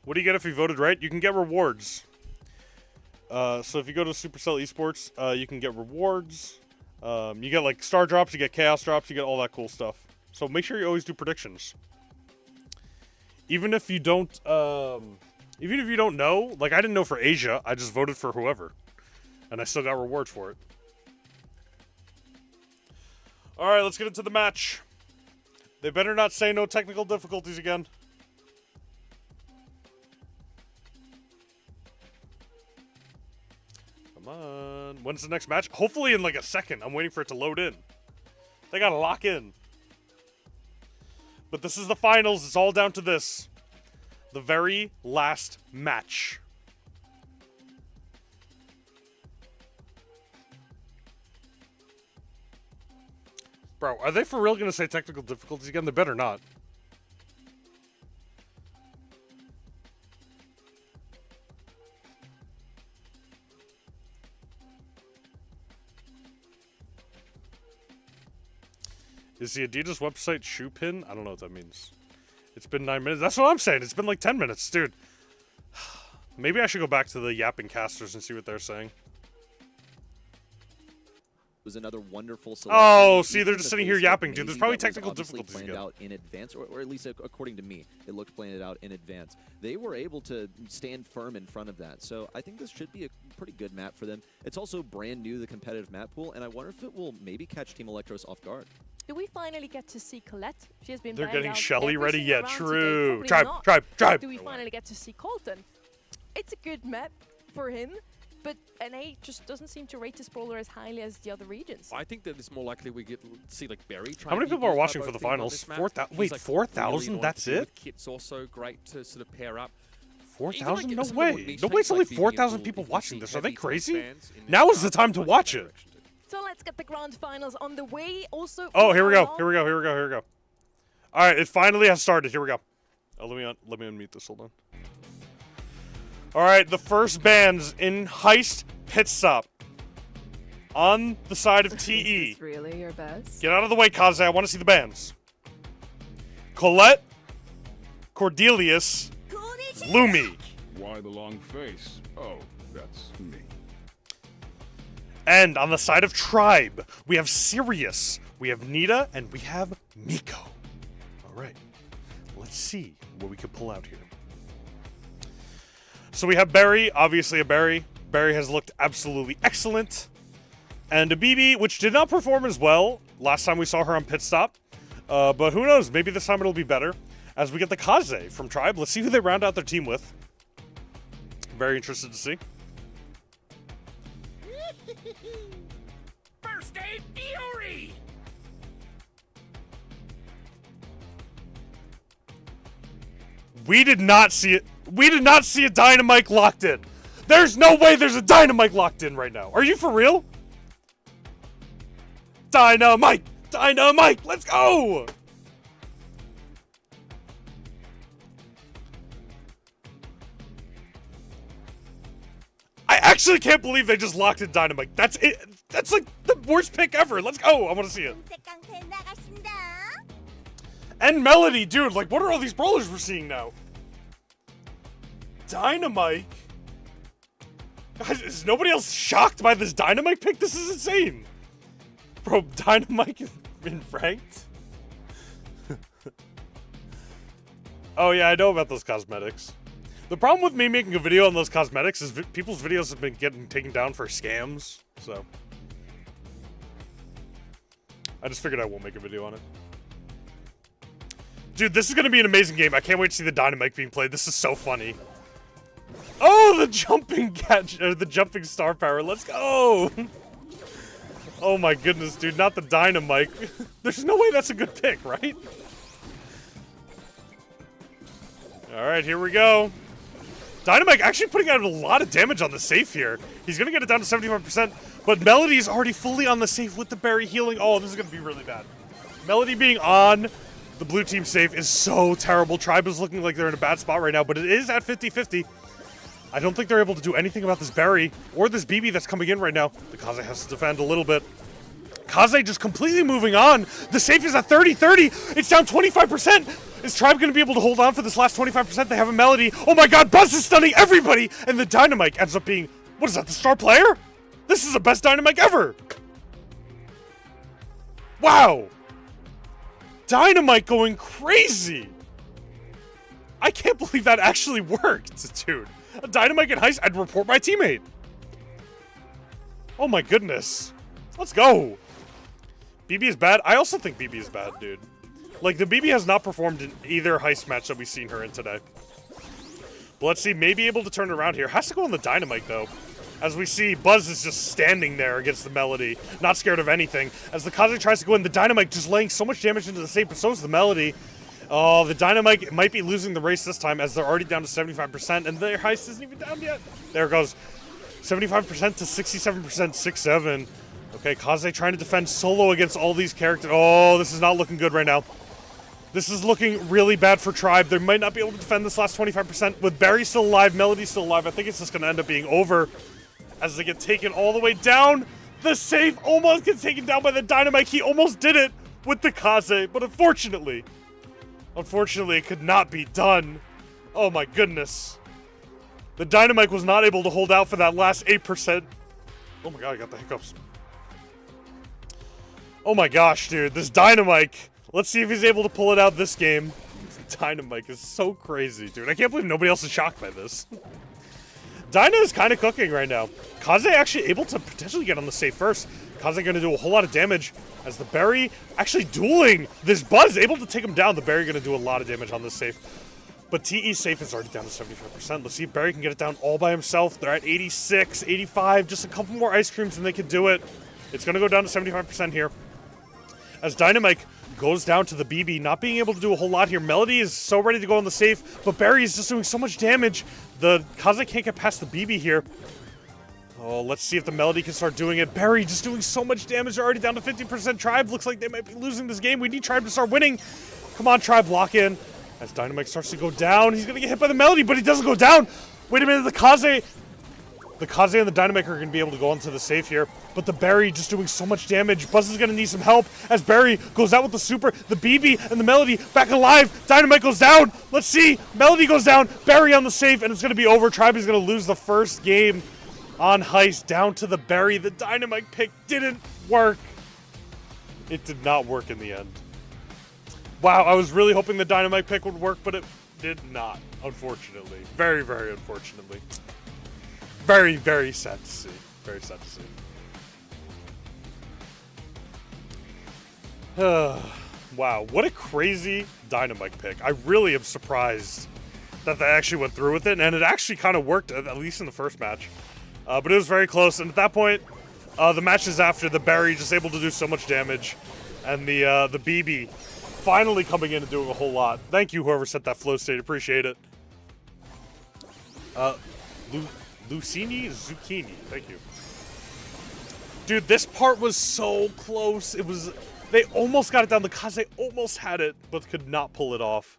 What do you get if you voted right? You can get rewards. So if you go to Supercell Esports, you can get rewards. You get like star drops, you get chaos drops, you get all that cool stuff. So make sure you always do predictions. Even if you don't, know, like I didn't know for Asia, I just voted for whoever, and I still got rewards for it. All right, let's get into the match. They better not say no technical difficulties again. Come on. When's the next match? Hopefully in like a second. I'm waiting for it to load in. They gotta lock in. But this is the finals. It's all down to this. The very last match. Bro, are they for real gonna say technical difficulties again? They better not. Is the Adidas website shoe pin? I don't know what that means. It's been 9 minutes. That's what I'm saying. It's been like 10 minutes, dude. Maybe I should go back to the yapping casters and see what they're saying. Was another wonderful selection. Oh, see, Even they're in just the sitting here face of yapping, dude. There's Maisie, probably that was technical obviously difficulties planned again. out in advance, or at least according to me, it looked planned out in advance. They were able to stand firm in front of that, so I think this should be a pretty good map for them. It's also brand new, the competitive map pool, and I wonder if it will maybe catch Team Electros off guard. Do we finally get to see Colette? She has been They're banned getting out Shelly every ready single yet. round True. today. Tribe, Probably not. tribe, tribe. Do we finally get to see Colton? It's a good map for him, but NA just doesn't seem to rate this brawler as highly as the other regions. I think that it's more likely we get see like Barry. How many people are watching for the finals? 4,000. Wait, 4,000? That's it? Kit's also great to sort of pair up. 4,000? No way. No way it's only 4,000 people watching this. Are they crazy? Now is the time to watch it. So let's get the grand finals on the way. Also, oh, here we go. Here we go. Here we go. Here we go. All right, it finally has started. Here we go. Oh, let me unmute this. Hold on. All right, the first bans in Heist Pit Stop. On the side of TE. Is this really your best? Get out of the way, Kaze. I want to see the bans. Colette, Cordelius, Lumi. Why the long face? Oh, that's me. And on the side of Tribe, we have Sirius, we have Nita, and we have Miko. All right. Let's see what we can pull out here. So we have Barry, obviously a Barry. Barry has looked absolutely excellent. And a BB, which did not perform as well last time we saw her on Pit Stop. But who knows? Maybe this time it'll be better. As we get the Kaze from Tribe. Let's see who they round out their team with. Very interested to see. First Aid Fury! We did not see it. We did not see a Dynamite locked in. There's no way there's a Dynamite locked in right now. Are you for real? Dynamite! Dynamite! Let's go! I actually can't believe they just locked in Dynamite. That's it. That's like the worst pick ever. Let's go. I want to see it. And Melody, dude. Like, what are all these brawlers we're seeing now? Dynamite? Guys, is nobody else shocked by this Dynamite pick? This is insane. Bro, Dynamite is in ranked? Oh, yeah, I know about those cosmetics. The problem with me making a video on those cosmetics is people's videos have been getting taken down for scams, so. I just figured I won't make a video on it. Dude, this is going to be an amazing game. I can't wait to see the Dynamite being played. This is so funny. Oh, the jumping catch, or the jumping star power. Let's go. Oh my goodness, dude, not the Dynamite. There's no way that's a good pick, right? All right, here we go. Dynamite actually putting out a lot of damage on the safe here. He's going to get it down to 75%, but Melody is already fully on the safe with the berry healing. Oh, this is going to be really bad. Melody being on the blue team safe is so terrible. Tribe is looking like they're in a bad spot right now, but it is at 50-50. I don't think they're able to do anything about this berry or this BB that's coming in right now. The Kaze has to defend a little bit. Kaze just completely moving on. The safe is at 30-30. It's down 25%. Is Tribe going to be able to hold on for this last 25%? They have a Melody. Oh my god, Buzz is stunning everybody! And the Dynamite ends up being, what is that, the star player? This is the best Dynamite ever! Wow! Dynamite going crazy! I can't believe that actually worked, dude. A Dynamite in heist, I'd report my teammate. Oh my goodness. Let's go. BB is bad. I also think BB is bad, dude. Like, the BB has not performed in either heist match that we've seen her in today. But let's see, maybe able to turn it around here. Has to go on the Dynamite, though. As we see, Buzz is just standing there against the Melody, not scared of anything. As the Kaze tries to go in, the Dynamite just laying so much damage into the safe, but so is the Melody. Oh, the Dynamite might be losing the race this time as they're already down to 75%, and their heist isn't even down yet. There it goes. 75% to 67%, 6-7. Okay, Kaze trying to defend solo against all these characters. Oh, this is not looking good right now. This is looking really bad for Tribe. They might not be able to defend this last 25%. With Barry still alive, Melody still alive, I think it's just going to end up being over as they get taken all the way down. The safe almost gets taken down by the Dynamite. He almost did it with the Kaze, but unfortunately, it could not be done. Oh my goodness. The Dynamite was not able to hold out for that last 8%. Oh my god, I got the hiccups. Oh my gosh, dude. This Dynamite. Let's see if he's able to pull it out this game. Dynamite is so crazy, dude. I can't believe nobody else is shocked by this. Dyna is kind of cooking right now. Kaze actually able to potentially get on the safe first. Kaze going to do a whole lot of damage as the Berry actually dueling this Buzz, able to take him down. The Berry going to do a lot of damage on this safe. But TE's safe is already down to 75%. Let's see if Barry can get it down all by himself. They're at 86, 85, just a couple more ice creams and they can do it. It's going to go down to 75% here. As Dynamite goes down to the BB, not being able to do a whole lot here. Melody is so ready to go on the safe, but Barry is just doing so much damage. The Kaze can't get past the BB here. Oh, let's see if the Melody can start doing it. Barry just doing so much damage. They're already down to 50%. Tribe looks like they might be losing this game. We need Tribe to start winning. Come on, Tribe, lock in. As Dynamite starts to go down, he's going to get hit by the Melody, but he doesn't go down. Wait a minute, the Kaze and the Dynamite are going to be able to go into the safe here, but the Barry just doing so much damage. Buzz is going to need some help as Barry goes out with the super. The BB and the Melody back alive. Dynamite goes down. Let's see. Melody goes down. Barry on the safe, and it's going to be over. Tribe is going to lose the first game on heist down to the Barry. The Dynamite pick didn't work. It did not work in the end. Wow, I was really hoping the Dynamite pick would work, but it did not, unfortunately. Very, very unfortunately. Very, very sad to see. Very sad to see. Wow, what a crazy Dynamite pick. I really am surprised that they actually went through with it, and it actually kind of worked, at least in the first match. But it was very close, and at that point, the matches after, the Barry just able to do so much damage, and the BB finally coming in and doing a whole lot. Thank you, whoever sent that flow state. Appreciate it. Lucini Zucchini. Thank you. Dude, this part was so close. It was... They almost got it down. The Kaze almost had it, but could not pull it off.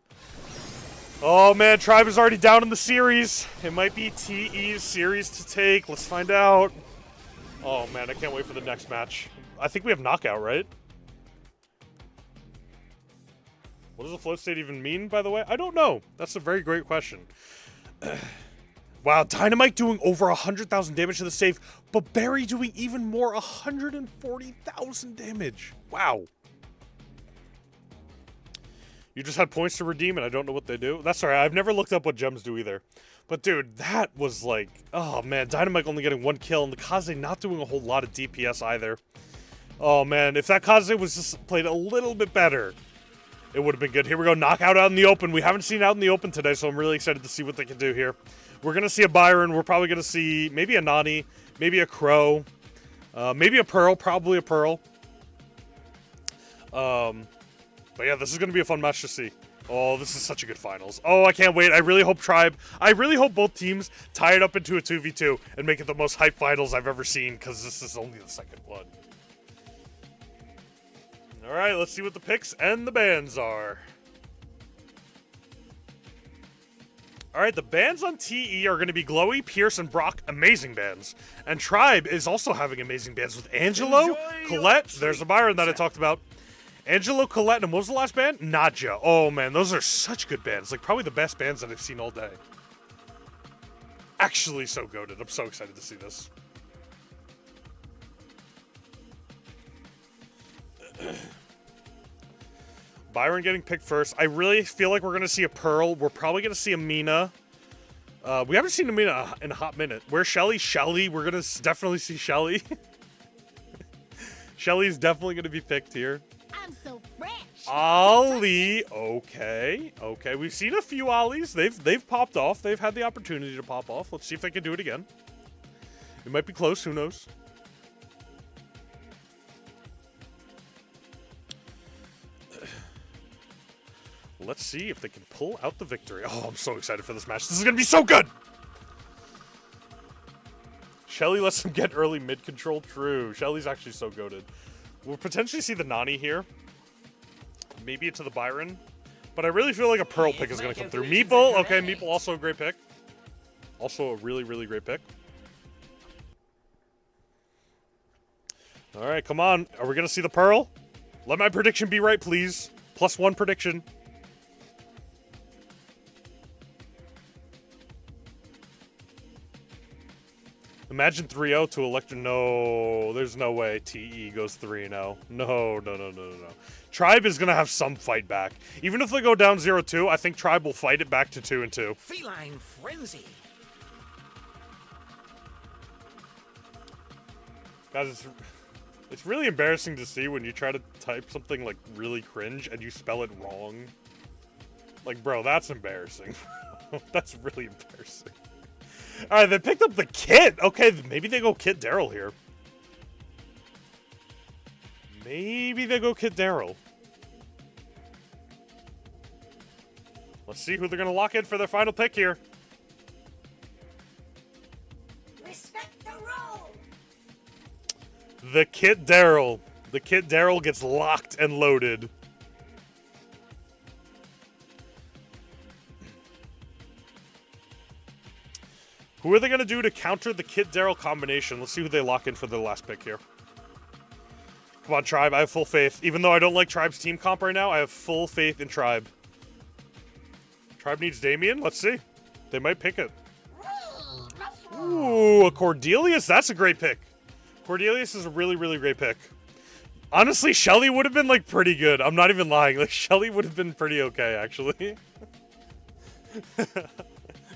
Oh, man. Tribe is already down in the series. It might be TE's series to take. Let's find out. Oh, man. I can't wait for the next match. I think we have knockout, right? What does the float state even mean, by the way? I don't know. That's a very great question. Wow, Dynamite doing over 100,000 damage to the save, but Barry doing even more, 140,000 damage. Wow. You just had points to redeem, and I don't know what they do. That's all right. I've never looked up what gems do either. But, dude, that was like... Oh, man. Dynamite only getting 1 kill, and the Kaze not doing a whole lot of DPS either. Oh, man. If that Kaze was just played a little bit better, it would have been good. Here we go. Knockout out in the open. We haven't seen out in the open today, so I'm really excited to see what they can do here. We're going to see a Byron. We're probably going to see maybe a Nani, maybe a Crow, maybe a Pearl, probably a Pearl. But yeah, this is going to be a fun match to see. Oh, this is such a good finals. Oh, I can't wait. I really hope Tribe, I really hope both teams tie it up into a 2v2 and make it the most hype finals I've ever seen, because this is only the second one. All right, let's see what the picks and the bans are. All right, the bans on TE are going to be Glowy, Pierce, and Brock. Amazing bans. And Tribe is also having amazing bans with Angelo, Colette. There's the Byron that I talked about. Angelo, Colette, and what was the last band? Nadja. Oh, man, those are such good bands. Like, probably the best bands that I've seen all day. Actually so goated. I'm so excited to see this. Byron getting picked first. I really feel like we're going to see a Pearl. We're probably going to see a Mina. We haven't seen a Mina in a hot minute. Where's Shelly? Shelly. We're going to definitely see Shelly. Shelly's definitely going to be picked here. I'm so fresh. Ollie. Okay. Okay. We've seen a few Ollies. They've popped off. They've had the opportunity to pop off. Let's see if they can do it again. It might be close. Who knows? Let's see if they can pull out the victory. Oh, I'm so excited for this match. This is going to be so good! Shelly lets them get early mid-control. True. Shelly's actually so goated. We'll potentially see the Nani here. Maybe into the Byron. But I really feel like a Pearl pick is going to come through. Meeple. Okay, Meeple also a great pick. Also a really, really great pick. All right, come on. Are we going to see the Pearl? Let my prediction be right, please. +1 prediction. Imagine 3-0 to Electro. No, there's no way TE goes 3-0. No. Tribe is going to have some fight back. Even if they go down 0-2, I think Tribe will fight it back to 2-2. Feline frenzy. Guys, it's really embarrassing to see when you try to type something like really cringe and you spell it wrong. Like, bro, that's embarrassing. That's really embarrassing. All right, they picked up the Kit. Okay, maybe they go Kit Daryl here. Maybe they go Kit Daryl. Let's see who they're going to lock in for their final pick here. Respect the role. The Kit Daryl. The Kit Daryl gets locked and loaded. Who are they going to do to counter the Kit Daryl combination? Let's see who they lock in for their last pick here. Come on, Tribe. I have full faith. Even though I don't like Tribe's team comp right now, I have full faith in Tribe. Tribe needs Damien. Let's see. They might pick it. Ooh, a Cordelius. That's a great pick. Cordelius is a really, really great pick. Honestly, Shelly would have been, like, pretty good. I'm not even lying. Like, Shelly would have been pretty okay, actually.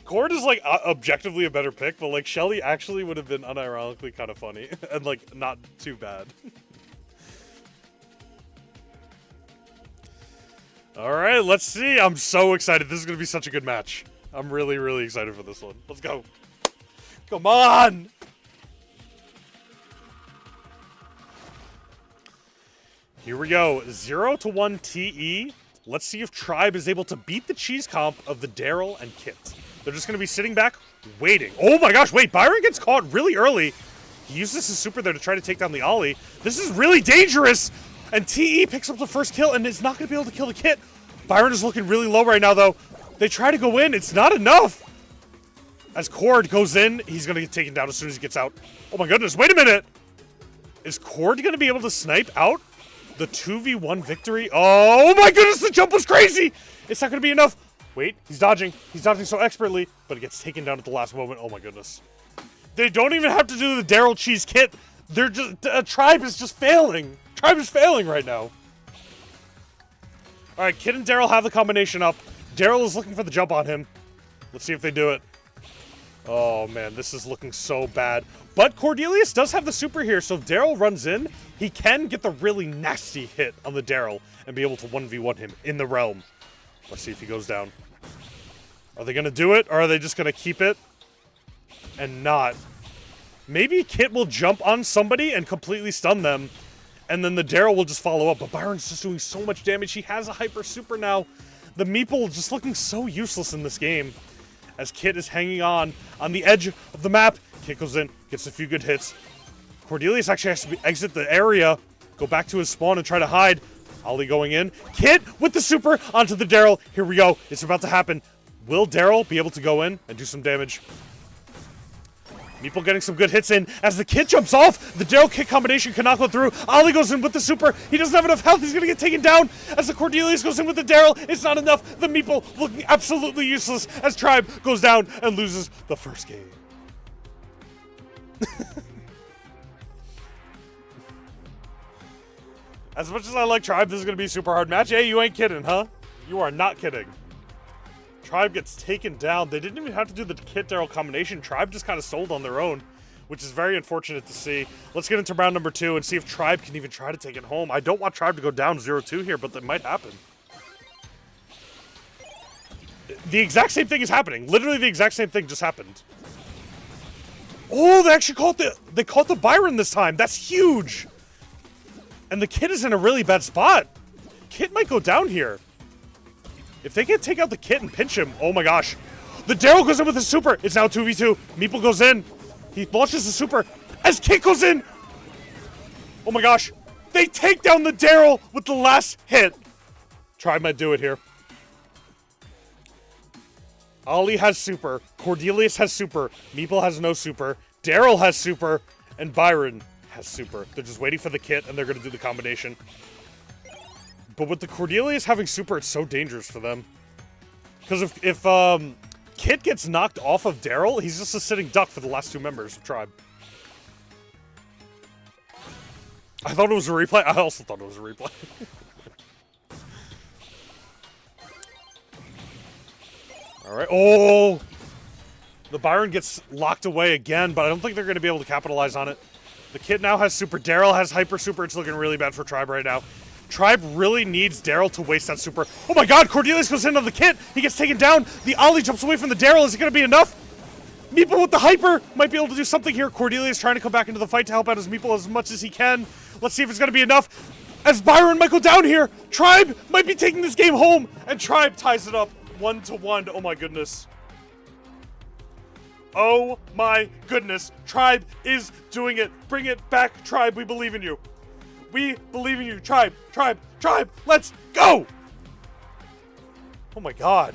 Cord is, like, objectively a better pick, but, like, Shelly actually would have been unironically kind of funny. And, like, not too bad. Alright, let's see. I'm so excited. This is going to be such a good match. I'm really, really excited for this one. Let's go. Come on! Here we go. 0-1 TE. Let's see if Tribe is able to beat the cheese comp of the Daryl and Kit. They're just going to be sitting back, waiting. Oh my gosh, wait. Byron gets caught really early. He uses his super there to try to take down the Ollie. This is really dangerous! And TE picks up the first kill and is not going to be able to kill the Kit. Byron is looking really low right now, though. They try to go in. It's not enough. As Cord goes in, he's going to get taken down as soon as he gets out. Oh my goodness, wait a minute! Is Cord going to be able to snipe out the 2v1 victory? Oh my goodness, the jump was crazy! It's not going to be enough. Wait, he's dodging. He's dodging so expertly, but it gets taken down at the last moment. Oh my goodness. They don't even have to do the Daryl Cheese Kit. They're just, Tribe is just failing. Tribe is failing right now. All right, Kit and Daryl have the combination up. Daryl is looking for the jump on him. Let's see if they do it. Oh man, this is looking so bad. But Cordelius does have the super here, so if Daryl runs in, he can get the really nasty hit on the Daryl and be able to 1v1 him in the realm. Let's see if he goes down. Are they going to do it, or are they just going to keep it and not? Maybe Kit will jump on somebody and completely stun them, and then the Daryl will just follow up. But Byron's just doing so much damage. He has a hyper super now. The Meeple just looking so useless in this game. As Kit is hanging on the edge of the map. Kit goes in, gets a few good hits. Cordelius actually has to exit the area, go back to his spawn and try to hide. Ollie going in. Kit with the super onto the Daryl. Here we go. It's about to happen. Will Daryl be able to go in and do some damage? Meeple getting some good hits in. As the Kit jumps off, the Daryl Kit combination cannot go through. Ollie goes in with the super. He doesn't have enough health. He's going to get taken down. As the Cordelius goes in with the Daryl, it's not enough. The Meeple looking absolutely useless as Tribe goes down and loses the first game. As much as I like Tribe, this is going to be a super hard match. Hey, you ain't kidding, huh? You are not kidding. Tribe gets taken down. They didn't even have to do the Kit Daryl combination. Tribe just kind of sold on their own, which is very unfortunate to see. Let's get into round number 2 and see if Tribe can even try to take it home. I don't want Tribe to go down 0-2 here, but that might happen. The exact same thing is happening. Literally the exact same thing just happened. Oh, they actually caught the Byron this time. That's huge. And the Kit is in a really bad spot. Kit might go down here. If they can take out the Kit and pinch him, oh my gosh. The Daryl goes in with his super. It's now 2v2. Meeple goes in. He launches the super as Kit goes in. Oh my gosh. They take down the Daryl with the last hit. Tribe might do it here. Ollie has super. Cordelius has super. Meeple has no super. Daryl has super. And Byron has super. They're just waiting for the Kit, and they're going to do the combination. But with the Cordelius having super, it's so dangerous for them. Because if Kit gets knocked off of Daryl, he's just a sitting duck for the last 2 members of Tribe. I thought it was a replay. I also thought it was a replay. All right. Oh! The Byron gets locked away again, but I don't think they're going to be able to capitalize on it. The Kit now has super. Daryl has hyper super. It's looking really bad for Tribe right now. Tribe really needs Daryl to waste that super. Oh my god, Cordelius goes in on the Kit. He gets taken down. The Ollie jumps away from the Daryl. Is it going to be enough? Meeple with the hyper might be able to do something here. Cordelius trying to come back into the fight to help out his Meeple as much as he can. Let's see if it's going to be enough. As Byron might go down here. Tribe might be taking this game home. And Tribe ties it up 1-1. Oh my goodness. Oh my goodness. Tribe is doing it. Bring it back, Tribe. We believe in you. We believe in you. Tribe, Tribe, Tribe. Let's go. Oh my god.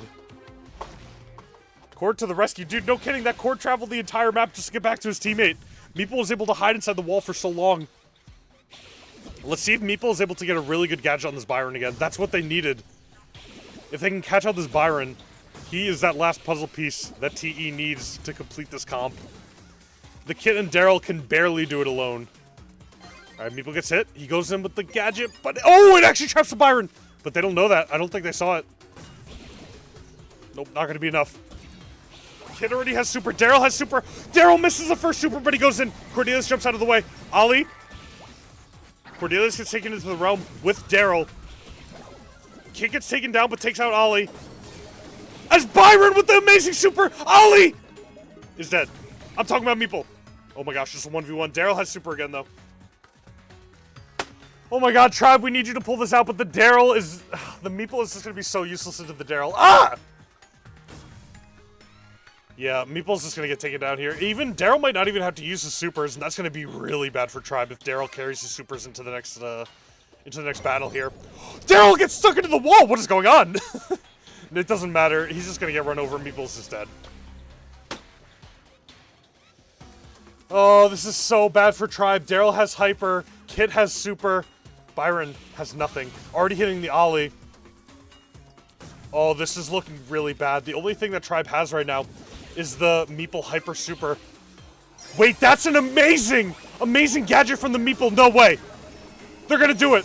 Cord to the rescue. Dude, no kidding. That Cord traveled the entire map just to get back to his teammate. Meeple was able to hide inside the wall for so long. Let's see if Meeple is able to get a really good gadget on this Byron again. That's what they needed. If they can catch out this Byron, he is that last puzzle piece that TE needs to complete this comp. The Kit and Daryl can barely do it alone. All right, Meeple gets hit. He goes in with the gadget, but oh, it actually traps the Byron. But they don't know that. I don't think they saw it. Nope, not going to be enough. Kid already has super. Daryl has super. Daryl misses the first super, but he goes in. Cordelius jumps out of the way. Ollie. Cordelius gets taken into the realm with Daryl. Kid gets taken down, but takes out Ollie. As Byron with the amazing super. Ollie is dead. I'm talking about Meeple. Oh my gosh, just a 1v1. Daryl has super again, though. Oh my god, Tribe, we need you to pull this out, but the Daryl is... The Meeple is just going to be so useless into the Daryl. Ah! Yeah, Meeple's just going to get taken down here. Even Daryl might not even have to use his supers, and that's going to be really bad for Tribe if Daryl carries his supers into the next battle here. Daryl gets stuck into the wall! What is going on? It doesn't matter. He's just going to get run over. Meeple's just dead. Oh, this is so bad for Tribe. Daryl has hyper. Kit has super. Byron has nothing. Already hitting the Ollie. Oh, this is looking really bad. The only thing that Tribe has right now is the Meeple hyper super. Wait, that's an amazing gadget from the Meeple. No way. They're going to do it.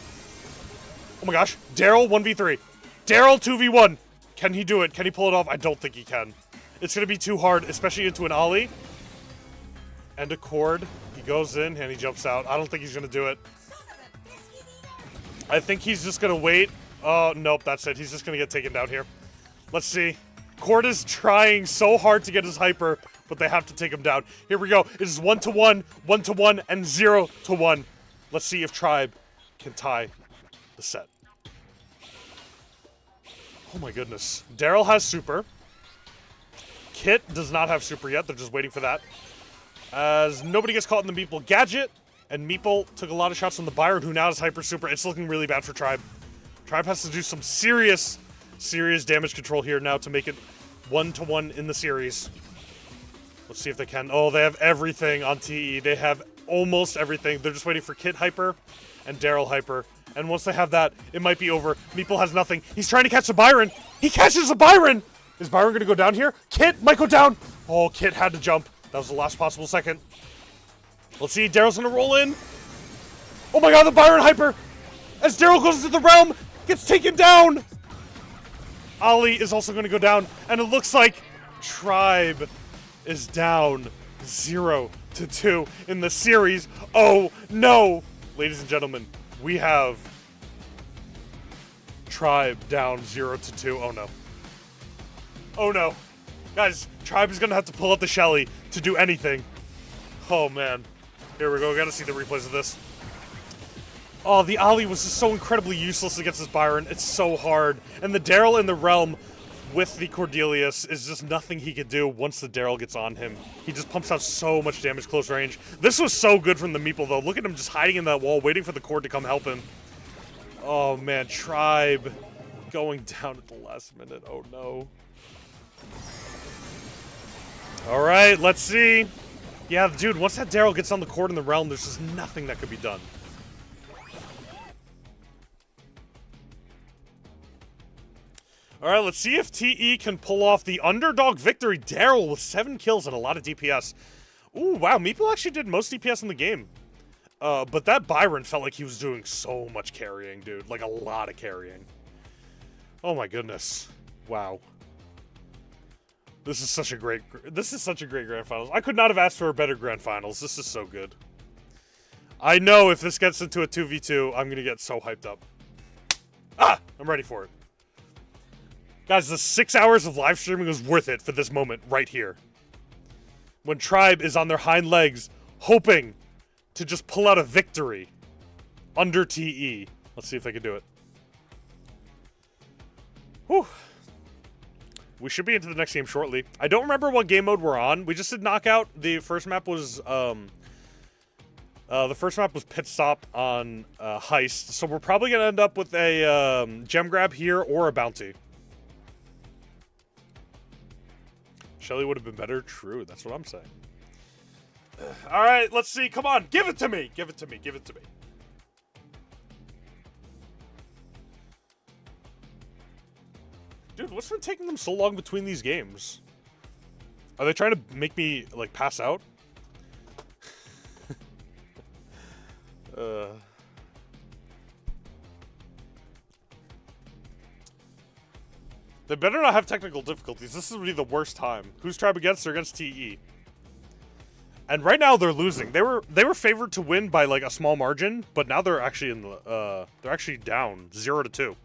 Oh my gosh. Daryl 1v3. Daryl 2v1. Can he do it? Can he pull it off? I don't think he can. It's going to be too hard, especially into an Ollie. And a cord. He goes in and he jumps out. I don't think he's going to do it. I think he's just going to wait. Oh, nope, that's it. He's just going to get taken down here. Let's see. Cord is trying so hard to get his hyper, but they have to take him down. Here we go. It is 1-1, 1-1, and 0-1. Let's see if Tribe can tie the set. Oh my goodness. Daryl has super. Kit does not have super yet. They're just waiting for that. As nobody gets caught in the Meeple gadget, and Meeple took a lot of shots from the Byron, who now has hyper super. It's looking really bad for Tribe. Tribe has to do some serious damage control here now to make it 1-1 in the series. Let's see if they can. Oh, they have everything on TE. They have almost everything. They're just waiting for Kit hyper and Daryl hyper. And once they have that, it might be over. Meeple has nothing. He's trying to catch the Byron. He catches the Byron! Is Byron going to go down here? Kit might go down. Oh, Kit had to jump. That was the last possible second. Let's see. Daryl's going to roll in. Oh my god, the Byron hyper! As Daryl goes into the realm, gets taken down! Ollie is also going to go down, and it looks like Tribe is down 0-2 in the series. Oh no! Ladies and gentlemen, we have Tribe down 0-2. Oh no. Oh no. Guys, Tribe is going to have to pull out the Shelly to do anything. Oh man. Here we go. Gotta see the replays of this. Oh, the Ollie was just so incredibly useless against this Byron. It's so hard. And the Daryl in the realm with the Cordelius is just nothing he could do once the Daryl gets on him. He just pumps out so much damage close range. This was so good from the Meeple, though. Look at him just hiding in that wall, waiting for the Cord to come help him. Oh, man. Tribe going down at the last minute. Oh, no. All right, let's see. Yeah, dude, once that Daryl gets on the Cord in the realm, there's just nothing that could be done. All right, let's see if TE can pull off the underdog victory. Daryl with 7 kills and a lot of DPS. Ooh, wow, Meeple actually did most DPS in the game. But that Byron felt like he was doing so much carrying, dude. Like, a lot of carrying. Oh, my goodness. Wow. This is such a great Grand Finals. I could not have asked for a better Grand Finals. This is so good. I know if this gets into a 2v2, I'm going to get so hyped up. Ah! I'm ready for it. Guys, the 6 hours of live streaming was worth it for this moment right here. When Tribe is on their hind legs, hoping to just pull out a victory under TE. Let's see if they can do it. Whew. We should be into the next game shortly. I don't remember what game mode we're on. We just did knockout. The first map was pit stop on heist. So we're probably gonna end up with a gem grab here or a bounty. Shelly would have been better. True, that's what I'm saying. All right, let's see. Come on, give it to me. Give it to me. Give it to me. Dude, what's been taking them so long between these games? Are they trying to make me, like, pass out? They better not have technical difficulties. This would be the worst time. Who's Tribe against? They're against TE. And right now they're losing. They were favored to win by like a small margin, but now they're actually in the they're actually down 0-2.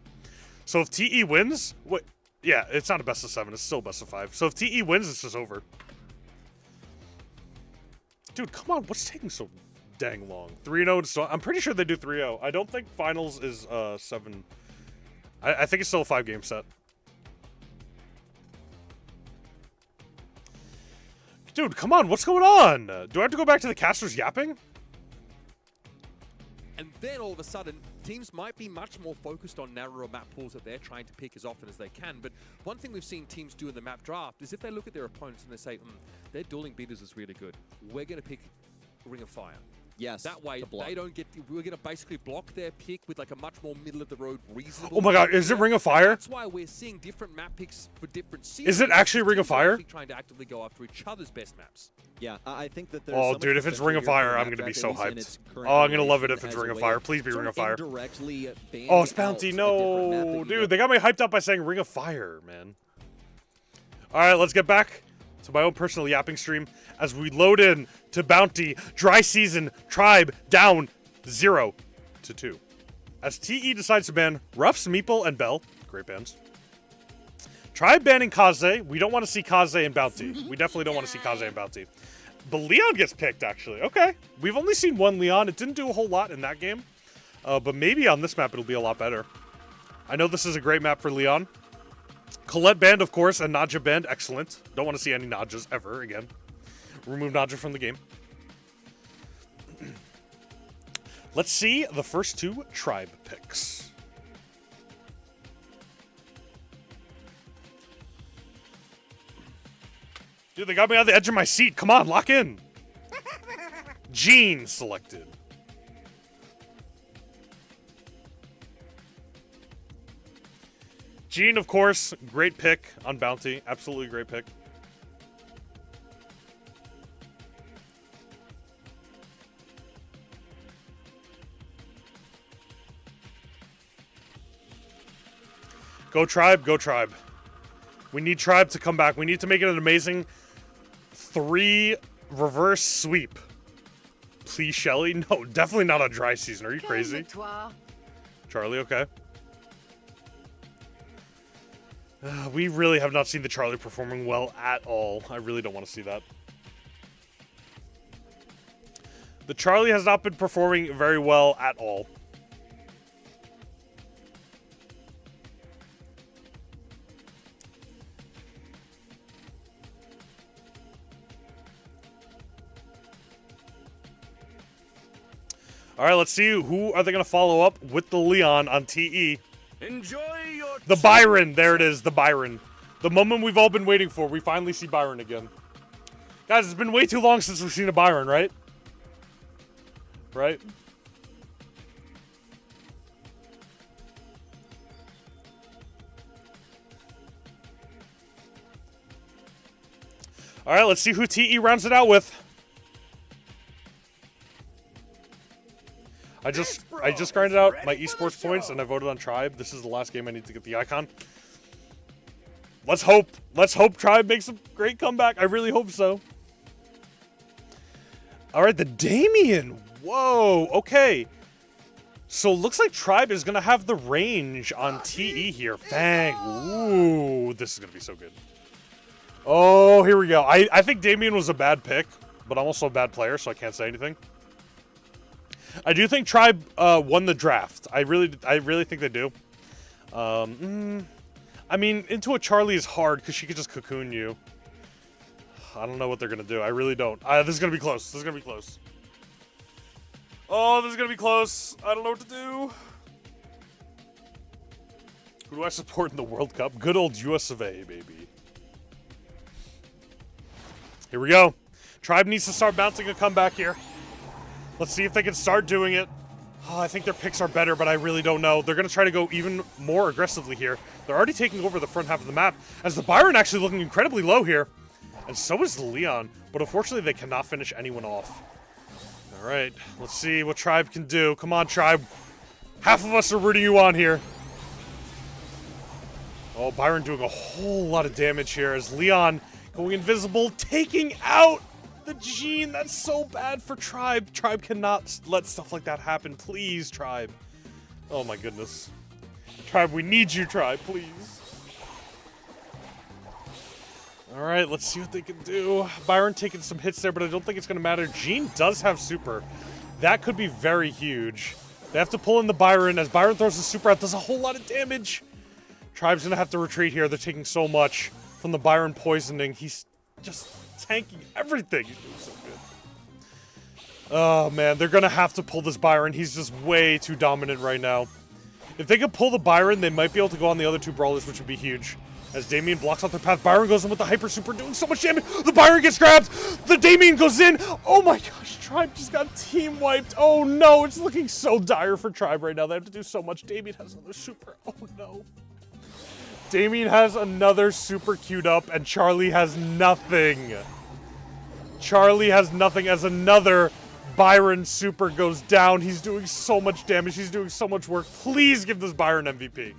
So if TE wins, yeah, it's not a best of 7, it's still best of 5. So if TE wins, it's just over. Dude, come on, what's taking so dang long? 3-0, so I'm pretty sure they do 3-0. I don't think finals is 7. I think it's still a 5-game set. Dude, come on, what's going on? Do I have to go back to the casters yapping? And then all of a sudden, teams might be much more focused on narrower map pools that they're trying to pick as often as they can. But one thing we've seen teams do in the map draft is if they look at their opponents and they say, their dueling beaters is really good, we're going to pick Ring of Fire. Yes. That way, they don't get. We're going to basically block their pick with like a much more middle of the road, reasonable. Oh my God, is it Ring of Fire? That's why we're seeing different map picks for different series. Is it actually Ring of Fire? Trying to actively go after each other's best maps. Yeah, I think that there's. Oh, dude, if it's Ring of Fire, I'm going to be so hyped. Oh, I'm going to love it if it's Ring of Fire. Please be Ring of Fire. Oh, it's Bounty. No, dude, they got me hyped up by saying Ring of Fire, man. All right, let's get back to my own personal yapping stream as we load in to Bounty. Dry season, Tribe down 0-2. As TE decides to ban Ruffs, Meeple, and Bell. Great bans. Tribe banning Kaze. We don't want to see Kaze and Bounty. We definitely don't want to see Kaze and Bounty. But Leon gets picked, actually. Okay. We've only seen one Leon. It didn't do a whole lot in that game. But maybe on this map it'll be a lot better. I know this is a great map for Leon. Colette banned, of course, and Nadja banned. Excellent. Don't want to see any Nadjas ever again. Remove Nadja from the game. Let's see the first 2 Tribe picks. Dude, they got me on the edge of my seat. Come on, lock in. Jean selected. Jean, of course, great pick on Bounty. Absolutely great pick. Go Tribe, go Tribe. We need Tribe to come back. We need to make it an amazing 3 reverse sweep. Please, Shelly? No, definitely not a dry season. Are you crazy? Charlie, okay. We really have not seen the Charlie performing well at all. I really don't want to see that. The Charlie has not been performing very well at all. All right, let's see who are they going to follow up with the Leon on TE. Enjoy your The Byron. There it is, the Byron. The moment we've all been waiting for. We finally see Byron again. Guys, it's been way too long since we've seen a Byron, right? Right? All right, let's see who TE rounds it out with. I just grinded out my esports points and I voted on Tribe. This is the last game I need to get the icon. Let's hope. Let's hope Tribe makes a great comeback. I really hope so. All right, the Damien. Whoa, okay. So it looks like Tribe is going to have the range on TE here. Fang. Ooh, this is going to be so good. Oh, here we go. I think Damien was a bad pick, but I'm also a bad player, so I can't say anything. I do think Tribe won the draft. I really think they do. I mean, into a Charlie is hard because she could just cocoon you. I don't know what they're going to do. I really don't. This is going to be close. This is going to be close. Oh, this is going to be close. I don't know what to do. Who do I support in the World Cup? Good old US of A, baby. Here we go. Tribe needs to start bouncing a comeback here. Let's see if they can start doing it. Oh, I think their picks are better, but I really don't know. They're going to try to go even more aggressively here. They're already taking over the front half of the map, as the Byron actually looking incredibly low here. And so is the Leon, but unfortunately they cannot finish anyone off. All All right, let's see what Tribe can do. Come on, Tribe. Half of us are rooting you on here. Oh, Byron doing a whole lot of damage here as Leon going invisible, taking out the Gene. That's so bad for Tribe. Tribe cannot let stuff like that happen. Please, Tribe. Oh my goodness. Tribe, we need you, Tribe, please. All right, let's see what they can do. Byron taking some hits there, but I don't think it's going to matter. Gene does have super. That could be very huge. They have to pull in the Byron. As Byron throws the super out, does a whole lot of damage. Tribe's going to have to retreat here. They're taking so much from the Byron poisoning. He's just tanking everything. He's doing so good. Oh, man. They're going to have to pull this Byron. He's just way too dominant right now. If they could pull the Byron, they might be able to go on the other two Brawlers, which would be huge. As Damien blocks out their path, Byron goes in with the Hyper Super, doing so much damage. The Byron gets grabbed. The Damien goes in. Oh my gosh, Tribe just got team wiped. Oh no, it's looking so dire for Tribe right now. They have to do so much. Damien has another super. Oh no. Damien has another super queued up, and Charlie has nothing. Charlie has nothing as another Byron super goes down. He's doing so much damage. He's doing so much work. Please give this Byron MVP.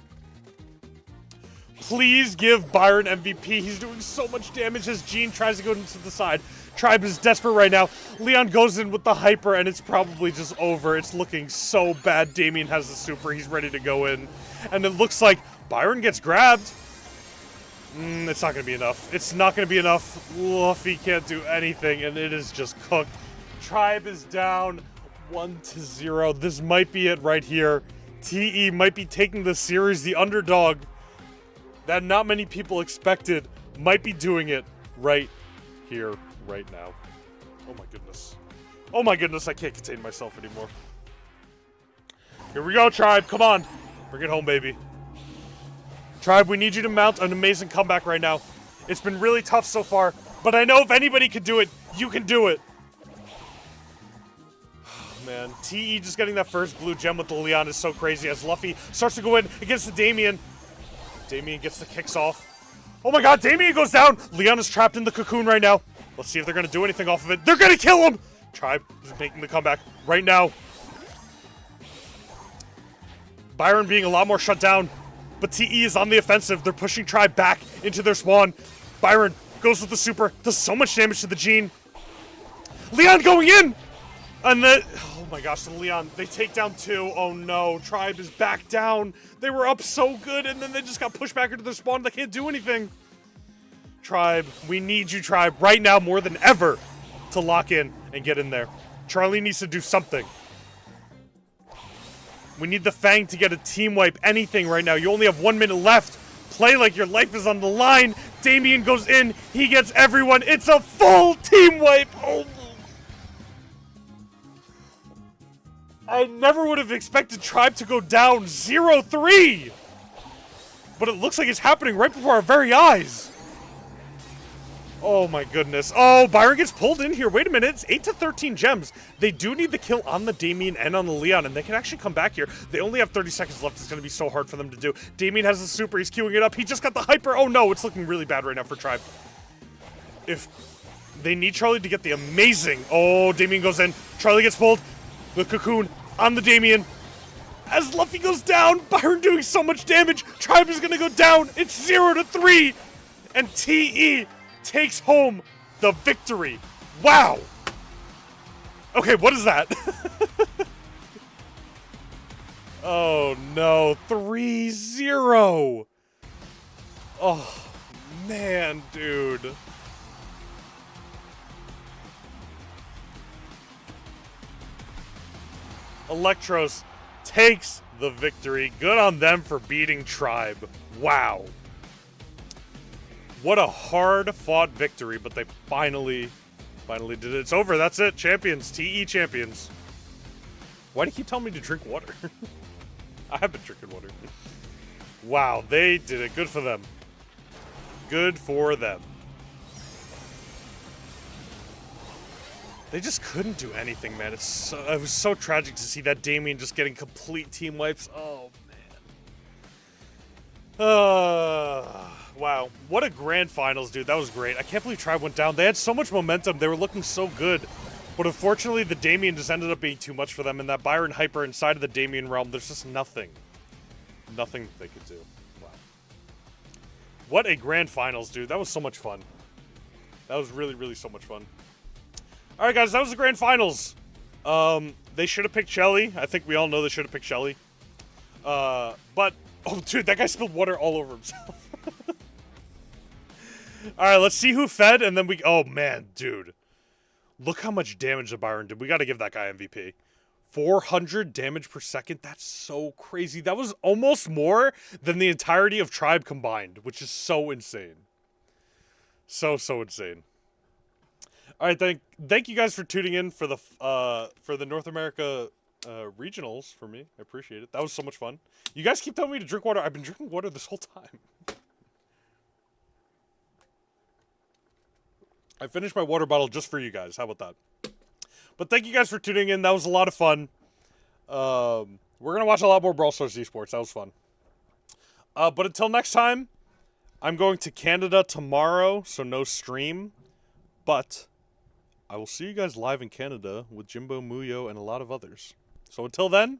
Please give Byron MVP. He's doing so much damage as Gene tries to go into the side. Tribe is desperate right now. Leon goes in with the Hyper, and it's probably just over. It's looking so bad. Damien has the super. He's ready to go in. And it looks like Byron gets grabbed. It's not going to be enough. It's not going to be enough. Luffy can't do anything, and it is just cooked. Tribe is down 1-0. This might be it right here. TE might be taking the series. The underdog that not many people expected might be doing it right here, right now. Oh my goodness. Oh my goodness, I can't contain myself anymore. Here we go, Tribe. Come on. Bring it home, baby. Tribe, we need you to mount an amazing comeback right now. It's been really tough so far, but I know if anybody can do it, you can do it. Man, TE just getting that first blue gem with the Leon is so crazy as Luffy starts to go in against the Damien. Damien gets the kicks off. Oh my god, Damien goes down! Leon is trapped in the cocoon right now. Let's see if they're going to do anything off of it. They're going to kill him! Tribe is making the comeback right now. Byron being a lot more shut down, but TE is on the offensive. They're pushing Tribe back into their spawn. Byron goes with the super, does so much damage to the Gene. Leon going in! And then, oh my gosh, the Leon, they take down 2. Oh no, Tribe is back down. They were up so good, and then they just got pushed back into their spawn. They can't do anything. Tribe, we need you, Tribe, right now more than ever to lock in and get in there. Charlie needs to do something. We need the Fang to get a team wipe, anything right now. You only have 1 minute left. Play like your life is on the line. Damien goes in. He gets everyone. It's a full team wipe. Oh, I never would have expected Tribe to go down 0-3. But it looks like it's happening right before our very eyes. Oh my goodness. Oh, Byron gets pulled in here. Wait a minute. It's 8-13 gems. They do need the kill on the Damien and on the Leon, and they can actually come back here. They only have 30 seconds left. It's going to be so hard for them to do. Damien has the super. He's queuing it up. He just got the Hyper. Oh no, it's looking really bad right now for Tribe. If they need Charlie to get the amazing. Oh, Damien goes in. Charlie gets pulled. The cocoon on the Damien. As Luffy goes down, Byron doing so much damage. Tribe is going to go down. It's 0-3. And TE takes home the victory. Wow. Okay, what is that? Oh no, 3-0. Oh man, dude. Electros takes the victory. Good on them for beating Tribe. Wow. What a hard-fought victory, but they finally did it. It's over. That's it. Champions. TE champions. Why do you keep telling me to drink water? I have been drinking water. Wow, they did it. Good for them. Good for them. They just couldn't do anything, man. It was so tragic to see that Damien just getting complete team wipes. Oh, man. Wow. What a grand finals, dude. That was great. I can't believe Tribe went down. They had so much momentum. They were looking so good. But unfortunately, the Damien just ended up being too much for them, and that Byron Hyper inside of the Damien realm, there's just nothing. Nothing that they could do. Wow. What a grand finals, dude. That was so much fun. That was really, really so much fun. All right, guys, that was the grand finals. They should have picked Shelly. I think we all know they should have picked Shelly. But, oh, dude, that guy spilled water all over himself. All right, let's see who fed, and then we... Oh, man, dude. Look how much damage the Byron did. We got to give that guy MVP. 400 damage per second. That's so crazy. That was almost more than the entirety of Tribe combined, which is so insane. So insane. All right, thank you guys for tuning in for the North America regionals for me. I appreciate it. That was so much fun. You guys keep telling me to drink water. I've been drinking water this whole time. I finished my water bottle just for you guys. How about that? But thank you guys for tuning in. That was a lot of fun. We're going to watch a lot more Brawl Stars Esports. That was fun. But until next time, I'm going to Canada tomorrow, so no stream. But I will see you guys live in Canada with Jimbo, Muyo, and a lot of others. So until then,